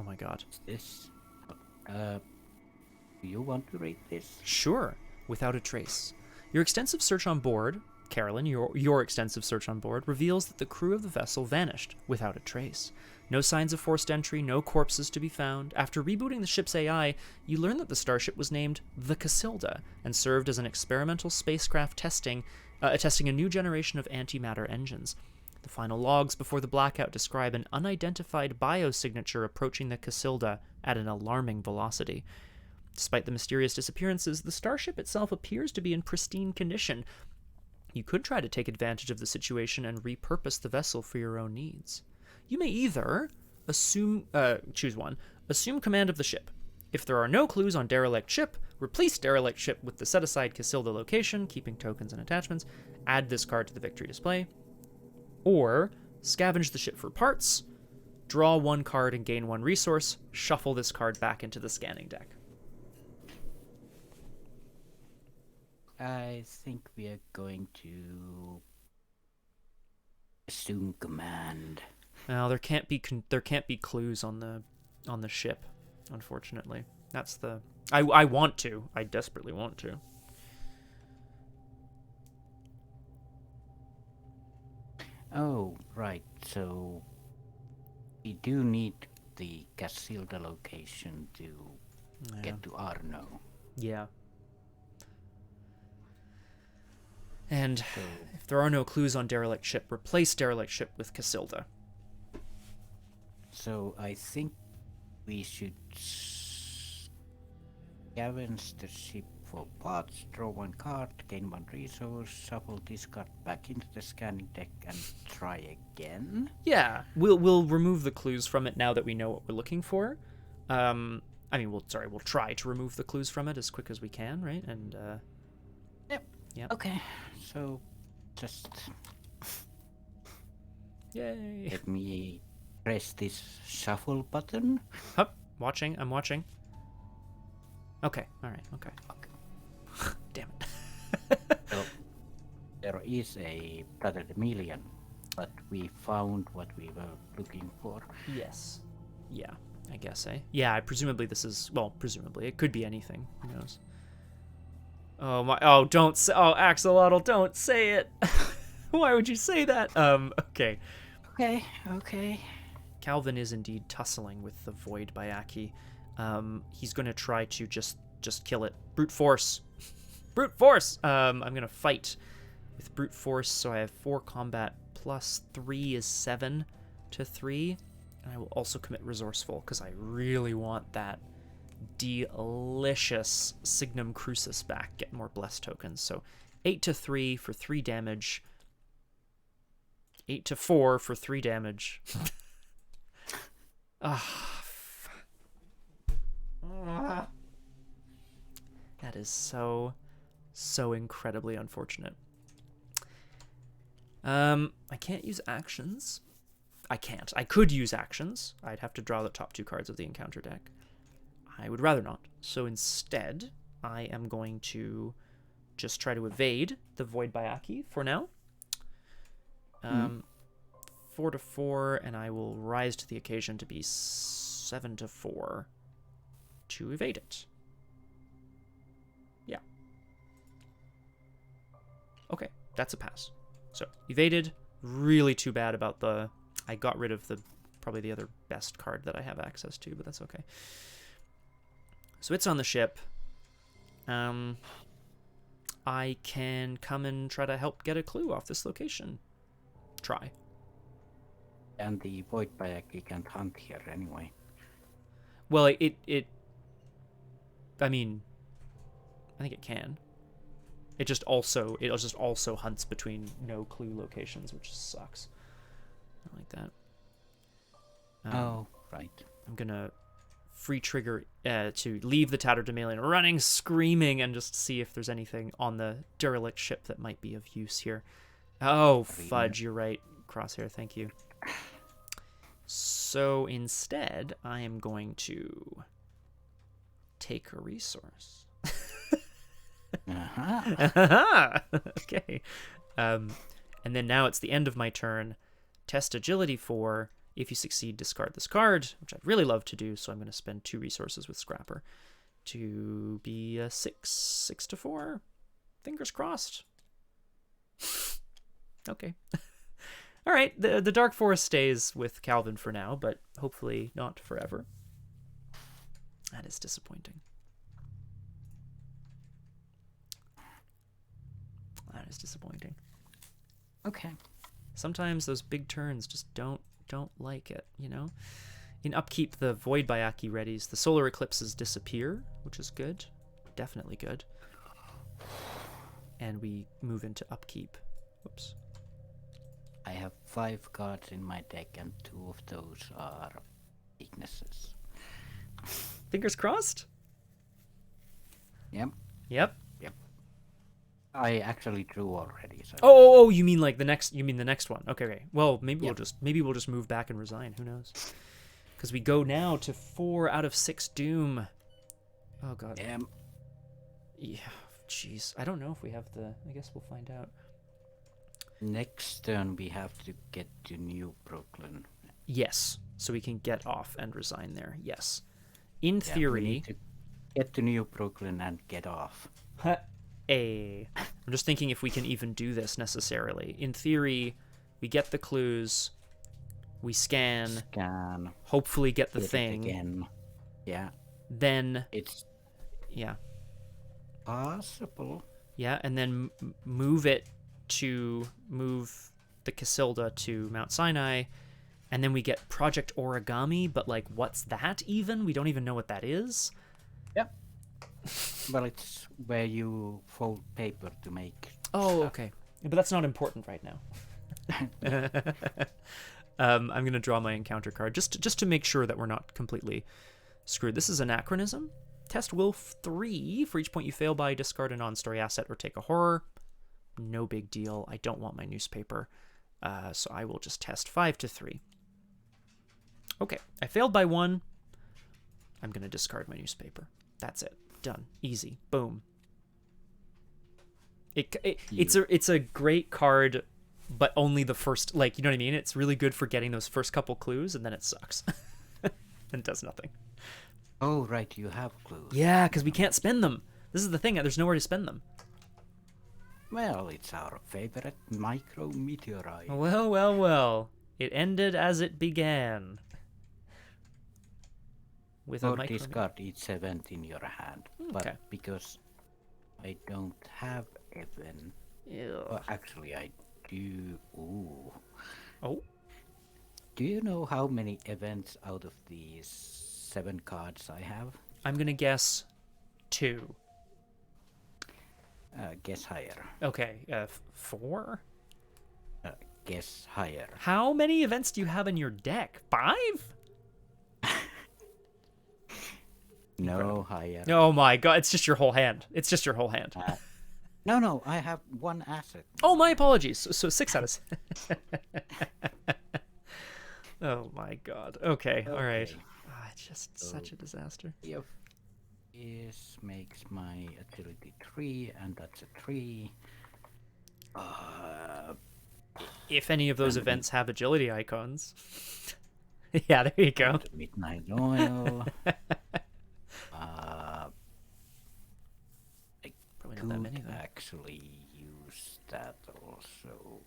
my god. This. Do you want to read this? Sure, without a trace. Your extensive search on board, Carolyn, your extensive search on board, reveals that the crew of the vessel vanished without a trace. No signs of forced entry, no corpses to be found. After rebooting the ship's AI, you learn that the starship was named the Casilda and served as an experimental spacecraft testing a new generation of antimatter engines. The final logs before the blackout describe an unidentified biosignature approaching the Casilda at an alarming velocity. Despite the mysterious disappearances, the starship itself appears to be in pristine condition. You could try to take advantage of the situation and repurpose the vessel for your own needs. You may either choose one, assume command of the ship. If there are no clues on derelict ship, replace derelict ship with the set-aside Casilda location, keeping tokens and attachments, add this card to the victory display, or scavenge the ship for parts, draw one card and gain one resource, shuffle this card back into the scanning deck. I think we are going to assume command. Now there can't be clues on the ship, unfortunately. That's the I want to. I desperately want to. Oh, right. So we do need the Casilda location to get to Arno. Yeah. And if there are no clues on derelict ship, replace derelict ship with Casilda. So I think we should scavenge the ship for parts, draw one card, gain one resource, shuffle this card back into the scanning deck, and try again. Yeah, we'll remove the clues from it now that we know what we're looking for. We'll try to remove the clues from it as quick as we can, right? And Yep. Okay, so just yay. let me press this shuffle button. Hup, I'm watching. Okay, alright, okay. Damn it. So, there is a Brother Demelian, but we found what we were looking for. Yes. Yeah, I guess, eh? Yeah, presumably it could be anything. Who knows? Don't say, Axolotl, don't say it. Why would you say that? Okay. Okay. Calvin is indeed tussling with the Void by Aki. He's going to try to just kill it. Brute force. Brute force! I'm going to fight with brute force, so I have 4 combat plus 3 is 7 to 3. And I will also commit resourceful, because I really want that delicious Signum Crucis back. Get more blessed tokens. So 8 to 3 for 3 damage. 8 to 4 for 3 damage. That is so incredibly unfortunate. I can't use actions. I could use actions. I'd have to draw the top 2 cards of the encounter deck. I would rather not. So instead, I am going to just try to evade the Void by Aki for now. 4 to 4, and I will rise to the occasion to be 7 to 4 to evade it. Yeah. Okay, that's a pass. So, evaded. Really too bad about I got rid of the probably the other best card that I have access to, but that's okay. So it's on the ship. I can come and try to help get a clue off this location. Try. And the Void Bayaki can't hunt here anyway. Well, I mean, I think it can. It just also hunts between no clue locations, which sucks. I don't like that. Oh, right. I'm gonna free trigger to leave the tattered Demalian running, screaming, and just see if there's anything on the derelict ship that might be of use here. Oh, fudge, you're right, Crosshair, thank you. So instead, I am going to take a resource. Okay. And then now it's the end of my turn. Test agility 4. If you succeed, discard this card, which I'd really love to do, so I'm going to spend 2 resources with Scrapper to be a 6 to 4. Fingers crossed. Okay. All right, the Dark Forest stays with Calvin for now, but hopefully not forever. That is disappointing. That is disappointing. Okay. Sometimes those big turns just don't like it, you know? In upkeep, the Void Bayaki readies. The solar eclipses disappear, which is good. Definitely good. And we move into upkeep. Whoops. I have 5 cards in my deck, and 2 of those are weaknesses. Fingers crossed? Yep. Yep. I actually drew already. So. Oh, you mean like the next? You mean the next one? Okay. Well, maybe we'll just move back and resign. Who knows? Because we go now to 4 out of 6 Doom. Oh god. Yeah. Jeez. I don't know if we have the. I guess we'll find out. Next turn we have to get to New Brooklyn. Yes. So we can get off and resign there. Yes. In theory. We need to get to New Brooklyn and get off. I'm just thinking if we can even do this necessarily. In theory, we get the clues, we scan, hopefully get the thing. Again. Yeah. Then it's possible. Yeah, and then move the Casilda to Mount Sinai, and then we get Project Origami, but like what's that even? We don't even know what that is. Yep. Well, it's where you fold paper to make stuff. Okay. But that's not important right now. I'm going to draw my encounter card just to make sure that we're not completely screwed. This is Anachronism. Test Will 3. For each point you fail by, discard a non-story asset or take a horror. No big deal. I don't want my newspaper. So I will just test 5 to 3. Okay. I failed by 1. I'm going to discard my newspaper. That's it. Done. Easy. Boom. It's a great card, but only the first, like, you know what I mean? It's really good for getting those first couple clues, and then it sucks. And does nothing. Oh, right, you have clues. Yeah, because we can't spend them. This is the thing, there's nowhere to spend them. Well, it's our favorite micrometeorite. Well. It ended as it began. With or discard each event in your hand. Okay. But because I don't have event... Well, actually, I do... Ooh. Oh? Do you know how many events out of these 7 cards I have? I'm going to guess 2. Guess higher. Okay, 4? Guess higher. How many events do you have in your deck? 5? No, higher. Oh my god, it's just your whole hand. No, I have 1 asset. Oh, my apologies. So 6 out of 6. Oh my god. Okay, alright. It's just such a disaster. If this makes my agility 3, and that's a 3. If any of those events have agility icons. Yeah, there you go. Midnight Oil. Probably not that many, though. Actually use that also.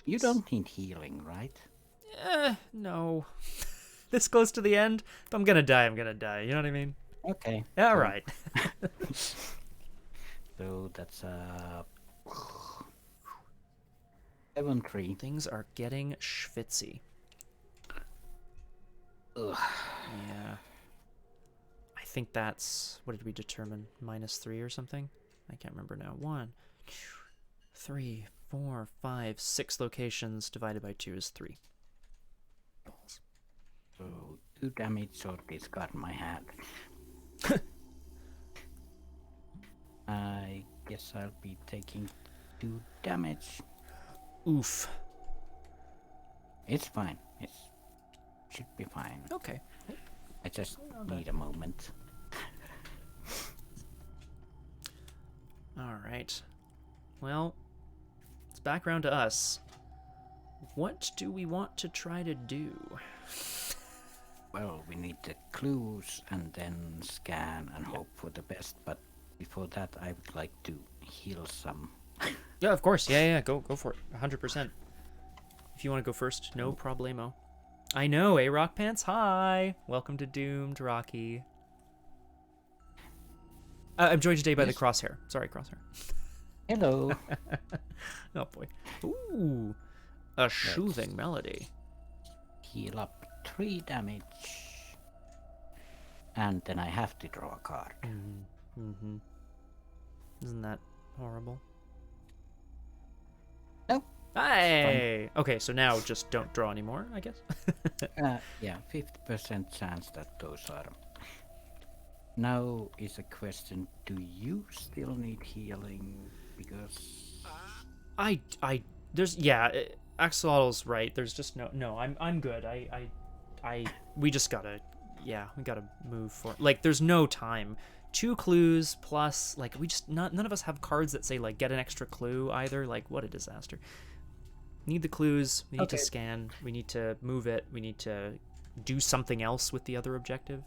You don't need healing, right? No. This close to the end, if I'm gonna die, I'm gonna die. You know what I mean? Okay. All so- right. So that's 7-3. Things are getting schwitzy. Ugh. Yeah. I think that's, what did we determine? -3 or something? I can't remember now. 1, 2, 3, 4, 5, 6 locations divided by 2 is 3. Balls. So 2 damage or discard my hat. I guess I'll be taking 2 damage. Oof. It's fine. It should be fine. Okay. I just need a moment. All right. Well, it's back around to us. What do we want to try to do? Well, we need the clues and then scan and hope for the best. But before that, I would like to heal some. Yeah, of course. Yeah. Go for it. 100%. If you want to go first, no problemo. I know, eh, Rock Pants? Hi! Welcome to Doomed, Rocky. I'm joined today by the Crosshair. Sorry, Crosshair. Hello. Oh, boy. Ooh, a soothing melody. Heal up 3 damage. And then I have to draw a card. Mm-hmm. Isn't that horrible? No. Hey! Okay, so now just don't draw anymore, I guess. Yeah, 50% chance that those are. Now is a question: do you still need healing? Because there's, yeah, Axolotl's right. There's just no, I'm good. We just gotta, we gotta move for, like, there's no time. 2 clues plus, like, we just, none of us have cards that say, like, get an extra clue either. Like, what a disaster. Need the clues, we need to scan, we need to move it, we need to do something else with the other objective.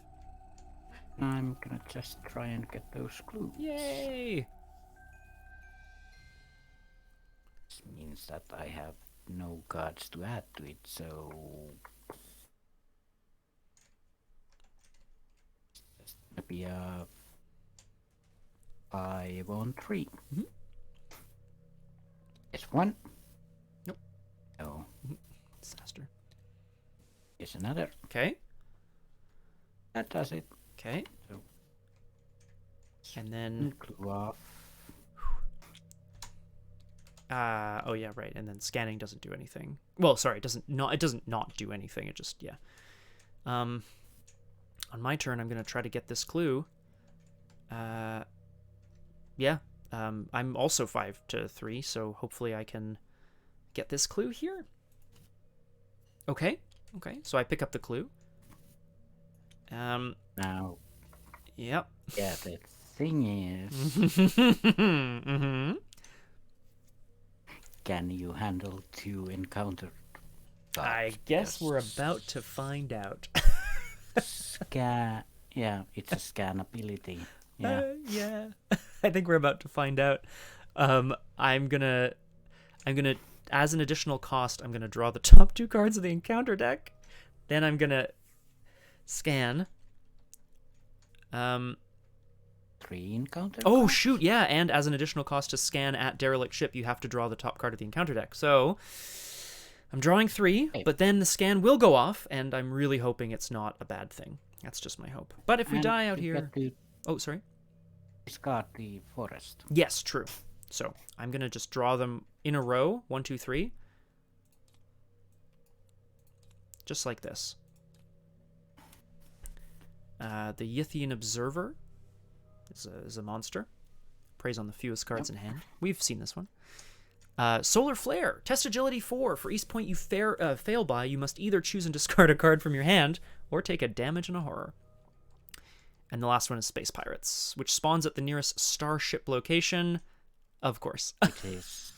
I'm gonna just try and get those clues. Yay! This means that I have no cards to add to it, so it's gonna be a 5-on-3. Mhm. It's 1. Nope. Oh, Disaster. it's another. Okay. That does it. Okay. So And then, clue off. oh yeah, right. And then scanning doesn't do anything. Well, sorry, it doesn't not do anything. It just, yeah. On my turn, I'm gonna try to get this clue. Yeah. I'm also 5-3, so hopefully I can get this clue here. Okay. So I pick up the clue. Now, Yep. yeah, the thing is, Mm-hmm. can you handle 2 encounter? I guess we're about to find out. Scan. Yeah, it's a scan ability. Yeah. Yeah. I think we're about to find out. I'm gonna, as an additional cost, I'm gonna draw the top 2 cards of the encounter deck. Then I'm gonna scan. 3 encounter. Oh cards? shoot, yeah, and as an additional cost to scan at derelict ship, you have to draw the top card of the encounter deck. So I'm drawing 3, but then the scan will go off, and I'm really hoping it's not a bad thing. That's just my hope. But if we And die out you here, get to oh sorry. discard the forest. Yes, true. So I'm gonna just draw them in a row, 1, 2, 3, just like this. The Yithian Observer is a monster. Preys on the fewest cards in hand. We've seen this one. Solar Flare. Test agility 4. For each point you fail by, you must either choose and discard a card from your hand or take a damage and a horror. And the last one is Space Pirates, which spawns at the nearest starship location. Of course. It is.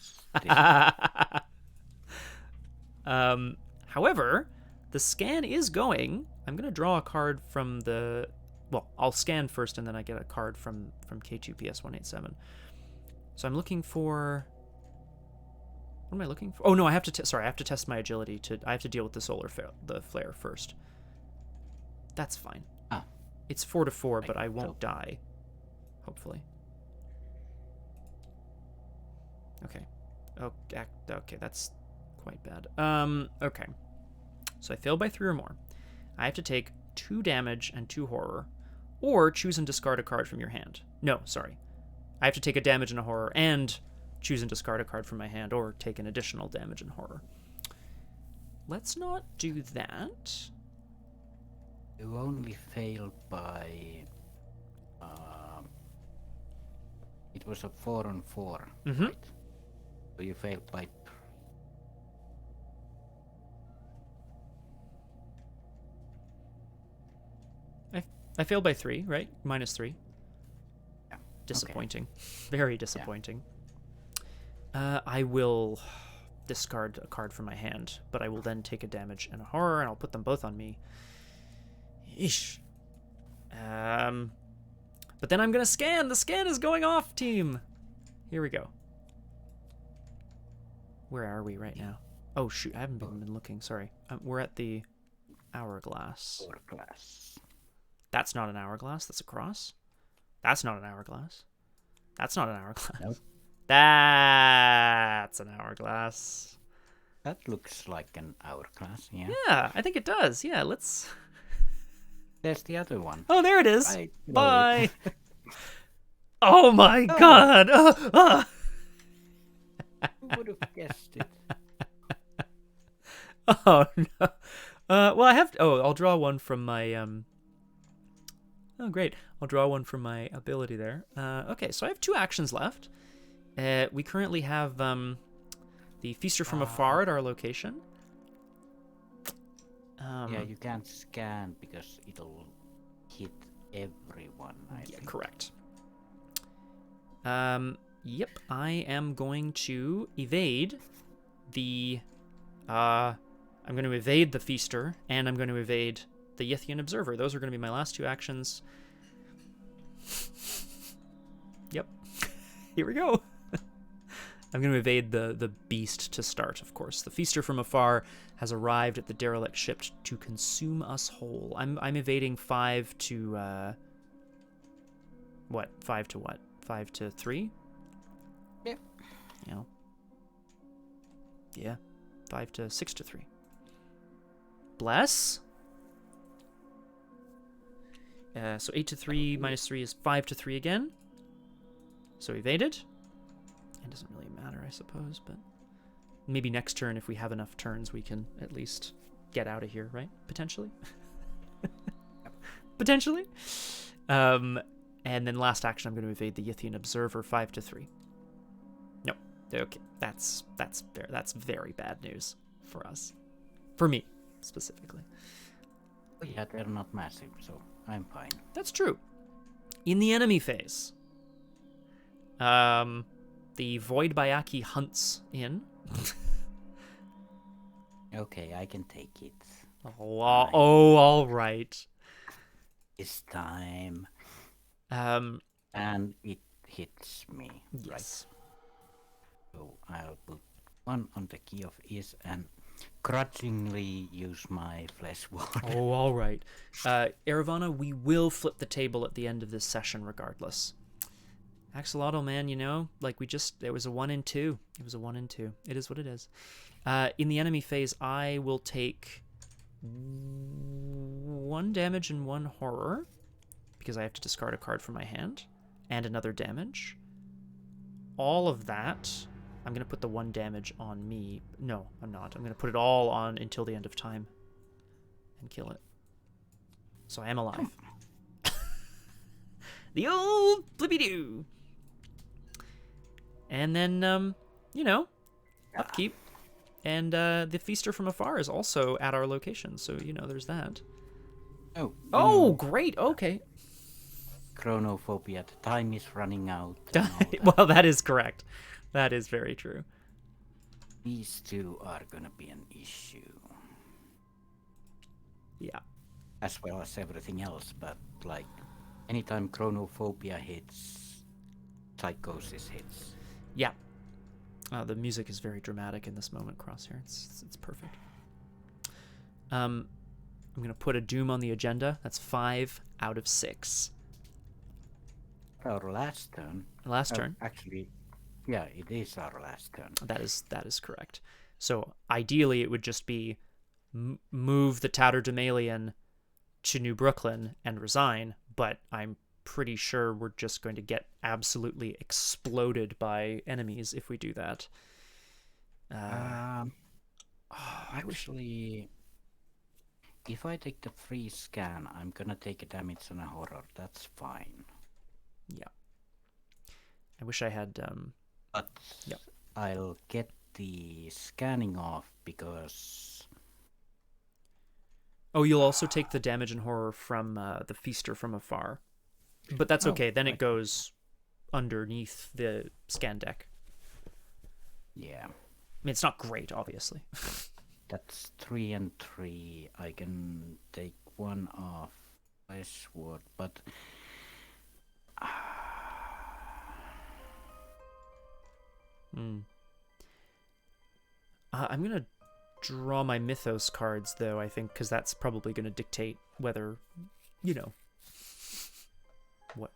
However, the scan is going. I'm going to draw a card from the... Well, I'll scan first, and then I get a card from K2PS187. So I'm looking for... What am I looking for? Oh no, I have to. Sorry, I have to test my agility. I have to deal with the flare first. That's fine. Ah. It's 4 to 4, but I won't die. Hopefully. Okay. Okay, that's quite bad. Okay. So I fail by 3 or more. I have to take 2 damage and 2 horror, or choose and discard a card from your hand. No, sorry. I have to take a damage and a horror, and choose and discard a card from my hand, or take an additional damage and horror. Let's not do that. You only failed by... it was a 4 on 4, right? So you failed by... I failed by 3, right? -3. Yeah. Disappointing. Okay. Very disappointing. Yeah. I will discard a card from my hand, but I will then take a damage and a horror, and I'll put them both on me. Eesh. But then I'm gonna scan. The scan is going off, team. Here we go. Where are we right now? Oh shoot, I haven't been looking. Sorry. We're at the hourglass. That's not an hourglass. That's a cross. That's not an hourglass. That's not an hourglass. Nope. That's an hourglass. That looks like an hourglass, yeah. Yeah, I think it does. Yeah, let's... There's the other one. Oh, there it is. Bye. Oh my god. Who would have guessed it? Oh, no. Well, I have... I'll draw one from my... Oh, great. I'll draw one from my ability there. Okay, so I have 2 actions left. We currently have the Feaster from Afar at our location. Yeah, you can't scan because it'll hit everyone, I think. Correct. Yep, I am going to evade the... I'm going to evade the Feaster, and I'm going to evade the Yithian Observer. Those are going to be my last 2 actions. Yep. Here we go. I'm going to evade the beast to start, of course. The Feaster from Afar has arrived at the derelict ship to consume us whole. I'm evading 5 to... what? 5 to what? 5 to 3? Yeah. You know. Yeah. 5 to 6 to 3. Bless. So 8 to 3 minus 3 is 5 to 3 again. So evaded. It doesn't really matter, I suppose, but maybe next turn, if we have enough turns, we can at least get out of here, right? Potentially. Potentially. And then last action, I'm going to evade the Yithian Observer 5 to 3. No. Okay. That's very bad news for us. For me, specifically. Oh, yeah, they're not massive, so I'm fine. That's true. In the enemy phase, the Void Bayaki hunts in. Okay, I can take it. Oh, all right. This time. And it hits me. Yes. Right? So I'll put 1 on the key of is and grudgingly use my flesh ward. Oh, all right. Eravana, we will flip the table at the end of this session regardless. Axolotl, man, you know, like it was a 1 and 2. It was a 1 and 2. It is what it is. In the enemy phase, I will take 1 damage and 1 horror, because I have to discard a card from my hand, and another damage. All of that, I'm going to put the 1 damage on me. No, I'm not. I'm going to put it all on until the end of time and kill it. So I am alive. The old flippy-doo. And then, upkeep. And the Feaster from Afar is also at our location, so, there's that. Oh, great, okay. Chronophobia, the time is running out. Well, that is correct. That is very true. These 2 are gonna be an issue. Yeah. As well as everything else, but, like, anytime chronophobia hits, psychosis hits. Yeah. The music is very dramatic in this moment, Crosshair. It's perfect. I'm going to put a doom on the agenda. That's 5 out of 6. Our last turn. Last turn. Actually, yeah, it is our last turn. That is correct. So ideally, it would just be move the Tatterdemalion to New Brooklyn and resign, but I'm pretty sure we're just going to get absolutely exploded by enemies if we do that. Actually, if I take the free scan, I'm gonna take a damage on a horror. That's fine. Yeah. I wish I had... But Yep. I'll get the scanning off because... Oh, you'll also take the damage and horror from the Feaster from afar. But that's okay. Then it goes underneath the scan deck. Yeah. I mean, it's not great, obviously. That's 3 and 3. I can take one off my sword, but... I'm going to draw my mythos cards, though, I think, because that's probably going to dictate whether,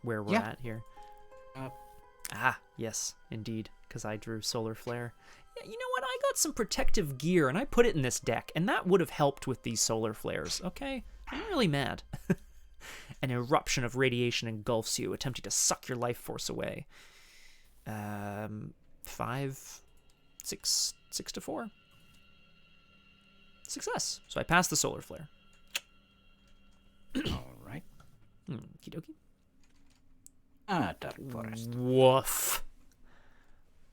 where we're at here. Yes, indeed, because I drew Solar Flare. Yeah, you know what? I got some protective gear, and I put it in this deck, and that would have helped with these Solar Flares, okay? I'm really mad. An eruption of radiation engulfs you, attempting to suck your life force away. 5, 6 to 4. Success. So I passed the Solar Flare. All right. Okie dokie. Dark Forest. Woof.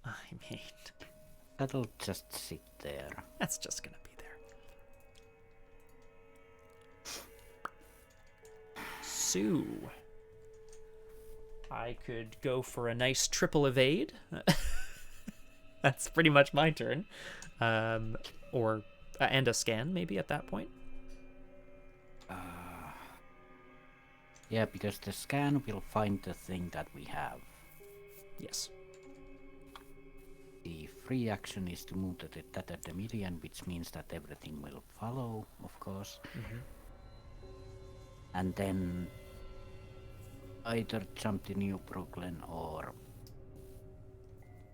I mean... That'll just sit there. That's just gonna be there. So... I could go for a nice triple evade. That's pretty much my turn. Or... and a scan, maybe, at that point. Yeah, because the scan will find the thing that we have. Yes. The free action is to move to the Tatterdemalion, which means that everything will follow, of course. Mm-hmm. And then either jump to New Brooklyn or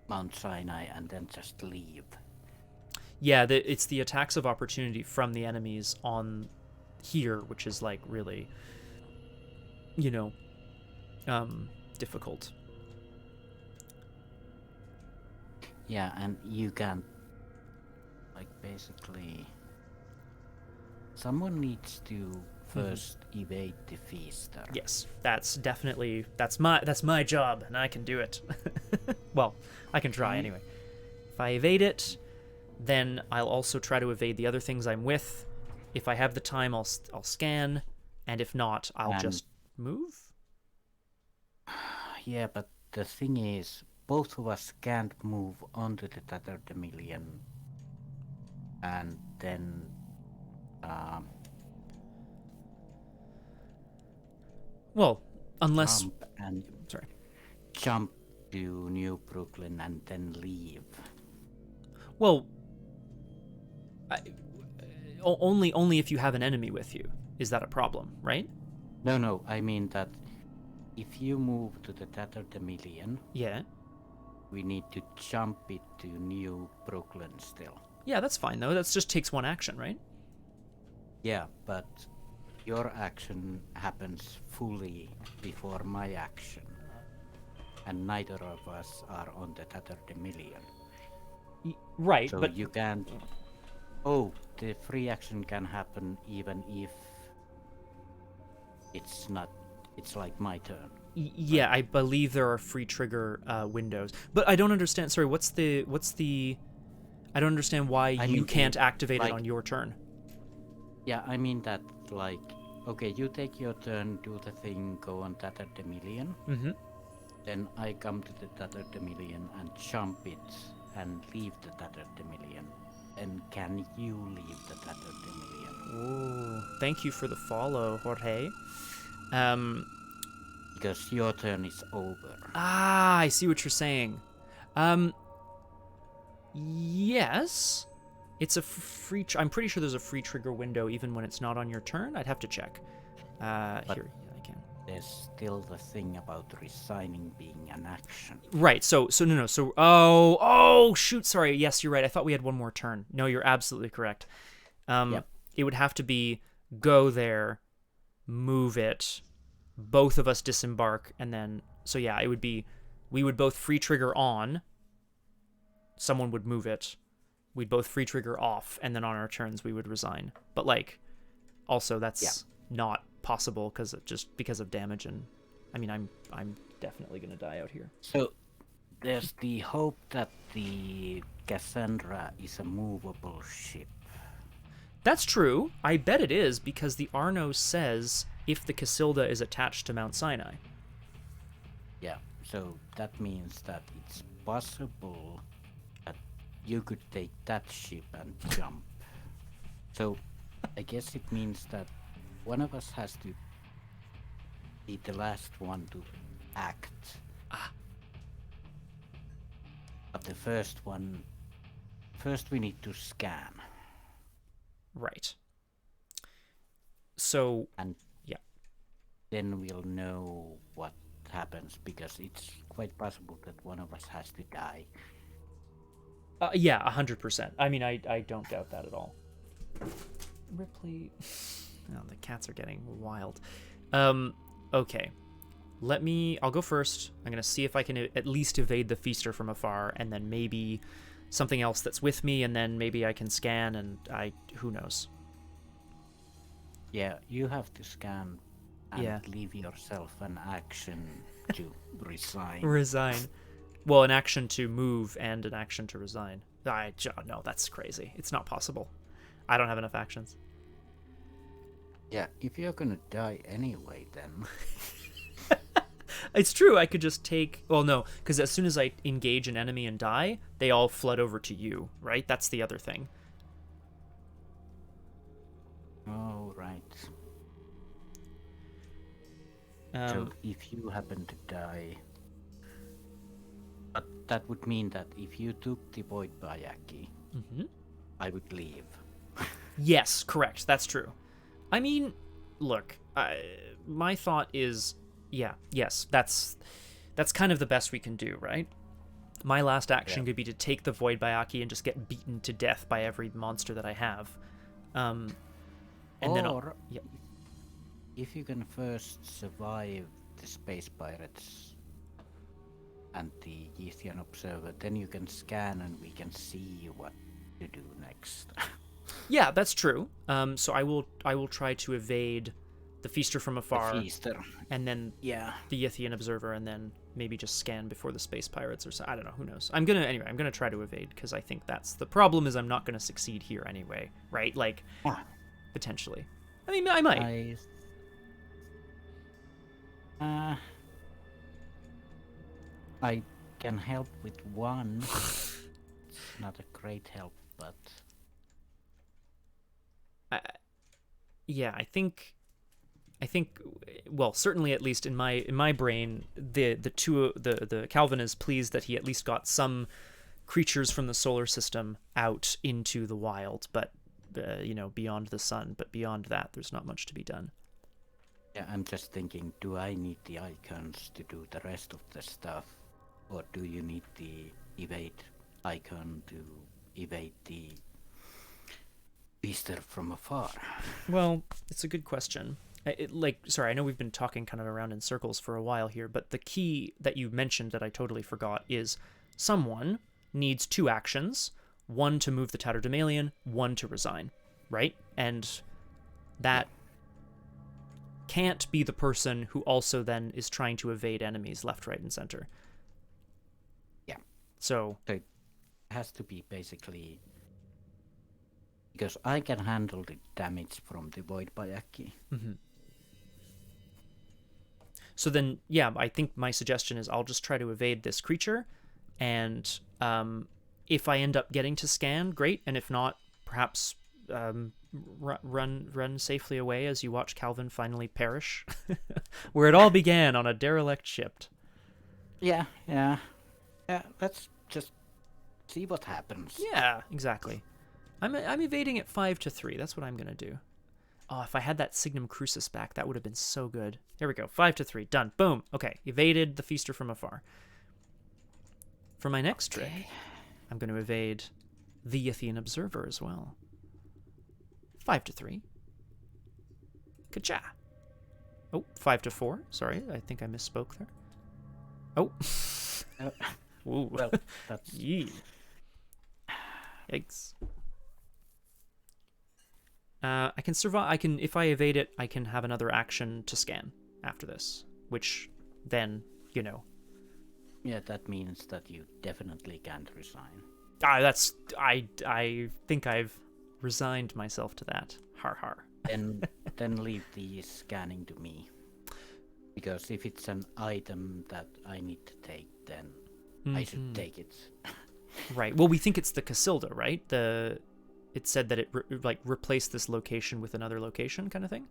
Mount Sinai and then just leave. Yeah, it's the attacks of opportunity from the enemies on here, which is like really, difficult. Yeah, and you can, basically, someone needs to first evade the Feaster. Yes, that's my job, and I can do it. Well, I can try anyway. If I evade it, then I'll also try to evade the other things I'm with. If I have the time, I'll scan, and if not, I'll just move. Yeah, but the thing is, both of us can't move onto the Tatterdemalion, and then well, unless jump to New Brooklyn and then leave. Well, only if you have an enemy with you. Is that a problem, right? No, I mean that if you move to the Tatterdemalion, yeah, we need to jump it to New Brooklyn still. Yeah, that's fine though. That just takes one action, right? Yeah, but your action happens fully before my action, and neither of us are on the Tatterdemalion. Right, so but you can't. Oh, the free action can happen even if it's not. It's like my turn. Yeah, I believe there are free trigger windows, but I don't understand. Sorry, what's the? I don't understand why you can't activate it on your turn. Yeah, I mean that, okay, you take your turn, do the thing, go on Tatterdemalion. Mm-hmm. Then I come to the Tatterdemalion and jump it and leave the Tatterdemalion. And can you leave the Tatterdemalion? Oh, thank you for the follow, Jorge. Because your turn is over. I see what you're saying. Yes. It's a free... I'm pretty sure there's a free trigger window even when it's not on your turn. I'd have to check. Here, yeah, I can. There's still the thing about resigning being an action. Right, so no. So, oh, shoot, sorry. Yes, you're right. I thought we had one more turn. No, you're absolutely correct. Yep. It would have to be go there, move it, both of us disembark, and then... So, yeah, it would be... We would both free trigger on, someone would move it, we'd both free trigger off, and then on our turns we would resign. But, like, also that's not possible because of damage, and I mean I'm definitely gonna die out here. So there's the hope that the Cassandra is a movable ship. That's true. I bet it is, because the Arno says if the Casilda is attached to Mount Sinai. Yeah, so that means that it's possible that you could take that ship and jump. So I guess it means that one of us has to be the last one to act. But the first we need to scan. Right. So, And yeah. then we'll know what happens, because it's quite possible that one of us has to die. Yeah, 100%. I mean, I don't doubt that at all. Ripley... Oh, the cats are getting wild. Okay. I'll go first. I'm going to see if I can at least evade the Feaster from afar, and then maybe something else that's with me, and then maybe I can scan, and who knows. Yeah, you have to scan and Yeah. leave yourself an action to resign. Resign. Well, an action to move and an action to resign. No, that's crazy. It's not possible. I don't have enough actions. Yeah, if you're gonna die anyway, then... It's true, I could just take... Well, no, because as soon as I engage an enemy and die, they all flood over to you, right? That's the other thing. Oh, right. So Um, if you happen to die... But that would mean that if you took the Void Bayaki, mhm. I would leave. Yes, correct. That's true. I mean, look, my thought is, yes, that's kind of the best we can do, right? My last action could be to take the Void Bayaki and just get beaten to death by every monster that I have. And then if you can first survive the Space Pirates and the Yithian Observer, then you can scan and we can see what to do next. Yeah, that's true. So I will try to evade the Feaster from afar, The Feaster. and then the Yithian Observer, and then maybe just scan before the Space Pirates or so. I don't know. Who knows? I'm gonna try to evade, because I think that's the problem. Is I'm not gonna succeed here anyway, right? Like, potentially. I mean, I might. I can help with one. It's not a great help, but Yeah, I think, well, certainly, at least in my brain, the Calvin is pleased that he at least got some creatures from the solar system out into the wild, but beyond the sun. But beyond that, there's not much to be done. yeah, I'm just thinking, do I need the icons to do the rest of the stuff, or do you need the evade icon to evade the Beaster from afar? Well, it's a good question. Sorry, I know we've been talking kind of around in circles for a while here, but the key that you mentioned that I totally forgot is someone needs 2 actions, one to move the Tatterdemalion, one to resign, right? And that can't be the person who also then is trying to evade enemies left, right, and center. Yeah. So it has to be basically... Because I can handle the damage from the Void Bayaki. Mm-hmm. So then, yeah, I think my suggestion is I'll just try to evade this creature, and if I end up getting to scan, great, and if not, perhaps run safely away as you watch Calvin finally perish, where it all began on a derelict ship. Yeah, let's just see what happens. Yeah, exactly. I'm evading at 5 to 3. That's what I'm gonna do. Oh, if I had that Signum Crucis back, that would have been so good. Here we go. 5 to 3. Done. Boom. Okay. Evaded the Feaster from afar. For my next trick, I'm going to evade the Ythian Observer as well. 5 to 3. Ka-cha. Oh, 5 to 4. Sorry, I think I misspoke there. Oh. Ooh. Well, that's... Yee. Yikes. I can survive. If I evade it, I can have another action to scan after this, which then, you know. Yeah, that means that you definitely can't resign. I think I've resigned myself to that. Har har. Then leave the scanning to me. Because if it's an item that I need to take, then I should take it. Right. Well, we think it's the Casilda, right? It said that it replaced this location with another location kind of thing?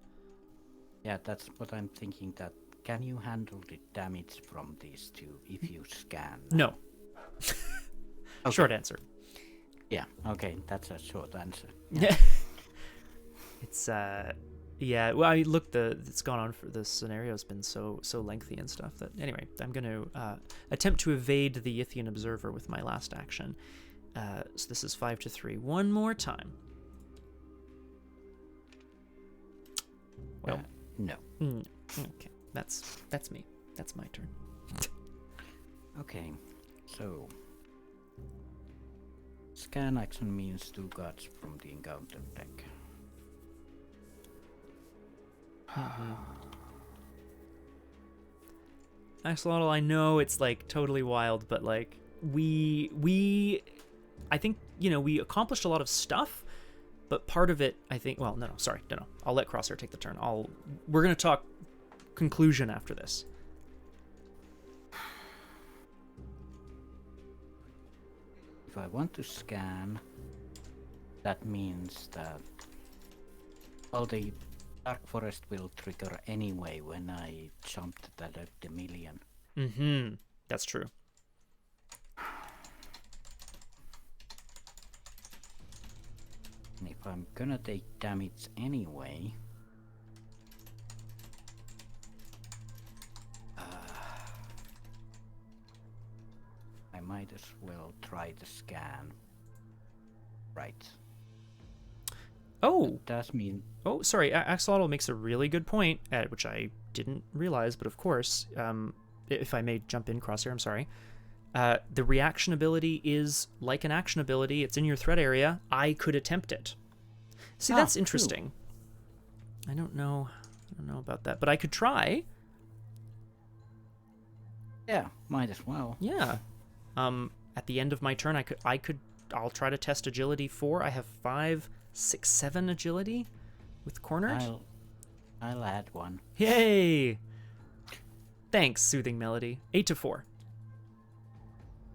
Yeah, that's what I'm thinking. That can you handle the damage from these two if you scan? No. Okay. Short answer. Yeah, okay, that's a short answer. Yeah. It's yeah, well, I look, it's gone on for the scenario's been so lengthy and stuff that anyway, I'm going to attempt to evade the Ythian Observer with my last action. So this is 5 to 3. One more time. Well, no. Okay, that's me. That's my turn. Okay, so scan action means 2 cards from the encounter deck. Axolotl, I know it's like totally wild, but like we I think, you know, we accomplished a lot of stuff, but part of it, I think, well, no, I'll let Crosshare take the turn. We're going to talk conclusion after this. If I want to scan, that means that all the Dark Forest will trigger anyway when I jumped that at the million. Mm-hmm. That's true. And if I'm gonna take damage anyway, I might as well try the scan. Right. Oh! That does mean... Oh, sorry, Axolotl makes a really good point, which I didn't realize, but of course, if I may jump in, Crosshair, I'm sorry. The reaction ability is like an action ability. It's in your threat area. I could attempt it. See, that's interesting. True. I don't know about that, but I could try. Yeah, might as well. Yeah. At the end of my turn, I'll try to test agility 4. I have 5, 6, 7 agility with cornered. I'll add 1. Yay! Thanks, Soothing Melody. 8 to 4.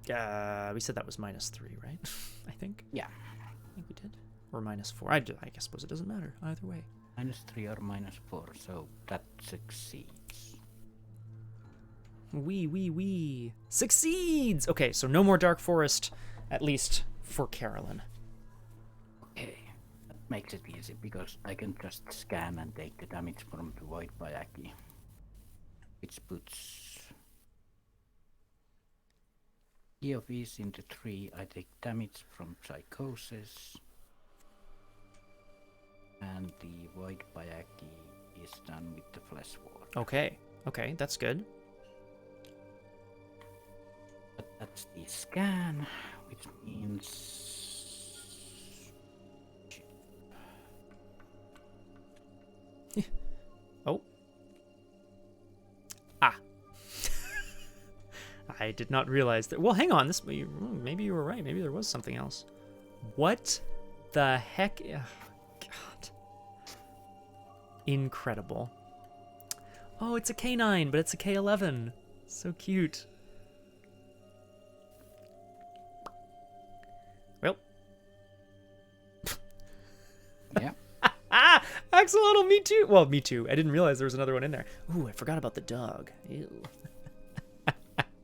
We said that was -3, right? I think. Yeah. I think we did. Or -4. I suppose it doesn't matter either way. -3 or -4, so that succeeds. Wee. Succeeds! Okay, so no more Dark Forest, at least for Carolyn. Okay, that makes it easy, because I can just scan and take the damage from the Void Bayaki. Which puts... Key of Ease into 3, I take damage from Psychosis. And the Void Bayaki is done with the Flesh Ward. Okay, that's good. But that's the scan, which means... Oh. I did not realize that. Well, hang on. Maybe you were right. Maybe there was something else. What the heck? Oh, God. Incredible. Oh, it's a K9, but it's a K11. So cute. Well. Yeah. Axolotl, me too. Well, me too. I didn't realize there was another one in there. Ooh, I forgot about the dog. Ew.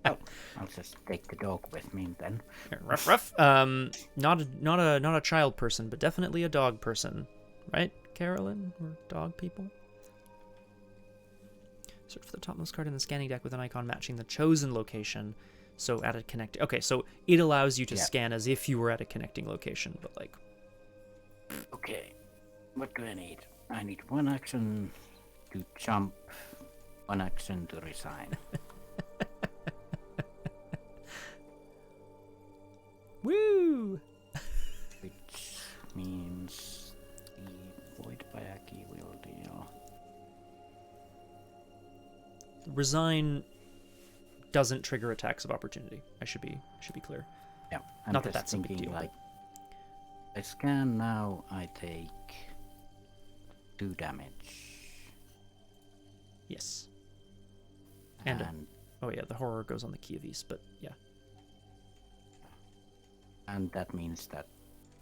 Oh, I'll just take the dog with me then. Ruff, ruff. Not a child person, but definitely a dog person, right, Carolyn? Or dog people? Search for the topmost card in the scanning deck with an icon matching the chosen location. So at a connect. Okay, so it allows you to scan as if you were at a connecting location, but like. Okay, what do I need? I need 1 action to jump, 1 action to resign. Woo! Which means the Void Bayaki will deal. Resign doesn't trigger attacks of opportunity. I should be clear. Yeah, not that that's a big deal. Like, I scan now, I take 2 damage. Yes. And oh yeah, the horror goes on the key of East, but yeah. And that means that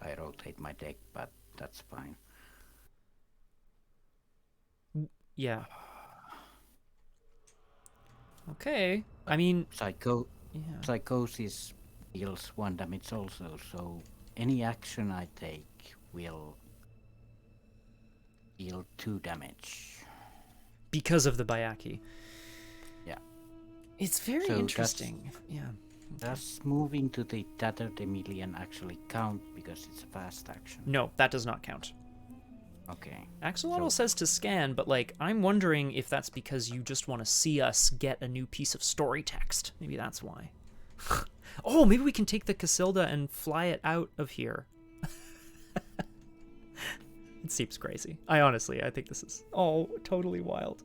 I rotate my deck, but that's fine. Yeah. Okay. I mean, Psychosis deals 1 damage also, so any action I take will deal 2 damage. Because of the Bayaki. Yeah. It's very interesting. Yeah. Does moving to the Tatterdemilion actually count because it's a fast action? No, that does not count. Okay. Axolotl says to scan, but like I'm wondering if that's because you just want to see us get a new piece of story text. Maybe that's why. Oh, maybe we can take the Casilda and fly it out of here. It seems crazy. I think this is all totally wild.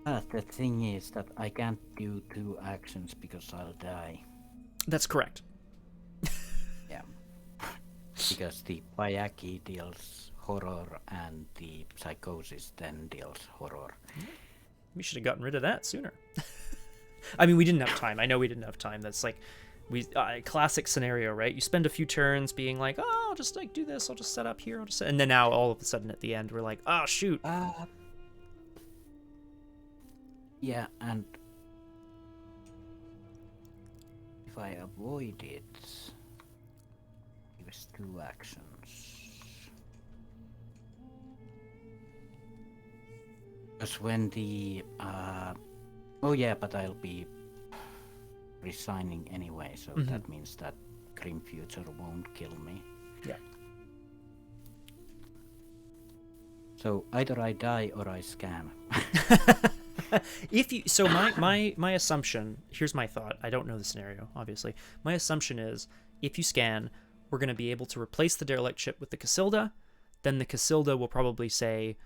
But the thing is that I can't do 2 actions because I'll die. That's correct. Yeah. Because the Bayaki deals horror and the Psychosis then deals horror. We should have gotten rid of that sooner. I mean, we didn't have time. I know we didn't have time. That's like, classic scenario, right? You spend a few turns being like, oh, I'll just like do this. I'll just set up here. And then now all of a sudden at the end, we're like, oh, shoot. Yeah, and if I avoid it, it was 2 actions. Because when the oh yeah, but I'll be resigning anyway, so that means that Grim Future won't kill me. Yeah. So either I die or I scan. My assumption, here's my thought. I don't know the scenario, obviously. My assumption is if you scan, we're going to be able to replace the derelict ship with the Casilda. Then the Casilda will probably say,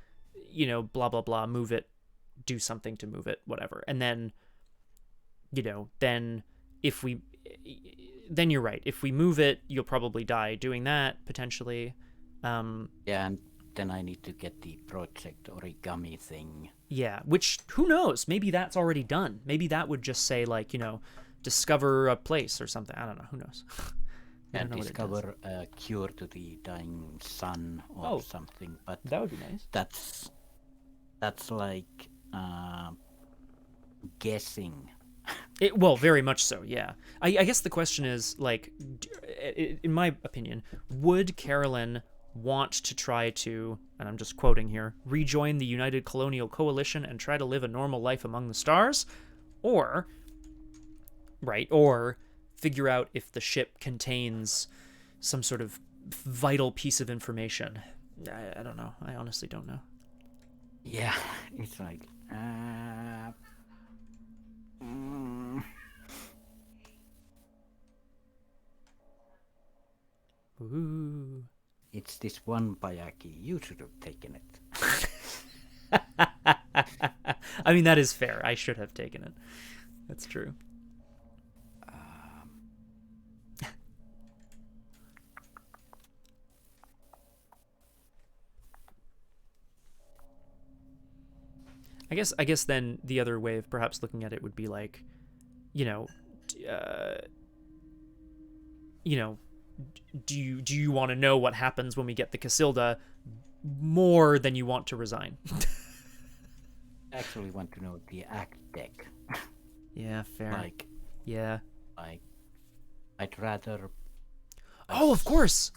you know, blah, blah, blah, move it, do something to move it, whatever. And then, you know, then you're right. If we move it, you'll probably die doing that, potentially. Yeah, and then I need to get the project origami thing. Yeah, which, who knows? Maybe that's already done. Maybe that would just say, like, you know, discover a place or something. I don't know. Who knows? And discover a cure to the dying sun or something. But that would be nice. That's like guessing. Well, very much so, yeah. I guess the question is, like, in my opinion, would Carolyn want to try to, and I'm just quoting here, rejoin the United Colonial Coalition and try to live a normal life among the stars? Or figure out if the ship contains some sort of vital piece of information. I don't know. I honestly don't know. Yeah, it's like... Ooh. It's this one Bayaki. You should have taken it. I mean, that is fair. I should have taken it. That's true. I guess then the other way of perhaps looking at it would be like, do you want to know what happens when we get the Casilda more than you want to resign? I actually want to know the act deck. Yeah, fair. Like, Yeah. Like, I'd rather Oh, of course.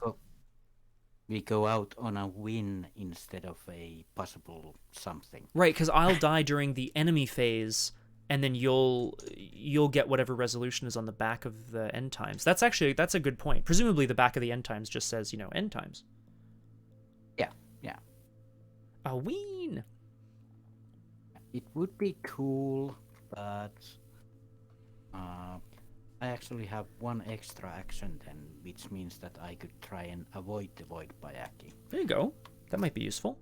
we go out on a win instead of a possible something. Right, because I'll die during the enemy phase, and then you'll get whatever resolution is on the back of the end times. That's a good point. Presumably, the back of the end times just says, end times. Yeah, yeah. A win. It would be cool, but I actually have one extra action then, which means that I could try and avoid the Void Bayaki. There you go. That might be useful.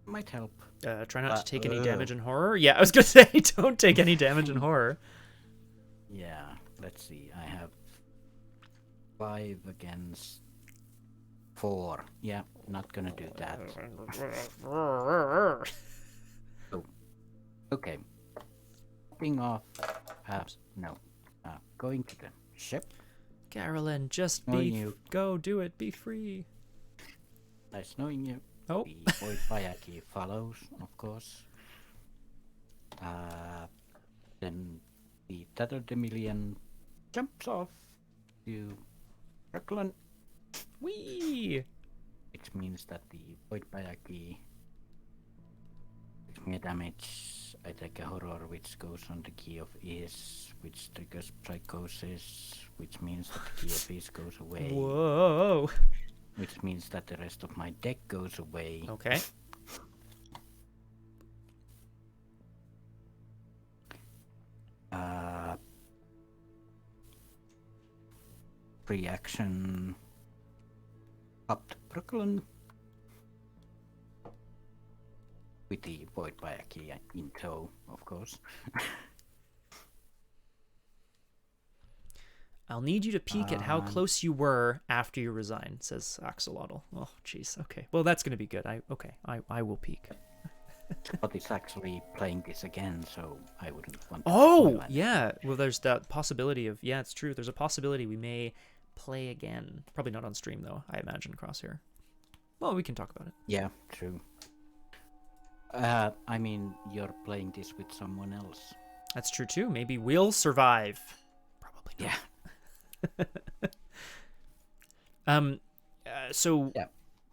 Might help. Try not to take any damage in horror. Yeah, I was gonna say, don't take any damage in horror. Yeah, let's see. I have 5 against 4. Yeah, not gonna do that. Oh, okay. Hopping off. No. Going to the ship. Carolyn, just Knowing you. go do it. Be free. Nice knowing you. Oh. The Void Bayaki follows, of course. Then the Tatterdemillion jumps off to Carolyn, Whee! which means that the Void Bayaki gives me a damage. I take a horror, which goes on the key of is, which triggers psychosis, which means that the key of is goes away. Whoa! Which means that the rest of my deck goes away. Okay. Reaction up to Brooklyn with the Void Bayaki in tow, of course. I'll need you to peek at how close you were after you resign, says Axolotl. Oh, jeez. Okay. Well, that's going to be good. I will peek. But it's actually playing this again, so I wouldn't want to. Oh, yeah. Well, there's that possibility of... Yeah, it's true. There's a possibility we may play again. Probably not on stream, though, I imagine, Crosshare. Well, we can talk about it. Yeah, true. I mean, you're playing this with someone else. That's true, too. Maybe we'll survive. Probably not. Yeah. So...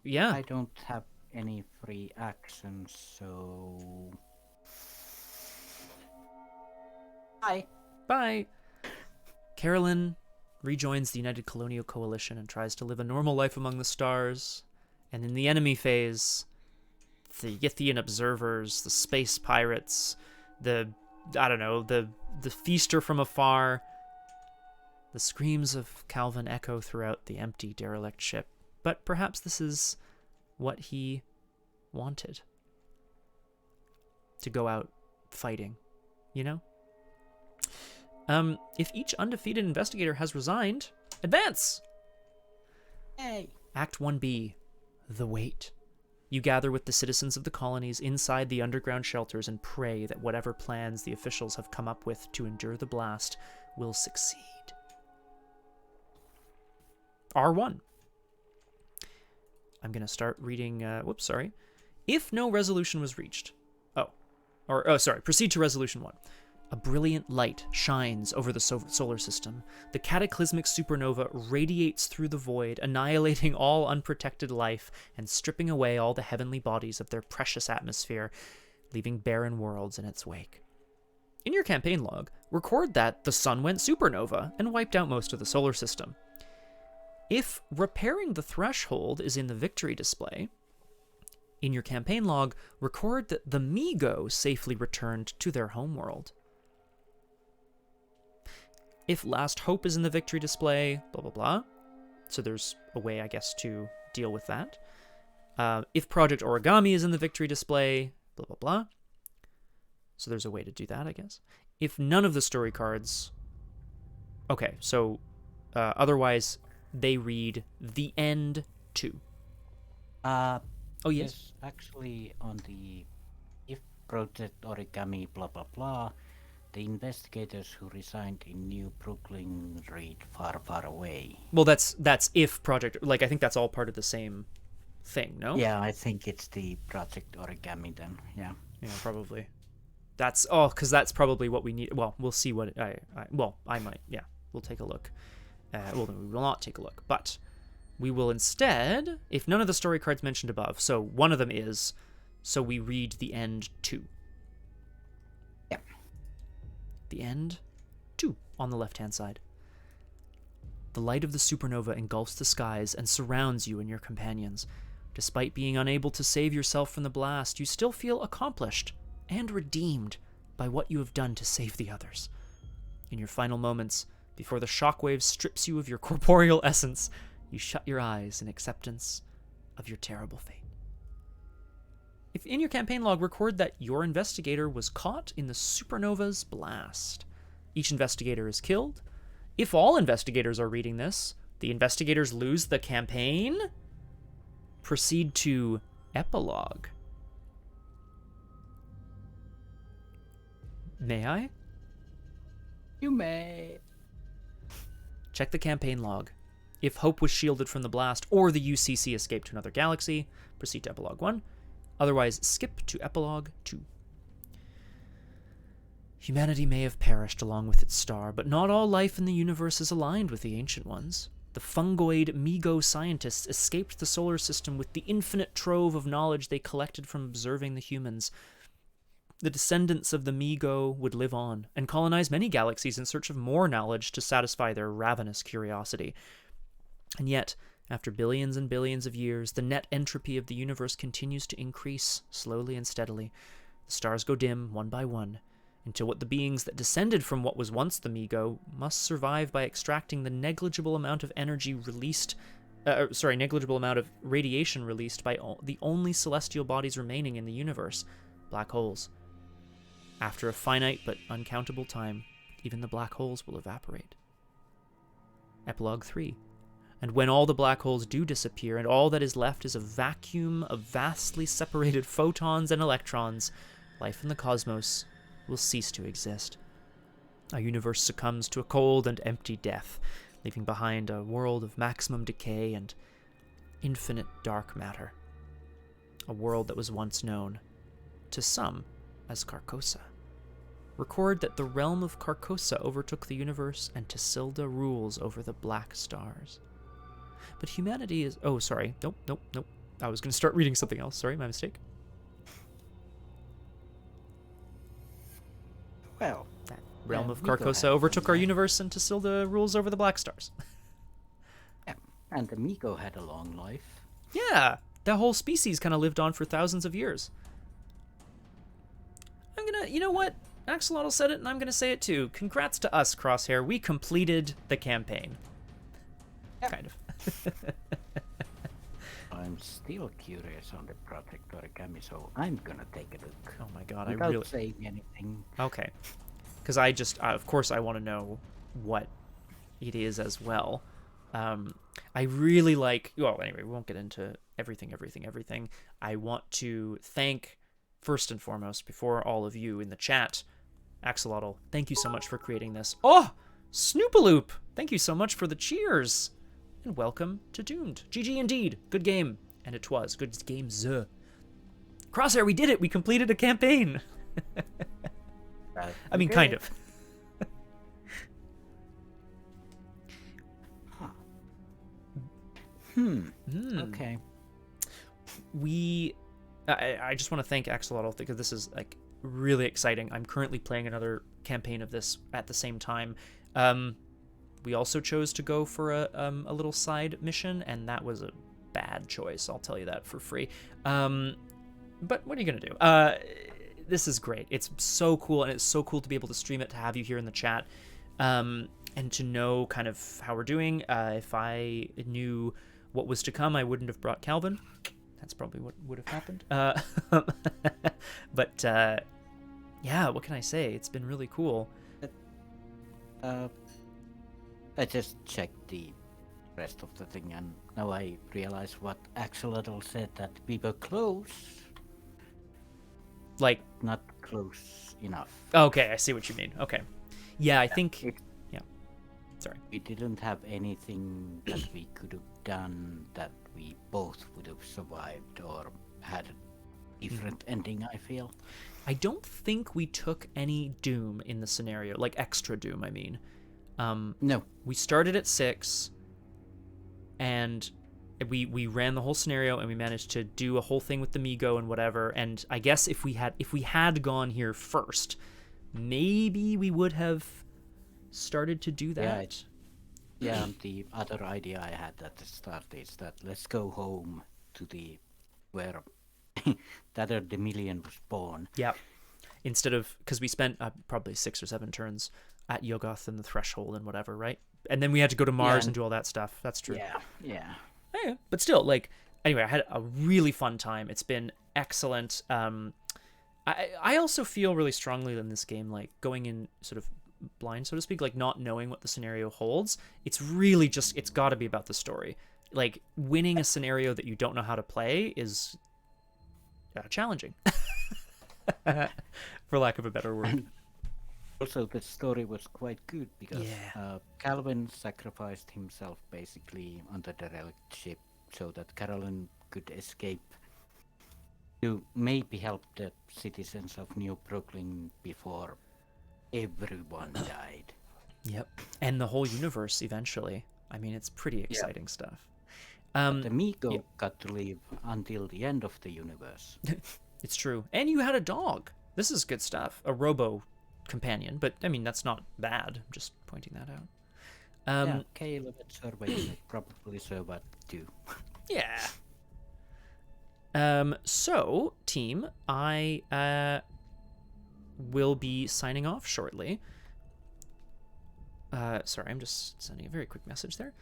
Yeah. I don't have any free actions, so... Bye. Carolyn rejoins the United Colonial Coalition and tries to live a normal life among the stars. And in the enemy phase, the Yithian observers, the space pirates, the feaster from afar, the screams of Calvin echo throughout the empty, derelict ship. But perhaps this is what he wanted. To go out fighting, If each undefeated investigator has resigned, advance! Hey! Act 1B, The Wait. You gather with the citizens of the colonies inside the underground shelters and pray that whatever plans the officials have come up with to endure the blast will succeed. R1. I'm going to start reading... If no resolution was reached... proceed to resolution 1. A brilliant light shines over the solar system. The cataclysmic supernova radiates through the void, annihilating all unprotected life and stripping away all the heavenly bodies of their precious atmosphere, leaving barren worlds in its wake. In your campaign log, record that the sun went supernova and wiped out most of the solar system. If repairing the threshold is in the victory display, in your campaign log, record that the Migo safely returned to their homeworld. If Last Hope is in the victory display, blah, blah, blah. So there's a way, I guess, to deal with that. If Project Origami is in the victory display, blah, blah, blah. So there's a way to do that, I guess. If none of the story cards... Okay, so otherwise, they read The End 2. Oh, yes. Actually, on the if Project Origami blah blah blah, the investigators who resigned in New Brooklyn read Far Far Away. Well, that's if Project... I think that's all part of the same thing, no? Yeah, I think it's the Project Origami then, yeah. Yeah, probably. That's because that's probably what we need. Well, we'll see what I might. Yeah, we'll take a look. Well, no, we will not take a look, but we will instead, if none of the story cards mentioned above, so one of them is, so we read the end 2. Yep. The end 2 on the left-hand side. The light of the supernova engulfs the skies and surrounds you and your companions. Despite being unable to save yourself from the blast, you still feel accomplished and redeemed by what you have done to save the others. In your final moments, before the shockwave strips you of your corporeal essence, you shut your eyes in acceptance of your terrible fate. If in your campaign log, record that your investigator was caught in the supernova's blast. Each investigator is killed. If all investigators are reading this, the investigators lose the campaign. Proceed to epilogue. May I? You may. Check the campaign log. If Hope was shielded from the blast or the UCC escaped to another galaxy, proceed to epilogue 1. Otherwise, skip to epilogue 2. Humanity may have perished along with its star, but not all life in the universe is aligned with the Ancient Ones. The fungoid Migo scientists escaped the solar system with the infinite trove of knowledge they collected from observing the humans. The descendants of the Migo would live on and colonize many galaxies in search of more knowledge to satisfy their ravenous curiosity. And yet, after billions and billions of years, the net entropy of the universe continues to increase, slowly and steadily. The stars go dim, one by one, until what the beings that descended from what was once the Migo must survive by extracting the negligible amount of energy released, negligible amount of radiation released by the only celestial bodies remaining in the universe, black holes. After a finite but uncountable time, even the black holes will evaporate. Epilogue 3. And when all the black holes do disappear and all that is left is a vacuum of vastly separated photons and electrons, life in the cosmos will cease to exist. Our universe succumbs to a cold and empty death, leaving behind a world of maximum decay and infinite dark matter. A world that was once known, to some, as Carcosa. Record that the realm of Carcosa overtook the universe and Tisilda rules over the black stars. But humanity is... Oh, sorry. Nope. I was going to start reading something else. Sorry, my mistake. Well, that realm of Carcosa overtook our universe and Tisilda rules over the black stars. Yeah, and the Migo had a long life. Yeah, that whole species kind of lived on for thousands of years. You know what? Axolotl said it, and I'm gonna say it too. Congrats to us, Crosshair. We completed the campaign. Yep. Kind of. I'm still curious on the Project Origami, so I'm gonna take a look. Oh my god, without saying anything. Okay. Because I just, of course, I want to know what it is as well. I really like... Well, anyway, we won't get into everything. I want to thank, first and foremost, before all of you in the chat, Axolotl, thank you so much for creating this. Oh! Snoopaloop! Thank you so much for the cheers! And welcome to Doomed. GG indeed. Good game. And it was. Good games. Crosshair, we did it! We completed a campaign! I mean, kind of. Okay. I just want to thank Axolotl because this is like really exciting. I'm currently playing another campaign of this at the same time. We also chose to go for a little side mission, and that was a bad choice. I'll tell you that for free. But what are you gonna do? This is great. It's so cool, and it's so cool to be able to stream it, to have you here in the chat, and to know kind of how we're doing. If I knew what was to come, I wouldn't have brought Calvin. That's probably what would have happened. But yeah, what can I say? It's been really cool. I just checked the rest of the thing, and now I realize what Axolotl said, that we were close. Like... Not close enough. Okay, I see what you mean. Okay. Yeah, I think... Yeah. Sorry. We didn't have anything that we could have done that we both would have survived or had different ending, I feel. I don't think we took any doom in the scenario, like extra doom, I mean. No. We started at 6, and we ran the whole scenario, and we managed to do a whole thing with the Migo and whatever. And I guess if we had gone here first, maybe we would have started to do that. Yeah, the other idea I had at the start is that let's go home to where the million was born. Yeah. Instead of, because we spent probably 6 or 7 turns at Yoggoth and the Threshold and whatever, right? And then we had to go to Mars and do all that stuff. That's true. Yeah. But still, like, anyway, I had a really fun time. It's been excellent. I also feel really strongly in this game, like, going in sort of blind, so to speak, like not knowing what the scenario holds. It's really just, it's got to be about the story. Like, winning a scenario that you don't know how to play is challenging, for lack of a better word. Also, the story was quite good because Calvin sacrificed himself basically on the derelict ship so that Carolyn could escape to maybe help the citizens of New Brooklyn before everyone died. Yep. And the whole universe eventually. I mean, it's pretty exciting stuff. The Migo got to live until the end of the universe. It's true. And you had a dog. This is good stuff. A robo companion, but I mean, that's not bad. I'm just pointing that out. Caleb and Survey probably survived too. Yeah. So, team, I will be signing off shortly. Sorry, I'm just sending a very quick message there.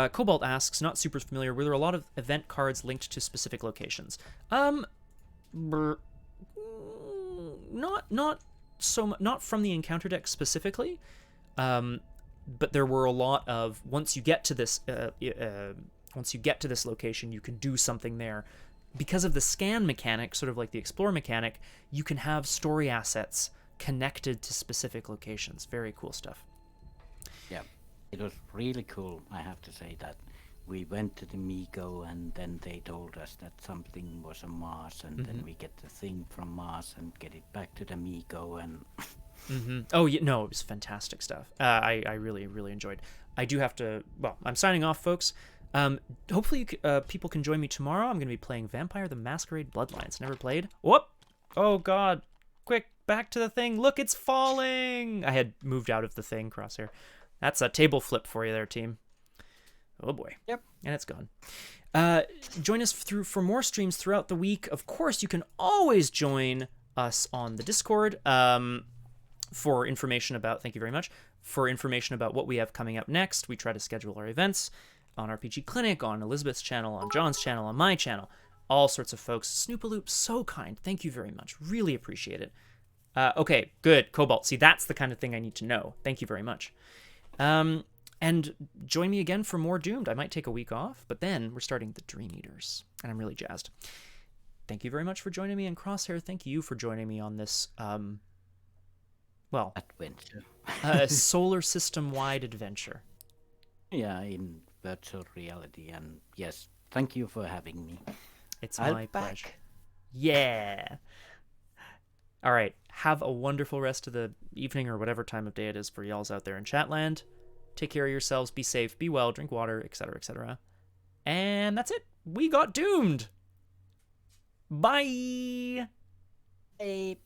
Cobalt asks, not super familiar, were there a lot of event cards linked to specific locations? Not so much, not from the encounter deck specifically, but there were a lot of, once you get to this location, you can do something there. Because of the scan mechanic, sort of like the explore mechanic, you can have story assets connected to specific locations. Very cool stuff. Yeah, it was really cool, I have to say, that we went to the Migo and then they told us that something was on Mars, and then we get the thing from Mars and get it back to the Migo and... Oh, yeah, no, it was fantastic stuff. I really, really enjoyed. I do have to... Well, I'm signing off, folks. Hopefully people can join me tomorrow. I'm going to be playing Vampire the Masquerade Bloodlines. Never played. Whoop! Oh, God. Quick, back to the thing. Look, it's falling! I had moved out of the thing, Crosshair. That's a table flip for you there, team. Oh, boy. Yep. And it's gone. Join us for more streams throughout the week. Of course, you can always join us on the Discord for information about... Thank you very much. For information about what we have coming up next. We try to schedule our events on RPG Clinic, on Elizabeth's channel, on John's channel, on my channel. All sorts of folks. Snoopaloop, so kind. Thank you very much. Really appreciate it. Okay, good. Cobalt. See, that's the kind of thing I need to know. Thank you very much. And join me again for more Doomed. I might take a week off, but then we're starting the Dream Eaters, and I'm really jazzed. Thank you very much for joining me, and Crosshair, thank you for joining me on this, adventure. Solar system-wide adventure. Yeah, in virtual reality, and yes, thank you for having me. It's my pleasure. Yeah. All right. Have a wonderful rest of the evening or whatever time of day it is for y'alls out there in Chatland. Take care of yourselves. Be safe. Be well. Drink water, etc., etc. And that's it. We got doomed. Bye. Hey.